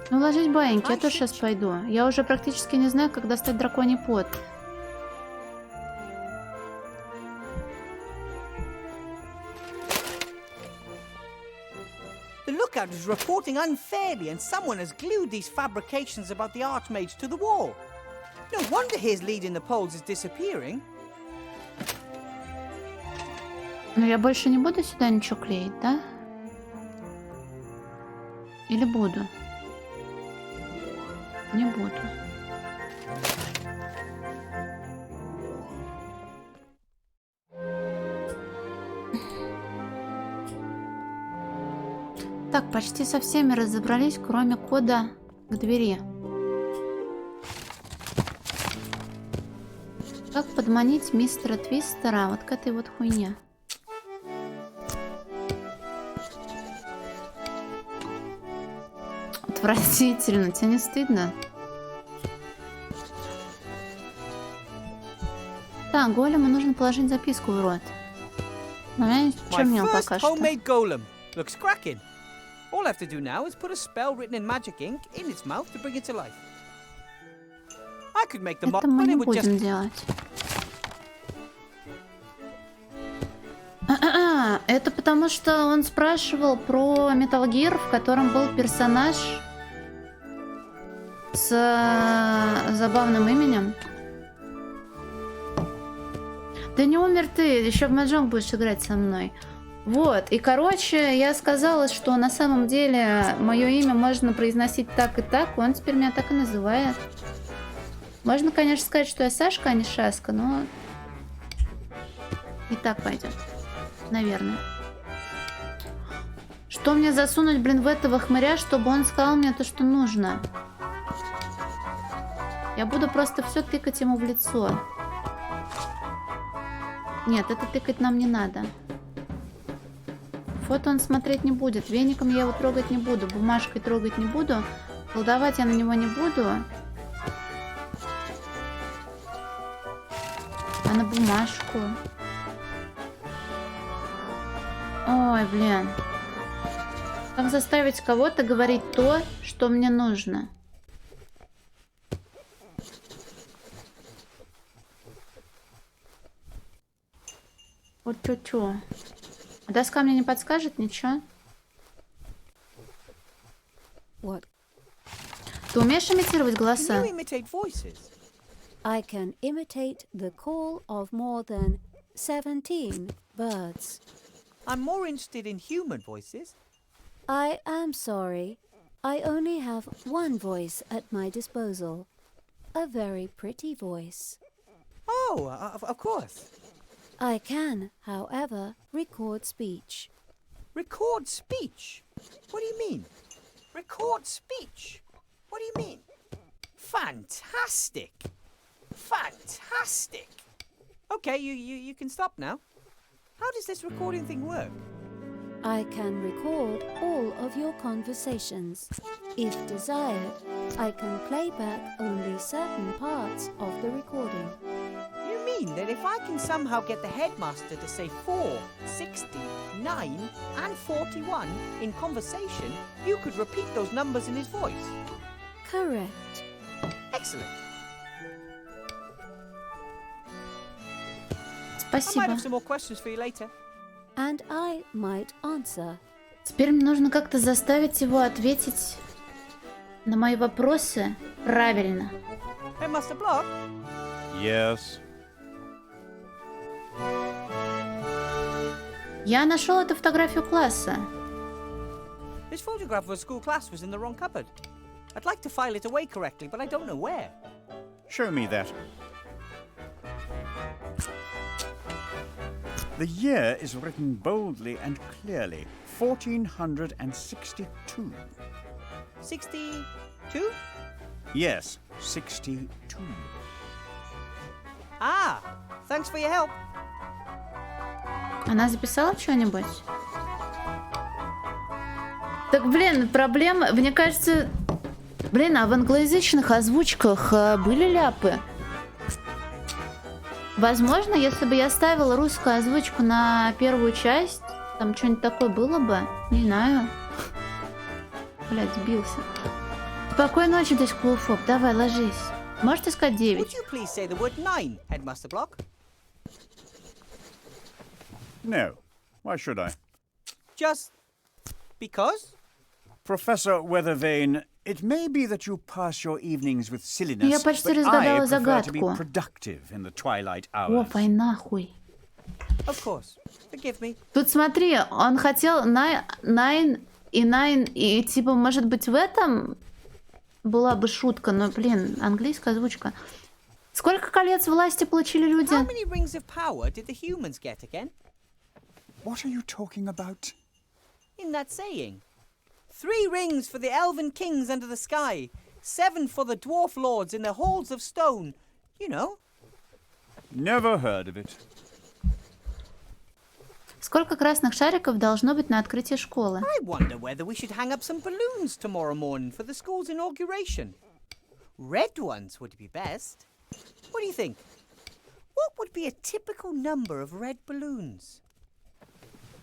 Ну, ложись баиньки, я тоже сейчас пойду. Я уже практически не знаю, как достать драконий пот. The lookout is reporting unfairly, and someone has glued these fabrications about the Archmage to the wall. No wonder his lead in the polls is disappearing. Но я больше не буду сюда ничего клеить, да? Или буду? Не буду. Так, почти со всеми разобрались, кроме кода к двери. Как подманить мистера Твистера вот к этой вот хуйне? Отвратительно, тебе не стыдно? Так, голему нужно положить записку в рот. Но я ничего не пока что. Homemade golem. Looks cracking. All I have to do now is put a spell written in magic ink in its mouth to bring it to life. I could make the Это мы не будем делать. Это потому что он спрашивал про Metal Gear, в котором был персонаж с забавным именем. Да не умер ты, еще в маджонг будешь играть со мной. Вот, и короче, я сказала, что на самом деле мое имя можно произносить так и так, он теперь меня так и называет. Можно, конечно, сказать, что я Сашка, а не Шаска, но и так пойдет. Наверное. Что мне засунуть, блин, в этого хмыря, чтобы он сказал мне то, что нужно? Я буду просто все тыкать ему в лицо. Нет, это тыкать нам не надо. Фото он смотреть не будет. Веником я его трогать не буду. Бумажкой трогать не буду. Колдовать я на него не буду. А на бумажку. Ой, блин. Как заставить кого-то говорить то, что мне нужно? Вот чё-чё. А доска мне не подскажет ничего? What? Ты умеешь имитировать голоса? I can imitate the call of more than 17 birds. I'm more interested in human voices. I am sorry. I only have one voice at my disposal. A very pretty voice. Oh, of course. I can, however, record speech. Record speech? What do you mean? Record speech? What do you mean? Fantastic! Fantastic! Okay, you can stop now. How does this recording thing work? I can record all of your conversations. If desired, I can play back only certain parts of the recording. You mean that if I can somehow get the headmaster to say 4, 60, 9, and 41 in conversation, you could repeat those numbers in his voice? Correct. Excellent. Спасибо. I might have some more questions for you later. And I might answer. Теперь мне нужно как-то заставить его ответить на мои вопросы правильно. Headmaster Block? Yes. Я нашел эту фотографию класса. This photograph of a school class was in the wrong cupboard. I'd like to file it away correctly, but I don't know where. Show me that. The year is written boldly and clearly. 1462. 62? Yes, 62. Ah, thanks for your help. Она записала что-нибудь? Так, блин, проблема, мне кажется... Блин, а в англоязычных озвучках были ляпы? Возможно, если бы я ставила русскую озвучку на первую часть, там что-нибудь такое было бы. Не знаю. Блядь, сбился. Спокойной ночи, здесь клоуфоб. Давай, ложись. Можете сказать 9? Would you please say the word 9, Headmaster Block? No. Why should I? Just because? Professor Weathervane, it may be that you pass your evenings with silliness, Я почти but разгадала I prefer to be загадку. productive in the twilight hours. О, война, хуй. Of course. Forgive me. Тут смотри, он хотел nine и типа, может быть, в этом была бы шутка, но, блин, английская озвучка. Сколько колец власти получили люди? How many rings of power did the humans get again? What are you talking about? In that saying. 3 rings for the elven kings under the sky. 7 for the dwarf lords in the halls of stone. You know. Never heard of it. Сколько красных шариков должно быть на открытии школы? I wonder whether we should hang up some balloons tomorrow morning for the school's inauguration. Red ones would be best. What do you think? What would be a typical number of red balloons?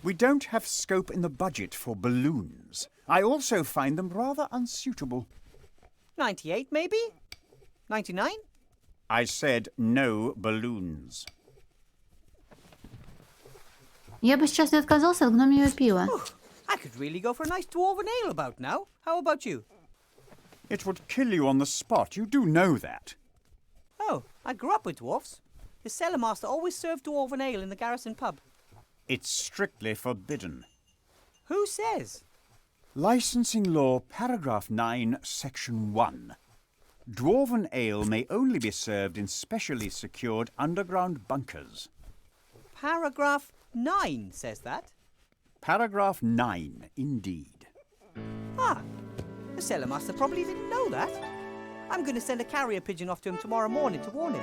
We don't have scope in the budget for balloons. I also find them rather unsuitable. 98, maybe? 99? I said no balloons. Я бы сейчас не отказался от гномьего пива. I could really go for a nice dwarven ale about now. How about you? It would kill you on the spot. You do know that. Oh, I grew up with dwarfs. The cellar master always served dwarven ale in the garrison pub. It's strictly forbidden. Who says? Licensing Law, Paragraph 9, Section 1. Dwarven ale may only be served in specially secured underground bunkers. Paragraph 9 says that. Paragraph 9, indeed. Ah, the cellar master probably didn't know that. I'm going to send a carrier pigeon off to him tomorrow morning to warn him.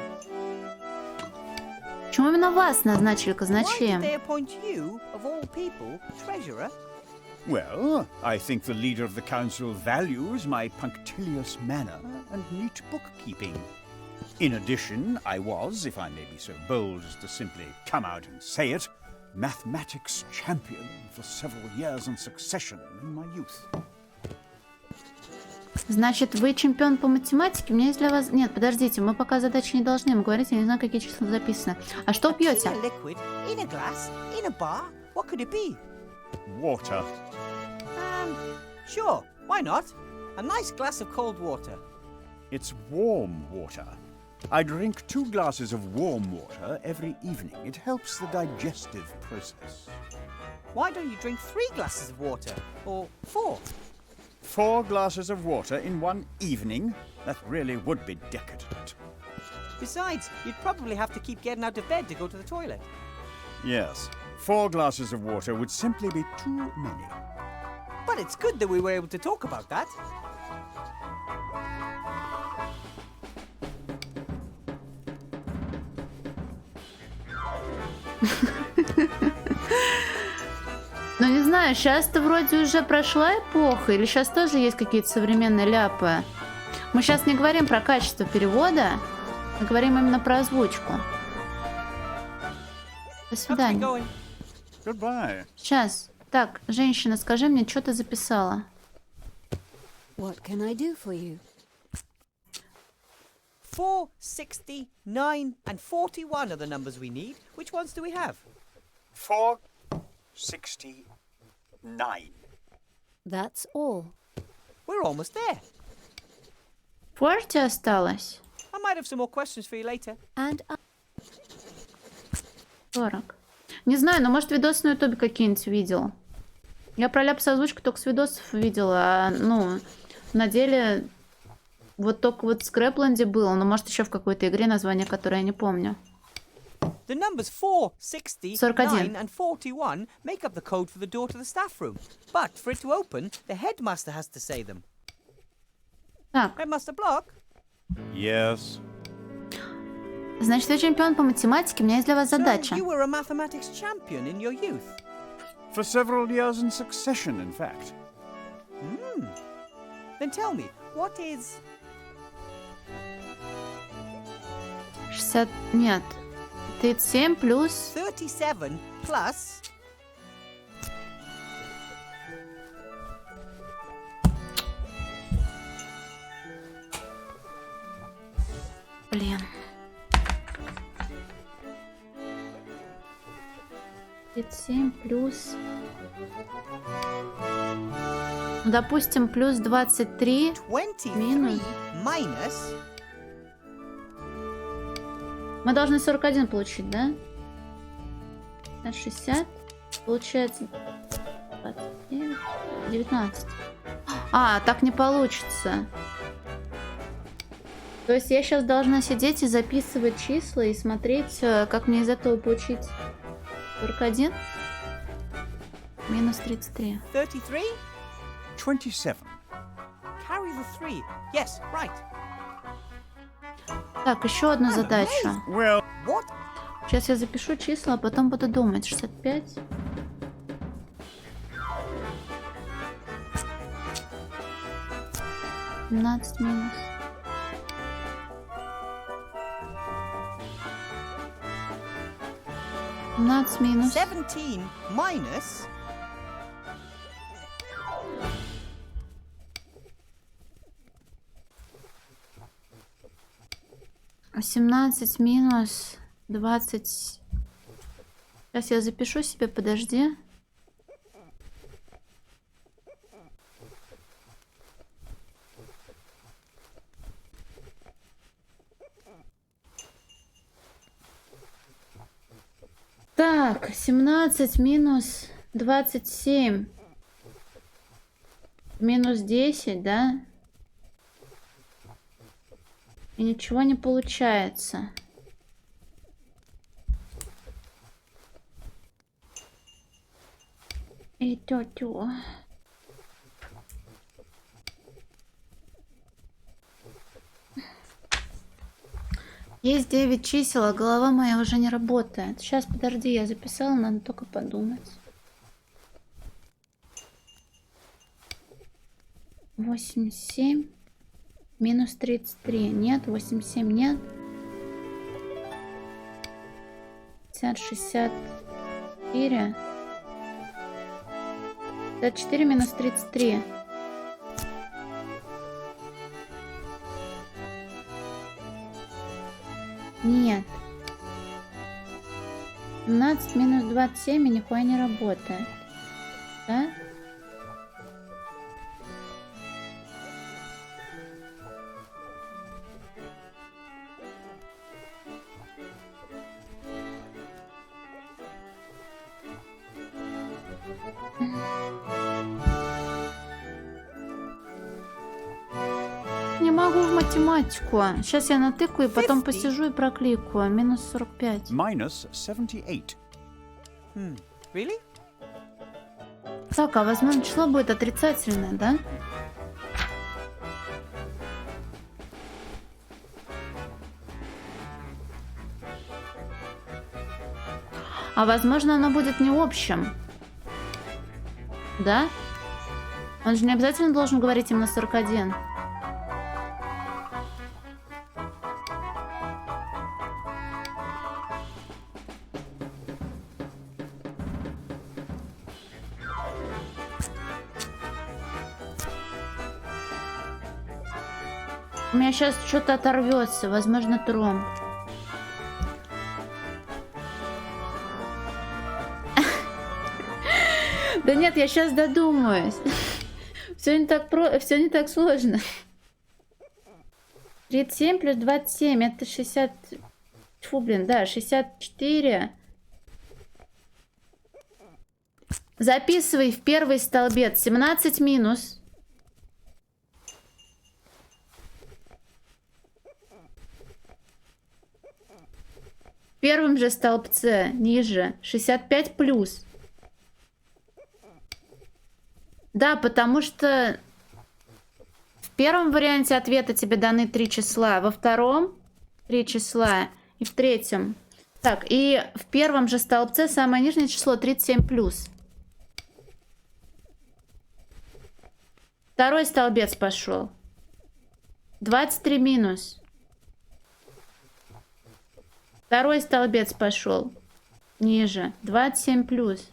Почему именно вас назначили Why did казначеем? they appoint you, of all people, treasurer? Well, I think the leader of the council values my punctilious manner and neat bookkeeping. In addition, I was, if I may be so bold as to simply come out and say it, mathematics champion for several years in succession in my youth. Значит, вы чемпион по математике? У меня есть для вас... Нет, подождите, мы пока задачи не должны им говорить, я не знаю, какие числа записаны. А что вы пьете? In a liquid, in a glass, in a bar. What could it be? Water. Sure, why not? A nice glass of cold water. It's warm water. I drink 2 glasses of warm water every evening. It helps the digestive process. Why don't you drink 3 glasses of water? Or 4? 4 glasses of water in one evening? That really would be decadent. Besides, you'd probably have to keep getting out of bed to go to the toilet. Yes, 4 glasses of water would simply be too many. But it's good that we were able to talk about that. Ну, не знаю, сейчас-то вроде уже прошла эпоха, или сейчас тоже есть какие-то современные ляпы? Мы сейчас не говорим про качество перевода, мы говорим именно про озвучку. До свидания. Goodbye. Сейчас. Так, женщина, скажи мне, что ты записала? What can I do for you? 4, 60, 9, and 41 are the numbers we need. Which ones do we have? 469. That's all. We're almost there. 40 осталось? I might have some more questions for you later. And 40. Не знаю, но может видосы на ютубе какие-нибудь видел. Я про ляп с озвучкой только с видосов видела, а, ну, на деле вот только вот в Скрэпленде было, но может еще в какой-то игре, название которой я не помню. The numbers 4, 60, 41. 9, and 41 make up the code for the door to the staff room. But for it to open, the headmaster has to say them. Так. Headmaster Block? Yes. Значит, я чемпион по математике, у меня есть для вас задача. So you were a mathematics champion in your youth? For several years in succession, in fact. Then tell me, what is... 60... Нет. 37 плюс... 37 plus... Блин. 37 плюс... Допустим, плюс 23 минус... minus... Мы должны 41 получить, да? 60. Получается 29, 19. А, так не получится. То есть я сейчас должна сидеть и записывать числа и смотреть, как мне из этого получить 41 минус 33. 33? 27. Carry the 3. Yes, right. Так, еще одну задачу. Well, what? Сейчас я запишу числа, а потом буду думать. 65. Минус. 17 минус. 17 minus... 18 минус 20. Сейчас я запишу себе, подожди. Так, 17 минус 27. Минус 10, да? ничего не получается. И тё-тё. Есть 9 чисел, а голова моя уже не работает. Сейчас, подожди, я записала, надо только подумать. 87 минус 33. Нет, 87 нет. 64. 54 минус 33. Нет. 17 минус 27 и нихуя не работает. Да? Не могу в математику. Сейчас я натыкаю, и потом посижу и прокликаю. Минус 45. Minus 78. Really? Так, а возможно число будет отрицательное, да? А возможно оно будет не общим. Да? Он же не обязательно должен говорить именно 41. У меня сейчас что-то оторвется, возможно, тромб. Да нет, я сейчас додумаюсь. Все не так сложно. 37 плюс 27 это 60. Фу, блин, да, 64. Записывай в первый столбец 17 минус. В первом же столбце ниже 65 плюс. Да, потому что в первом варианте ответа тебе даны 3 числа, во втором 3 числа и в третьем. Так, и в первом же столбце самое нижнее число 37 плюс. Второй столбец пошел. 23 минус. Второй столбец пошел. Ниже. 27 плюс.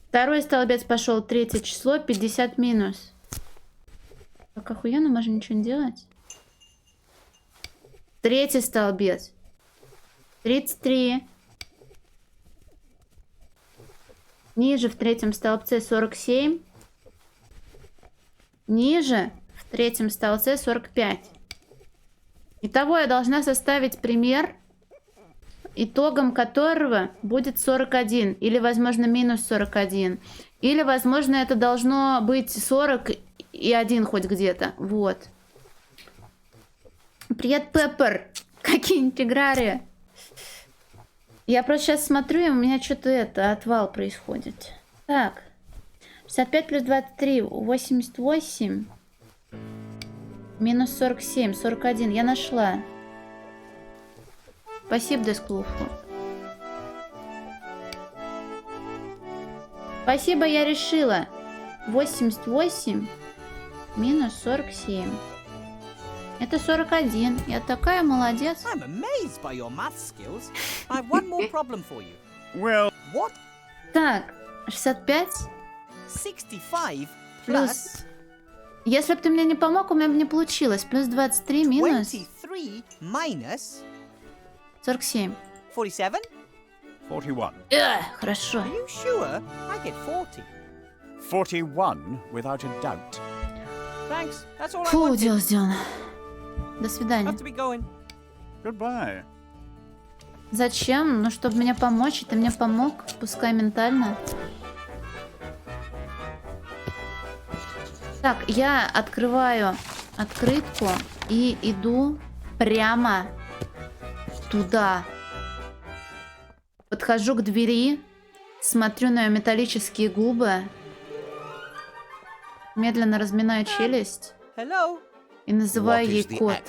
Второй столбец пошел. Третье число. 50 минус. Как охуенно, можно ничего не делать. Третий столбец. 33. Ниже в третьем столбце 47. Ниже в третьем столбце 45. Итого я должна составить пример, итогом которого будет 41. Или, возможно, минус 41. Или, возможно, это должно быть 41 хоть где-то. Вот. Привет, Пеппер. Какие интеграры. Я просто сейчас смотрю, и у меня что-то отвал происходит. Так. 65 плюс 23. 88. Минус 47, 41. Я нашла. Спасибо, Десклуфу. Спасибо, я решила. 88 минус 47. Это 41. Я такая молодец. I'm amazed by your math skills. I have one more problem for you. Well, what? Так, 65 65 плюс... Если бы ты мне не помог, у меня бы не получилось. Плюс 23 минус... 23 minus 47. 47? 41. Хорошо. Are you sure? I get 40. 41, without a doubt. Thanks. That's all I Фу, wanted. дело сделано. До свидания. Have to be going. Goodbye. Зачем? Ну, чтобы мне помочь, и ты мне помог, пускай ментально. Так, я открываю открытку и иду прямо туда. Подхожу к двери, смотрю на ее металлические губы, медленно разминаю челюсть и называю ей код.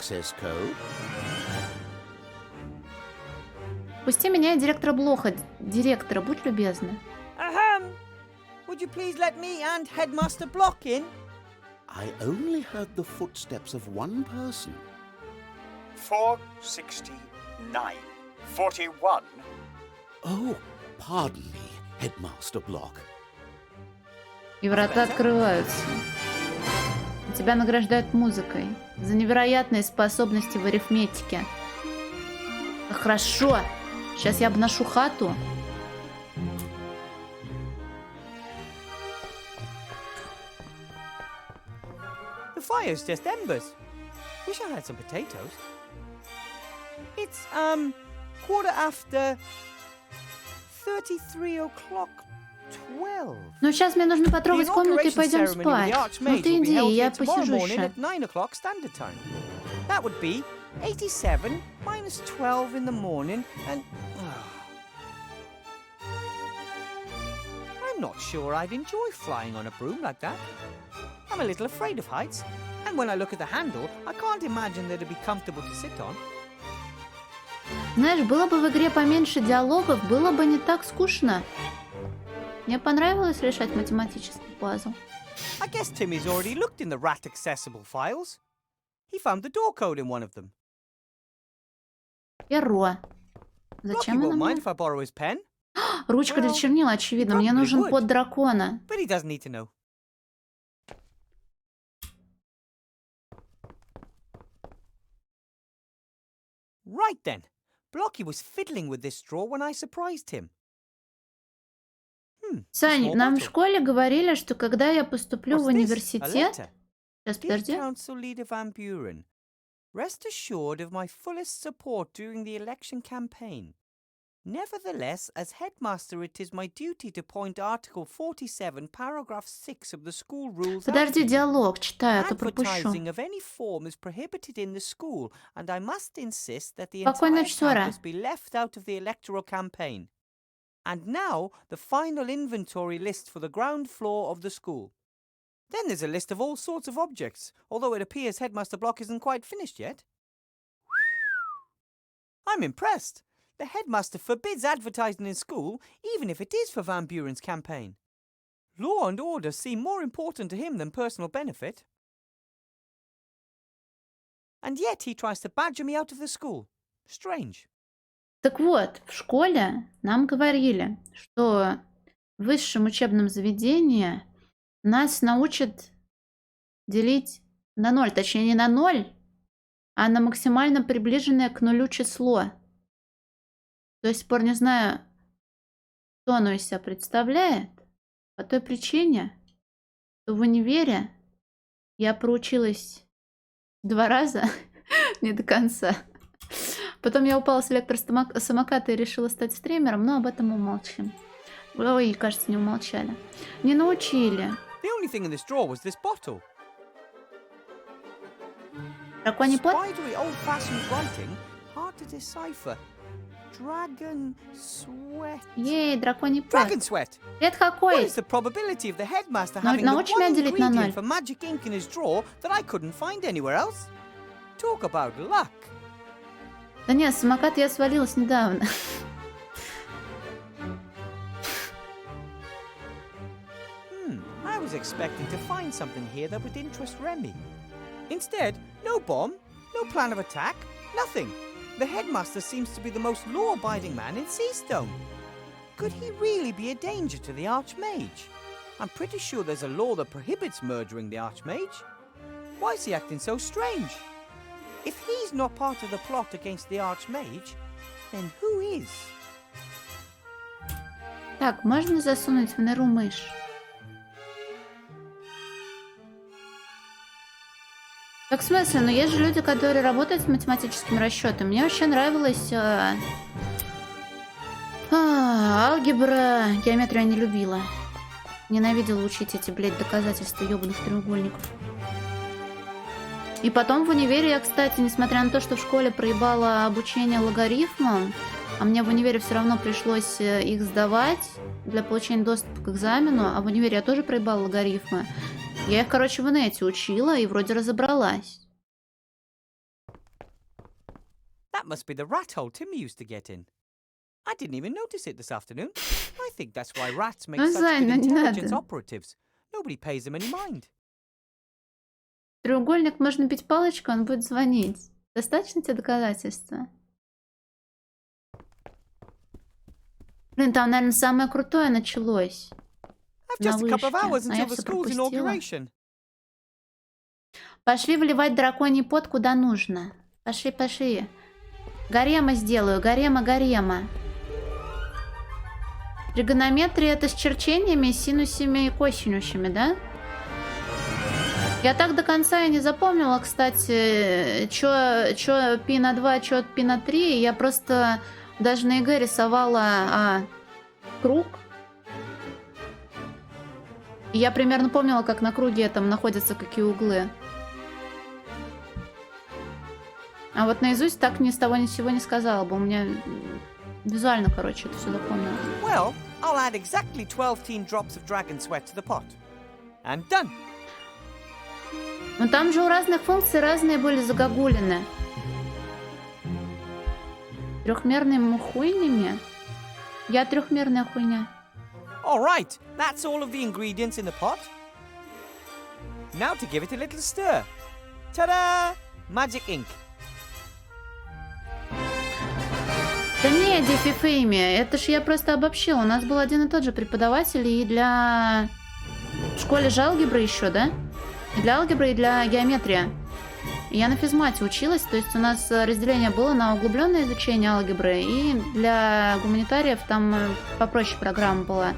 Пусти меня и директора Блоха. Директора, будь любезна. Would you please let me and Headmaster Block in? I only heard the footsteps of one person. 469. 41. Oh, pardon me, Headmaster Block. И врата открываются. Тебя награждают музыкой за невероятные способности в арифметике. Хорошо. Сейчас я обношу хату. The fire's just embers. Wish I had some potatoes. It's, 12:33. Ну, сейчас мне нужно потрогать комнату и пойдем спать. Ну, ты иди, я посижу еще. 9 standard time. That would be 87 minus 12 in the morning and... I'm not sure I'd enjoy flying on a broom like that. I'm a little afraid of heights, and when I look at the handle, I can't imagine that it'd be comfortable to sit on. Знаешь, было бы в игре поменьше диалогов, было бы не так скучно. Мне понравилось решать математический пазл. I guess Timmy's already looked in the rat-accessible files. He found the door code in one of them. Перо. Зачем Rocky оно won't mind мне? if I borrow his pen. Ручка для чернил, очевидно. Мне нужен код дракона. But he doesn't need to know. Right then. Blocky was fiddling with this straw when I surprised him. Сань, нам в школе говорили, что когда я поступлю в университет... Сейчас, Dear подожди. Council Leader Van Buren, rest assured of my fullest support during the election campaign. Nevertheless, as headmaster, it is my duty to point Article 47, Paragraph 6 of the school rules. Подожди, диалог читаю, а то пропущу. Advertising of any form is prohibited in the school, and I must insist that the Спокойной entire ночи, Сора. campus be left out of the electoral campaign. And now, the final inventory list for the ground floor of the school. Then there's a list of all sorts of objects, although it appears Headmaster Block isn't quite finished yet. I'm impressed. The headmaster forbids advertising in school, even if it is for Van Buren's campaign. Law and order seem more important to him than personal benefit. And yet he tries to badger me out of the school. Strange. Так вот, в школе нам говорили, что в высшем учебном заведении нас научат делить на 0. Точнее, не на 0, а на максимально приближенное к нулю число. До сих пор не знаю, что оно из себя представляет. По той причине, что в универе я проучилась 2 раза, не до конца. Потом я упала с электросамоката и решила стать стримером, но об этом умолчим. Ой, кажется, не умолчали. Не научили. The only thing in this drawer was this bottle. Драконий пот? Spidery old-fashioned writing, hard to decipher. Dragon sweat. Ей, драконий пот. Dragon sweat. Это What какой? is the probability of the headmaster Ну, having the научи меня one делить на 0. ingredient for magic ink in his drawer that I couldn't find anywhere else? Talk about luck. Да нет, с самоката я свалилась недавно. I was expecting to find something here that would interest Remy. Instead, no bomb, no plan of attack, nothing. The headmaster seems to be the most law-abiding man in Seastone. Could he really be a danger to the Archmage? I'm pretty sure there's a law that prohibits murdering the Archmage. Why is he acting so strange? If he's not part of the plot against the Archmage, then who is? Так, можно засунуть в нору мышь? Так в смысле? Но есть же люди, которые работают с математическим расчетом. Мне вообще нравилась алгебра. Геометрию я не любила. Ненавидела учить эти, блядь, доказательства ёбаных треугольников. И потом в универе я, кстати, несмотря на то, что в школе проебала обучение логарифмам, а мне в универе все равно пришлось их сдавать для получения доступа к экзамену, а в универе я тоже проебала логарифмы. Я их, короче, в инете учила и вроде разобралась. That must be the rat hole Timmy used to get in. I didn't even notice it this afternoon. I think that's why rats make such Зай, good ну не intelligence надо. operatives. Nobody pays them any mind. Треугольник можно бить палочкой, он будет звонить. Достаточно тебе доказательства? Блин, там, наверное, самое крутое началось. I've На just a couple of вышке. hours А я until the все school's пропустила. inauguration. Пошли вливать драконий пот куда нужно. Пошли, пошли. Гарема сделаю, гарема. Тригонометрия это с черчениями, синусами и косинусами, да? Я так до конца и не запомнила, кстати, чё пи на 2, чё пи на 3. Я просто даже на ЕГЭ рисовала круг. И я примерно помнила, как на круге там находятся какие углы. А вот наизусть так ни с того ни с сего не сказала бы. У меня визуально, короче, это все запомнилось. Well, I'll add exactly 12 teen drops of dragon sweat to the pot. And done. Но там же у разных функций разные были загогулины. Трехмерными хуйнями? Я трехмерная хуйня. All right, that's all of the ingredients in the pot. Now to give it a little stir. Ta-da! Magic ink. Да не, дефифейми, это ж я просто обобщила. У нас был один и тот же преподаватель и для... В школе же алгебра еще, да? И для алгебры, и для геометрии. И я на физмате училась, то есть у нас разделение было на углубленное изучение алгебры, и для гуманитариев там попроще программа была.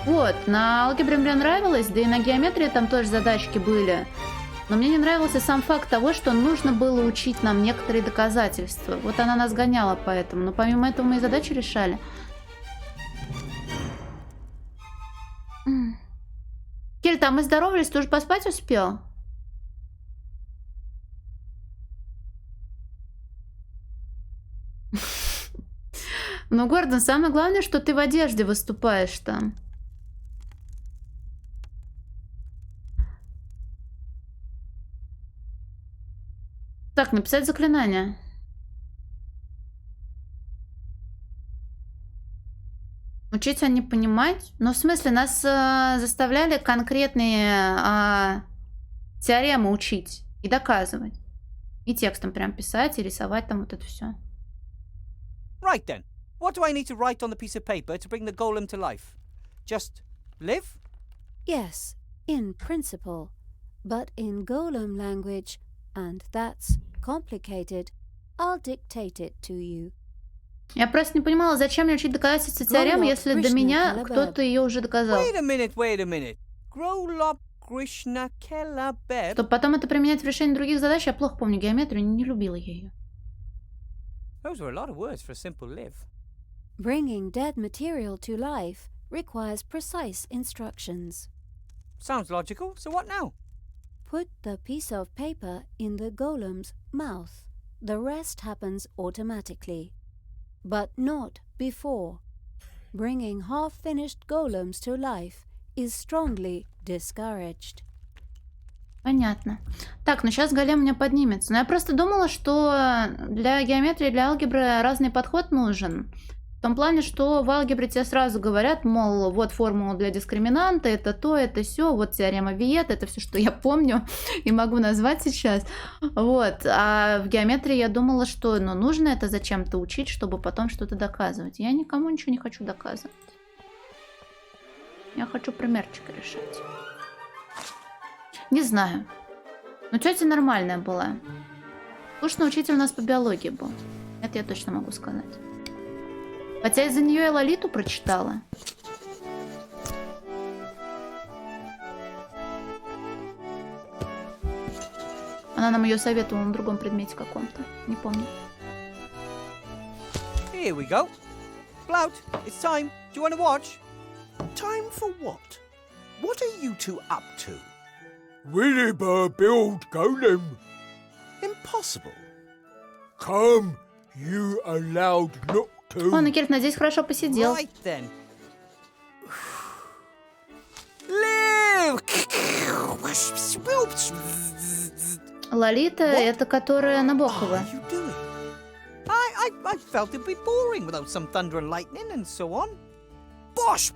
Вот, на алгебре мне нравилось, да и на геометрии там тоже задачки были. Но мне не нравился сам факт того, что нужно было учить нам некоторые доказательства. Вот она нас гоняла поэтому. Но помимо этого мы и задачи решали. Кель, там мы здоровались, ты уже поспать успел? Ну, Гордон, самое главное, что ты в одежде выступаешь там. Так, написать заклинание. Учить, а не понимать? Ну, в смысле, нас заставляли конкретные теоремы учить и доказывать. И текстом прям писать, и рисовать там вот это все. Right then. What do I need to write on the piece of paper to bring the golem to life? Just live? Yes, in principle. But in golem language, and that's complicated, I'll dictate it to you. Я просто не понимала, зачем мне учить доказательства теоремы, если до меня кто-то ее уже доказал. Wait a minute. Grolop Krishna Kelabeb. Чтобы потом это применять в решении других задач, я плохо помню геометрию, не любила я ее. Those were a lot of words for a simple live. Bringing dead material to life requires precise instructions. Sounds logical, so what now? Put the piece of paper in the golem's mouth. The rest happens automatically. But not before. Bringing half-finished golems to life is strongly discouraged. Понятно. Так, ну сейчас голем у меня поднимется. Но я просто думала, что для геометрии, для алгебры разный подход нужен. В том плане, что в алгебре тебе сразу говорят, мол, вот формула для дискриминанта, это то, это все, вот теорема Виета, это все, что я помню и могу назвать сейчас. Вот. А в геометрии я думала, что нужно это зачем-то учить, чтобы потом что-то доказывать. Я никому ничего не хочу доказывать. Я хочу примерчик решать. Не знаю. Но тетя нормальная была. Скучный учитель у нас по биологии был. Это я точно могу сказать. Хотя из-за нее я Лолиту прочитала. Она нам ее советовала на другом предмете каком-то. Не помню. Here we go. Blout, it's time. Do you want to watch? Time for what? What are you two up to? Williber build golem. Impossible. Come, you allowed not to. О, Никельт, надеюсь, хорошо посидел. Right then. Live! Лолита — это которая Набокова. I felt it'd be boring without some thunder and lightning and so on. Bosh!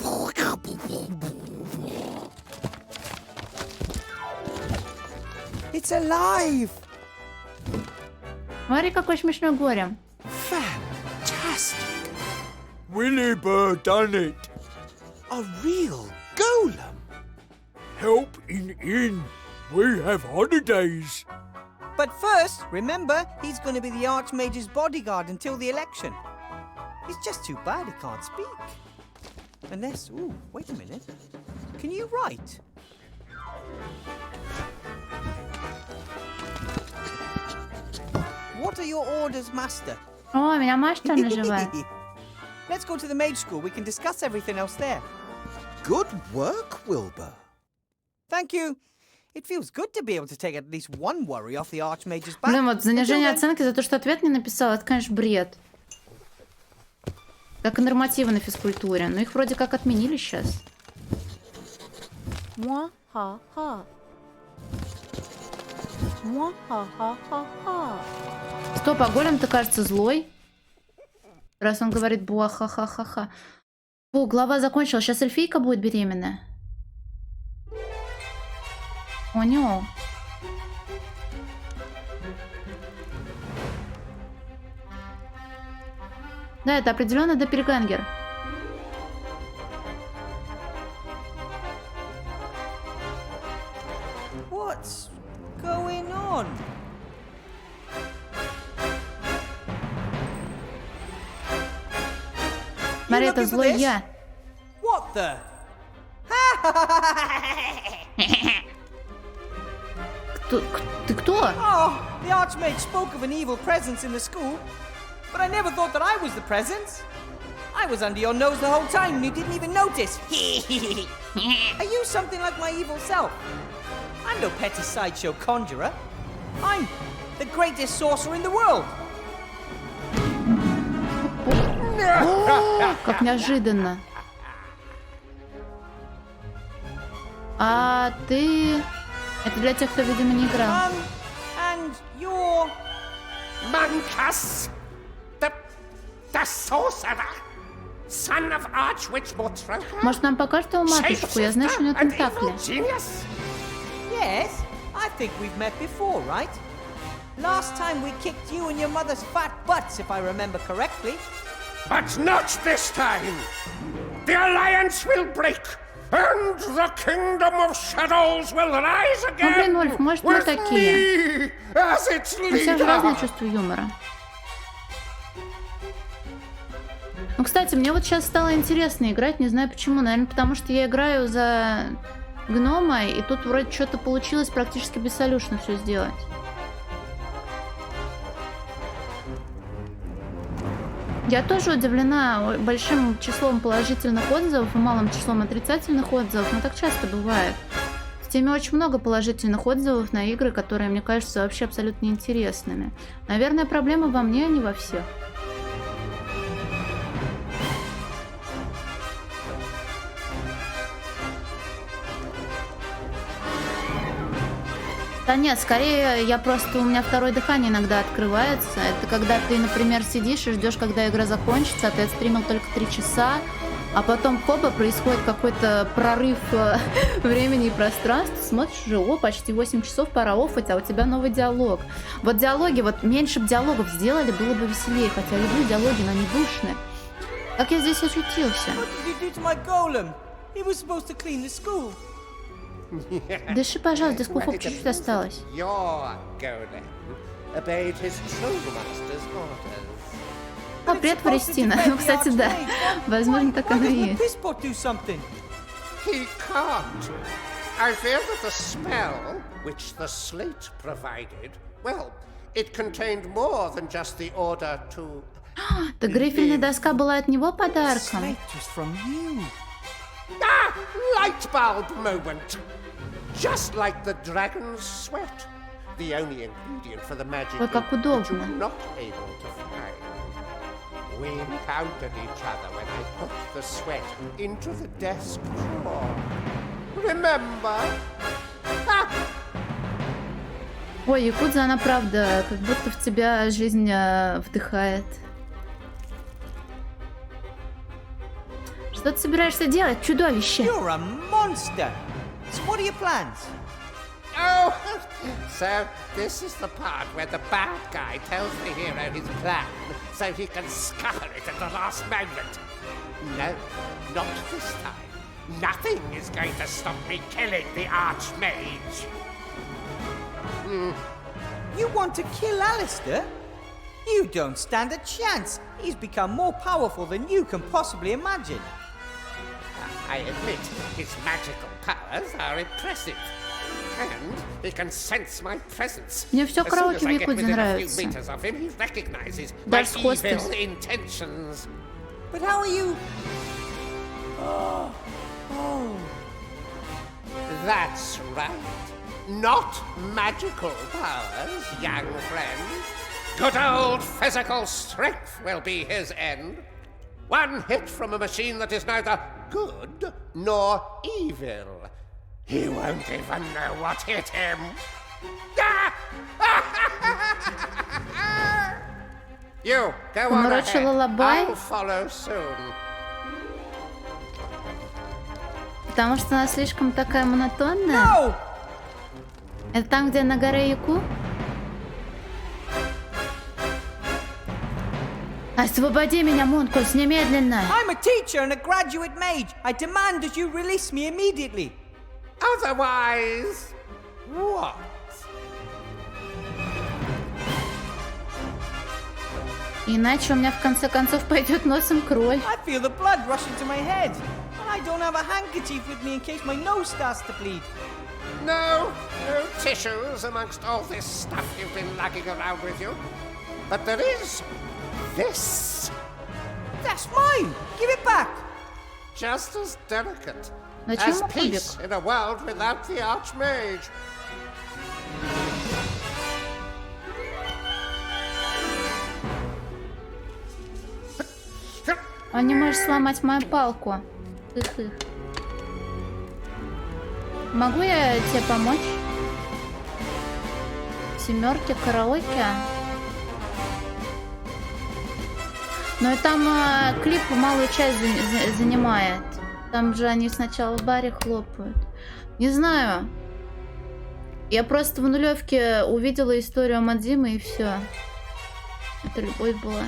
It's alive! Смотри, какое смешное горе. Fantastic. Williber done it. A real golem. Help in inn. We have holidays. But first, remember, he's going to be the Archmage's bodyguard until the election. It's just too bad he can't speak. Unless, ooh, wait a minute. Can you write? What are your orders, Master? О, меня мастер называет. Let's go to the mage school. We can discuss everything else there. Good work, Wilbur. Thank you. It feels good to be able to take at least one worry off the Archmage's back. Блин, вот занижение оценки за то, что ответ не написал, это, конечно, бред. Как и нормативы на физкультуре. Но их вроде как отменили сейчас. Муа-ха-ха. Муа-ха-ха-ха-ха. Стоп, а голем-то кажется злой. Раз он говорит буа-ха-ха-ха-ха. О, глава закончилась. Сейчас эльфийка будет беременная. О, не. Да, это определенно доппельгангер. What's going on? Смотри, это злой я. What the? Ты кто? Oh, the Archmage spoke of an evil presence in the school, but I never thought that I was the presence. I was under your nose the whole time and you didn't even notice. Are you something like my evil self? I'm no petty sideshow conjurer. I'm the greatest sorcerer in the world. О, как неожиданно. А ты... Это для тех, кто, видимо, не играл. And you're... Mancus, the sorcerer, son of Archwitch Mortroka. Может, нам покажет его матушку? Я знаю, что у него тентакли. Yes, I think we've met before, right? Last time we kicked you and your mother's fat butts, if I remember correctly. But not this time. The alliance will break, and the kingdom of shadows will rise Ну, блин, again Ольф, может, мы with такие. me as its У всех же разное leader. чувство юмора. Ну, кстати, мне вот сейчас стало интересно играть, не знаю почему. Наверное, потому что я играю за гнома, и тут вроде что-то получилось практически бессолюшно все сделать. Я тоже удивлена большим числом положительных отзывов и малым числом отрицательных отзывов, но так часто бывает. В Steam очень много положительных отзывов на игры, которые мне кажутся вообще абсолютно неинтересными. Наверное, проблема во мне, а не во всех. Да нет, скорее у меня второе дыхание иногда открывается. Это когда ты, например, сидишь и ждешь, когда игра закончится, а ты отстримил только 3 часа, а потом хопа, происходит какой-то прорыв времени и пространства, смотришь уже, о, почти 8 часов, пора оффать, а у тебя новый диалог. Вот диалоги, вот меньше бы диалогов сделали, было бы веселее, хотя люблю диалоги, но они душные. Как я здесь очутился? Дыши, пожалуйста, дискуфов чуть-чуть осталось. Your golem obeyed his true master's orders. О, привет, Форестина. Ну, кстати, да. Возможно, так оно и есть. He can't. I fear that the spell, which the slate provided, well, it contained more than just the order to... Так грифельная доска была от него подарком. Ah! Light bulb moment! Just like the dragon's sweat. the only ingredient for the magic Ой, как ink that удобно. you're not able to find. We encountered each other when I put the sweat into the desk drawer. Remember? Ha! Ой, Якудза, она правда, как будто в тебя жизнь вдыхает. Что ты собираешься делать, чудовище? You're a monster. So what are your plans? Oh, so this is the part where the bad guy tells the hero his plan so he can scupper it at the last moment. No, not this time. Nothing is going to stop me killing the Archmage. You want to kill Alistair? You don't stand a chance. He's become more powerful than you can possibly imagine. I admit his magical powers are impressive. And he can sense my presence. Мне все As soon as караоке в I get Якудзе within a few нравится. meters of him, he recognizes my Даже с хостес. evil intentions. But how are you? That's right. Not magical powers, young friend. Good old physical strength will be his end. One hit from a machine that is neither good nor evil. He won't even know what hit him. You, go on Поморочила ahead. лабай. I'll follow soon. Потому что она слишком такая монотонная. No! Это там, где на горе Яку? Освободи меня, Мункус, немедленно! I'm a teacher and a graduate mage. I demand that you release me immediately. Otherwise, what? Иначе у меня в конце концов пойдет носом кровь. I feel the blood rush into my head. And I don't have a handkerchief with me in case my nose starts to bleed. No tissues amongst all this stuff you've been lugging around with you. But there is this. That's mine. Give it back. Just as delicate Зачем as ему peace кубик? in a world without the Archmage. Он не может сломать мою палку. Их. Могу я тебе помочь? Семерки, караоке. Но и там клип малую часть занимает. Там же они сначала в баре хлопают. Не знаю. Я просто в нулевке увидела историю Мадзимы и все. Это любовь была.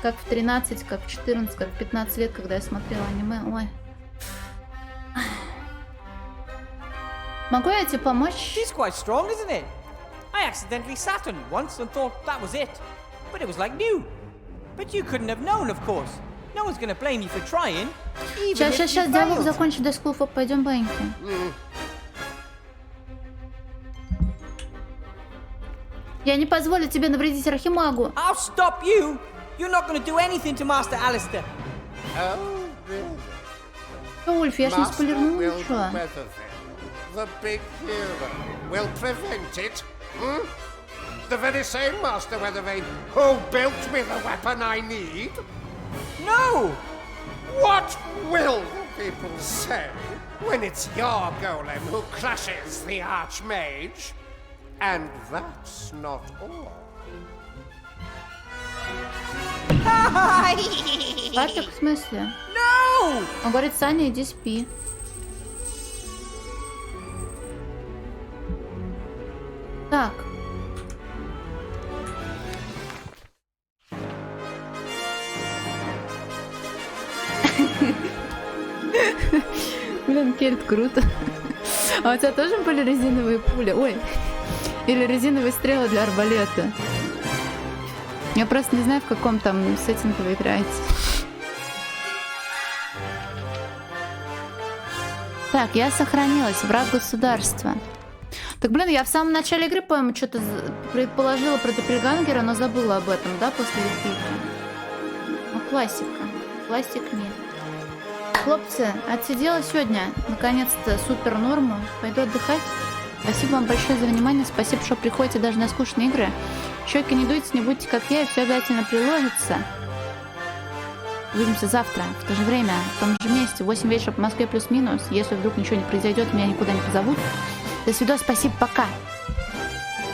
Как в 13, как в 14, как в 15 лет, когда я смотрела аниме. Ой. Могу я тебе помочь? She's quite strong, isn't it? I accidentally sat on it once and thought that was it. But it was like new. But you couldn't have known, of course. No one's gonna blame you for trying. Even if you Сейчас, диалог failed. закончу, до скуфа, пойдем баньки. Я не позволю тебе навредить Архимагу. I'll stop you. You're not gonna do anything to Master Alistair. Oh, really? Ульф, я ж не Master спойлернула will ничего. weather them. The big hero will prevent it. Hmm? The very same Master Weathervane who built me the weapon I need? No! What will the people say when it's your golem who crushes the Archmage? And that's not all. Патрик, в смысле? No! Он говорит, Саня, иди спи. Так. Блин, Кельт, круто. А у тебя тоже были резиновые пули? Ой. Или резиновые стрелы для арбалета? Я просто не знаю, в каком там сеттинге вы играете. Так, я сохранилась. Враг государства. Так, блин, я в самом начале игры, по-моему, что-то предположила про Доппельгангера, но забыла об этом, да, после эпики. Ну, классика. Классик нет. Хлопцы, отсидела сегодня, наконец-то, супер норму. Пойду отдыхать. Спасибо вам большое за внимание. Спасибо, что приходите даже на скучные игры. Щеки не дуйте, не будьте как я, и все обязательно приложится. Увидимся завтра, в то же время, в том же месте, в 8 вечера по Москве плюс-минус. Если вдруг ничего не произойдет, меня никуда не позовут. До свидания, спасибо, пока.